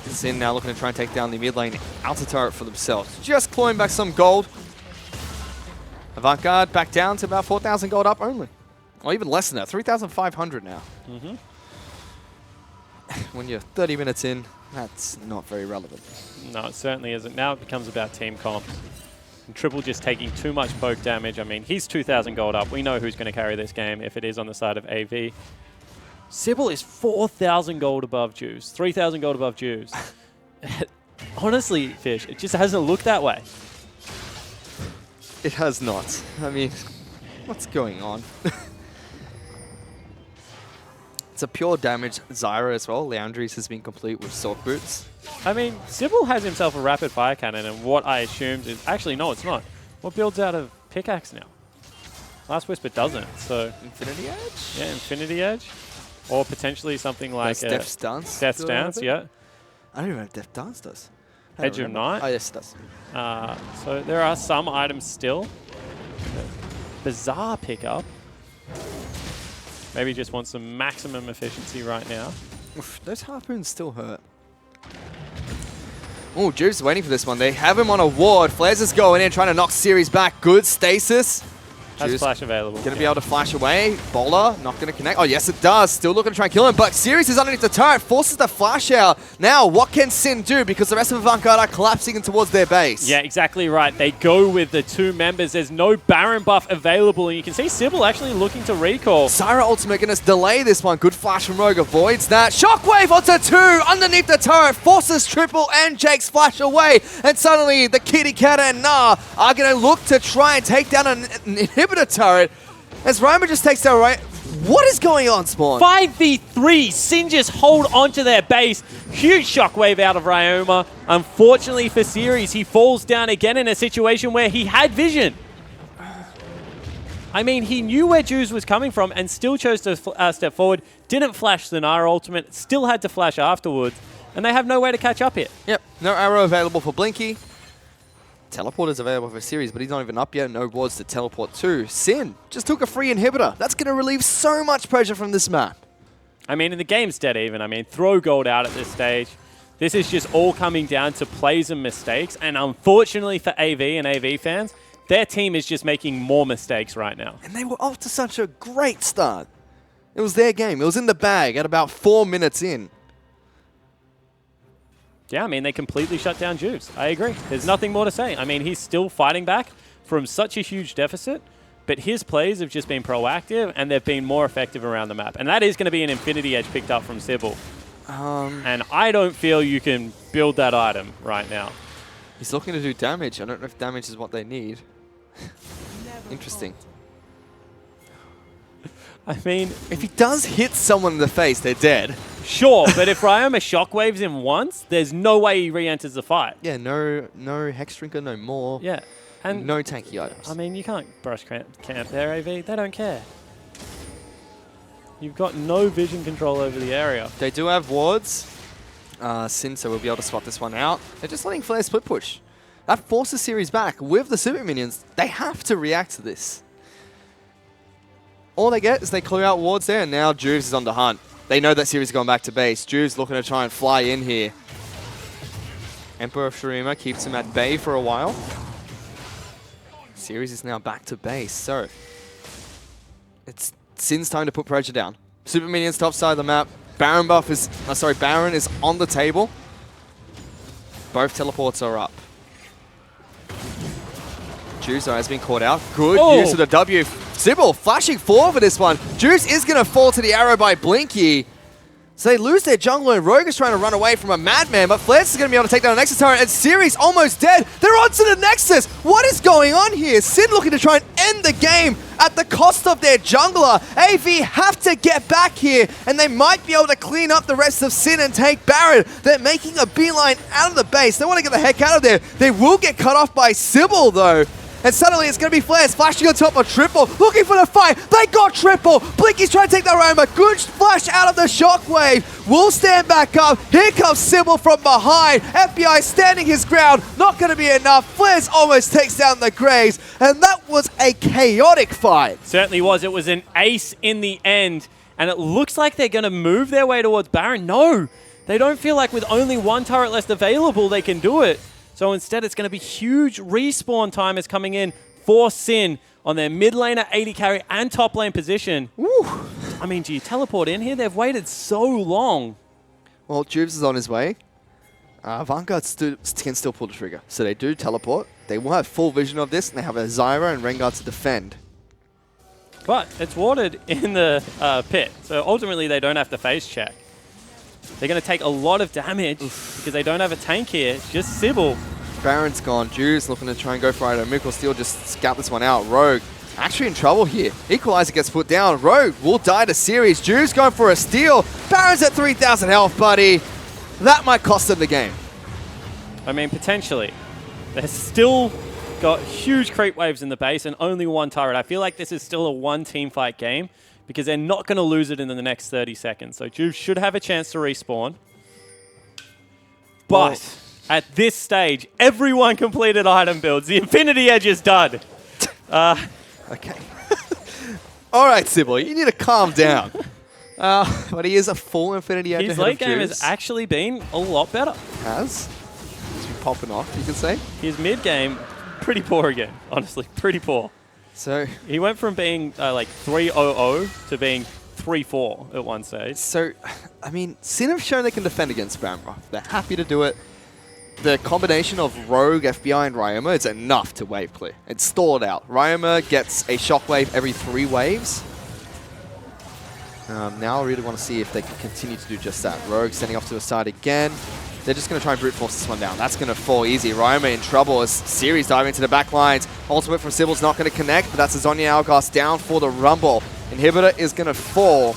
Sin now looking to try and take down the mid lane outer turret for themselves. Just clawing back some gold. Avant Garde back down to about 4,000 gold up only. Or even less than that, 3,500 now. When you're 30 minutes in, that's not very relevant. No, it certainly isn't. Now it becomes about team comp. And Triple just taking too much poke damage. I mean, he's 2,000 gold up. We know who's going to carry this game if it is on the side of AV. Sybil is 4,000 gold above Jews, 3,000 gold above Jews. Honestly, Fish, it just hasn't looked that way. It has not. I mean, what's going on? It's a pure damage Zyra as well. Leandries has been complete with Sork Boots. I mean, Sybil has himself a rapid fire cannon, and what I assumed is... Actually, no, it's not. What builds out of pickaxe now? Last Whisper doesn't, so... Infinity Edge? Yeah, Infinity Edge. Or potentially something like... Death's Dance? Death's Dance, yeah. I don't even know if Death Dance does. Edge of Night? Oh, yes, it does. So there are some items still. Bizarre pickup. Maybe just want some maximum efficiency right now. Oof, those harpoons still hurt. Oh, Juve's waiting for this one. They have him on a ward. Flares is going in, trying to knock Series back. Good stasis. Has flash available. Going to be able to flash away. Bowler not going to connect. Oh, yes, it does. Still looking to try and kill him. But Series is underneath the turret. Forces the flash out. Now, what can Sin do? Because the rest of Avant Garde are collapsing in towards their base. Yeah, exactly right. They go with the 2 members. There's no Baron buff available. And you can see Sybil actually looking to recall. Zyra ultimate going to delay this one. Good flash from Rogue. Avoids that. Shockwave onto 2 underneath the turret. Forces Triple and Jake's flash away. And suddenly, the Kitty Cat and Nah are going to look to try and take down an inhibitor turret. As Ryoma just takes down right. What is going on, Spawn? 5v3. Sin just hold onto their base. Huge shockwave out of Ryoma. Unfortunately for Series, he falls down again in a situation where he had vision. I mean, he knew where Juice was coming from and still chose to step forward. Didn't flash the Nara ultimate. Still had to flash afterwards. And they have no way to catch up here. Yep. No arrow available for Blinky. Teleport is available for Series, but he's not even up yet. No wards to teleport to. Sin just took a free inhibitor. That's going to relieve so much pressure from this map. I mean, and the game's dead even. I mean, throw gold out at this stage. This is just all coming down to plays and mistakes. And unfortunately for AV and AV fans, their team is just making more mistakes right now. And they were off to such a great start. It was their game. It was in the bag at about 4 minutes in. Yeah, I mean, they completely shut down Juice. I agree. There's nothing more to say. I mean, he's still fighting back from such a huge deficit, but his plays have just been proactive, and they've been more effective around the map. And that is going to be an Infinity Edge picked up from Sybil. And I don't feel you can build that item right now. He's looking to do damage. I don't know if damage is what they need. Interesting. I mean, if he does hit someone in the face, they're dead. Sure, but if Ryoma shockwaves him once, there's no way he re-enters the fight. Yeah, no Hex Drinker, no more. Yeah. And no tanky items. I mean, you can't brush camp there, AV. They don't care. You've got no vision control over the area. They do have wards. Sin, so we'll be able to spot this one out. They're just letting Flare split push. That forces series back. With the super minions, they have to react to this. All they get is they clear out wards there, and now Juves is on the hunt. They know that series is going back to base. Juves looking to try and fly in here. Emperor of Shurima keeps him at bay for a while. Series is now back to base, so it's Sin's time to put pressure down. Super minions top side of the map. Baron buff is, Baron is on the table. Both teleports are up. Juice has been caught out. Good use of the W. Sybil flashing forward for this one. Juice is going to fall to the arrow by Blinky. So they lose their jungler, and Rogue is trying to run away from a madman, but Flares is going to be able to take down a Nexus turret, and Series almost dead. They're onto the Nexus. What is going on here? Sin looking to try and end the game at the cost of their jungler. AV have to get back here, and they might be able to clean up the rest of Sin and take Baron. They're making a beeline out of the base. They want to get the heck out of there. They will get cut off by Sybil, though. And suddenly it's going to be Flares flashing on top of Triple, looking for the fight. They got Triple. Blinky's trying to take that Roma. Good flash out of the Shockwave. Will stand back up. Here comes Sybil from behind. FBI standing his ground. Not going to be enough. Flares almost takes down the Graves. And that was a chaotic fight. Certainly was. It was an ace in the end. And it looks like they're going to move their way towards Baron. No, they don't feel like with only one turret left available, they can do it. So instead, it's going to be huge respawn time is coming in for Sin on their mid laner, 80 carry, and top lane position. Woo. I mean, do you teleport in here? They've waited so long. Well, Jubes is on his way. Avant Garde can still pull the trigger. So they do teleport. They will have full vision of this, and they have a Zyra and Rengar to defend. But it's warded in the pit. So ultimately, they don't have to face check. They're going to take a lot of damage because they don't have a tank here. Just Sybil. Baron's gone. Juice looking to try and go for it. Mikkel Steel just scout this one out. Rogue actually in trouble here. Equalizer gets put down. Rogue will die to series. Juice going for a steal. Baron's at 3,000 health, buddy. That might cost them the game. I mean, potentially. They're still got huge creep waves in the base and only one turret. I feel like this is still a one-team fight game, because they're not going to lose it in the next 30 seconds. So Juve should have a chance to respawn. But at this stage, everyone completed item builds. The Infinity Edge is done. Okay. All right, Sybil, you need to calm down. But he is a full Infinity Edge. His late game has actually been a lot better. Has? He's been popping off, you can say. His mid game, pretty poor again. Honestly, pretty poor. So he went from being like 3-0-0 to being 3-4 at one stage. So, I mean, Sin have shown they can defend against Bamra. They're happy to do it. The combination of Rogue, FBI, and Ryoma is enough to wave clear. It's stalled out. Ryoma gets a shockwave every 3 waves. Now I really want to see if they can continue to do just that. Rogue sending off to the side again. They're just going to try and brute force this one down. That's going to fall easy. Ryoma in trouble as Series diving into the back lines. Ultimate from Sybil's not going to connect, but that's a Zonya Hourglass down for the Rumble. Inhibitor is going to fall.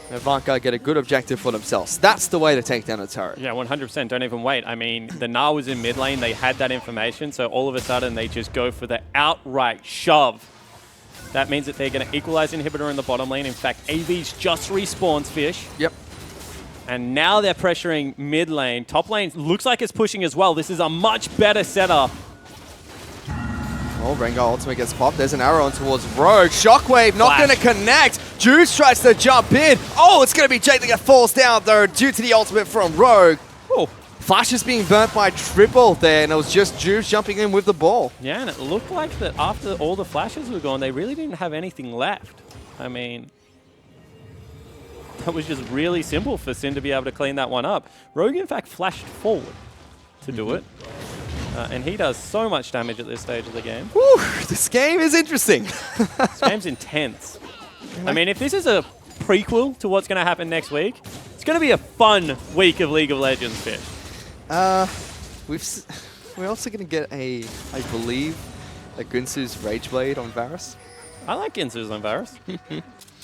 And Avant Garde get a good objective for themselves. That's the way to take down a turret. Yeah, 100%. Don't even wait. I mean, the Gnar was in mid lane. They had that information, so all of a sudden they just go for the outright shove. That means that they're going to equalize Inhibitor in the bottom lane. In fact, AV's just respawns Fish. Yep. And now they're pressuring mid lane. Top lane looks like it's pushing as well. This is a much better setup. Oh, Rengar ultimate gets popped. There's an arrow on towards Rogue. Shockwave not going to connect. Juice tries to jump in. Oh, it's going to be Jake that falls down, though, due to the ultimate from Rogue. Oh, Flash is being burnt by Triple there, and it was just Juice jumping in with the ball. Yeah, and it looked like that after all the flashes were gone, they really didn't have anything left. I mean, that was just really simple for Sin to be able to clean that one up. Rogue, in fact, flashed forward to do it. And he does so much damage at this stage of the game. Whew, this game is interesting. This game's intense. I mean, if this is a prequel to what's going to happen next week, it's going to be a fun week of League of Legends, Fish. We're also going to get I believe, a Gunsu's Rage Blade on Varus. I like Gunsu's on Varus.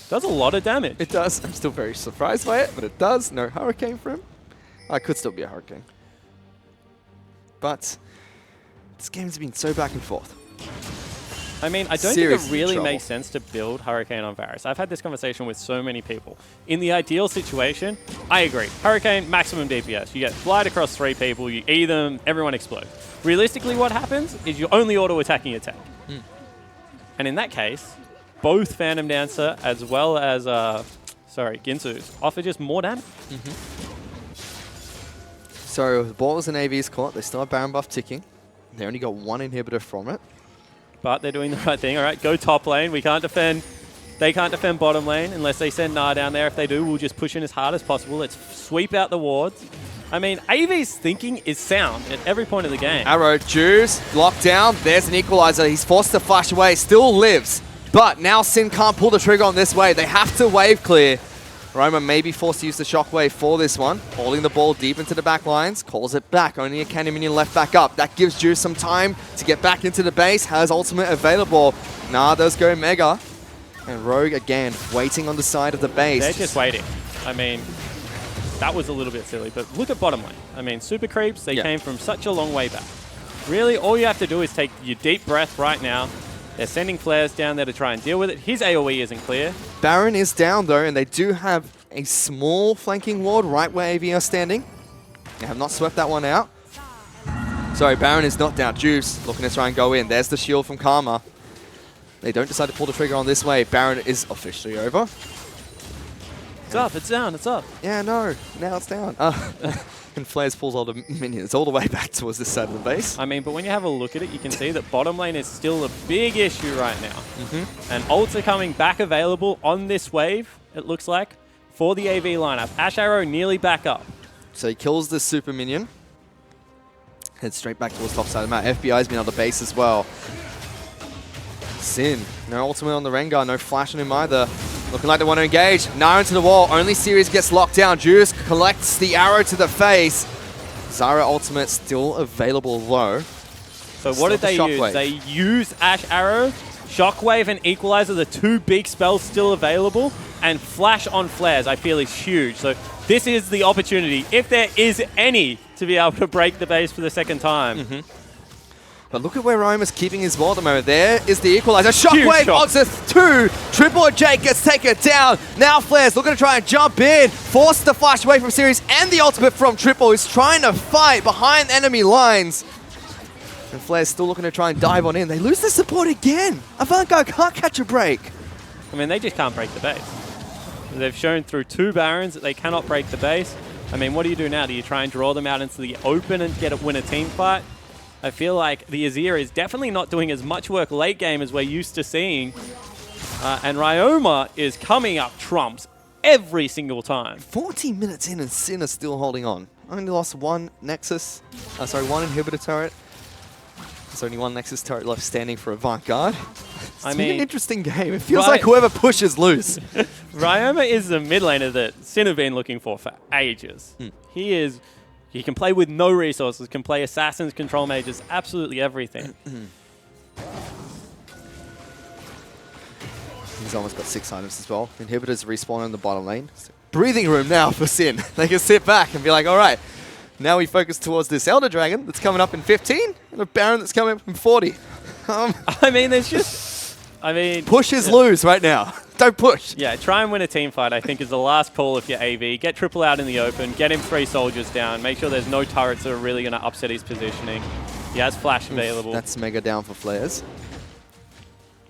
Does a lot of damage. It does. I'm still very surprised by it, but it does. No Hurricane for him. I could still be a Hurricane. But this game's been so back and forth. I mean, I don't think Seriously it really trouble. makes sense to build Hurricane on Varus. I've had this conversation with so many people. In the ideal situation, I agree. Hurricane, maximum DPS. You get flight across 3 people, you E them, everyone explodes. Realistically, what happens is you're only auto-attacking your tank. And in that case, both Phantom Dancer as well as, Ginsu's offer just more damage. So the ball was an AV's caught. They still have Baron buff ticking. They only got 1 inhibitor from it. But they're doing the right thing. All right, go top lane. We can't defend. They can't defend bottom lane unless they send Gnar down there. If they do, we'll just push in as hard as possible. Let's sweep out the wards. I mean, AV's thinking is sound at every point of the game. Arrow, Juice, locked down. There's an equalizer. He's forced to flash away. Still lives. But now Sin can't pull the trigger on this wave. They have to wave clear. Roma may be forced to use the shockwave for this one. Holding the ball deep into the back lines. Calls it back. Only a cannon minion left back up. That gives Juice some time to get back into the base. Has ultimate available. Gnar does go Mega. And Rogue again waiting on the side of the base. They're just waiting. I mean, that was a little bit silly, but look at bottom lane. I mean, super creeps, they came from such a long way back. Really, all you have to do is take your deep breath right now. They're sending flares down there to try and deal with it. His AoE isn't clear. Baron is down though, and they do have a small flanking ward right where AV are standing. They have not swept that one out. Sorry, Baron is not down. Juice looking to try and go in. There's the shield from Karma. They don't decide to pull the trigger on this way. Baron is officially over. It's up, it's down, it's up. Yeah, no, now it's down. And Flares pulls all the minions all the way back towards this side of the base. I mean, but when you have a look at it, you can see that bottom lane is still a big issue right now. And ults are coming back available on this wave, it looks like, for the AV lineup. Ash Arrow nearly back up. So he kills the super minion. Heads straight back towards top side of the map. FBI's been on the base as well. Sin, no ultimate on the Rengar, no flash on him either. Looking like they want to engage. Gnar into the wall. Only Series gets locked down. Juice collects the arrow to the face. Zara ultimate still available low. So what did they use? They use Ash Arrow, Shockwave and Equalizer, the 2 big spells still available, and Flash on Flares I feel is huge. So this is the opportunity, if there is any, to be able to break the base for the second time. But look at where Roma's keeping his ball at the moment. There is the equalizer. Shockwave onto 2. Triple J gets taken down. Now Flares looking to try and jump in. Forced to flash away from Series and the ultimate from Triple, who's trying to fight behind enemy lines. And Flares still looking to try and dive on in. They lose the support again. Avant Garde can't catch a break. I mean, they just can't break the base. They've shown through 2 Barons that they cannot break the base. I mean, what do you do now? Do you try and draw them out into the open and win a team fight? I feel like the Azir is definitely not doing as much work late game as we're used to seeing. And Ryoma is coming up trumps every single time. 40 minutes in and Sin is still holding on. Only lost 1 Nexus, one inhibitor turret. There's only 1 Nexus turret left standing for Avant Garde. It's been an interesting game. It feels like whoever pushes lose. Ryoma is the mid laner that Sin have been looking for ages. He can play with no resources, can play assassins, control mages, absolutely everything. He's almost got 6 items as well. Inhibitors respawn in the bottom lane. Breathing room now for Sin. They can sit back and be like, all right, now we focus towards this Elder Dragon that's coming up in 15 and a Baron that's coming up in 40. I mean, there's just... Pushes lose right now. Don't push. Yeah, try and win a team fight, I think, is the last call if you're AV. Get Triple out in the open, get him 3 soldiers down, make sure there's no turrets that are really going to upset his positioning. He has Flash available. That's mega down for Flares.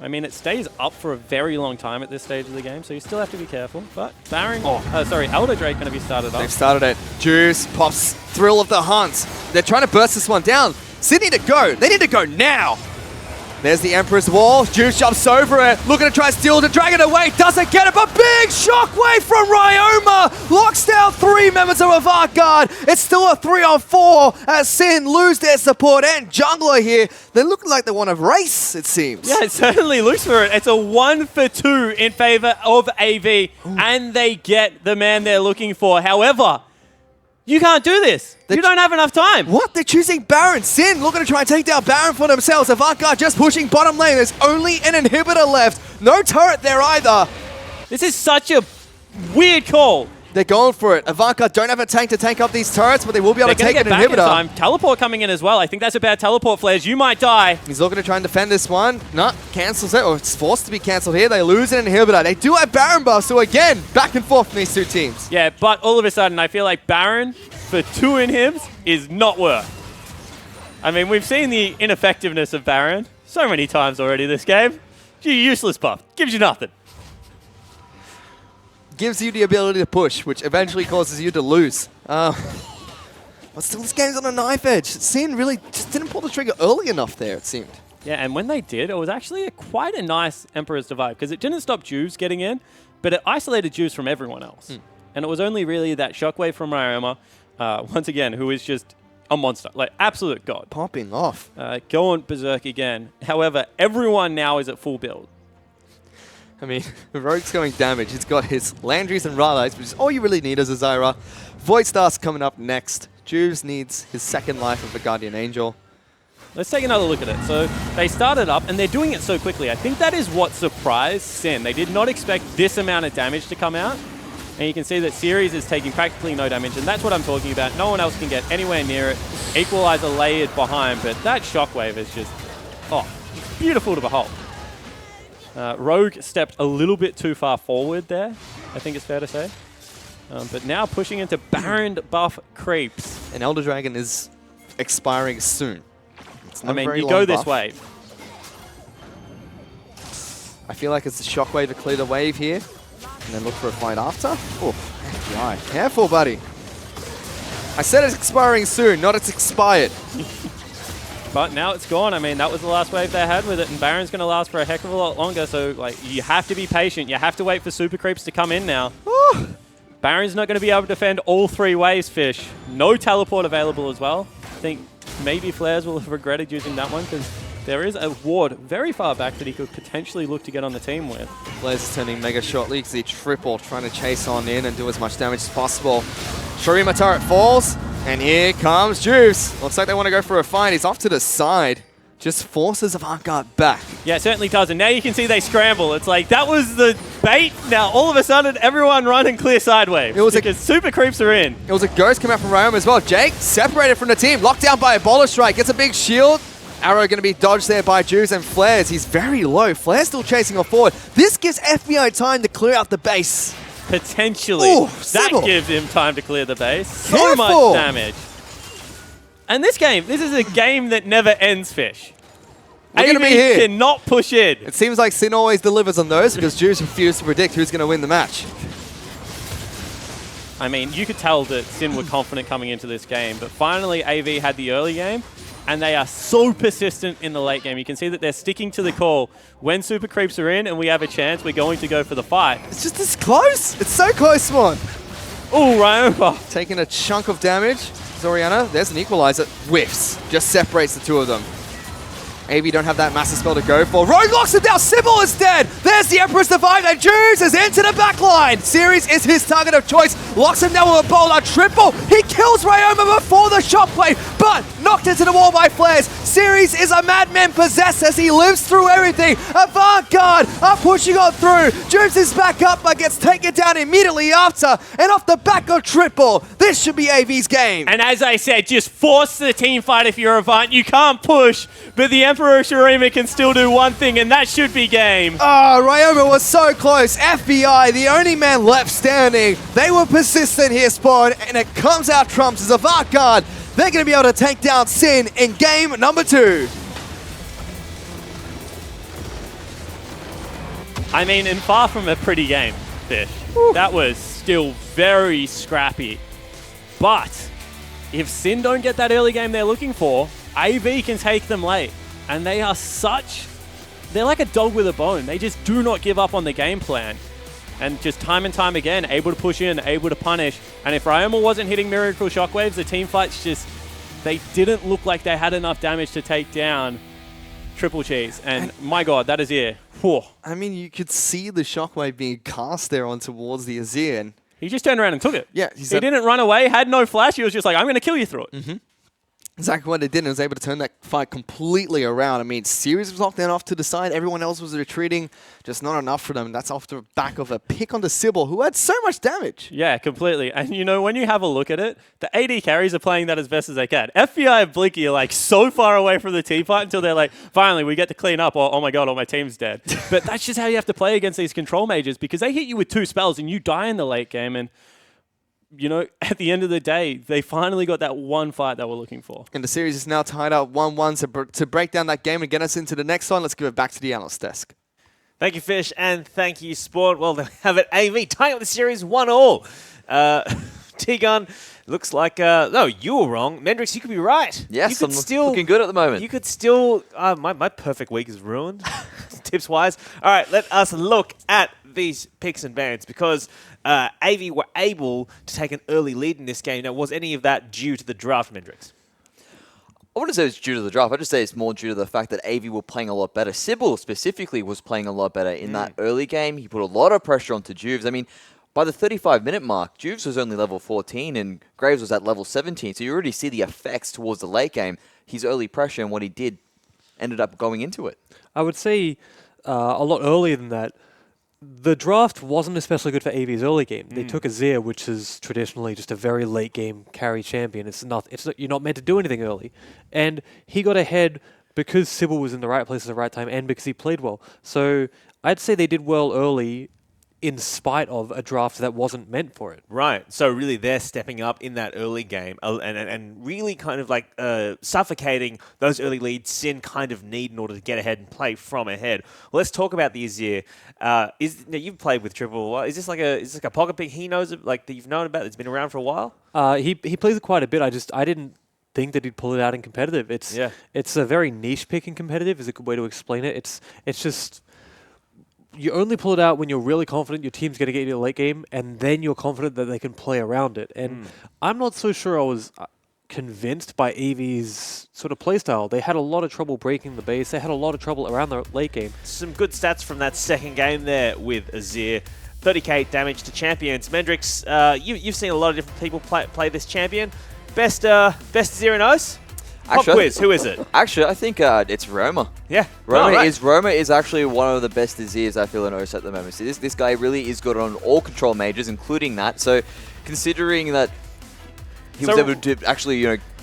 I mean, it stays up for a very long time at this stage of the game, so you still have to be careful. But Baron, Elder Drake going to be started up. They've started it. Juice pops Thrill of the Hunt. They're trying to burst this one down. Sin need to go. They need to go now. There's the Emperor's Wall. Juice jumps over it. Looking to try and steal the dragon away. Doesn't get it, but big shockwave from Ryoma. Locks down 3 members of Avant Garde. It's still a 3-on-4 as Sin lose their support and jungler here. They look like they want to race, it seems. Yeah, it certainly looks for it. It's a 1 for 2 in favor of AV, and they get the man they're looking for. However, you can't do this. You don't have enough time. What? They're choosing Baron. Sin looking to try and take down Baron for themselves. Avant Garde just pushing bottom lane. There's only an inhibitor left. No turret there either. This is such a weird call. They're going for it. Avant Garde don't have a tank to tank up these turrets, but they will be able to take an back in inhibitor. time. Teleport coming in as well. I think that's a bad teleport, Flares. You might die. He's looking to try and defend this one. No, cancels it, or it's forced to be cancelled here. They lose an inhibitor. They do have Baron buff, so again, back and forth from these two teams. Yeah, but all of a sudden, I feel like Baron for 2 inhibs is not worth. I mean, we've seen the ineffectiveness of Baron so many times already this game. Gee, useless buff. Gives you nothing. Gives you the ability to push, which eventually causes you to lose. But still, this game's on a knife edge. Sin really just didn't pull the trigger early enough there, it seemed. Yeah, and when they did, it was actually quite a nice Emperor's Divide, because it didn't stop Juves getting in, but it isolated Juves from everyone else. And it was only really that shockwave from Ryoma, once again, who is just a monster, like absolute god. Popping off. Going berserk again. However, everyone now is at full build. I mean, Rogue's going damage. He's got his Landries and Rallies, which is all you really need as a Zyra. Void Star's coming up next. Juves needs his second life of the Guardian Angel. Let's take another look at it. So they started up, and they're doing it so quickly. I think that is what surprised Sin. They did not expect this amount of damage to come out. And you can see that Series is taking practically no damage, and that's what I'm talking about. No one else can get anywhere near it. Equalizer layered behind, but that shockwave is just, beautiful to behold. Rogue stepped a little bit too far forward there, I think it's fair to say. But now pushing into Baron buff creeps. And Elder Dragon is expiring soon. It's not I mean, very you long go this buff. wave. I feel like it's a shockwave to clear the wave here. And then look for a fight after. Oh, FBI. Careful, buddy. I said it's expiring soon, not it's expired. But now it's gone. I mean, that was the last wave they had with it, and Baron's going to last for a heck of a lot longer, so like you have to be patient. You have to wait for super creeps to come in now. Baron's not going to be able to defend all 3 waves, Fish. No teleport available as well. I think maybe Flares will have regretted using that one, because there is a ward very far back that he could potentially look to get on the team with. Flares is turning mega short leaks. The triple trying to chase on in and do as much damage as possible. Shurima turret falls. And here comes Juice. Looks like they want to go for a fight. He's off to the side. Just forces Avant Garde back. Yeah, it certainly does. And now you can see they scramble. It's like, that was the bait. Now, all of a sudden, everyone run and clear sideways. It was because super creeps are in. It was a ghost come out from Ryoma as well. Jake separated from the team. Locked down by a Bola Strike. Gets a big shield. Arrow going to be dodged there by Juice and Flares. He's very low. Flares still chasing off forward. This gives FBI time to clear out the base. Potentially. Ooh, that Sybil. gives him time to clear the base. So Careful. much damage. And this is a game that never ends, Fish. We're going to be AV here. cannot push in. It seems like Sin always delivers on those because Juice refused to predict who's going to win the match. I mean, you could tell that Sin were confident coming into this game, but finally AV had the early game, and they are so persistent in the late game. You can see that they're sticking to the call. When super creeps are in and we have a chance, we're going to go for the fight. It's just this close. It's so close, Swan. Oh, Ryoma. Taking a chunk of damage. Zoriana, there's an equalizer. Whiffs. Just separates the two of them. AV don't have that massive spell to go for. Rogue locks him down. Sybil is dead. There's the Emperor's Divide, and Juice is into the backline. Series is his target of choice. Locks him down with a bowler triple. He kills Ryoma before the shockwave, but knocked into the wall by Flares. Series is a madman possessed as he lives through everything. Avant Garde are pushing on through. Juice is back up, but gets taken down immediately after. And off the back of triple, this should be AV's game. And as I said, just force the team fight if you're Avant. You can't push, but the Emperor Shurima can still do one thing, and that should be game. Oh, Ryoma was so close. FBI, the only man left standing. They were persistent here, Spawn, and it comes out trumps as Avant Garde. They're going to be able to take down Sin in game number 2. I mean, and far from a pretty game, Fish. That was still very scrappy. But if Sin don't get that early game they're looking for, AV can take them late. And they are they're like a dog with a bone. They just do not give up on the game plan. And just time and time again, able to push in, able to punish. And if Ryoma wasn't hitting Miracle Shockwaves, the team fights they didn't look like they had enough damage to take down Triple Cheese. And my God, that is it. Whew. I mean, you could see the shockwave being cast there on towards the Azir. And he just turned around and took it. Yeah. He didn't run away, had no flash. He was just like, I'm going to kill you through it. exactly what they did, and was able to turn that fight completely around. I mean, Series was locked in off to the side. Everyone else was retreating. Just not enough for them. And that's off the back of a pick on the Sybil, who had so much damage. Yeah, completely. And you know, when you have a look at it, the AD carries are playing that as best as they can. FBI and Blinky are like so far away from the team fight until they're like, finally, we get to clean up. Or, oh my god, all my team's dead. But that's just how you have to play against these control mages, because they hit you with 2 spells and you die in the late game. And you know, at the end of the day, they finally got that one fight they were looking for. And the series is now tied up 1-1. So to break down that game and get us into the next one, let's give it back to the analyst desk. Thank you, Fish, and thank you, Sport. Well, they have it AV tying up the series 1-all. T-Gun, looks like... no, you were wrong. Mendrix, you could be right. Yes, you I'm looking good at the moment. You could still... my perfect week is ruined, tips-wise. All right, let us look at these picks and bans, because AV were able to take an early lead in this game. Now, was any of that due to the draft, Mendrix? I wouldn't say it's due to the draft. I'd just say it's more due to the fact that AV were playing a lot better. Sybil specifically was playing a lot better in that early game. He put a lot of pressure onto Juves. I mean, by the 35-minute mark, Juves was only level 14 and Graves was at level 17. So you already see the effects towards the late game. His early pressure and what he did ended up going into it. I would say a lot earlier than that. The draft wasn't especially good for AV's early game. They took Azir, which is traditionally just a very late game carry champion. You're not meant to do anything early. And he got ahead because Sybil was in the right place at the right time and because he played well. So I'd say they did well early in spite of a draft that wasn't meant for it. Right. So really they're stepping up in that early game and really kind of like suffocating those early leads Sin kind of need in order to get ahead and play from ahead. Well, let's talk about the Azir. Now you've played with Triple. Is this like a pocket pick he knows, like that you've known about, that's been around for a while? He plays it quite a bit. I didn't think that he'd pull it out in competitive. It's a very niche pick in competitive is a good way to explain it. It's just... You only pull it out when you're really confident your team's going to get you to the late game, and then you're confident that they can play around it. And I'm not so sure I was convinced by AV's sort of playstyle. They had a lot of trouble breaking the base. They had a lot of trouble around the late game. Some good stats from that second game there with Azir. 30k damage to champions. Mendrix, you've seen a lot of different people play this champion. Best Azir in OS? Pop quiz, who is it? Actually, I think it's Roma. Yeah. Roma is actually one of the best Azirs I feel in OS at the moment. So this guy really is good on all control mages, including that. So considering that he was able to actually,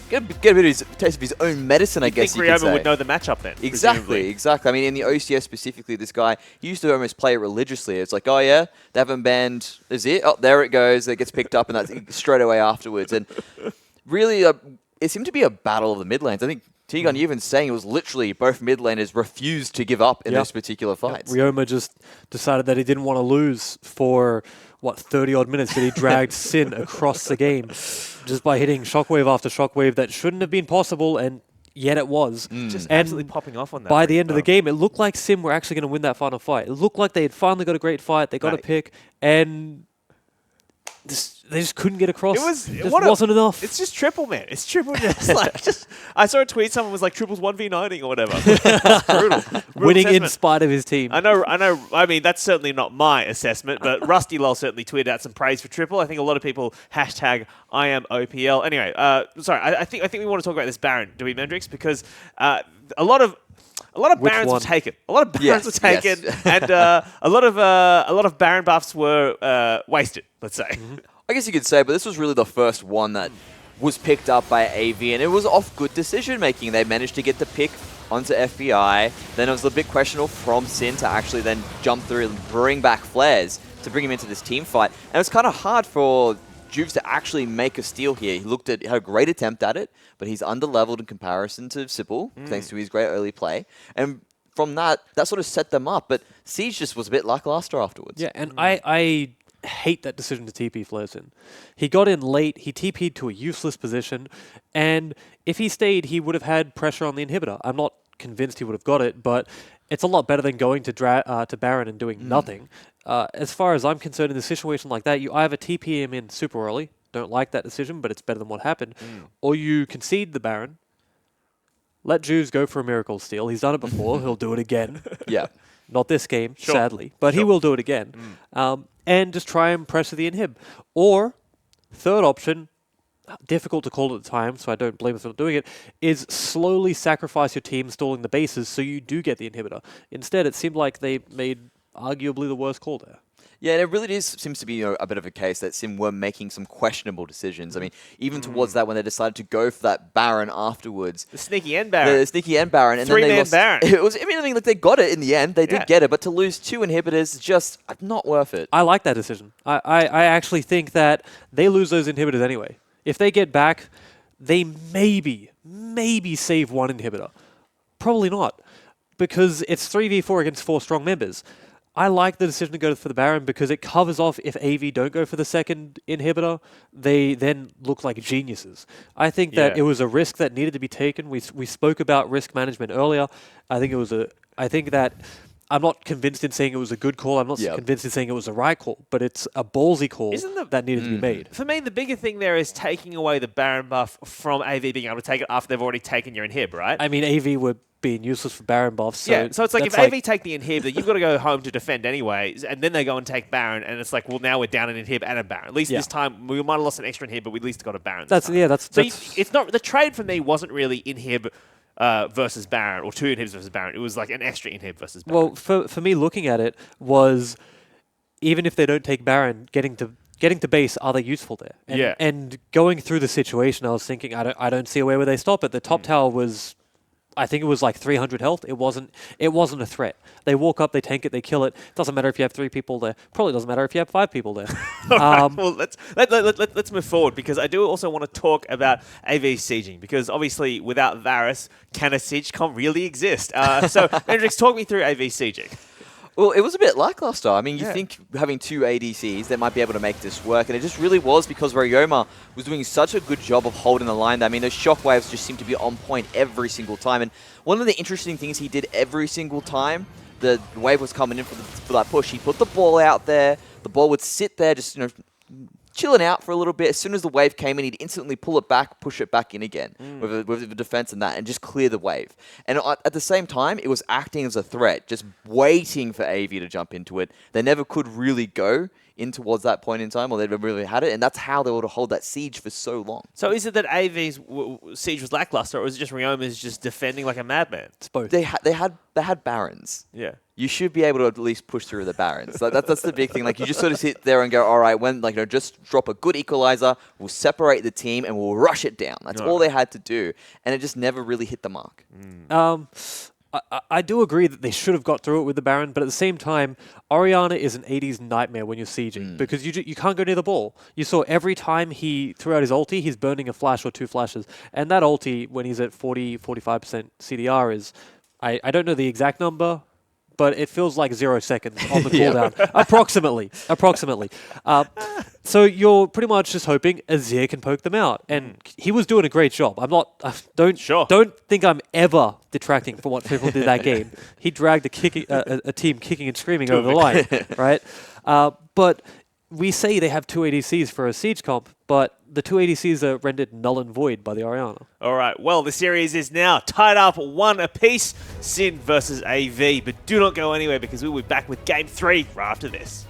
get a bit of his taste of his own medicine, I guess you could say. Roma would know the matchup then. Exactly. I mean, in the OCS specifically, this guy, he used to almost play it religiously. It's like, oh yeah, they haven't banned Azir. Oh, there it goes. It gets picked up, and that's straight away afterwards. And really... it seemed to be a battle of the mid lanes. I think T-Gun even saying it was literally both mid laners refused to give up in those particular fights. Ryoma just decided that he didn't want to lose for, 30-odd minutes, that he dragged Sin across the game just by hitting shockwave after shockwave that shouldn't have been possible, and yet it was. Just absolutely popping off on that. By the end of the game, it looked like Sim were actually going to win that final fight. It looked like they had finally got a great fight. They got a pick, and... they just couldn't get across. It wasn't enough. It's just triple, man. It's triple. I saw a tweet. Someone was like triples 1v9ing or whatever. Brutal. Winning assessment. in spite of his team. I know. I mean, that's certainly not my assessment, but Rusty Lol certainly tweeted out some praise for triple. I think a lot of people hashtag I am OPL. Anyway, sorry. I think we want to talk about this Baron, do we, Mendrix? Because a lot of Barons were taken. A lot of Barons were taken, and a lot of Baron buffs were wasted. Let's say. I guess you could say, but this was really the first one that was picked up by AV, and it was off good decision making. They managed to get the pick onto FBI. Then it was a bit questionable from Sin to actually then jump through and bring back Flares to bring him into this team fight. And it was kind of hard for Juves to actually make a steal here. He had a great attempt at it, but he's under-leveled in comparison to Sybil, thanks to his great early play. And from that sort of set them up. But Siege just was a bit lackluster afterwards. Yeah, and I hate that decision to TP Flares in. He got in late, he TP'd to a useless position, and if he stayed, he would have had pressure on the inhibitor. I'm not convinced he would have got it, but it's a lot better than going to Baron and doing nothing. As far as I'm concerned, in a situation like that, you either TP him in super early, don't like that decision, but it's better than what happened, or you concede the Baron, let Juves go for a miracle steal. He's done it before, he'll do it again. Yeah. Not this game, sadly, but he will do it again. And just try and pressure the inhib. Or, third option, difficult to call at the time, so I don't blame us for not doing it, is slowly sacrifice your team stalling the bases so you do get the inhibitor. Instead, it seemed like they made arguably the worst call there. Yeah, and it really seems to be a bit of a case that Sim were making some questionable decisions. I mean, even towards that, when they decided to go for that Baron afterwards. The sneaky end Baron. The sneaky end Baron. And then they lost. Baron. It was, I mean, like, they got it in the end. They did get it, but to lose 2 inhibitors is just not worth it. I like that decision. I actually think that they lose those inhibitors anyway. If they get back, they maybe save 1 inhibitor. Probably not, because it's 3v4 against 4 strong members. I like the decision to go for the Baron because it covers off if AV don't go for the second inhibitor, they then look like geniuses. I think that it was a risk that needed to be taken. We spoke about risk management earlier. I think that I'm not convinced in saying it was a good call. I'm not convinced in saying it was the right call, but it's a ballsy call that needed to be made. For me, the bigger thing there is taking away the Baron buff from AV being able to take it after they've already taken your inhib, right? I mean, AV were being useless for Baron buffs. So so it's like if AV take the inhib, you've got to go home to defend anyway, and then they go and take Baron, and it's like, well, now we're down an inhib and a Baron. At least this time, we might have lost an extra inhib, but we at least got a Baron. It's not, the trade for me wasn't really inhib versus Baron, or 2 inhibs versus Baron. It was like an extra inhib versus Baron. Well, for me, looking at it was, even if they don't take Baron, getting to base, are they useful there? And going through the situation, I was thinking, I don't see a way where they stop it. The top tower was, I think it was like 300 health. It wasn't a threat. They walk up, they tank it, they kill it. Doesn't matter if you have 3 people there. Probably doesn't matter if you have 5 people there. Right, well, let's move forward, because I do also want to talk about AV sieging, because obviously without Varus, can a siege comp really exist? So Hendrix, talk me through AV sieging. Well, it was a bit lackluster. I mean, you think having 2 ADCs, they might be able to make this work, and it just really was because Ryoma was doing such a good job of holding the line. I mean, those shockwaves just seemed to be on point every single time, and one of the interesting things he did every single time the wave was coming in for that push, he put the ball out there, the ball would sit there just, chilling out for a little bit. As soon as the wave came in, he'd instantly pull it back, push it back in again with the defense and that, and just clear the wave. And at the same time, it was acting as a threat, just waiting for AV to jump into it. They never could really go in towards that point in time, or they never really had it, and that's how they were able to hold that siege for so long. So is it that AV's siege was lackluster, or is it just Ryoma's just defending like a madman? It's both. They had Barons. Yeah. You should be able to at least push through the Barons. That's the big thing. Like, you just sort of sit there and go, all right, just drop a good equalizer, we'll separate the team, and we'll rush it down. That's all they had to do, and it just never really hit the mark. I do agree that they should have got through it with the Baron, but at the same time, Orianna is an 80s nightmare when you're sieging, because you can't go near the ball. You saw every time he threw out his ulti, he's burning a flash or 2 flashes. And that ulti, when he's at 40-45% CDR, is, I don't know the exact number, but it feels like 0 seconds on the cooldown. Approximately. So you're pretty much just hoping Azir can poke them out. And he was doing a great job. Don't think I'm ever detracting from what people did that game. He dragged a team kicking and screaming over the line, right? But we say they have 2 ADCs for a siege comp, but the 2 ADCs are rendered null and void by the Orianna. All right, well, the series is now tied up 1 apiece, Sin versus AV, but do not go anywhere, because we'll be back with Game 3 right after this.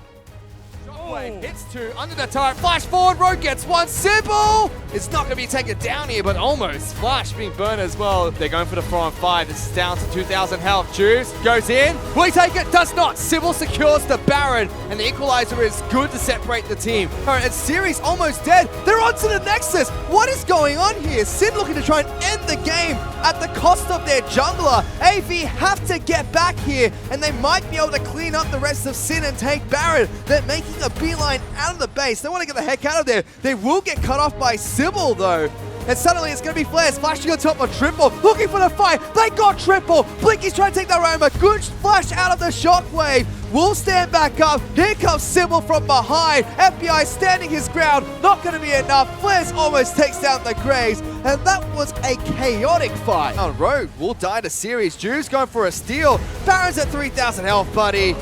Shockwave hits 2 under the turret. Flash forward, Rogue gets 1. Sybil! It's not going to be taken down here, but almost. Flash being burned as well. They're going for the 4-on-5. This is down to 2,000 health. Juice goes in. Will he take it? Does not. Sybil secures the Baron, and the equalizer is good to separate the team. All right, and Series almost dead. They're onto the Nexus. What is going on here? Sin looking to try and end the game at the cost of their jungler. AV have to get back here, and they might be able to clean up the rest of Sin and take Baron. They're making a beeline out of the base. They want to get the heck out of there. They will get cut off by Sybil, though. And suddenly it's going to be Flares flashing on top of Triple, looking for the fight. They got Triple. Blinky's trying to take that Roma. Good flash out of the Shockwave. Will stand back up. Here comes Sybil from behind. FBI standing his ground. Not going to be enough. Flares almost takes down the Graves. And that was a chaotic fight. On Rogue will die to Series. Juice going for a steal. Baron's at 3,000 health, buddy.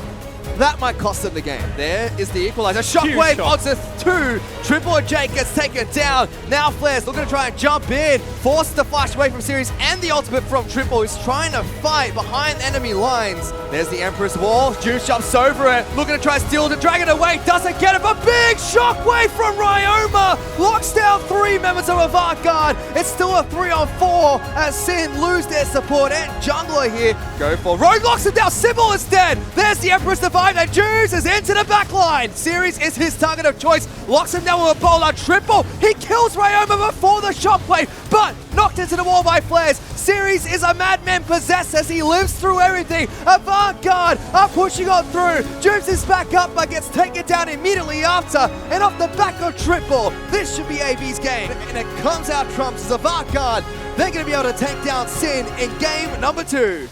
That might cost them the game. There is the equalizer. Shockwave onto 2. Triple J gets taken down. Now Flair's looking to try and jump in. Forces the flash away from Series and the ultimate from Triple, who's trying to fight behind enemy lines. There's the Emperor's Wall. Juice jumps over it. Looking to try and steal it, drag it away. Doesn't get it, but big shockwave from Ryoma. Locks down 3 members of Avant Garde. It's still a 3-on-4 as Sin lose their support and jungler here. Go for Road, locks him down. Sybil is dead. There's the Emperor's Divide, and Juice is into the backline. Series is his target of choice. Locks him down with a bowler. Triple. He kills Ryoma before the shockwave, but knocked into the wall by Flares. Series is a madman possessed as he lives through everything. Avant Garde are pushing on through. Juice is back up but gets taken down immediately after. And off the back of Triple, this should be AB's game. And it comes out trumps as Avant Garde. They're going to be able to take down Sin in game number 2.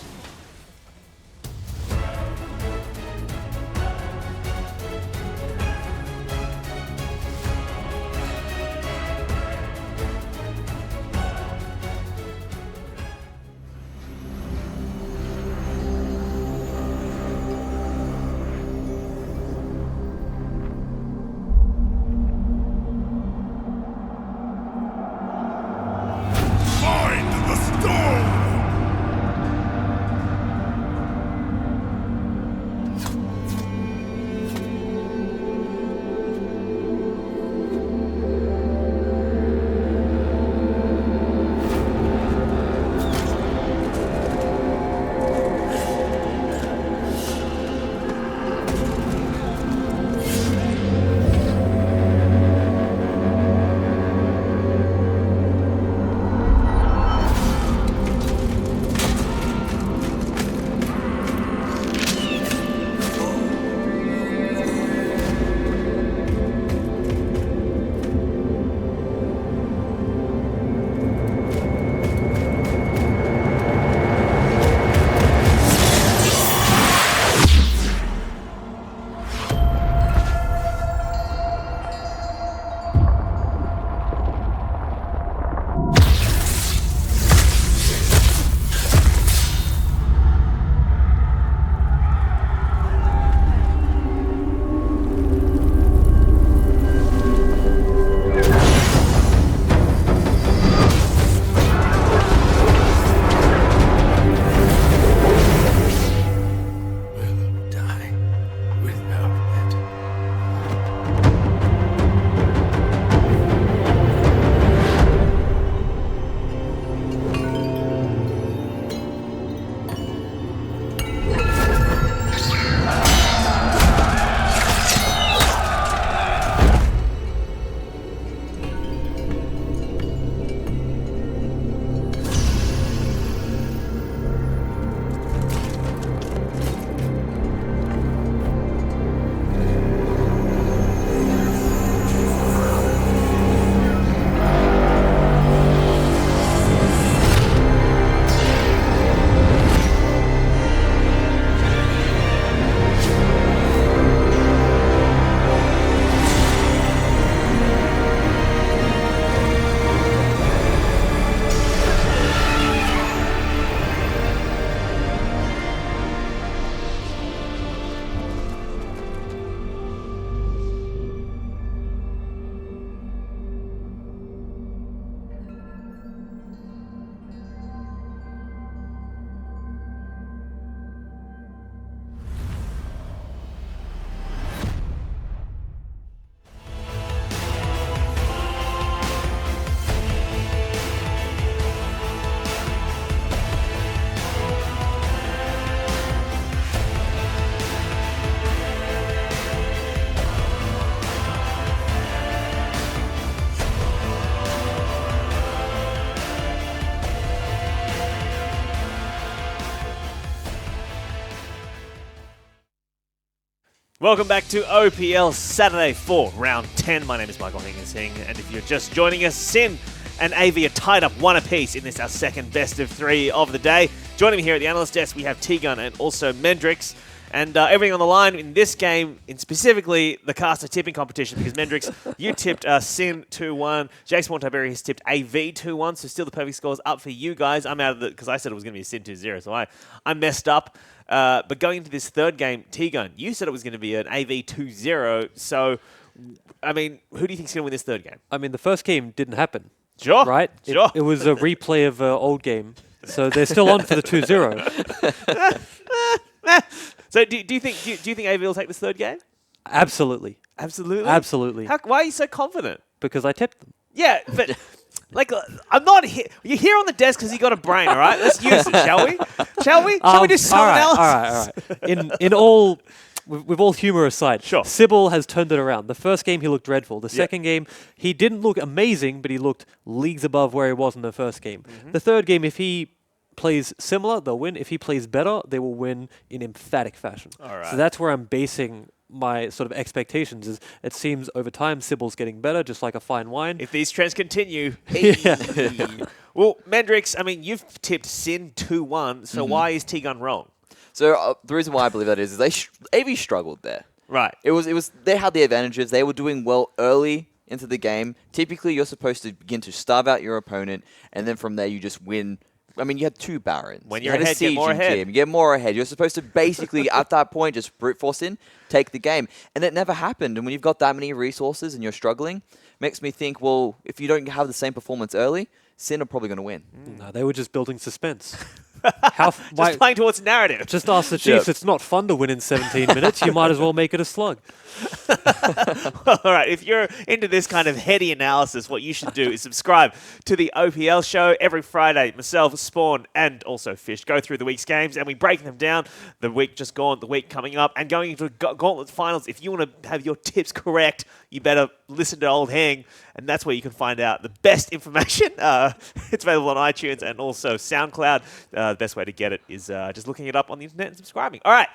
Welcome back to OPL Saturday 4, round 10. My name is Michael Hingersing, and if you're just joining us, Sin and AV are tied up 1 apiece in this, our second best of 3 of the day. Joining me here at the analyst desk, we have T-Gun and also Mendrix. And everything on the line in this game, in specifically the caster tipping competition, because Mendrix, you tipped Sin 2-1. Jason Tiberi has tipped AV 2-1, so still the perfect scores up for you guys. I'm out of the, because I said it was going to be a Sin 2-0, so I messed up. But going into this third game, T-Gun, you said it was going to be an AV 2-0, so, I mean, who do you think's going to win this third game? I mean, the first game didn't happen. Sure. Right? Sure. It was a replay of an old game. So they're still on for the 2-0. So do you think AV will take this third game? Absolutely. Absolutely? Absolutely. Why are you so confident? Because I tipped them. Yeah, but like I'm not here. You're here on the desk because you got a brain, all right? Let's use it, shall we? Shall we? Shall we do some analysis? All right. In all, with all humor aside, sure. Sybil has turned it around. The first game he looked dreadful. The second game he didn't look amazing, but he looked leagues above where he was in the first game. Mm-hmm. The third game, if he plays similar, they'll win. If he plays better, they will win in emphatic fashion. All right. So that's where I'm basing my sort of expectations. Is it seems over time Sybil's getting better, just like a fine wine. If these trends continue. Yeah. Well, Mendrix, I mean, you've tipped Sin 2-1, so why is T-Gun wrong? So the reason why I believe that is AV struggled there. Right. It was they had the advantages. They were doing well early into the game. Typically, you're supposed to begin to starve out your opponent, and then from there you just win. I mean, you had 2 Barons. When you you're had ahead, a siege get more in ahead. Gym. You get more ahead. You're supposed to basically, at that point, just brute force in, take the game. And it never happened. And when you've got that many resources and you're struggling, makes me think, well, if you don't have the same performance early, Sin are probably going to win. No, they were just building suspense. Just playing towards narrative. Just ask the Chiefs. It's not fun to win in 17 minutes. You might as well make it a slug. All right, if you're into this kind of heady analysis, what you should do is subscribe to the OPL show every Friday. Myself, Spawn, and also Fish go through the week's games, and we break them down. The week just gone, the week coming up, and going into Gauntlet Finals. If you want to have your tips correct, you better listen to Old Hang, and that's where you can find out the best information. It's available on iTunes and also SoundCloud. The best way to get it is just looking it up on the internet and subscribing. All right,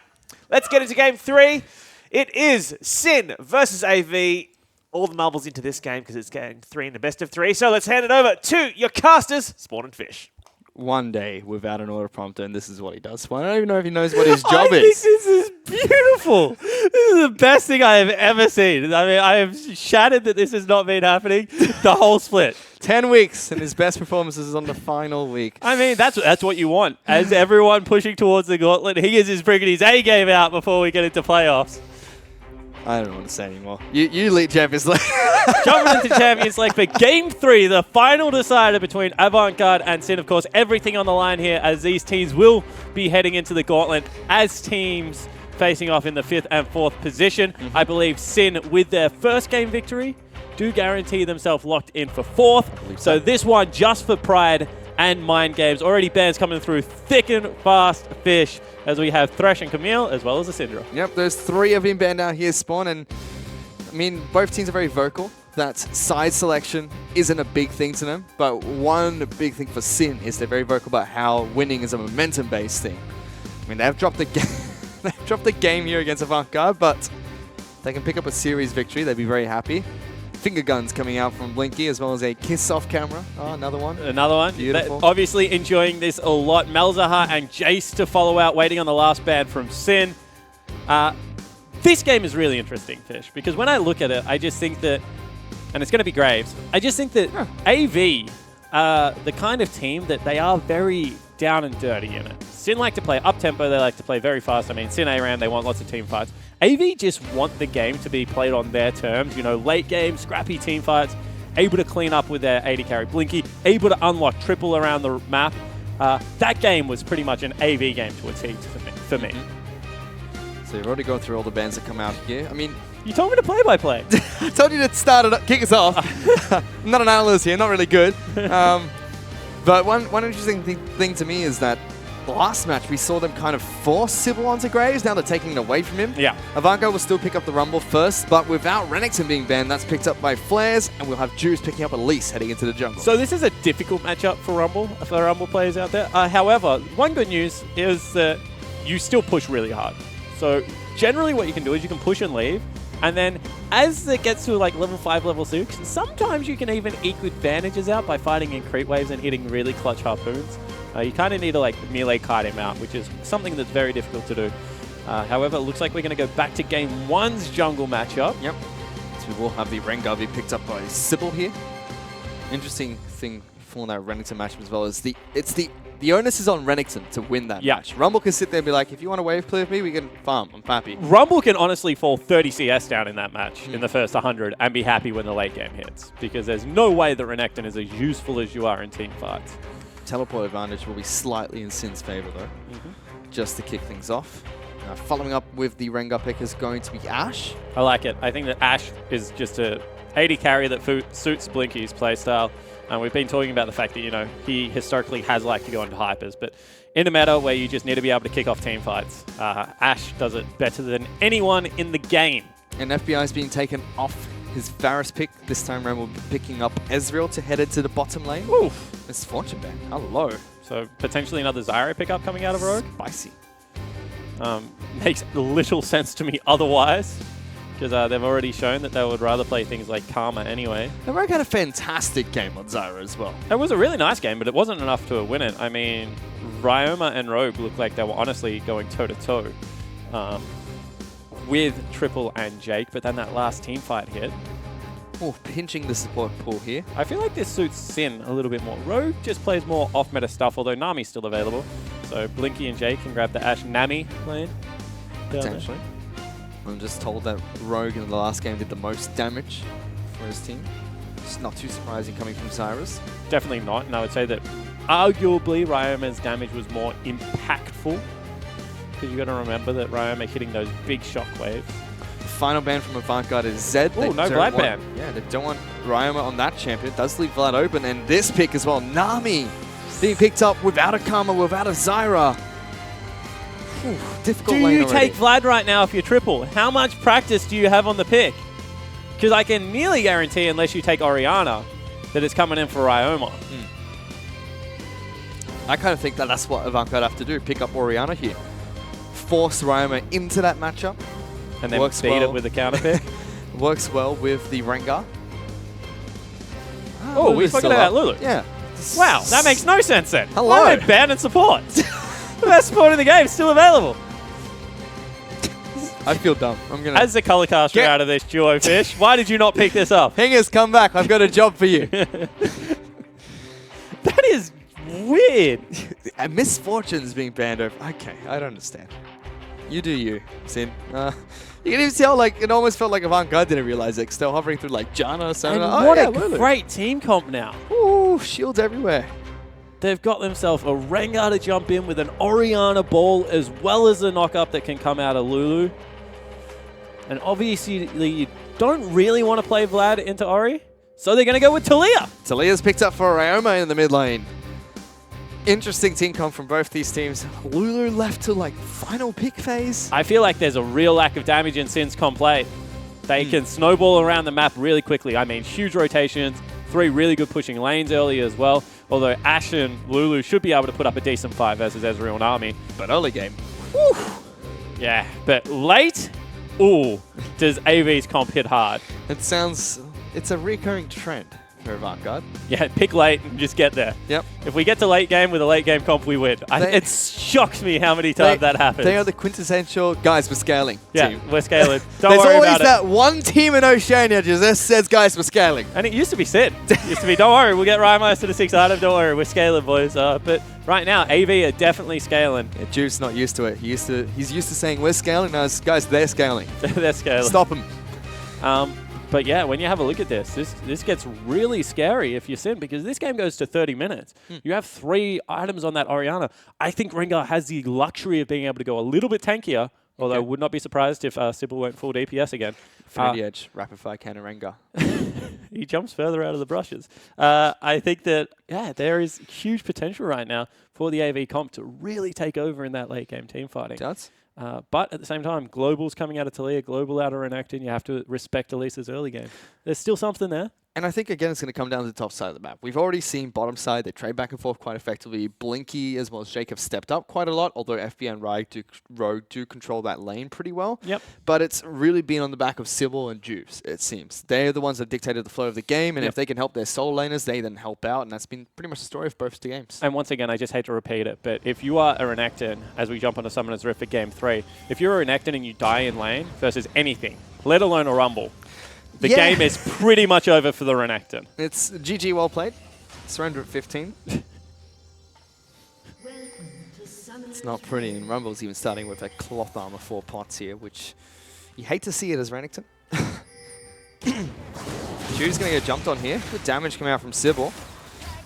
let's get into Game 3. It is Sin versus AV. All the marbles into this game because it's Game 3 in the best of 3. So let's hand it over to your casters, Spawn and Fish. One day without an prompter, and this is what he does. I don't even know if he knows what his job I think is. this is beautiful. This is the best thing I have ever seen. I mean, I am shattered that this has not been happening the whole split. 10 weeks, and his best performances is on the final week. I mean, that's what you want. As everyone pushing towards the gauntlet, he is bringing his A game out before we get into playoffs. I don't want to say anymore. You lead Champions League. Jumping into Champions League for Game 3, the final decider between Avant Garde and Sin. Of course, everything on the line here as these teams will be heading into the gauntlet as teams facing off in the 5th and 4th position. I believe Sin, with their first game victory, do guarantee themselves locked in for 4th. So this one just for pride and mind games. Already bans coming through thick and fast, Fish, as we have Thresh and Camille, as well as the Syndra. Yep, there's 3 of him banned out here, Spawn, and I mean, both teams are very vocal. That side selection isn't a big thing to them, but one big thing for Sin is they're very vocal about how winning is a momentum-based thing. I mean, they've dropped the game. They've dropped the game here against Avant Garde, but if they can pick up a series victory, they'd be very happy. Finger guns coming out from Blinky, as well as a kiss off camera. Oh, another one. Another one. Beautiful. Obviously enjoying this a lot. Malzahar and Jace to follow out, waiting on the last ban from Sin. This game is really interesting, Fish, because when I look at it, I just think that, and it's going to be Graves, I just think that AV are the kind of team that they are very down and dirty in it. Sin like to play up-tempo, they like to play very fast. I mean, Sin A-Ram, they want lots of team fights. AV just want the game to be played on their terms, you know, late game, scrappy team fights, able to clean up with their 80 carry Blinky, able to unlock triple around the map. That game was pretty much an AV game to a T for me. So you've already gone through all the bans that come out here. I mean, you told me to play-by-play. I told you to start it up, kick us off. I'm not an analyst here, not really good. But one interesting thing to me is that the last match, we saw them kind of force Sybil onto Graves. Now they're taking it away from him. Yeah. Avant Garde will still pick up the Rumble first, but without Renekton being banned, that's picked up by Flares, and we'll have Juice picking up Elise heading into the jungle. So this is a difficult matchup for Rumble players out there. However, one good news is that you still push really hard. So generally what you can do is you can push and leave, and then as it gets to like level 5, level 6, sometimes you can even eke advantages out by fighting in creep waves and hitting really clutch harpoons. You kind of need to like melee kite him out, which is something that's very difficult to do. However, it looks like we're going to go back to Game 1's jungle matchup. Yep. So we will have the Rengar be picked up by Sybil here. Interesting thing for that Renekton matchup as well is the onus is on Renekton to win that match. Rumble can sit there and be like, if you want to wave clear with me, we can farm. I'm happy. Rumble can honestly fall 30 CS down in that match in the first 100 and be happy when the late game hits, because there's no way that Renekton is as useful as you are in team fights. Teleport advantage will be slightly in Sin's favor though, just to kick things off. Following up with the Rengar pick is going to be Ashe. I like it. I think that Ashe is just a AD carry that suits Blinky's playstyle. And we've been talking about the fact that, you know, he historically has liked to go into hypers, but in a meta where you just need to be able to kick off team fights, Ashe does it better than anyone in the game. And FBI is being taken off his Varus pick. This time around we'll be picking up Ezreal to head into the bottom lane. Oof. Misfortune ban. Hello. So potentially another Zyra pickup coming out of Rogue. Spicy. Makes little sense to me otherwise, because they've already shown that they would rather play things like Karma anyway. And Rogue had a fantastic game on Zyra as well. It was a really nice game, but it wasn't enough to win it. I mean, Ryoma and Rogue looked like they were honestly going toe-to-toe with Triple and Jake, but then that last team fight hit. Oh, pinching the support pool here. I feel like this suits Sin a little bit more. Rogue just plays more off-meta stuff, although Nami's still available. So Blinky and Jake can grab the Ashe Nami lane. Potentially. I'm just told that Rogue in the last game did the most damage for his team. It's not too surprising coming from Zyra's. Definitely not, and I would say that arguably Ryoma's damage was more impactful, because you got to remember that Ryoma hitting those big shockwaves. The final ban from Avant Garde is Zed. Oh, no Vlad ban. Yeah, they don't want Ryoma on that champion. It does leave Vlad open, and this pick as well, Nami being picked up without a Karma, without a Zyra. Whew, difficult Do lane you already. take Vlad right now if you're triple? How much practice do you have on the pick? Because I can nearly guarantee, unless you take Orianna, that it's coming in for Ryoma. I kind of think that that's what Avant Garde have to do, pick up Orianna here. Force Ryoma into that matchup. And then beat it with a counter pick. Works well with the Rengar. Oh, we forgot about Lulu. Yeah. Wow, that makes no sense then. Hello. Why are they banned and support? The best support in the game is still available. I feel dumb. I'm gonna. As the color caster out of this duo fish, why did you not pick this up? Hingers, come back. I've got a job for you. That is weird. Misfortune's being banned over. Okay, I don't understand. You do you, Sin. You can even tell, like, it almost felt like Avant Garde didn't realize it, 'cause they're hovering through, like, Janna, Sana. And what a great team comp now. Ooh, shields everywhere. They've got themselves a Rengar to jump in with an Orianna ball, as well as the knock-up that can come out of Lulu. And obviously, you don't really want to play Vlad into Ori, so they're going to go with Talia. Talia's picked up for Ryoma in the mid lane. Interesting team comp from both these teams. Lulu left to, like, final pick phase. I feel like there's a real lack of damage in Sin's comp play. They can snowball around the map really quickly. I mean, huge rotations, 3 really good pushing lanes early as well. Although Ashe and Lulu should be able to put up a decent fight versus Ezreal and Army. But early game. Whew. Yeah, but late, ooh, does AV's comp hit hard. It sounds, it's a recurring trend for Avant Garde. Yeah, pick late and just get there. Yep. If we get to late game with a late game comp, we win. It shocks me how many times that happens. They are the quintessential, guys, we're scaling Yeah, team. we're scaling. Don't There's worry always about that one team in Oceania just says, guys, we're scaling. And it used to be Sid. It used to be, don't worry, we'll get Rymeister to the 6 item, don't worry, we're scaling, boys. But right now, AV are definitely scaling. Yeah, Juice's not used to it. He's used to saying, we're scaling. Now, guys, they're scaling. They're scaling. Stop them. But yeah, when you have a look at this gets really scary if you're Sin, because this game goes to 30 minutes. You have 3 items on that Orianna. I think Rengar has the luxury of being able to go a little bit tankier, although I would not be surprised if Sybil went full DPS again. Infinity Edge, rapid fire cannon Rengar. He jumps further out of the brushes. I think that, yeah, there is huge potential right now for the AV comp to really take over in that late game team fighting. It does. But at the same time, Global's coming out of Talia, Global out of Renekton. You have to respect Elisa's early game. There's still something there. And I think, again, it's going to come down to the top side of the map. We've already seen bottom side. They trade back and forth quite effectively. Blinky as well as Jake have stepped up quite a lot, although FBI and Rogue do control that lane pretty well. Yep. But it's really been on the back of Sybil and Juice, it seems. They're the ones that dictated the flow of the game, and if they can help their solo laners, they then help out, and that's been pretty much the story of both the games. And once again, I just hate to repeat it, but if you are a Renekton, as we jump onto Summoner's Rift for Game 3, if you're a Renekton and you die in lane versus anything, let alone a Rumble, the game is pretty much over for the Renekton. It's GG, well played. Surrender at 15. It's not pretty, and Rumble's even starting with a cloth armor 4 pots here, which you hate to see it as Renekton. Jude's going to get jumped on here. Good damage coming out from Sybil.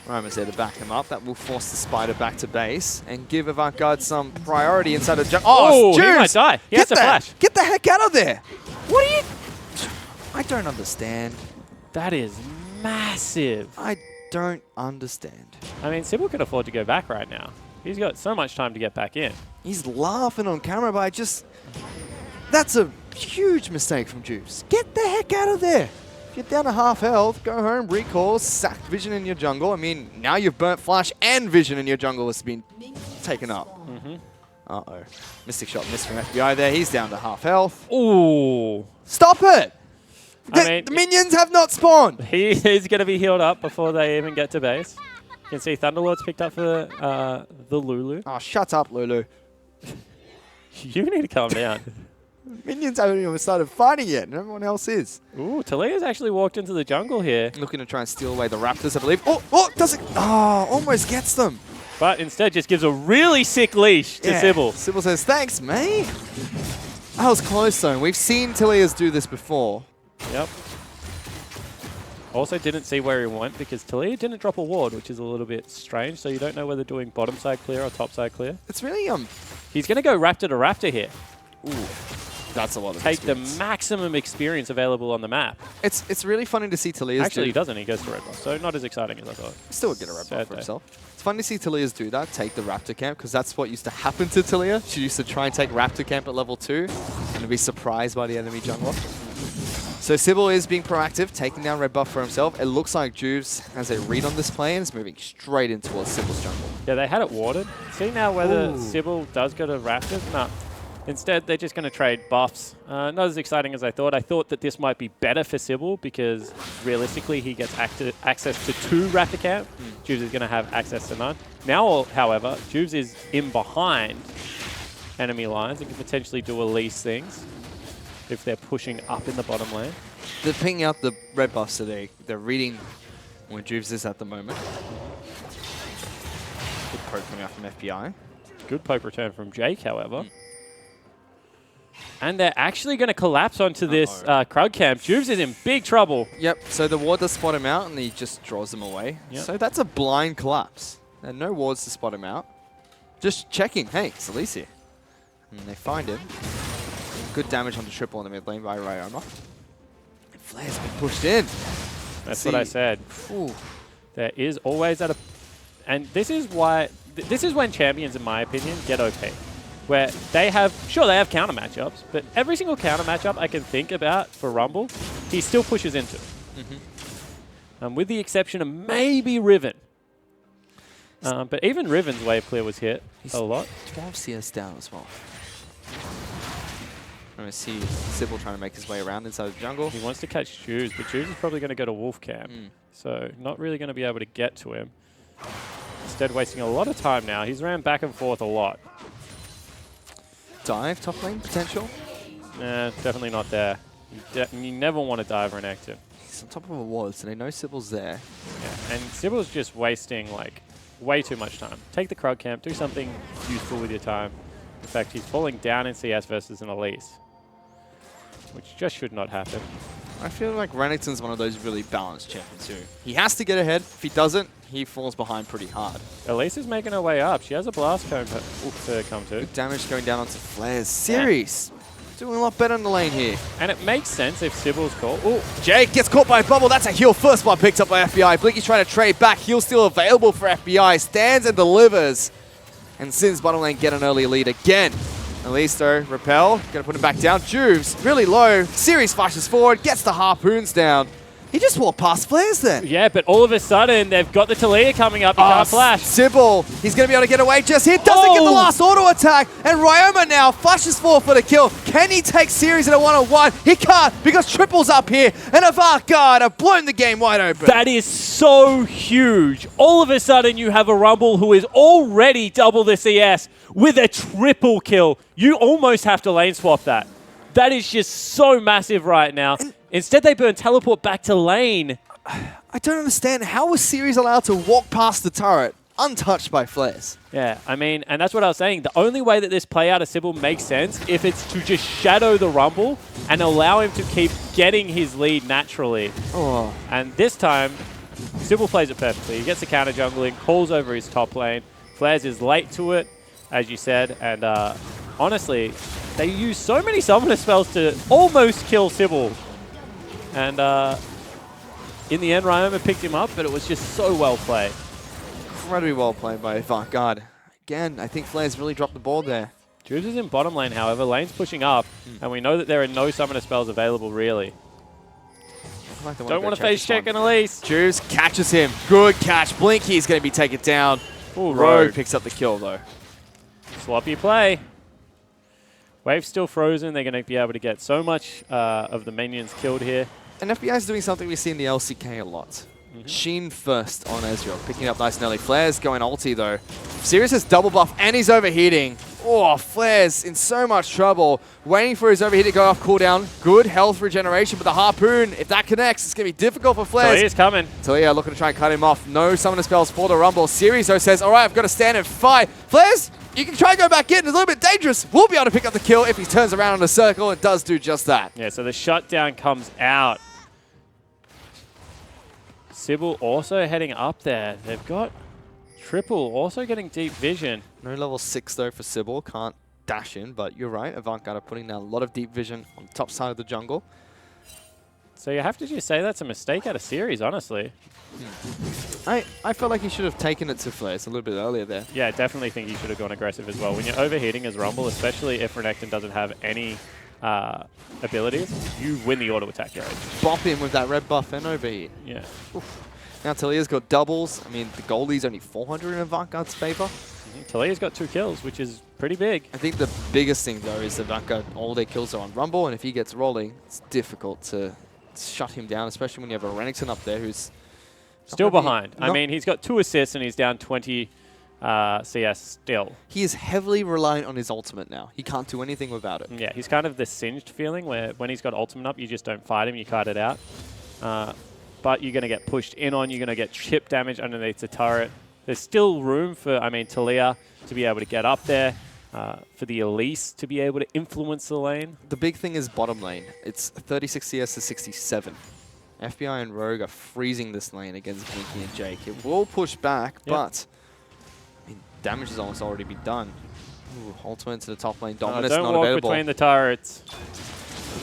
Roman's there to back him up. That will force the Spider back to base and give Avant Garde some priority inside of jump. Oh, he might die. He has to flash. Get the heck out of there. What are you... I don't understand. That is massive. I don't understand. I mean, Sybil can afford to go back right now. He's got so much time to get back in. He's laughing on camera, but I just... That's a huge mistake from Juice. Get the heck out of there. If you're down to half health, go home, recall, sack Vision in your jungle. I mean, now you've burnt Flash and Vision in your jungle has been taken up. Uh-oh. Mystic Shot missed from FBI there. He's down to half health. Ooh. Stop it! I mean, the minions have not spawned! He is going to be healed up before they even get to base. You can see Thunderlord's picked up for the Lulu. Oh, shut up, Lulu. You need to calm down. Minions haven't even started fighting yet, and everyone else is. Ooh, Talia's actually walked into the jungle here. Looking to try and steal away the Raptors, I believe. Oh, does it? Oh, almost gets them. But instead just gives a really sick leash to Sybil. Sybil says, thanks, mate. That was close, though. We've seen Talia's do this before. Yep. Also didn't see where he went because Talia didn't drop a ward, which is a little bit strange. So you don't know whether doing bottom side clear or top side clear. It's really He's going to go Raptor to Raptor here. Ooh, that's a lot of Take experience. the maximum experience available on the map. It's really funny to see Talia's Actually, he doesn't. He goes to red buff, so not as exciting as I thought. Still would get a red buff Sad for day. himself. It's fun to see Talia's do that, take the Raptor camp, because that's what used to happen to Talia. She used to try and take Raptor camp at level 2 and be surprised by the enemy jungler. So Sybil is being proactive, taking down red buff for himself. It looks like Juves has a read on this play and is moving straight in towards Sybil's jungle. Yeah, they had it warded. See now whether Sybil does go to Raptors? No. Instead, they're just going to trade buffs. Not as exciting as I thought. I thought that this might be better for Sybil because realistically he gets access to 2 Raptor camp. Juves is going to have access to none. Now, however, Juves is in behind enemy lines and can potentially do Elise things if they're pushing up in the bottom lane. They're picking out the red buffs today. They're reading where Juves is at the moment. Good poke coming out from FBI. Good poke return from Jake, however. And they're actually going to collapse onto this crowd camp. Juves is in big trouble. Yep, so the ward does spot him out and he just draws them away. Yep. So that's a blind collapse. There are no wards to spot him out. Just checking, hey, it's Elise here. And they find him. Good damage on the triple in the mid lane by Ryoma. And Flair's been pushed in. That's what I said. Ooh. There is always and this is why, this is when champions, in my opinion, get OP. Where they have counter matchups, but every single counter matchup I can think about for Rumble, he still pushes into. With the exception of maybe Riven. But even Riven's wave clear was hit a lot. 12 CS down as well. I'm going to see Sybil trying to make his way around inside the jungle. He wants to catch Juves, but Juves is probably going to go to Wolf Camp. So not really going to be able to get to him. Instead wasting a lot of time now. He's ran back and forth a lot. Dive top lane potential? Nah, definitely not there. You never want to dive Renekton. He's on top of a wall, so they know Sybil's there. Yeah, and Sybil's just wasting like way too much time. Take the Krug camp, do something useful with your time. In fact, he's falling down in CS versus an Elise, which just should not happen. I feel like Renekton's one of those really balanced champions too. He has to get ahead. If he doesn't, he falls behind pretty hard. Elise is making her way up. She has a blast cone to come to. Good damage going down onto Flares. Series doing a lot better in the lane here. And it makes sense if Sybil's called. Oh, Jake gets caught by a bubble. That's a heal first one picked up by FBI. Blinky's trying to trade back. Heal still available for FBI. Stands and delivers. And Sin's bottom lane get an early lead again. Elise though, repel, gonna put him back down. Juves, really low. Series flashes forward, gets the harpoons down. He just walked past Flares then. Yeah, but all of a sudden, they've got the Talia coming up. He can't flash. Sybil, he's going to be able to get away just here. Doesn't get the last auto attack. And Ryoma now flashes for the kill. Can he take series in a one-on-one? He can't because Triple's up here. And Avant Garde have blown the game wide open. That is so huge. All of a sudden, you have a Rumble who is already double the CS with a triple kill. You almost have to lane swap that. That is just so massive right now. Instead, they burn teleport back to lane. I don't understand. How was Series allowed to walk past the turret untouched by Flares? Yeah, I mean, and that's what I was saying. The only way that this play out of Sybil makes sense if it's to just shadow the Rumble and allow him to keep getting his lead naturally. Oh. And this time, Sybil plays it perfectly. He gets the counter jungling, calls over his top lane. Flares is late to it, as you said, and honestly, they use so many summoner spells to almost kill Sybil. And in the end, Ryoma picked him up, but it was just so well played. Incredibly well played by Avant Garde. Again, I think Flares really dropped the ball there. Juves is in bottom lane, however. Lane's pushing up, and we know that there are no summoner spells available, really. Don't want to face check and Elise. Juves catches him. Good catch. Blinky's going to be taken down. Ooh, Rogue picks up the kill, though. Sloppy play. Wave's still frozen. They're going to be able to get so much of the minions killed here. And FBI is doing something we see in the LCK a lot. Sheen first on Ezreal, picking up nice and early. Flares going ulti, though. Sirius has double buff, and he's overheating. Oh, Flares in so much trouble. Waiting for his overheat to go off cooldown. Good health regeneration, but the Harpoon, if that connects, it's going to be difficult for Flares. Talia's coming. Talia looking to try and cut him off. No summoner spells for the Rumble. Sirius, though, says, all right, I've got to stand and fight. Flares, you can try and go back in. It's a little bit dangerous. We'll be able to pick up the kill if he turns around in a circle and does do just that. Yeah, so the shutdown comes out. Sybil also heading up there. They've got Triple also getting deep vision. No level 6 though for Sybil. Can't dash in, but you're right. Avant Garde are putting down a lot of deep vision on the top side of the jungle. So you have to just say that's a mistake out of series, honestly. I felt like he should have taken it to Flares a little bit earlier there. Yeah, I definitely think he should have gone aggressive as well. When you're overheating as Rumble, especially if Renekton doesn't have any abilities, you win the auto attack rate. Bop him with that red buff and overheat. Yeah. Oof. Now Talia's got doubles. I mean, the goalie's only 400 in Avant Garde's favor. Talia's got 2 kills, which is pretty big. I think the biggest thing, though, is that Avant Garde, all their kills are on Rumble, and if he gets rolling, it's difficult to shut him down, especially when you have a Renekton up there who's still behind. I mean, he's got 2 assists and he's down 20 CS still. He is heavily reliant on his ultimate now. He can't do anything without it. Yeah, he's kind of the singed feeling where when he's got ultimate up, you just don't fight him, you kite it out. But you're going to get pushed in on, you're going to get chip damage underneath the turret. There's still room for, I mean, Talia to be able to get up there, for the Elise to be able to influence the lane. The big thing is bottom lane. It's 36 CS to 67. FBI and Rogue are freezing this lane against Blinky and Jake. It will push back, but I mean, damage has almost already been done. Ooh, ultimate to the top lane. Dominus don't not walk available. Between the turrets.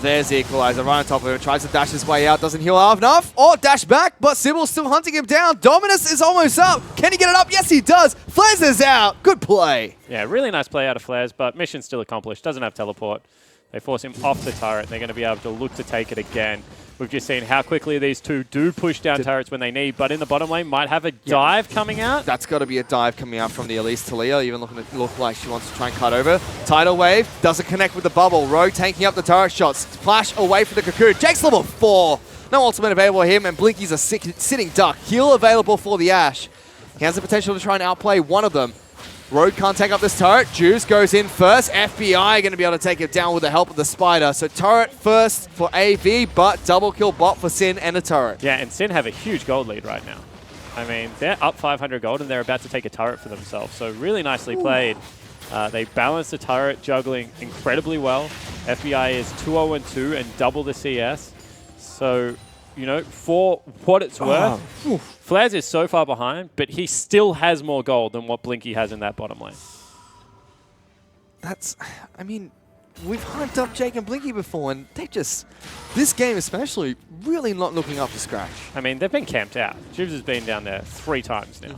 There's the equalizer right on top of him. Tries to dash his way out. Doesn't heal out enough. Or dash back, but Sybil's still hunting him down. Dominus is almost up. Can he get it up? Yes, he does. Flares is out. Good play. Yeah, really nice play out of Flares, but mission still accomplished. Doesn't have teleport. They force him off the turret. They're going to be able to look to take it again. We've just seen how quickly these two do push down turrets when they need, but in the bottom lane might have a dive coming out. That's got to be a dive coming out from the Elise. Talia even looking to look like she wants to try and cut over. Tidal wave doesn't connect with the bubble. Rogue tanking up the turret shots. Flash away from the cocoon. Jake's level 4. No ultimate available for him, and Blinky's a sitting duck. Heal available for the Ashe. He has the potential to try and outplay one of them. Rogue can't take up this turret. Juice goes in first. FBI going to be able to take it down with the help of the Spider. So turret first for AV, but double kill bot for Sin and a turret. Yeah, and Sin have a huge gold lead right now. I mean, they're up 500 gold and they're about to take a turret for themselves. So really nicely played. They balance the turret, juggling incredibly well. FBI is 2-0-2 and double the CS. So, you know, for what it's worth, Flares is so far behind, but he still has more gold than what Blinky has in that bottom lane. That's, I mean, we've hyped up Jake and Blinky before, and they just, this game especially, really not looking up to scratch. I mean, they've been camped out. Jubes has been down there 3 times now.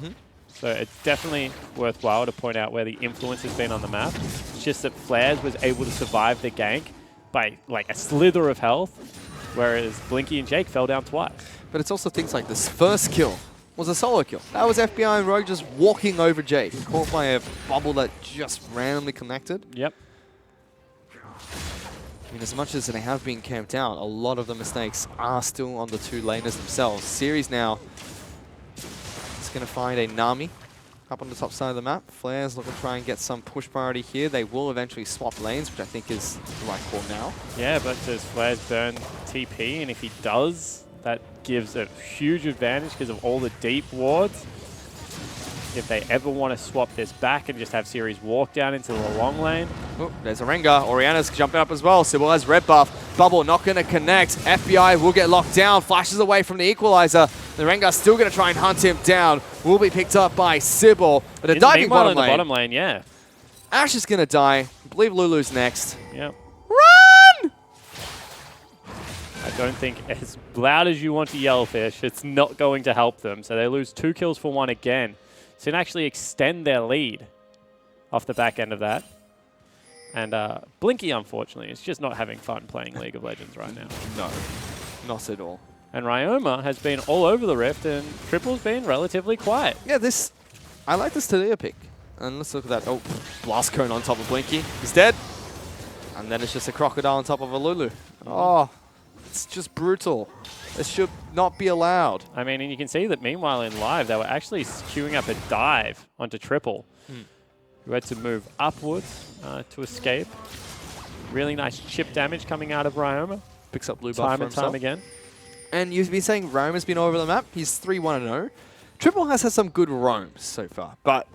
So it's definitely worthwhile to point out where the influence has been on the map. It's just that Flares was able to survive the gank by like a slither of health. whereas Blinky and Jake fell down twice. But it's also things like this first kill was a solo kill. That was FBI and Rogue just walking over Jake, caught by a bubble that just randomly connected. Yep. I mean, as much as they have been camped out, a lot of the mistakes are still on the two laners themselves. Series now is going to find a Nami up on the top side of the map. Flair's looking to try and get some push priority here. They will eventually swap lanes, which I think is the right call now. Yeah, but does Flair's burn TP? And if he does, that gives a huge advantage because of all the deep wards. If they ever want to swap this back and just have Series walk down into the long lane. Oh, there's a Rengar. Oriana's jumping up as well. Sybil has red buff. Bubble not going to connect. FBI will get locked down. Flashes away from the equalizer. The Rengar's still going to try and hunt him down. Will be picked up by Sybil. But a diving bottom lane. In the bottom lane, yeah. Ash is going to die. I believe Lulu's next. Yep. Run! I don't think, as loud as you want to yell, Fish, it's not going to help them. So they lose 2 kills for 1 again. So they can actually extend their lead off the back end of that. And Blinky, unfortunately, is just not having fun playing League of Legends right now. No, not at all. And Ryoma has been all over the Rift, and Triple's been relatively quiet. Yeah, I like this Talia pick. And let's look at that. Oh, Blast Cone on top of Blinky. He's dead. And then it's just a Crocodile on top of a Lulu. Oh, it's just brutal. This should not be allowed. I mean, and you can see that meanwhile in live, they were actually queuing up a dive onto Triple, who had to move upwards to escape. Really nice chip damage coming out of Ryoma. Picks up blue buff time for and time himself. again. And you've been saying Ryoma's been all over the map. He's 3-1-0. Triple has had some good roams so far, but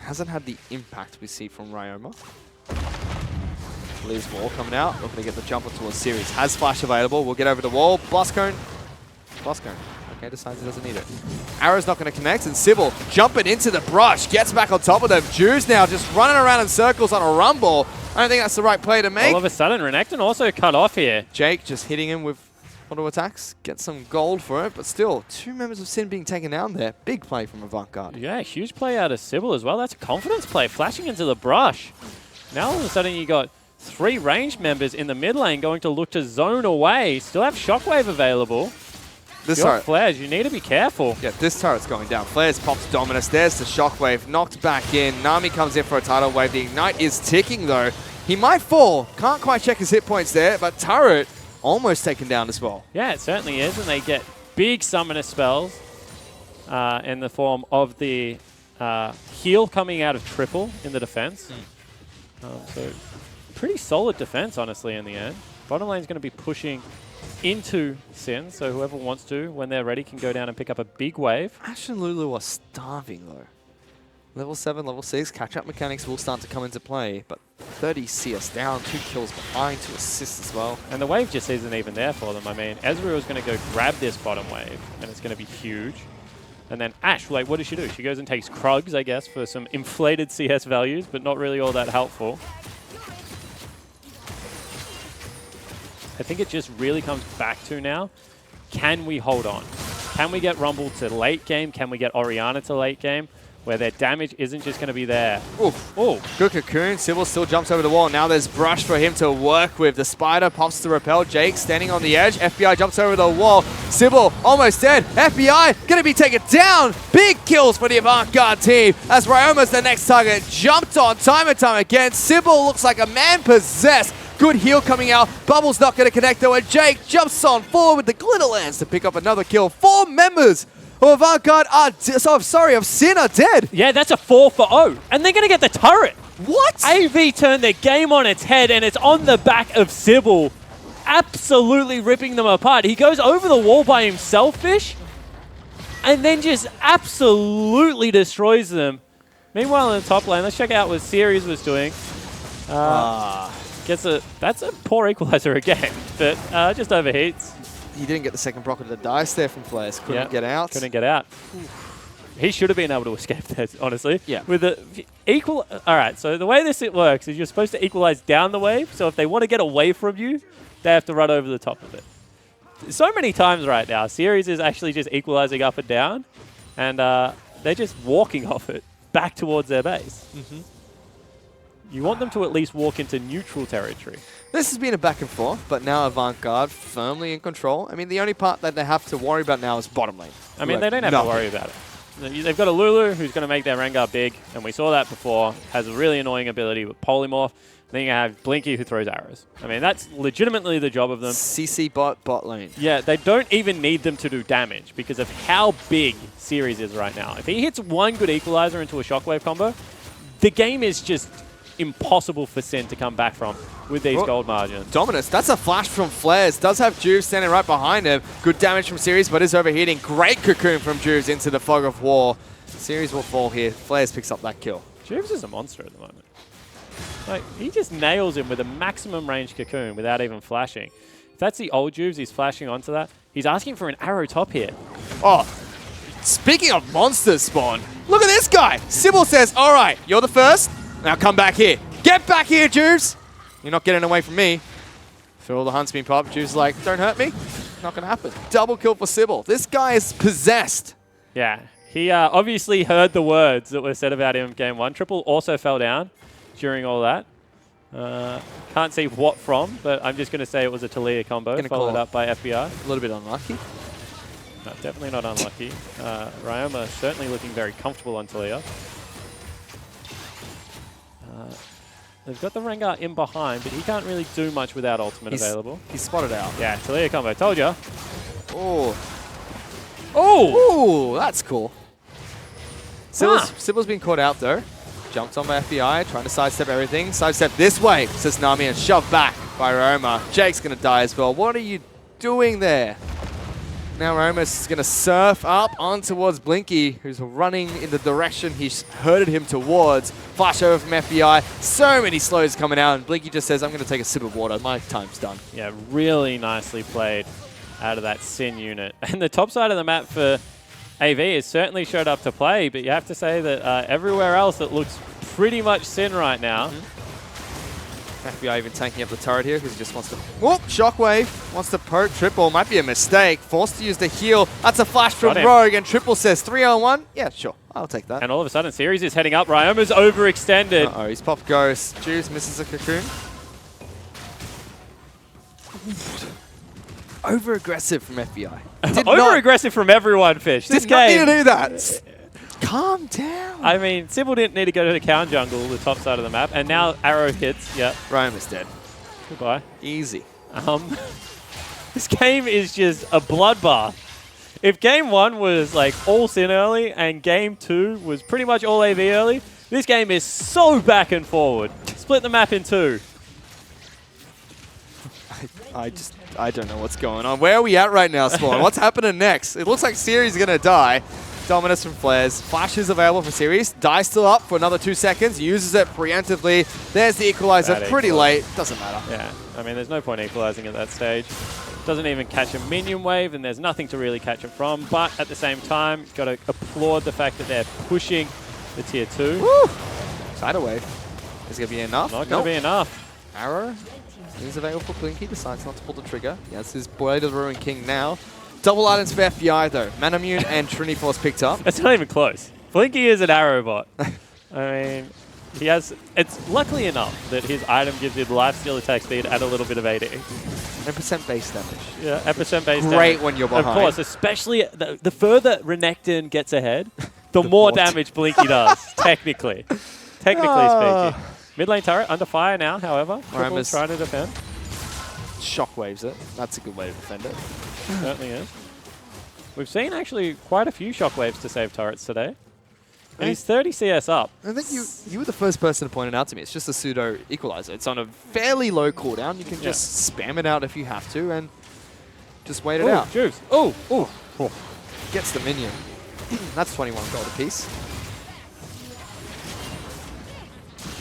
hasn't had the impact we see from Ryoma. Leaves wall coming out, looking to get the jumper towards Series. Has flash available, we'll get over the wall. Blast Cone. Okay, decides he doesn't need it. Arrow's not going to connect, and Sybil jumping into the brush, gets back on top of them. Juice now just running around in circles on a rumble. I don't think that's the right play to make. All of a sudden, Renekton also cut off here. Jake just hitting him with auto attacks, gets some gold for it, but still, 2 members of Sin being taken down there. Big play from Avant Garde. Yeah, huge play out of Sybil as well. That's a confidence play, flashing into the brush. Now all of a sudden you got 3 ranged members in the mid lane going to look to zone away. Still have Shockwave available. This Your turret. Flares, you need to be careful. Yeah, this turret's going down. Flares pops Dominus. There's the Shockwave. Knocked back in. Nami comes in for a tidal wave. The Ignite is ticking, though. He might fall. Can't quite check his hit points there, but turret almost taken down as well. Yeah, it certainly is. And they get big summoner spells in the form of the heal coming out of Triple in the defense. So pretty solid defense, honestly, in the end. Bottom lane's going to be pushing into Sin, so whoever wants to, when they're ready, can go down and pick up a big wave. Ash and Lulu are starving, though. Level 7, level 6, catch-up mechanics will start to come into play, but 30 CS down, 2 kills behind, 2 assists as well. And the wave just isn't even there for them. I mean, Ezreal is going to go grab this bottom wave, and it's going to be huge. And then Ash, like, what does she do? She goes and takes Krugs, I guess, for some inflated CS values, but not really all that helpful. I think it just really comes back to now, can we hold on? Can we get Rumble to late game? Can we get Oriana to late game? Where their damage isn't just going to be there. Oof. Oh, good cocoon. Sybil still jumps over the wall. Now there's brush for him to work with. The spider pops to repel. Jake standing on the edge. FBI jumps over the wall. Sybil almost dead. FBI going to be taken down. Big kills for the Avant Garde team as Ryoma's the next target. Jumped on time and time again. Sybil looks like a man possessed. Good heal coming out. Bubble's not going to connect though. And Jake jumps on forward with the Glitterlands to pick up another kill. 4 members of Avant Garde are, of Sin are dead. Yeah, that's a 4 for 0. And they're going to get the turret. What? AV turned their game on its head, and it's on the back of Sybil. Absolutely ripping them apart. He goes over the wall by himself, Fish, and then just absolutely destroys them. Meanwhile, in the top lane, let's check out what Series was doing. That's a poor equalizer again, but just overheats. He didn't get the second block of the dice there from Flares. Couldn't get out. Couldn't get out. He should have been able to escape that, honestly. Yeah. With the equal. All right. So the way this works is you're supposed to equalize down the wave. So if they want to get away from you, they have to run over the top of it. So many times right now, Series is actually just equalizing up and down, and they're just walking off it back towards their base. You want them to at least walk into neutral territory. This has been a back and forth, but now Avant Garde firmly in control. I mean, the only part that they have to worry about now is bottom lane. I mean, they don't have to worry about it. They've got a Lulu who's going to make their Rengar big, and we saw that before. Has a really annoying ability with Polymorph. Then you have Blinky who throws arrows. I mean, that's legitimately the job of them. CC bot lane. Yeah, they don't even need them to do damage because of how big Series is right now. If he hits one good equalizer into a Shockwave combo, the game is just impossible for Sin to come back from with these gold margins. Dominus, that's a flash from Flares. Does have Juve standing right behind him. Good damage from Series, but is overheating. Great cocoon from Juves into the fog of war. Series will fall here. Flares picks up that kill. Juves is a monster at the moment. Like, he just nails him with a maximum range cocoon without even flashing. If that's the old Juves, he's flashing onto that. He's asking for an arrow top here. Oh, speaking of monsters, Spawn, look at this guy. Sybil says, all right, you're the first. Now come back here. Get back here, Juves. You're not getting away from me. Feel the Huntsman pop. Juves is like, don't hurt me. Not going to happen. Double kill for Sybil. This guy is possessed. Yeah, he obviously heard the words that were said about him in game one. Triple also fell down during all that. Can't see what from, but I'm just going to say it was a Talia combo followed up by FBI. A little bit unlucky. No, definitely not unlucky. Ryoma certainly looking very comfortable on Talia. They've got the Rengar in behind, but he can't really do much without ultimate available. He's spotted out. Yeah, Talia combo. Told ya. Oh. Oh! Ooh, that's cool. Sybil's been caught out, though. Jumped on by FBI, trying to sidestep everything. Sidestep this way, says Nami, and shoved back by Roma. Jake's going to die as well. What are you doing there? Now Roma's going to surf up on towards Blinky, who's running in the direction he's herded him towards. Flash over from FBI. So many slows coming out, and Blinky just says, I'm going to take a sip of water. My time's done. Yeah, really nicely played out of that Sin unit. And the top side of the map for AV has certainly showed up to play, but you have to say that everywhere else it looks pretty much Sin right now. FBI even tanking up the turret here because he just wants to... Whoop! Shockwave wants to poke Triple. Might be a mistake. Forced to use the heal. That's a flash from Rogue, and Triple says 3-on-1. Yeah, sure. I'll take that. And all of a sudden, Series is heading up. Ryoma's overextended. Uh-oh, he's popped Ghost. Juice misses a cocoon. Over-aggressive from FBI. Over-aggressive from everyone, Fish. This Did not game... need to do that. Calm down. I mean, Sybil didn't need to go to the Cow Jungle, the top side of the map, and now Arrow hits. Yeah. Ryoma's dead. Goodbye. Easy. This game is just a bloodbath. If game one was like all Sin early and game two was pretty much all AV early, this game is so back and forward. Split the map in two. I don't know what's going on. Where are we at right now, Spawn? What's happening next? It looks like Series is going to die. Dominus from Flares. Flash is available for Series. Die still up for another 2 seconds. Uses it preemptively. There's the equalizer. Pretty late. Doesn't matter. Yeah. I mean, there's no point equalizing at that stage. Doesn't even catch a minion wave, and there's nothing to really catch it from. But at the same time, got to applaud the fact that they're pushing the tier 2. Woo! Tidal wave. Is going to be enough? Not going to be enough. Arrow is available for Blinky. Decides not to pull the trigger. Yes, his Blade of the Ruined King now. Double items for FBI, though. Manamune and Trinity Force picked up. It's not even close. Blinky is an arrow bot. I mean, he has... It's luckily enough that his item gives him lifesteal attack speed and a little bit of AD. And percent base damage. Yeah, 8% base damage. Great when you're behind. Of course, especially the further Renekton gets ahead, the more damage Blinky does, technically. Technically speaking. Mid lane turret under fire now, however. Triple's trying to defend. Shockwaves it. That's a good way to defend it. Certainly is. We've seen actually quite a few shockwaves to save turrets today. And he's 30 CS up. I think you were the first person to point it out to me. It's just a pseudo equalizer. It's on a fairly low cooldown. You can just spam it out if you have to and just wait it out. Juice. Oh, Gets the minion. That's 21 gold apiece.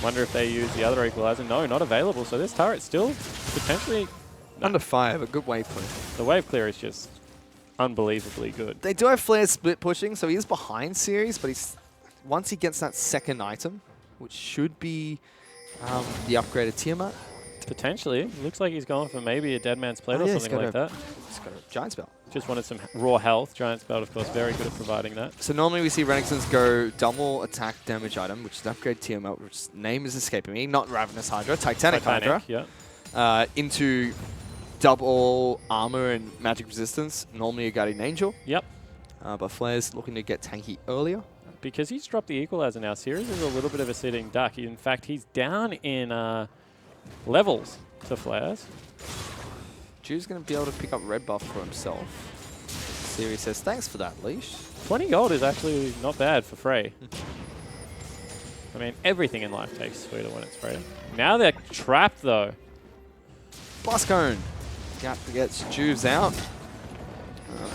Wonder if they use the other equalizer. No, not available. So this turret's still potentially... Under fire, but good wave clear. The wave clear is just unbelievably good. They do have Flair split pushing, so he is behind Series, but he's once he gets that second item, which should be the upgraded Tiamat. Potentially. Looks like he's going for maybe a Dead Man's Plate or something like that. He's got a Giant Spell. Just wanted some raw health. Giant Spell, of course, very good at providing that. So normally we see Renekton's go double attack damage item, which is an upgrade TML, which name is escaping me. Not Ravenous Hydra, Titanic Hydra. Yeah. Into double armor and magic resistance. Normally a Guardian Angel. Yep. But Flair's looking to get tanky earlier. Because he's dropped the Equalizer now, Series is a little bit of a sitting duck. In fact, he's down in levels to Flares. Drew's going to be able to pick up red buff for himself. Siri says, thanks for that, Leash. 20 gold is actually not bad for free. I mean, everything in life takes sweeter when it's free. Now they're trapped, though. Blast Cone. Gap gets Juves out.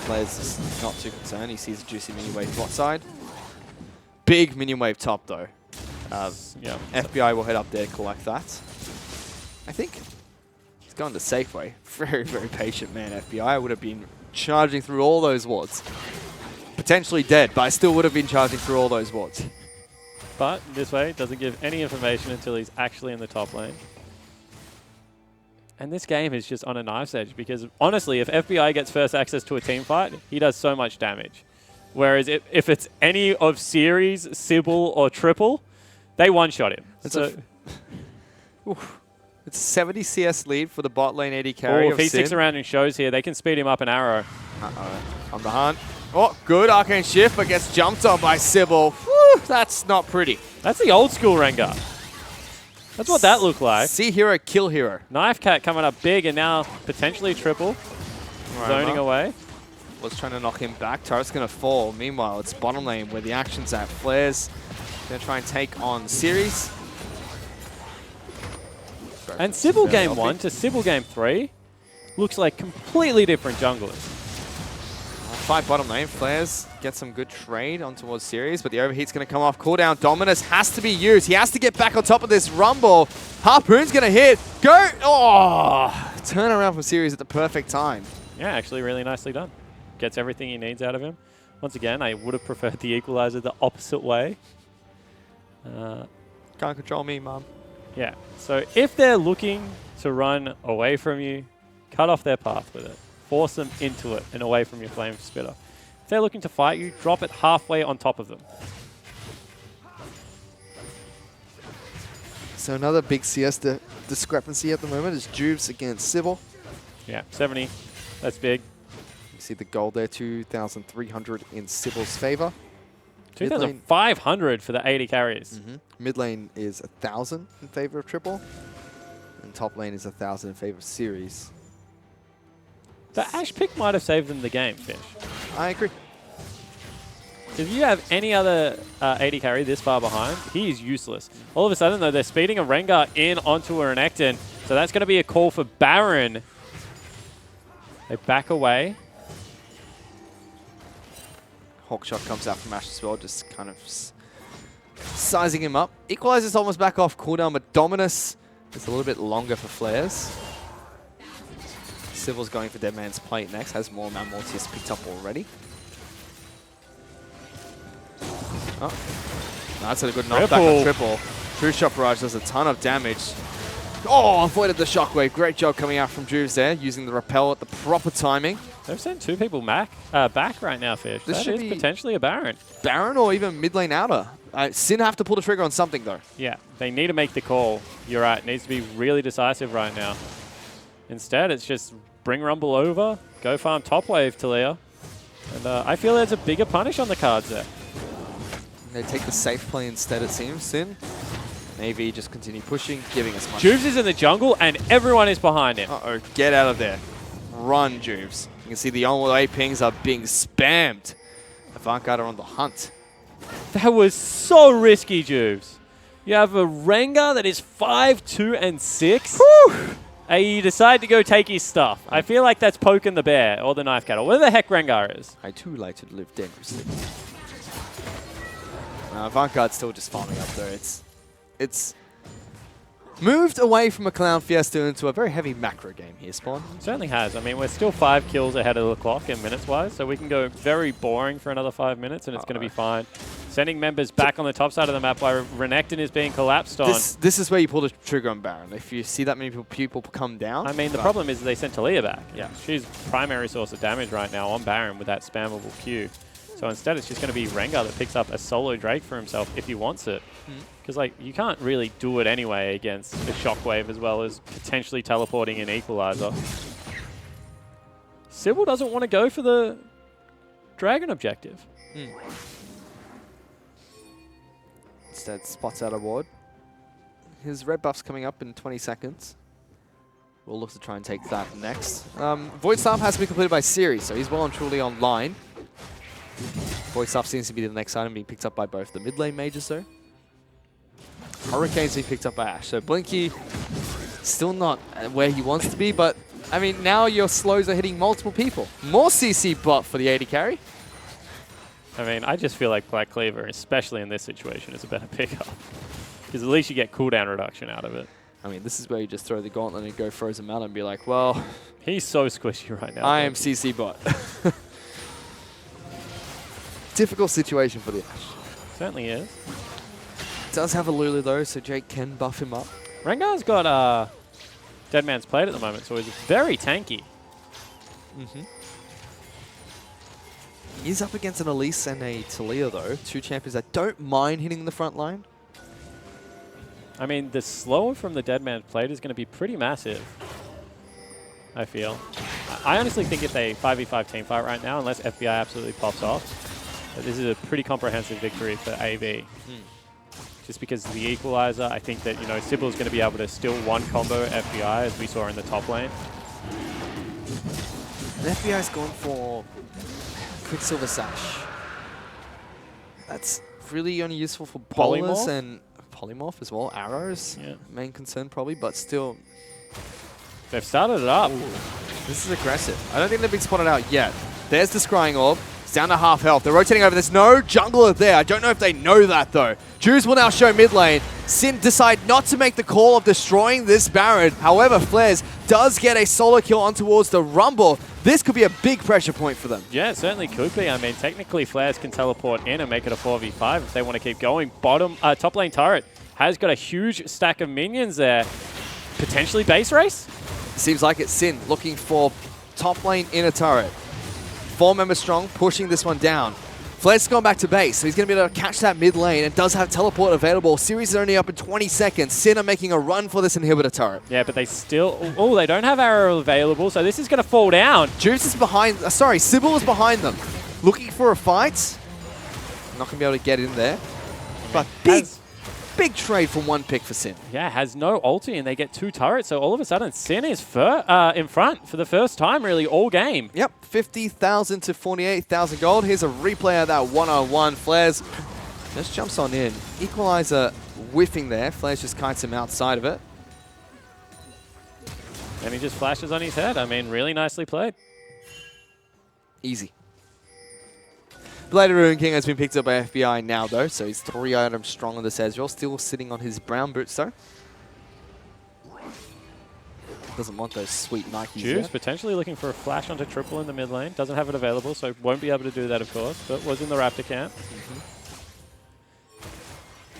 Flair's is not too concerned. He sees a juicy minion wave bot side. Big minion wave top, though. Yeah. FBI will head up there to collect that. I think he's gone to safe way. Very, very patient man, FBI. Would have been charging through all those wards. Potentially dead, but I still would have been charging through all those wards. But this way, doesn't give any information until he's actually in the top lane. And this game is just on a knife's edge because, honestly, if FBI gets first access to a team fight, he does so much damage. Whereas if it's any of Series, Sybil, or Triple, they one-shot him. It's a 70 CS lead for the bot lane AD carry. If he sticks around and shows here, they can speed him up an arrow. On the hunt. Oh, good Arcane Shift, but gets jumped on by Sybil. Whew, that's not pretty. That's the old school Rengar. That's what that looked like. See hero, kill hero. Knife Cat coming up big and now potentially Triple. Zoning away. Was trying to knock him back. Turret's going to fall. Meanwhile, it's bottom lane where the action's at. Flair's going to try and take on Series. And Sybil game 1 to Sybil game 3 looks like completely different junglers. Fight bottom lane. Flair's get some good trade on towards Series, but the overheat's going to come off. Cooldown. Dominus has to be used. He has to get back on top of this Rumble. Harpoon's going to hit. Go! Oh! Turn around from Series at the perfect time. Yeah, actually really nicely done. Gets everything he needs out of him. Once again, I would have preferred the Equalizer the opposite way. Can't control me, Mum. Yeah, so if they're looking to run away from you, cut off their path with it. Force them into it and away from your Flame Spitter. If they're looking to fight you, drop it halfway on top of them. So another big CS discrepancy at the moment is Juves against Sybil. Yeah, 70. That's big. You see the gold there, 2,300 in Sybil's favor. 2,500 for the 80 carries. Mid lane is 1,000 in favor of Triple. And top lane is 1,000 in favor of Series. The Ashe pick might have saved them the game, Fish. I agree. If you have any other 80 carry this far behind, he is useless. All of a sudden, though, they're speeding a Rengar in onto a Renekton. So that's going to be a call for Baron. They back away. Hawkshot comes out from Ashe as well, just kind of sizing him up. Equalizer's almost back off cooldown, but Dominus is a little bit longer for Flares. Sybil's going for Dead Man's Plate next, has more Mortis picked up already. Oh, that's a good knockback on Triple. True Shot Barrage does a ton of damage. Oh, avoided the shockwave. Great job coming out from Juves there, using the repel at the proper timing. They've sent two people back right now, Fish. This that should is be potentially a Baron. Baron or even mid lane outer. Sin have to pull the trigger on something, though. Yeah, they need to make the call. You're right. It needs to be really decisive right now. Instead, it's just bring Rumble over, go farm top wave, Talia. And I feel there's a bigger punish on the cards there. They take the safe play instead, it seems. Sin. Navy just continue pushing, giving us much. Juves is in the jungle, and everyone is behind him. Uh-oh, get out of there. Run, Juves. You can see the on-way pings are being spammed. Avant Garde are on the hunt. That was so risky, Juves. You have a Rengar that is 5'2" and 6. And you decide to go take his stuff. I feel like that's poking the bear or the knife cat or whatever the heck Rengar is. I too like to live dangerously. Avant Garde's still just farming up though. It's moved away from a Clown Fiesta into a very heavy macro game here, Spawn. It certainly has. I mean, we're still 5 kills ahead of the clock in minutes-wise, so we can go very boring for another 5 minutes and it's going to be fine. Sending members back on the top side of the map while Renekton is being collapsed on. This is where you pull the trigger on Baron. If you see that many people come down. I mean, the problem is they sent Talia back. Yeah, she's primary source of damage right now on Baron with that spammable Q. So instead, it's just going to be Rengar that picks up a solo Drake for himself if he wants it. Because like you can't really do it anyway against the Shockwave as well as potentially teleporting an Equalizer. Sybil doesn't want to go for the Dragon objective. Instead, spots out a ward. His red buff's coming up in 20 seconds. We'll look to try and take that next. Void Staff has been completed by Siri, so he's well and truly online. Void Staff seems to be the next item being picked up by both the mid lane mages, though. Hurricane's being picked up by Ashe. So Blinky still not where he wants to be, but I mean, now your slows are hitting multiple people. More CC bot for the AD carry. I mean, I just feel like Black Cleaver, especially in this situation, is a better pickup. Because at least you get cooldown reduction out of it. I mean, this is where you just throw the gauntlet and go Frozen Mallet and be like, well... He's so squishy right now. I am CC bot. Difficult situation for the Ashe. Certainly is. Does have a Lulu though, so Jake can buff him up. Rengar's got Dead Man's Plate at the moment, so he's very tanky. He's up against an Elise and a Talia though, two champions that don't mind hitting the front line. I mean, the slow from the Dead Man's Plate is going to be pretty massive, I feel. I honestly think it's a 5v5 team fight right now, unless FBI absolutely pops off. But this is a pretty comprehensive victory for AV. Just because of the Equalizer, I think that, you know, Sybil's going to be able to still one combo FBI, as we saw in the top lane. The FBI's gone for Quicksilver Sash. That's really only useful for Polymorph and Polymorph as well. Arrows, main concern probably, but still. They've started it up. Ooh, this is aggressive. I don't think they've been spotted out yet. There's the Scrying Orb. It's down to half health. They're rotating over. There's no jungler there. I don't know if they know that though. Jews will now show mid lane. Sin decide not to make the call of destroying this Baron. However, Flares does get a solo kill on towards the Rumble. This could be a big pressure point for them. Yeah, it certainly could be. I mean, technically, Flares can teleport in and make it a 4v5 if they want to keep going. Top lane turret has got a huge stack of minions there. Potentially base race? Seems like it's Sin looking for top lane inner turret. 4 members strong, pushing this one down. Flares gone back to base, so he's going to be able to catch that mid lane and does have teleport available. Series is only up in 20 seconds. Sin are making a run for this inhibitor turret. Yeah, but they still... Oh, they don't have arrow available, so this is going to fall down. Juice is behind... sorry, Sybil is behind them. Looking for a fight. Not going to be able to get in there. But big trade for one pick for Sin. Yeah, has no ulti and they get 2 turrets, so all of a sudden Sin is in front for the first time really all game. Yep, 50,000 to 48,000 gold. Here's a replay of that one-on-one. Flares just jumps on in. Equalizer whiffing there. Flares just kites him outside of it. And he just flashes on his head. I mean, really nicely played. Easy. Bladed Ruin King has been picked up by FBI now, though, so he's 3 items strong on this Ezreal. Still sitting on his brown boots, though. Doesn't want those sweet Nikes Juice yet. potentially looking for a flash onto triple in the mid lane. Doesn't have it available, so won't be able to do that, of course, but was in the Raptor camp.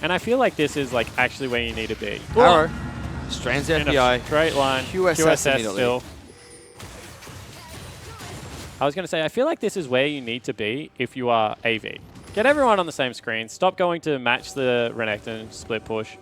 And I feel like this is like actually where you need to be. Arrow. Strands FBI. Straight line. QSS immediately. Still. I was going to say, I feel like this is where you need to be if you are AV. Get everyone on the same screen. Stop going to match the Renekton split push.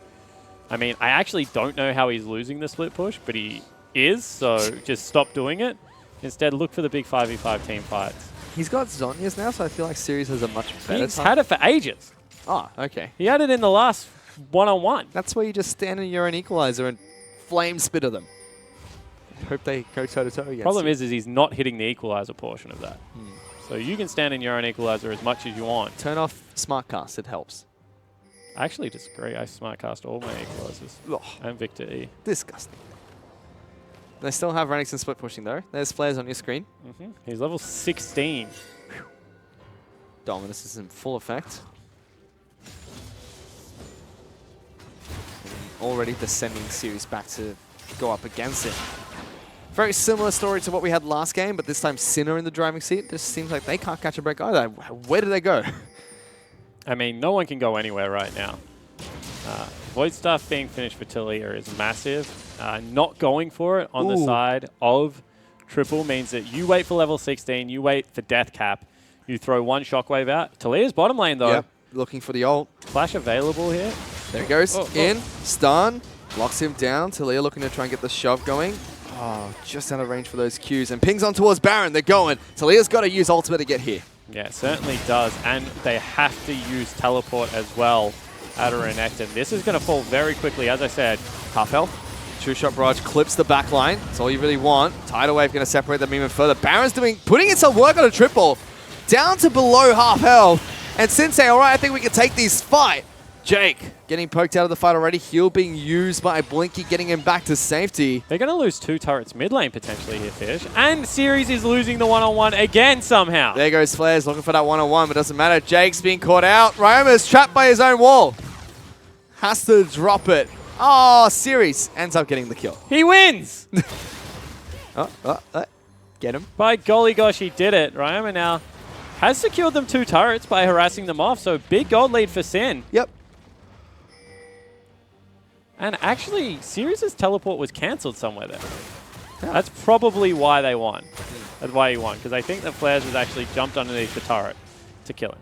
I mean, I actually don't know how he's losing the split push, but he is, so just stop doing it. Instead, look for the big 5v5 team fights. He's got Zhonya's now, so I feel like Series has a much better He's had it for ages. Oh, okay. He had it in the last one-on-one. That's where you just stand in your own Equalizer and flame spitter them. Hope they go toe-to-toe against Problem you. is he's not hitting the Equalizer portion of that. So you can stand in your own Equalizer as much as you want. Turn off Smart Cast, it helps. I actually disagree. I smart cast all my Equalizers. Ugh. And Victor E. Disgusting. They still have Renekton split pushing though. There's Flares on your screen. He's level 16. Dominus is in full effect. And already descending Series back to go up against it. Very similar story to what we had last game, but this time Sinner in the driving seat. Just seems like they can't catch a break either. Where do they go? I mean, no one can go anywhere right now. Void Stuff being finished for Talia is massive. Not going for it on the side of Triple means that you wait for level 16, you wait for Death Cap, you throw one Shockwave out. Talia's bottom lane, though. Yep, looking for the ult. Flash available here. There he goes. In, stun, locks him down. Talia looking to try and get the shove going. Oh, just out of range for those Qs. And pings on towards Baron. They're going. Talia's got to use ultimate to get here. Yeah, it certainly does. And they have to use teleport as well at a Renekton. This is going to fall very quickly. As I said, half health. Two-shot barrage clips the back line. That's all you really want. Tidal Wave going to separate them even further. Baron's putting in some work on a triple. Down to below half health. And Sensei, all right, I think we can take this fight. Jake getting poked out of the fight already. Heal being used by Blinky, getting him back to safety. They're going to lose 2 turrets mid lane potentially here, Fish. And Series is losing the one-on-one again somehow. There goes Flares looking for that one-on-one, but doesn't matter. Jake's being caught out. Ryoma's trapped by his own wall. Has to drop it. Oh, Series ends up getting the kill. He wins! Get him. By golly gosh, he did it. Ryoma now has secured them 2 turrets by harassing them off, so big gold lead for Sin. Yep. And actually, Sirius's teleport was cancelled somewhere there. Yeah. That's probably why they won. That's why he won, because I think that Flares was actually jumped underneath the turret to kill him.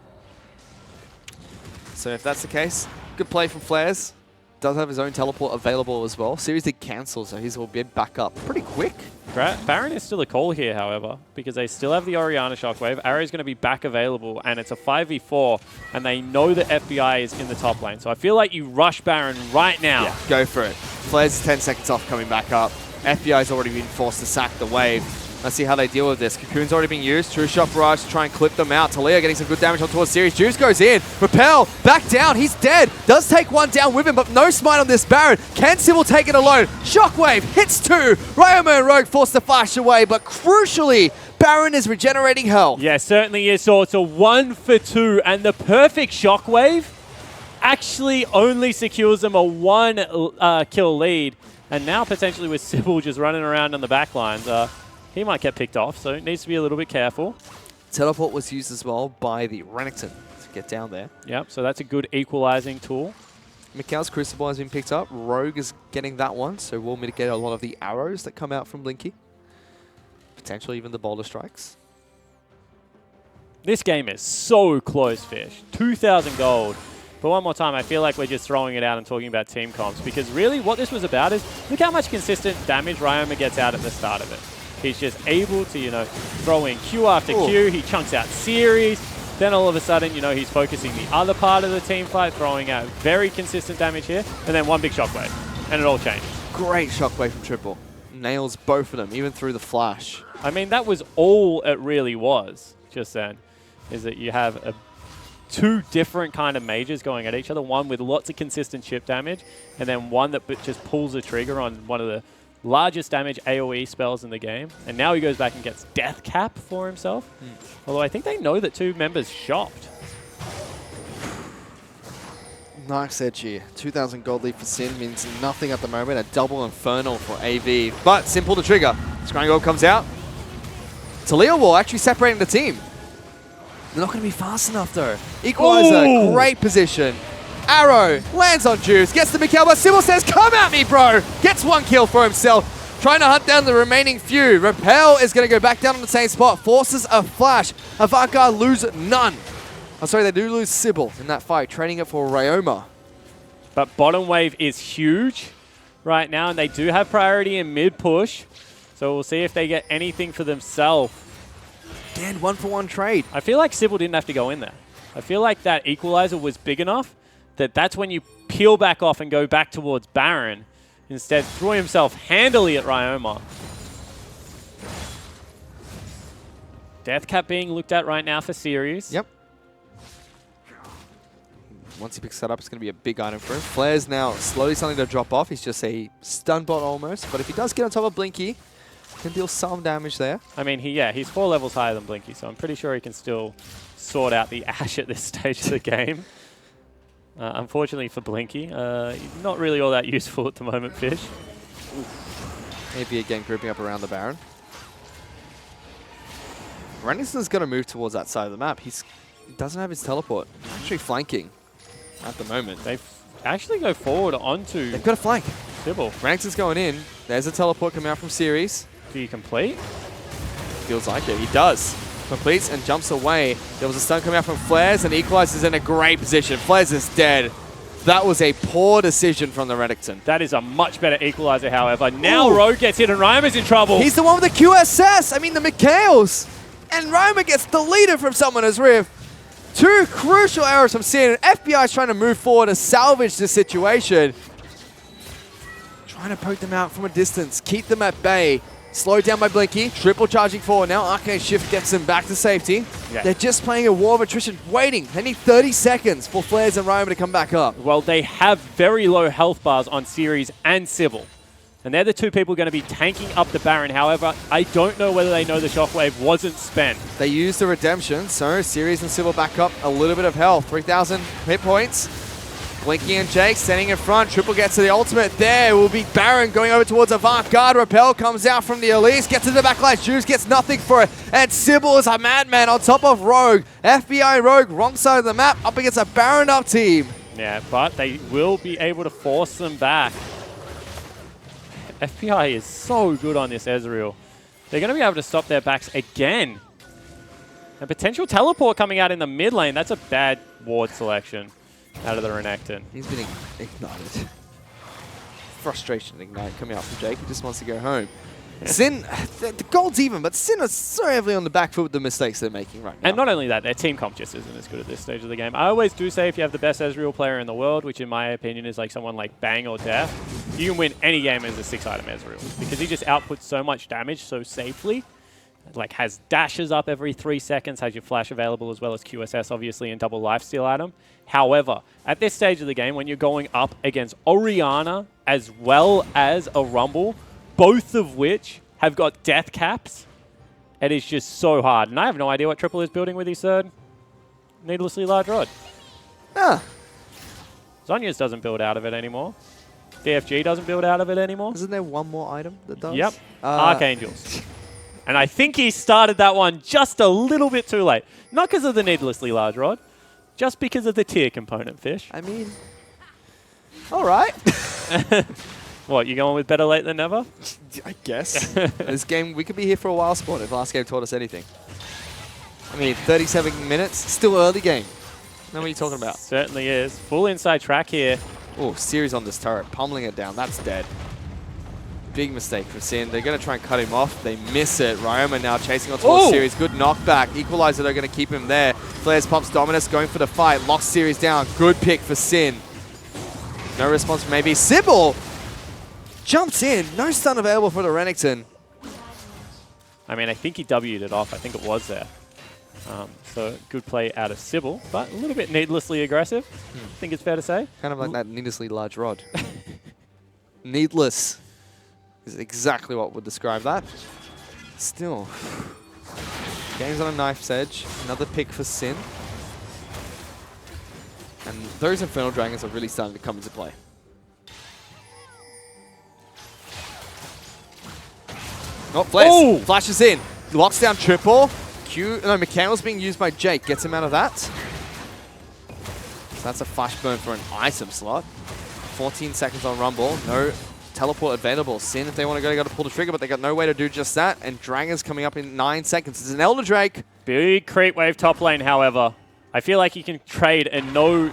So if that's the case, good play from Flares. Does have his own teleport available as well. Series did cancel, so he's will be back up pretty quick. Baron is still a call here, however, because they still have the Orianna Shockwave. Arrow's going to be back available, and it's a 5v4, and they know that FBI is in the top lane. So I feel like you rush Baron right now. Yeah, go for it. Flares is 10 seconds off coming back up. FBI's already been forced to sack the wave. Let's see how they deal with this. Cocoon's already been used. True Shot Barrage to try and clip them out. Talia getting some good damage on towards Series. Juice goes in. Repel back down. He's dead. Does take one down with him, but no smite on this Baron. Can Sybil take it alone? Shockwave hits 2. Ryoma and Rogue forced to flash away, but crucially, Baron is regenerating health. Yeah, certainly is. So it's a 1 for 2, and the perfect Shockwave actually only secures them a 1 kill lead. And now potentially with Sybil just running around on the back lines, he might get picked off, so it needs to be a little bit careful. Teleport was used as well by the Renekton to get down there. Yep, so that's a good equalizing tool. Mikhail's Crucible has been picked up. Rogue is getting that one, so we'll mitigate a lot of the arrows that come out from Blinky. Potentially even the boulder strikes. This game is so close, Fish. 2,000 gold. But one more time, I feel like we're just throwing it out and talking about team comps, because really what this was about is look how much consistent damage Ryoma gets out at the start of it. He's just able to, you know, throw in Q after Q. He chunks out Series. Then all of a sudden, you know, he's focusing the other part of the team fight, throwing out very consistent damage here. And then one big Shockwave. And it all changes. Great Shockwave from Triple. Nails both of them, even through the flash. I mean, that was all it really was just then, is that you have 2 different kind of mages going at each other. One with lots of consistent chip damage, and then one that just pulls the trigger on one of the largest damage AoE spells in the game. And now he goes back and gets Death Cap for himself. Although I think they know that 2 members shopped. Nice edge here. 2,000 gold lead for Sin means nothing at the moment. A double Infernal for AV, but simple to trigger. Scrying Orb comes out. Talia Wall actually separating the team. They're not going to be fast enough though. Equalizer, great position. Arrow lands on Juice, gets the Mikhail, but Sybil says, come at me, bro! Gets 1 kill for himself. Trying to hunt down the remaining few. Repel is going to go back down on the same spot. Forces a flash. Avant Garde lose none. I'm sorry, they do lose Sybil in that fight, trading it for Ryoma. But bottom wave is huge right now, and they do have priority in mid push. So we'll see if they get anything for themselves. Again, 1-for-1 trade. I feel like Sybil didn't have to go in there. I feel like that equalizer was big enough that that's when you peel back off and go back towards Baron. Instead, threw himself handily at Ryoma. Death Cap being looked at right now for Series. Yep. Once he picks that up, it's going to be a big item for him. Flare's now slowly starting to drop off. He's just a stun bot almost. But if he does get on top of Blinky, can deal some damage there. I mean, he's 4 levels higher than Blinky, so I'm pretty sure he can still sort out the Ashe at this stage of the game. Unfortunately for Blinky, not really all that useful at the moment, Fish. Maybe again grouping up around the Baron. Rennison's going to move towards that side of the map. He's He doesn't have his teleport. Actually flanking at the moment. They actually go forward onto... They've got a flank. Sybil. Ranks is going in. There's a teleport coming out from Series. Do you complete? Feels like it. He does. Completes and jumps away. There was a stun coming out from Flares, and Equalizer's in a great position. Flares is dead. That was a poor decision from the Renekton. That is a much better equalizer, however. Now Rogue gets hit and Ryma's in trouble. He's the one with the QSS. I mean, the Mikhails. And Ryma gets deleted from Summoner's Rift. Two crucial errors from Sin. FBI is trying to move forward to salvage this situation. Trying to poke them out from a distance. Keep them at bay. Slowed down by Blinky. Triple charging forward now. Arcane Shift gets them back to safety. Yeah. They're just playing a war of attrition, waiting. They need 30 seconds for Flares and Ryma to come back up. Well, they have very low health bars on Series and Sybil. And they're the two people going to be tanking up the Baron. However, I don't know whether they know the Shockwave wasn't spent. They used the Redemption, so Series and Sybil back up a little bit of health. 3,000 hit points. Blinky and Jake standing in front. Triple gets to the ultimate. There will be Baron going over towards Avant Garde. Repel comes out from the Elise. Gets to the backline. Juice gets nothing for it. And Sybil is a madman on top of Rogue. FBI Rogue, wrong side of the map, up against a Baron up team. Yeah, but they will be able to force them back. FBI is so good on this Ezreal. They're going to be able to stop their backs again. A potential teleport coming out in the mid lane. That's a bad ward selection out of the Renekton. He's been ignited. Frustration ignite coming out from Jake. He just wants to go home. Sin, the gold's even, but Sin is so heavily on the back foot with the mistakes they're making right now. And not only that, their team comp just isn't as good at this stage of the game. I always do say if you have the best Ezreal player in the world, which in my opinion is like someone like Bang or Death, you can win any game as a 6-item Ezreal because he just outputs so much damage so safely. Like has dashes up every 3 seconds, has your flash available as well as QSS obviously and double lifesteal item. However, at this stage of the game when you're going up against Orianna as well as a Rumble, both of which have got death caps, it is just so hard. And I have no idea what Triple is building with his third needlessly large rod. Ah. Zhonya's doesn't build out of it anymore. DFG doesn't build out of it anymore. Isn't there one more item that does? Yep. Archangels. And I think he started that one just a little bit too late. Not because of the needlessly large rod, just because of the tier component, Fish. I mean, all right. What, you going with better late than never? I guess. This game, we could be here for a while, Spawn, if last game taught us anything. I mean, 37 minutes, still early game. Know what are you talking about? Certainly is. Full inside track here. Oh, Series on this turret, pummeling it down. That's dead. Big mistake for Sin. They're going to try and cut him off. They miss it. Ryoma now chasing on towards Series. Good knockback. Equalizer, they're going to keep him there. Flares pumps Dominus, going for the fight. Locks Series down. Good pick for Sin. No response from maybe. Sybil jumps in. No stun available for the Renekton. I mean, I think he W'd it off. I think it was there. So good play out of Sybil, but a little bit needlessly aggressive. I think it's fair to say. Kind of like that needlessly large rod. Needless is exactly what would describe that. Still, game's on a knife's edge. Another pick for Sin. And those Infernal Dragons are really starting to come into play. Oh, Flares. Flashes in. Locks down Triple. Mikhail's being used by Jake. Gets him out of that. So that's a flash burn for an item slot. 14 seconds on Rumble. No teleport available. Sin, if they want to go, got to pull the trigger, but they got no way to do just that. And Dragon's coming up in 9 seconds. It's an Elder Drake. Big creep wave top lane, however. I feel like you can trade a no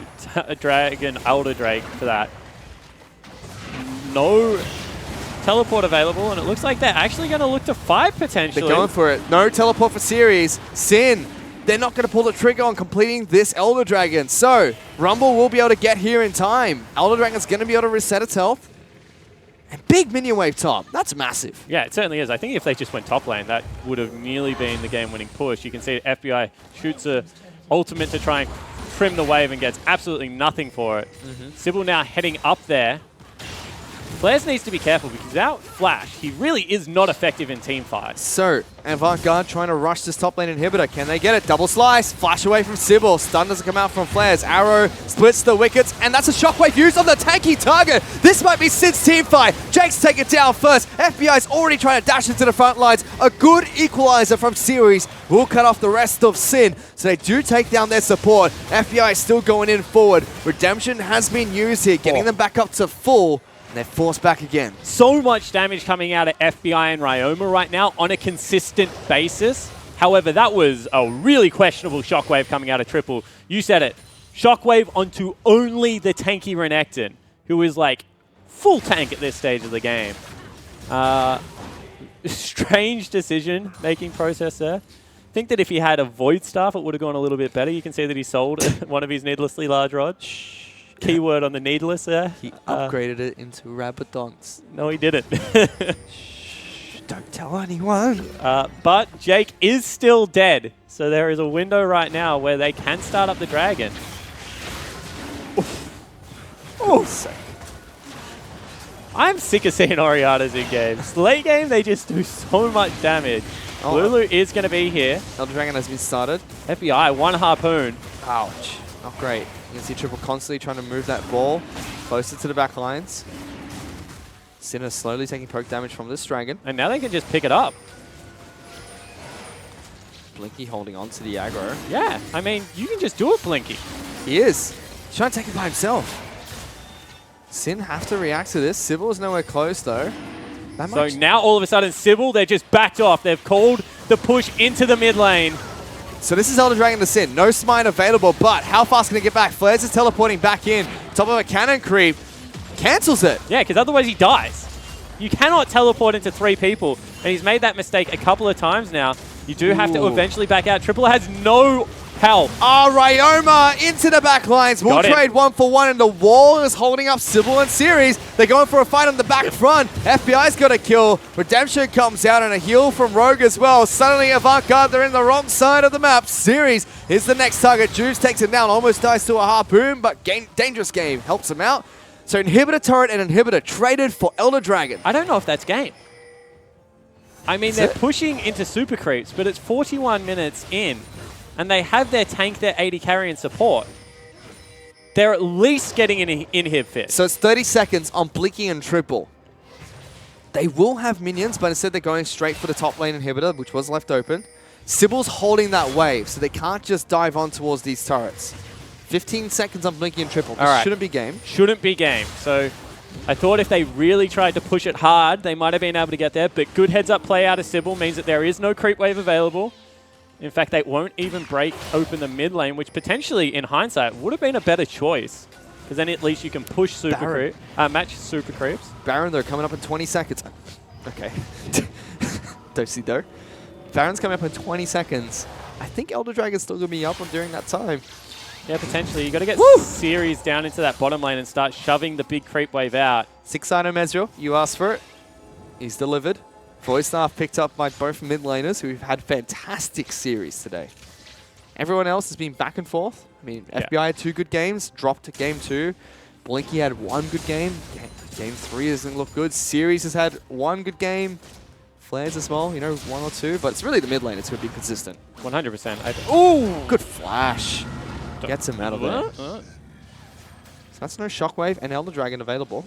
Dragon Elder Drake for that. No teleport available, and it looks like they're actually going to look to fight potentially. They're going for it. No teleport for Series. Sin, they're not going to pull the trigger on completing this Elder Dragon. So, Rumble will be able to get here in time. Elder Dragon's going to be able to reset its health. And big minion wave top. That's massive. Yeah, it certainly is. I think if they just went top lane, that would have nearly been the game-winning push. You can see FBI shoots a ultimate to try and trim the wave and gets absolutely nothing for it. Sybil now heading up there. Flares needs to be careful because without Flash, he really is not effective in team fights. So, Avant Garde trying to rush this top lane inhibitor. Can they get it? Double slice. Flash away from Sybil. Stun doesn't come out from Flares. Arrow splits the wickets, and that's a shockwave used on the tanky target. This might be Sid's team fight. Jake's take it down first. FBI's already trying to dash into the front lines. A good equalizer from Series will cut off the rest of Sin. So they do take down their support. FBI is still going in forward. Redemption has been used here, getting them back up to full. And they're forced back again. So much damage coming out of FBI and Ryoma right now on a consistent basis. However, that was a really questionable shockwave coming out of Triple. You said it. Shockwave onto only the tanky Renekton, who is like full tank at this stage of the game. Strange decision-making process there. I think that if he had a Void Staff, it would have gone a little bit better. You can see that he sold one of his needlessly large rods. Keyword on the needless there. He upgraded it into Rabadons. No, he didn't. Shh, don't tell anyone. But Jake is still dead. So there is a window right now where they can start up the dragon. Oof. I'm sick of seeing Orianas in games. Late game, they just do so much damage. Oh. Lulu is going to be here. Elder Dragon has been started. FBI, 1 harpoon. Ouch. Not great. You can see Triple constantly trying to move that ball closer to the back lines. Sinner slowly taking poke damage from this dragon. And now they can just pick it up. Blinky holding on to the aggro. Yeah, I mean, you can just do it, Blinky. He is. He's trying to take it by himself. Sin have to react to this. Sybil is nowhere close, though. So now all of a sudden, Sybil, they're just backed off. They've called the push into the mid lane. So this is Elder Dragon to Sin. No smite available, but how fast can he get back? Flares is teleporting back in. Top of a cannon creep. Cancels it. Yeah, because otherwise he dies. You cannot teleport into 3 people. And he's made that mistake a couple of times now. You do have to eventually back out. Triple has no help. Ryoma into the back lines. We'll trade 1-for-1, and the wall is holding up Sybil and Series. They're going for a fight on the back front. FBI's got a kill. Redemption comes out, and a heal from Rogue as well. Suddenly, Avant Garde, they're in the wrong side of the map. Series is the next target. Juice takes it down, almost dies to a harpoon, but Dangerous Game helps him out. So Inhibitor Turret and Inhibitor traded for Elder Dragon. I don't know if that's game. I mean, they're pushing into super creeps, but it's 41 minutes in, and they have their tank, their 80 carry and support. They're at least getting an inhib fit. So it's 30 seconds on Blinky and Triple. They will have minions, but instead they're going straight for the top lane inhibitor, which was left open. Sybil's holding that wave, so they can't just dive on towards these turrets. 15 seconds on Blinky and Triple. This shouldn't be game. Shouldn't be game. So I thought if they really tried to push it hard, they might have been able to get there, but good heads-up play out of Sybil means that there is no creep wave available. In fact, they won't even break open the mid lane, which potentially, in hindsight, would have been a better choice. Because then at least you can push match super creeps. Baron, though, coming up in 20 seconds. Okay. Don't see though. Baron's coming up in 20 seconds. I think Elder Dragon's still going to be up during that time. Yeah, potentially. You got to get Series down into that bottom lane and start shoving the big creep wave out. 6-item Ezreal, you asked for it. He's delivered. Void Staff picked up by both mid laners who've had fantastic series today. Everyone else has been back and forth. I mean, FBI had 2 good games, dropped to game 2. Blinky had 1 good game. Game 3 doesn't look good. Series has had 1 good game. Flares as well, you know, 1 or 2. But it's really the mid lane that's going to be consistent. 100%. Ooh! Good flash. Gets him out of there. So that's no Shockwave and Elder Dragon available.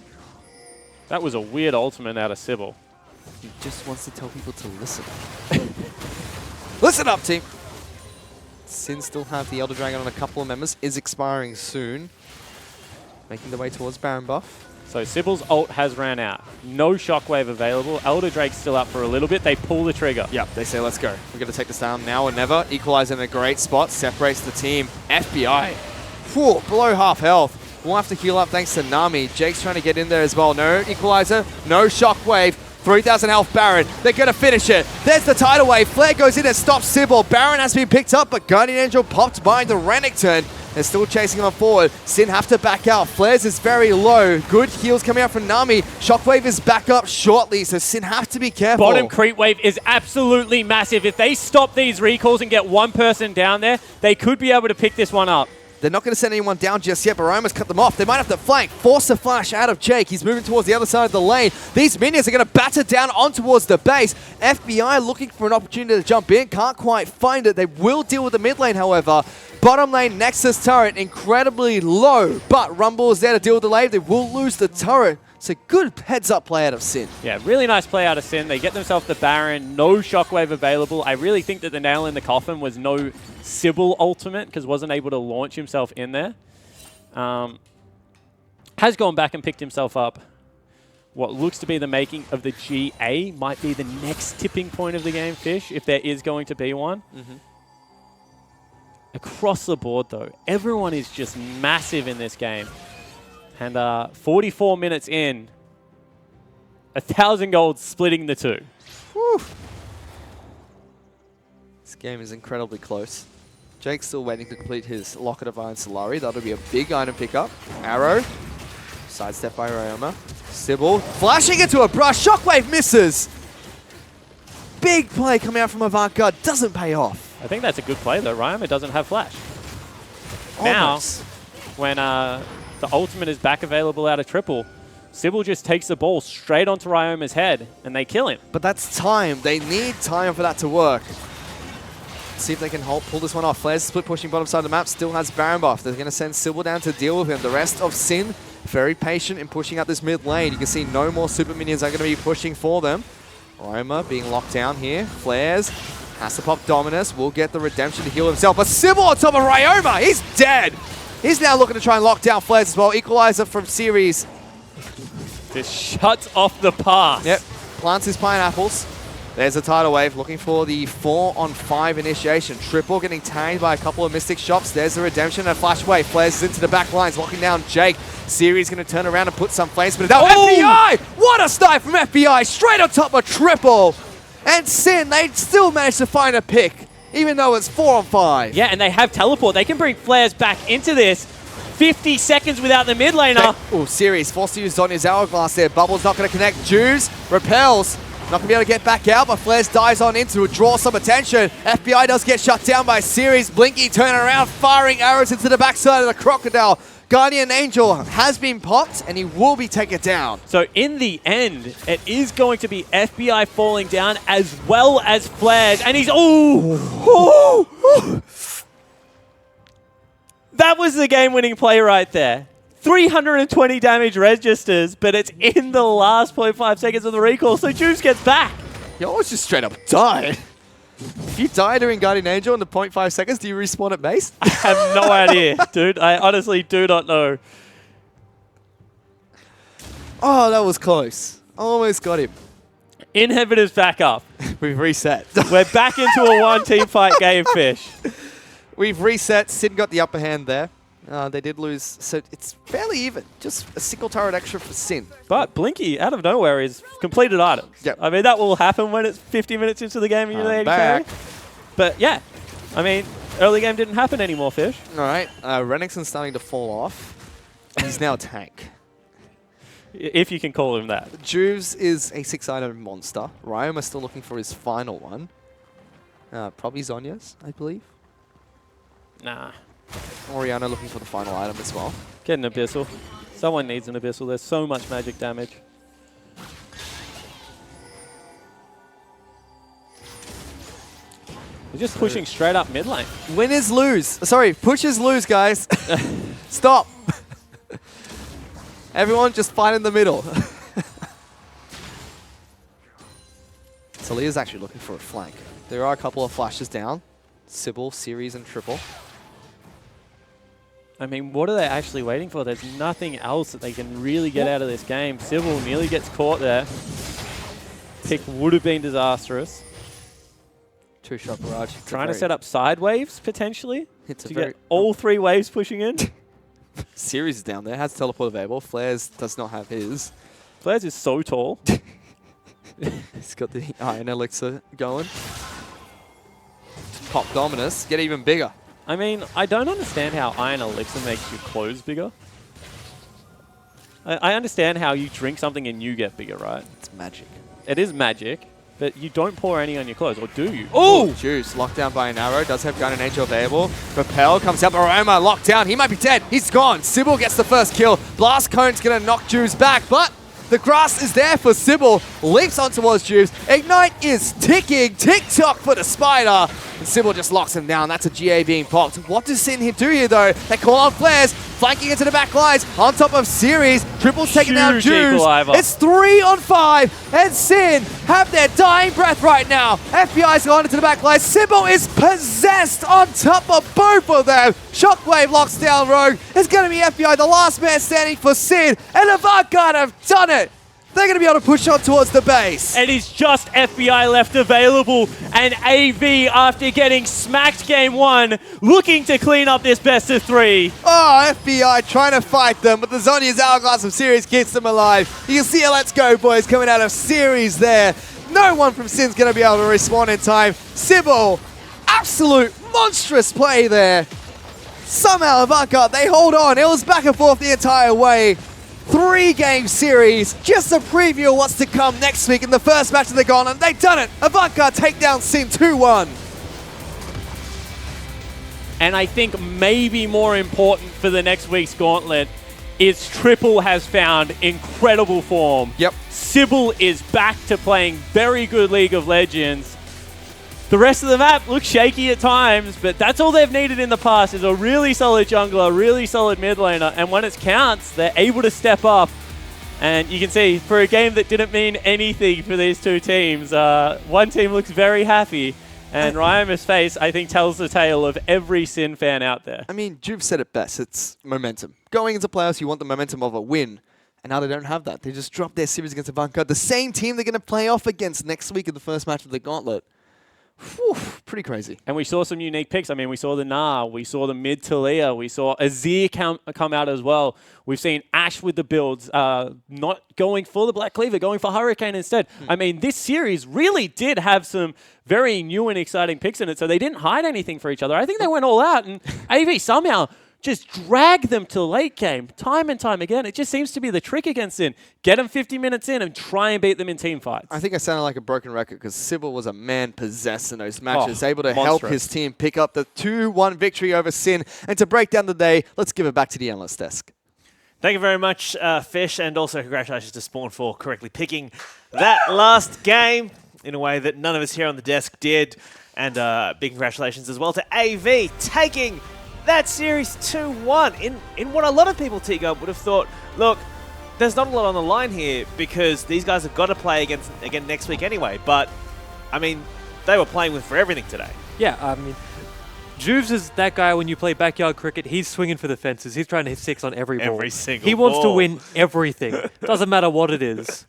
That was a weird ultimate out of Sybil. He just wants to tell people to listen. Listen up, team! Sin still have the Elder Dragon on a couple of members. Is expiring soon. Making the way towards Baron buff. So Sybil's ult has ran out. No Shockwave available. Elder Drake's still up for a little bit. They pull the trigger. Yep, they say, let's go. We're going to take this down now or never. Equalizer in a great spot. Separates the team. FBI. Whew, below half health. We'll have to heal up thanks to Nami. Jake's trying to get in there as well. No Equalizer. No Shockwave. 3,000 health Baron. They're going to finish it. There's the tidal wave. Flare goes in and stops Sybil. Baron has been picked up, but Guardian Angel popped by the Renekton. They're still chasing him forward. Sin have to back out. Flares is very low. Good heals coming out from Nami. Shockwave is back up shortly, so Sin have to be careful. Bottom creep wave is absolutely massive. If they stop these recalls and get one person down there, they could be able to pick this one up. They're not going to send anyone down just yet, but Ryoma's cut them off. They might have to flank, force a flash out of Jake. He's moving towards the other side of the lane. These minions are going to batter down on towards the base. FBI looking for an opportunity to jump in. Can't quite find it. They will deal with the mid lane, however. Bottom lane, Nexus turret, incredibly low, but Rumble is there to deal with the wave. They will lose the turret. So good heads-up play out of Sin. Yeah, really nice play out of Sin. They get themselves the Baron, no Shockwave available. I really think that the nail in the coffin was no Sybil ultimate because wasn't able to launch himself in there. Has gone back and picked himself up. What looks to be the making of the GA might be the next tipping point of the game, Fish, if there is going to be one. Across the board, though, everyone is just massive in this game. And 44 minutes in, 1,000 gold splitting the two. Whew. This game is incredibly close. Jake's still waiting to complete his Locket of Iron Solari. That'll be a big item pickup. Arrow. Sidestep by Ryoma. Sybil flashing into a brush. Shockwave misses. Big play coming out from Avant Garde. Doesn't pay off. I think that's a good play, though. Ryoma doesn't have flash. Almost. Now, when the ultimate is back available out of triple, Sybil just takes the ball straight onto Ryoma's head, and they kill him. But that's time. They need time for that to work. See if they can pull this one off. Flares split pushing bottom side of the map. Still has Baron buff. They're going to send Sybil down to deal with him. The rest of Sin, very patient in pushing out this mid lane. You can see no more super minions are going to be pushing for them. Ryoma being locked down here. Flares has to pop Dominus. Will get the redemption to heal himself. But Sybil on top of Ryoma. He's dead. He's now looking to try and lock down Flares as well. Equalizer from Series. Just shuts off the pass. Yep. Plants his pineapples. There's a tidal wave looking for the 4-on-5 initiation. Triple getting tagged by a couple of Mystic shops. There's the redemption and a flash wave. Flares into the back lines, locking down Jake. Series going to turn around and put some flames, but now FBI! What a snipe from FBI! Straight on top of Triple! And Sin, they still managed to find a pick, even though it's 4-on-5. Yeah, and they have teleport. They can bring Flares back into this. 50 seconds without the mid laner. Oh, Series forced to use Donya's Hourglass there. Bubble's not going to connect. Juice repels. Not going to be able to get back out, but Flares dives on in to draw some attention. FBI does get shut down by Series. Blinky turning around, firing arrows into the backside of the Crocodile. Guardian Angel has been popped, and he will be taken down. So in the end, it is going to be FBI falling down as well as Flares, and he's... That was the game-winning play right there. 320 damage registers, but it's in the last 0.5 seconds of the recall, so Juice gets back. You almost just straight up died. If you die during Guardian Angel in the 0.5 seconds, do you respawn at base? I have no idea, dude. I honestly do not know. Oh, that was close. Almost got him. Inhibitors back up. We've reset. We're back into a one-team fight game, Fish. We've reset. Sin got the upper hand there. They did lose, so it's fairly even. Just a single turret extra for Sin. But Blinky, out of nowhere, is completed items. Yep. I mean, that will happen when it's 50 minutes into the game and you're there. But yeah, I mean, early game didn't happen anymore, Fish. All right, Renixon's starting to fall off. He's now a tank. If you can call him that. Juves is a 6-item monster. Ryoma's still looking for his final one. Probably Zonya's, I believe. Nah. Oriana looking for the final item as well. Get an Abyssal. Someone needs an Abyssal. There's so much magic damage. They're just pushing straight up mid lane. Win is lose. Sorry, push is lose, guys. Stop. Everyone just fight in the middle. Salia's actually looking for a flank. There are a couple of flashes down. Sybil, Series, and Triple. I mean, what are they actually waiting for? There's nothing else that they can really get out of this game. Sybil nearly gets caught there. Pick would have been disastrous. Two-shot barrage. Trying to set up side waves, potentially, It's to get all 3 waves pushing in. Series is down there. Has teleport available. Flares does not have his. Flares is so tall. He's got the Iron Elixir going. Pop Dominus. Get even bigger. I mean, I don't understand how Iron Elixir makes your clothes bigger. I understand how you drink something and you get bigger, right? It's magic. It is magic, but you don't pour any on your clothes, or do you? Oh! Juice locked down by an arrow. Does have gun and angel available. Propel comes up. Aroma locked down. He might be dead. He's gone. Sybil gets the first kill. Blast Cone's going to knock Juice back, but the grass is there for Sybil. Leaps on towards Juice. Ignite is ticking. Tick-tock for the spider. And Sybil just locks him down. That's a GA being popped. What does Sin here do here, though? They call on flares. Flanking into the back lines. On top of Series. Triple's taking down Juice. Equalizer. It's 3 on 5. And Sin have their dying breath right now. FBI's gone into the back line. Sybil is possessed on top of both of them. Shockwave locks down Rogue. It's going to be FBI, the last man standing for Sin. And Avant Garde have done it. They're going to be able to push on towards the base. And it's just FBI left available. And AV, after getting smacked game 1, looking to clean up this best of 3. Oh, FBI trying to fight them, but the Zhonya's Hourglass of Series keeps them alive. You can see a Let's Go boys coming out of Series there. No one from Sin's going to be able to respawn in time. Sybil, absolute monstrous play there. Somehow Avant Garde, they hold on. It was back and forth the entire way. 3-game series, just a preview of what's to come next week in the first match of the Gauntlet, and they've done it! Avant Garde take down Sin 2-1. And I think maybe more important for the next week's Gauntlet is Triple has found incredible form. Yep. Sybil is back to playing very good League of Legends. The rest of the map looks shaky at times, but that's all they've needed in the past is a really solid jungler, really solid mid laner, and when it counts, they're able to step up. And you can see, for a game that didn't mean anything for these two teams, one team looks very happy, and Ryoma's face, I think, tells the tale of every Sin fan out there. I mean, Juve said it best, it's momentum. Going into playoffs, you want the momentum of a win, and now they don't have that. They just dropped their series against Avant Garde, the same team they're going to play off against next week in the first match of the Gauntlet. Whew, pretty crazy. And we saw some unique picks. I mean, we saw the Gnar, we saw the mid Talia, we saw Azir come out as well. We've seen Ashe with the builds, not going for the Black Cleaver, going for Hurricane instead. I mean, this series really did have some very new and exciting picks in it, so they didn't hide anything for each other. I think they went all out, and AV somehow just drag them to late game time and time again. It just seems to be the trick against Sin. Get them 50 minutes in and try and beat them in team fights. I think I sounded like a broken record because Sybil was a man possessed in those matches, able to help his team pick up the 2-1 victory over Sin. And to break down the day, let's give it back to the analyst desk. Thank you very much, Fish, and also congratulations to Spawn for correctly picking that last game in a way that none of us here on the desk did. And big congratulations as well to AV taking that series 2-1 in what a lot of people, Tigo, would have thought, look, there's not a lot on the line here because these guys have got to play again next week anyway. But, I mean, they were playing with for everything today. Yeah, I mean, Juves is that guy when you play backyard cricket, he's swinging for the fences. He's trying to hit 6 on every ball. Every single He wants to ball. win everything. Doesn't matter what it is.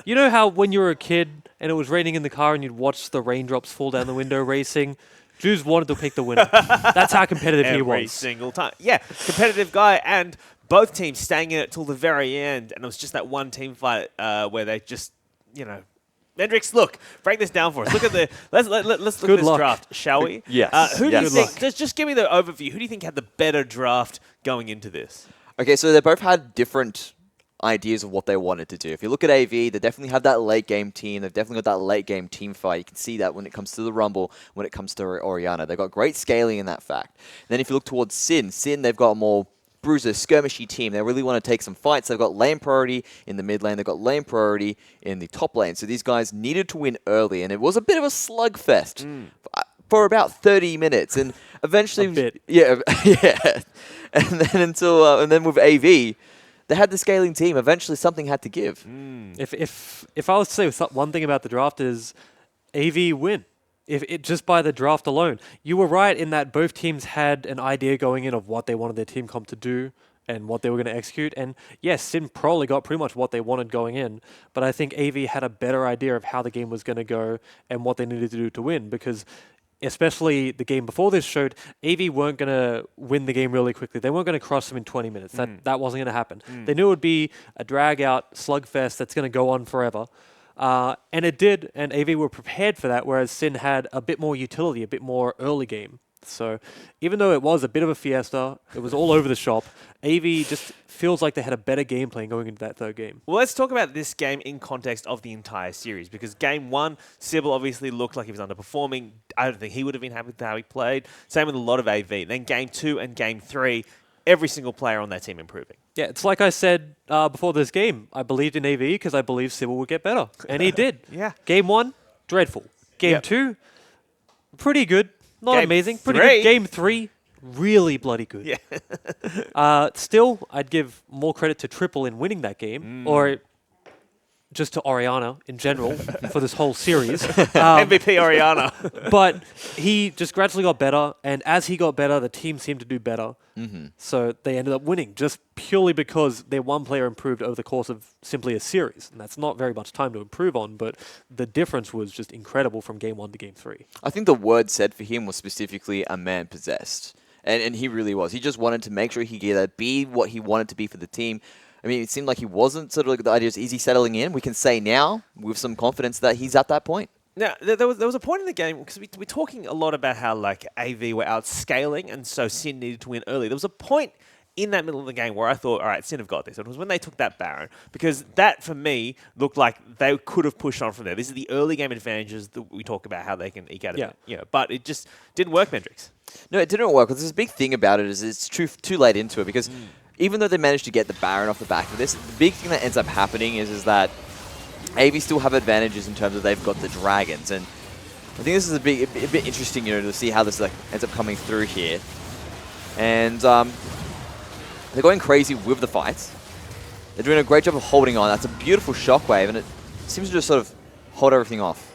You know how when you were a kid and it was raining in the car and you'd watch the raindrops fall down the window racing? Juves wanted to pick the winner. That's how competitive he was. Every single time. Yeah, competitive guy, and both teams staying in it till the very end. And it was just that one team fight where they just, you know, Mendrix, look, break this down for us. Look at the let's look at this draft, shall we? Yes. Who do you think? Just give me the overview. Who do you think had the better draft going into this? Okay, so they both had different ideas of what they wanted to do. If you look at AV, they definitely have that late game team. They've definitely got that late game team fight. You can see that when it comes to the Rumble, when it comes to Orianna. They've got great scaling in that fact. And then if you look towards Sin, they've got a more bruiser, skirmishy team. They really want to take some fights. They've got lane priority in the mid lane. They've got lane priority in the top lane. So these guys needed to win early, and it was a bit of a slugfest for about 30 minutes. And eventually, yeah. And then with AV, they had the scaling team. Eventually, something had to give. If I was to say one thing about the draft is AV win. If it just by the draft alone. You were right in that both teams had an idea going in of what they wanted their team comp to do and what they were going to execute. And yes, Sin probably got pretty much what they wanted going in, but I think AV had a better idea of how the game was going to go and what they needed to do to win, because especially the game before this showed AV weren't going to win the game really quickly. They weren't going to cross them in 20 minutes. That wasn't going to happen. They knew it would be a drag-out slugfest that's going to go on forever. And it did, and AV were prepared for that, whereas Sin had a bit more utility, a bit more early game So even though it was a bit of a fiesta, it was all over the shop, AV just feels like they had a better game plan going into that third game. Well, let's talk about this game in context of the entire series, because game 1, Sybil obviously looked like he was underperforming. I don't think he would have been happy with how he played. Same with a lot of AV. Then game 2 and game 3, every single player on that team improving. Yeah, it's like I said before this game. I believed in AV because I believed Sybil would get better. And he did. Yeah. Game 1, dreadful. Game 2, pretty good. Not Game amazing. Pretty 3. good. Game 3, really bloody good. Yeah. Still, I'd give more credit to Triple in winning that game, or just to Oriana in general for this whole series. MVP Oriana. But he just gradually got better, and as he got better, the team seemed to do better. So they ended up winning just purely because their one player improved over the course of simply a series. And that's not very much time to improve on, but the difference was just incredible from game 1 to game 3. I think the word said for him was specifically a man possessed. And he really was. He just wanted to make sure he could be what he wanted to be for the team. I mean, it seemed like he wasn't sort of like the idea is he settling in? We can say now with some confidence that he's at that point. Now, there was a point in the game, because we're talking a lot about how like AV were outscaling, and so Sin needed to win early. There was a point in that middle of the game where I thought, all right, Sin have got this. It was when they took that Baron, because that, for me, looked like they could have pushed on from there. This is the early game advantages that we talk about, how they can eke out of it. But it just didn't work, Mendrix. No, it didn't work. There's a big thing about it is it's too late into it, because even though they managed to get the Baron off the back of this, the big thing that ends up happening is that AV still have advantages in terms of they've got the dragons, and I think this is a bit interesting, to see how this ends up coming through here. And they're going crazy with the fights. They're doing a great job of holding on. That's a beautiful shockwave, and it seems to just sort of hold everything off.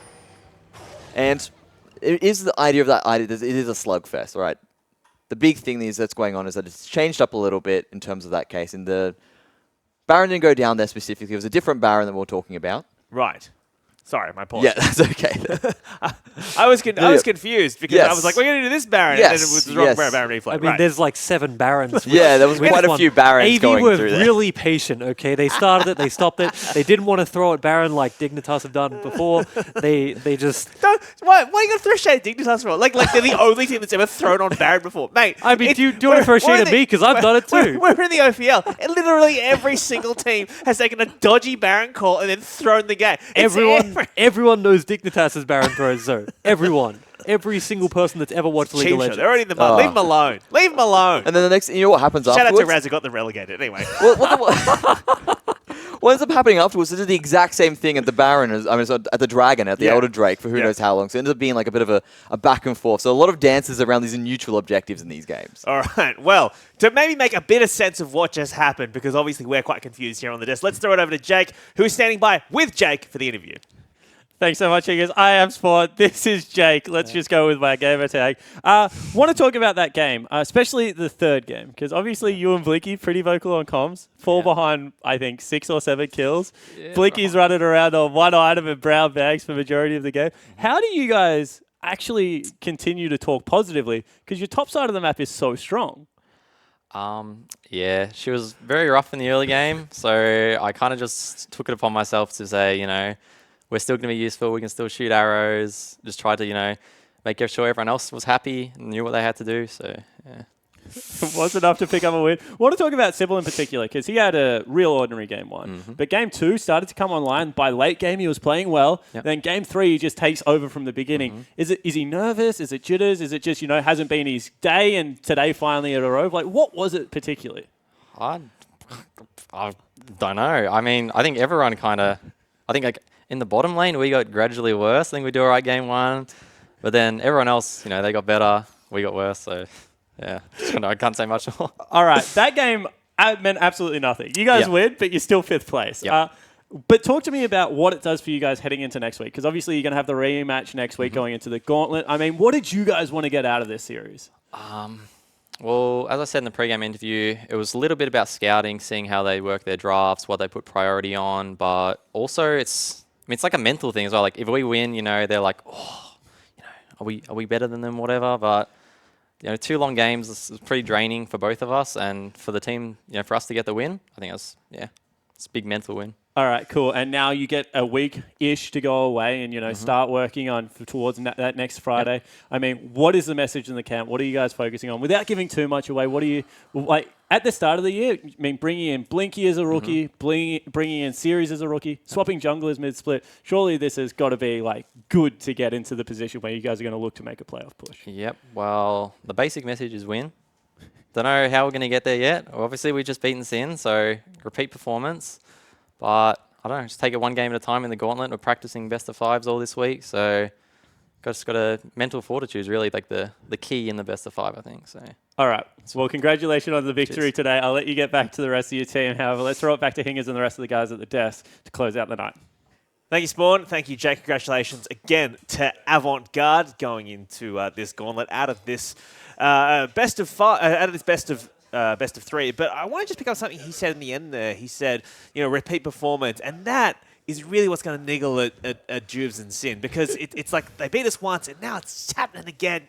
And it is the idea of that idea. It is a slugfest, right? The big thing that's going on is that it's changed up a little bit in terms of that case. And the Baron didn't go down there specifically. It was a different Baron that we were talking about. Right. Sorry, my apologies. Yeah, that's okay. I was confused because I was like, we're going to do this Baron, and then it was the wrong Baron replay. I mean, there's like 7 Barons. Yeah, there was quite a few Barons going through there. AV were really patient, okay? They started it, they stopped it. They didn't want to throw at Baron like Dignitas have done before. They just... Why are you going to throw shade at Dignitas for? Like they're the only team that's ever thrown on Baron before. Mate, I mean, do you want to throw shade at me? Because I've done it too. We're in the OPL. And literally every single team has taken a dodgy Baron call and then thrown the game. Everyone knows Dignitas' Baron throws, so everyone. Every single person that's ever watched League of Legends. They're already in the mud. Leave them alone. Leave them alone. And then the next, you know what happens Shout afterwards? out to Raz who got them relegated. Anyway. What ends up happening afterwards is the exact same thing at the Baron, at the Dragon, at the Elder Drake for who knows how long. So it ends up being like a bit of a back and forth. So a lot of dances around these neutral objectives in these games. All right. Well, to maybe make a bit of sense of what just happened, because obviously we're quite confused here on the desk, let's throw it over to Jake, who is standing by with Jake for the interview. Thanks so much, Higgins. I am Sport. This is Jake. Let's just go with my gamer tag. Want to talk about that game, especially the third game, because obviously you and Blinky, pretty vocal on comms, fall behind, I think, 6 or 7 kills. Yeah, Blinky's running around on one item and brown bags for the majority of the game. How do you guys actually continue to talk positively? Because your top side of the map is so strong. Yeah, she was very rough in the early game, so I kind of just took it upon myself to say, we're still going to be useful. We can still shoot arrows. Just try to, make sure everyone else was happy and knew what they had to do. So, yeah. Was enough to pick up a win. I want to talk about Sybil in particular because he had a real ordinary game 1. But game 2 started to come online. By late game, he was playing well. Yep. Then game 3, he just takes over from the beginning. Is he nervous? Is it jitters? Is it just, hasn't been his day and today finally at a rove? Like, what was it particularly? I don't know. I mean, I think everyone in the bottom lane, we got gradually worse. I think we do all right game 1. But then everyone else, they got better. We got worse. So, yeah. I can't say much more. All right. That game meant absolutely nothing. You guys win, but you're still 5th place. Yep. But talk to me about what it does for you guys heading into next week. Because obviously you're going to have the rematch next week going into the gauntlet. I mean, what did you guys want to get out of this series? Well, as I said in the pre-game interview, it was a little bit about scouting, seeing how they work their drafts, what they put priority on. But also it's like a mental thing as well. Like if we win, they're like, are we better than them, whatever. But 2 long games is pretty draining for both of us, and for the team, for us to get the win, I think it's a big mental win. All right, cool. And now you get a week-ish to go away and, start working on towards that next Friday. Yep. I mean, what is the message in the camp? What are you guys focusing on? Without giving too much away, what are you, at the start of the year, I mean, bringing in Blinky as a rookie, bringing in Series as a rookie, swapping junglers mid-split, surely this has got to be, good to get into the position where you guys are going to look to make a playoff push. Yep. Well, the basic message is win. Don't know how we're going to get there yet. Obviously, we've just beaten Sin, so repeat performance. But I don't know, just take it one game at a time in the gauntlet. We're practicing best of fives all this week, so just got a mental fortitude is really the key in the best of five, I think. So. All right. Well, congratulations on the victory today. I'll let you get back to the rest of your team. However, let's throw it back to Hingers and the rest of the guys at the desk to close out the night. Thank you, Spawn. Thank you, Jake. Congratulations again to Avant Garde going into this gauntlet out of this best of five, out of this best of three. But I want to just pick up something he said in the end there. He said, repeat performance. And that is really what's going to niggle at Juves and Sin, because it's like they beat us once and now it's happening again.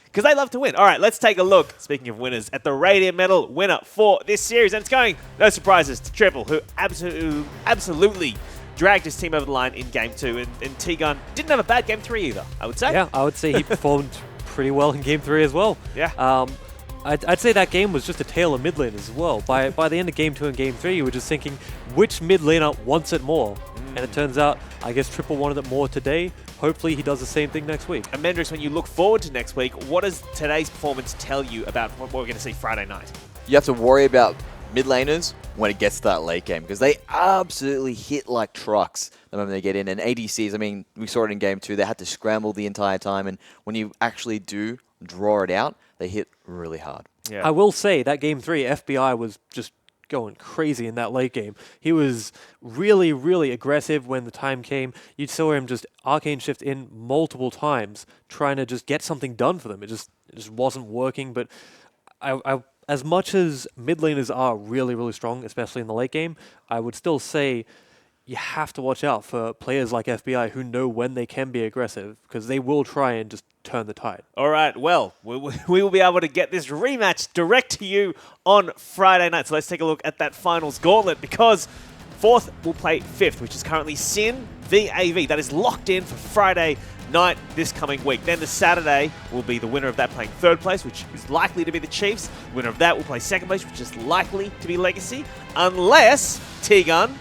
Because they love to win. All right, let's take a look, speaking of winners, at the Radiant Medal winner for this series. And it's going, no surprises, to Triple, who absolutely dragged his team over the line in Game 2. And T-Gun didn't have a bad Game 3 either, I would say. Yeah, I would say he performed pretty well in Game 3 as well. Yeah. I'd say that game was just a tale of mid lane as well. By the end of Game 2 and Game 3, you were just thinking, which mid laner wants it more? And it turns out, I guess Triple wanted it more today. Hopefully he does the same thing next week. And Mendrix, when you look forward to next week, what does today's performance tell you about what we're going to see Friday night? You have to worry about mid laners when it gets to that late game, because they absolutely hit like trucks the moment they get in. And ADCs, I mean, we saw it in Game 2, they had to scramble the entire time. And when you actually do draw it out, they hit really hard. Yeah. I will say that Game 3, FBI was just going crazy in that late game. He was really, really aggressive when the time came. You saw him just arcane shift in multiple times, trying to just get something done for them. It just wasn't working. But I as much as mid laners are really, really strong, especially in the late game, I would still say you have to watch out for players like FBI who know when they can be aggressive, because they will try and just turn the tide. All right, well, we will be able to get this rematch direct to you on Friday night. So let's take a look at that finals gauntlet, because fourth will play fifth, which is currently Sin v AV. That is locked in for Friday night this coming week. Then the Saturday will be the winner of that playing third place, which is likely to be the Chiefs. Winner of that will play second place, which is likely to be Legacy, unless T-Gun,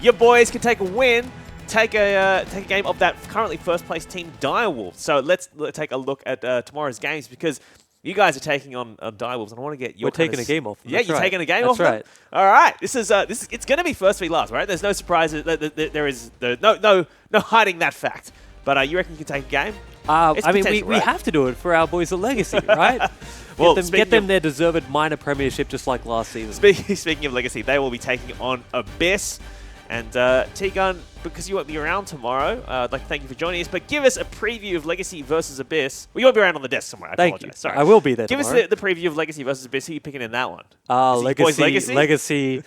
your boys can take a win, take a game of that currently first place team, Direwolves. So let's take a look at tomorrow's games, because you guys are taking on Direwolves, and I want to get your. We're taking a game off them. Yeah, That's you're right. taking a game That's off them? right. All right, this is it's going to be first v last, right? There's no surprises. There is no hiding that fact. But you reckon you can take a game? I mean, we have to do it for our boys at Legacy, right? Well, get them their deserved minor premiership, just like last season. Speaking of Legacy, they will be taking on Abyss. And T-Gun, because you won't be around tomorrow, I'd like to thank you for joining us. But give us a preview of Legacy versus Abyss. Well, you won't be around on the desk somewhere. I Thank apologize. you. Sorry. I will be there Give tomorrow. us the preview of Legacy versus Abyss. Who are you picking in that one? Legacy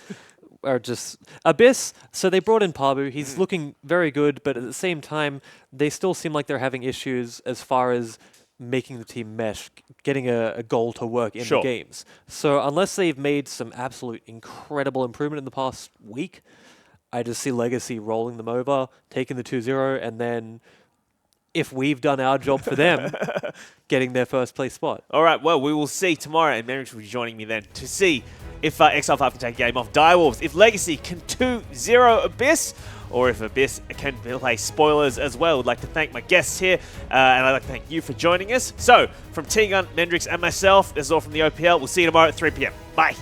are just Abyss. So they brought in Pabu. He's looking very good, but at the same time, they still seem like they're having issues as far as making the team mesh, getting a goal to work in the games. So unless they've made some absolute incredible improvement in the past week, I just see Legacy rolling them over, taking the 2-0, and then if we've done our job for them, getting their first place spot. All right, well, we will see tomorrow, and Merrick will be joining me then to see if XL5 can take a game off Direwolves, if Legacy can 2-0 Abyss, or if Abyss can play spoilers as well. I'd like to thank my guests here, and I'd like to thank you for joining us. So, from T-Gun, Mendrix, and myself, this is all from the OPL. We'll see you tomorrow at 3 p.m. Bye.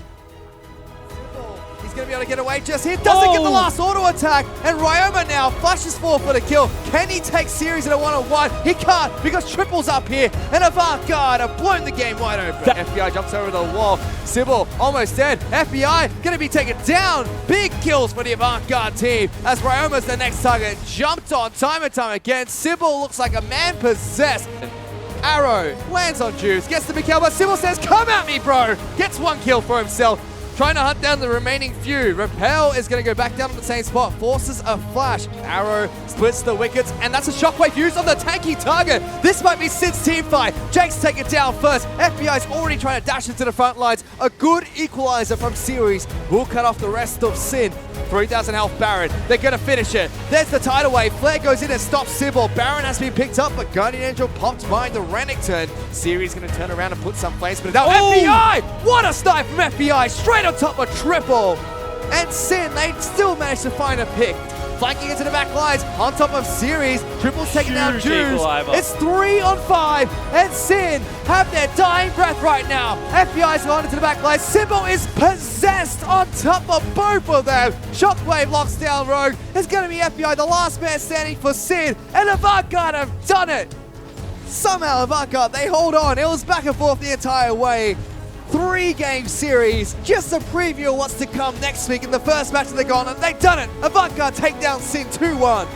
He's going to be able to get away just here. Doesn't get the last auto attack. And Ryoma now flashes forward for the kill. Can he take series in a one-on-one? He can't, because Triple's up here. And Avant Garde have blown the game wide open. FBI jumps over the wall. Sybil almost dead. FBI going to be taken down. Big kills for the Avant Garde team, as Ryoma's the next target. Jumped on time and time again. Sybil looks like a man possessed. Arrow lands on Juice, gets the big kill, but Sybil says, "Come at me, bro!" Gets one kill for himself. Trying to hunt down the remaining few. Repel is going to go back down to the same spot. Forces a flash. Arrow splits the wickets, and that's a shockwave used on the tanky target. This might be Sid's team fight. Jake's taken down first. FBI's already trying to dash into the front lines. A good equalizer from Series will cut off the rest of Sid. 3,000 health Baron. They're going to finish it. There's the tidal wave. Flare goes in and stops Sybil. Baron has been picked up, but Guardian Angel popped by the Renekton. Siri's going to turn around and put some flames, but now FBI! What a snipe from FBI! Straight on top of triple! And Sin, they still managed to find a pick. Flanking into the back lines, on top of Series. Triple's taking down Juice. It's 3 on 5, and Sin have their dying breath right now. FBI's gone into the back lines. Sybil is possessed on top of both of them. Shockwave locks down Rogue. It's going to be FBI, the last man standing for Sin, and Avant Garde have done it. Somehow Avant Garde, they hold on. It was back and forth the entire way. 3-game series, just a preview of what's to come next week in the first match of the Gauntlet. They've done it. Avant Garde take down Sin 2-1.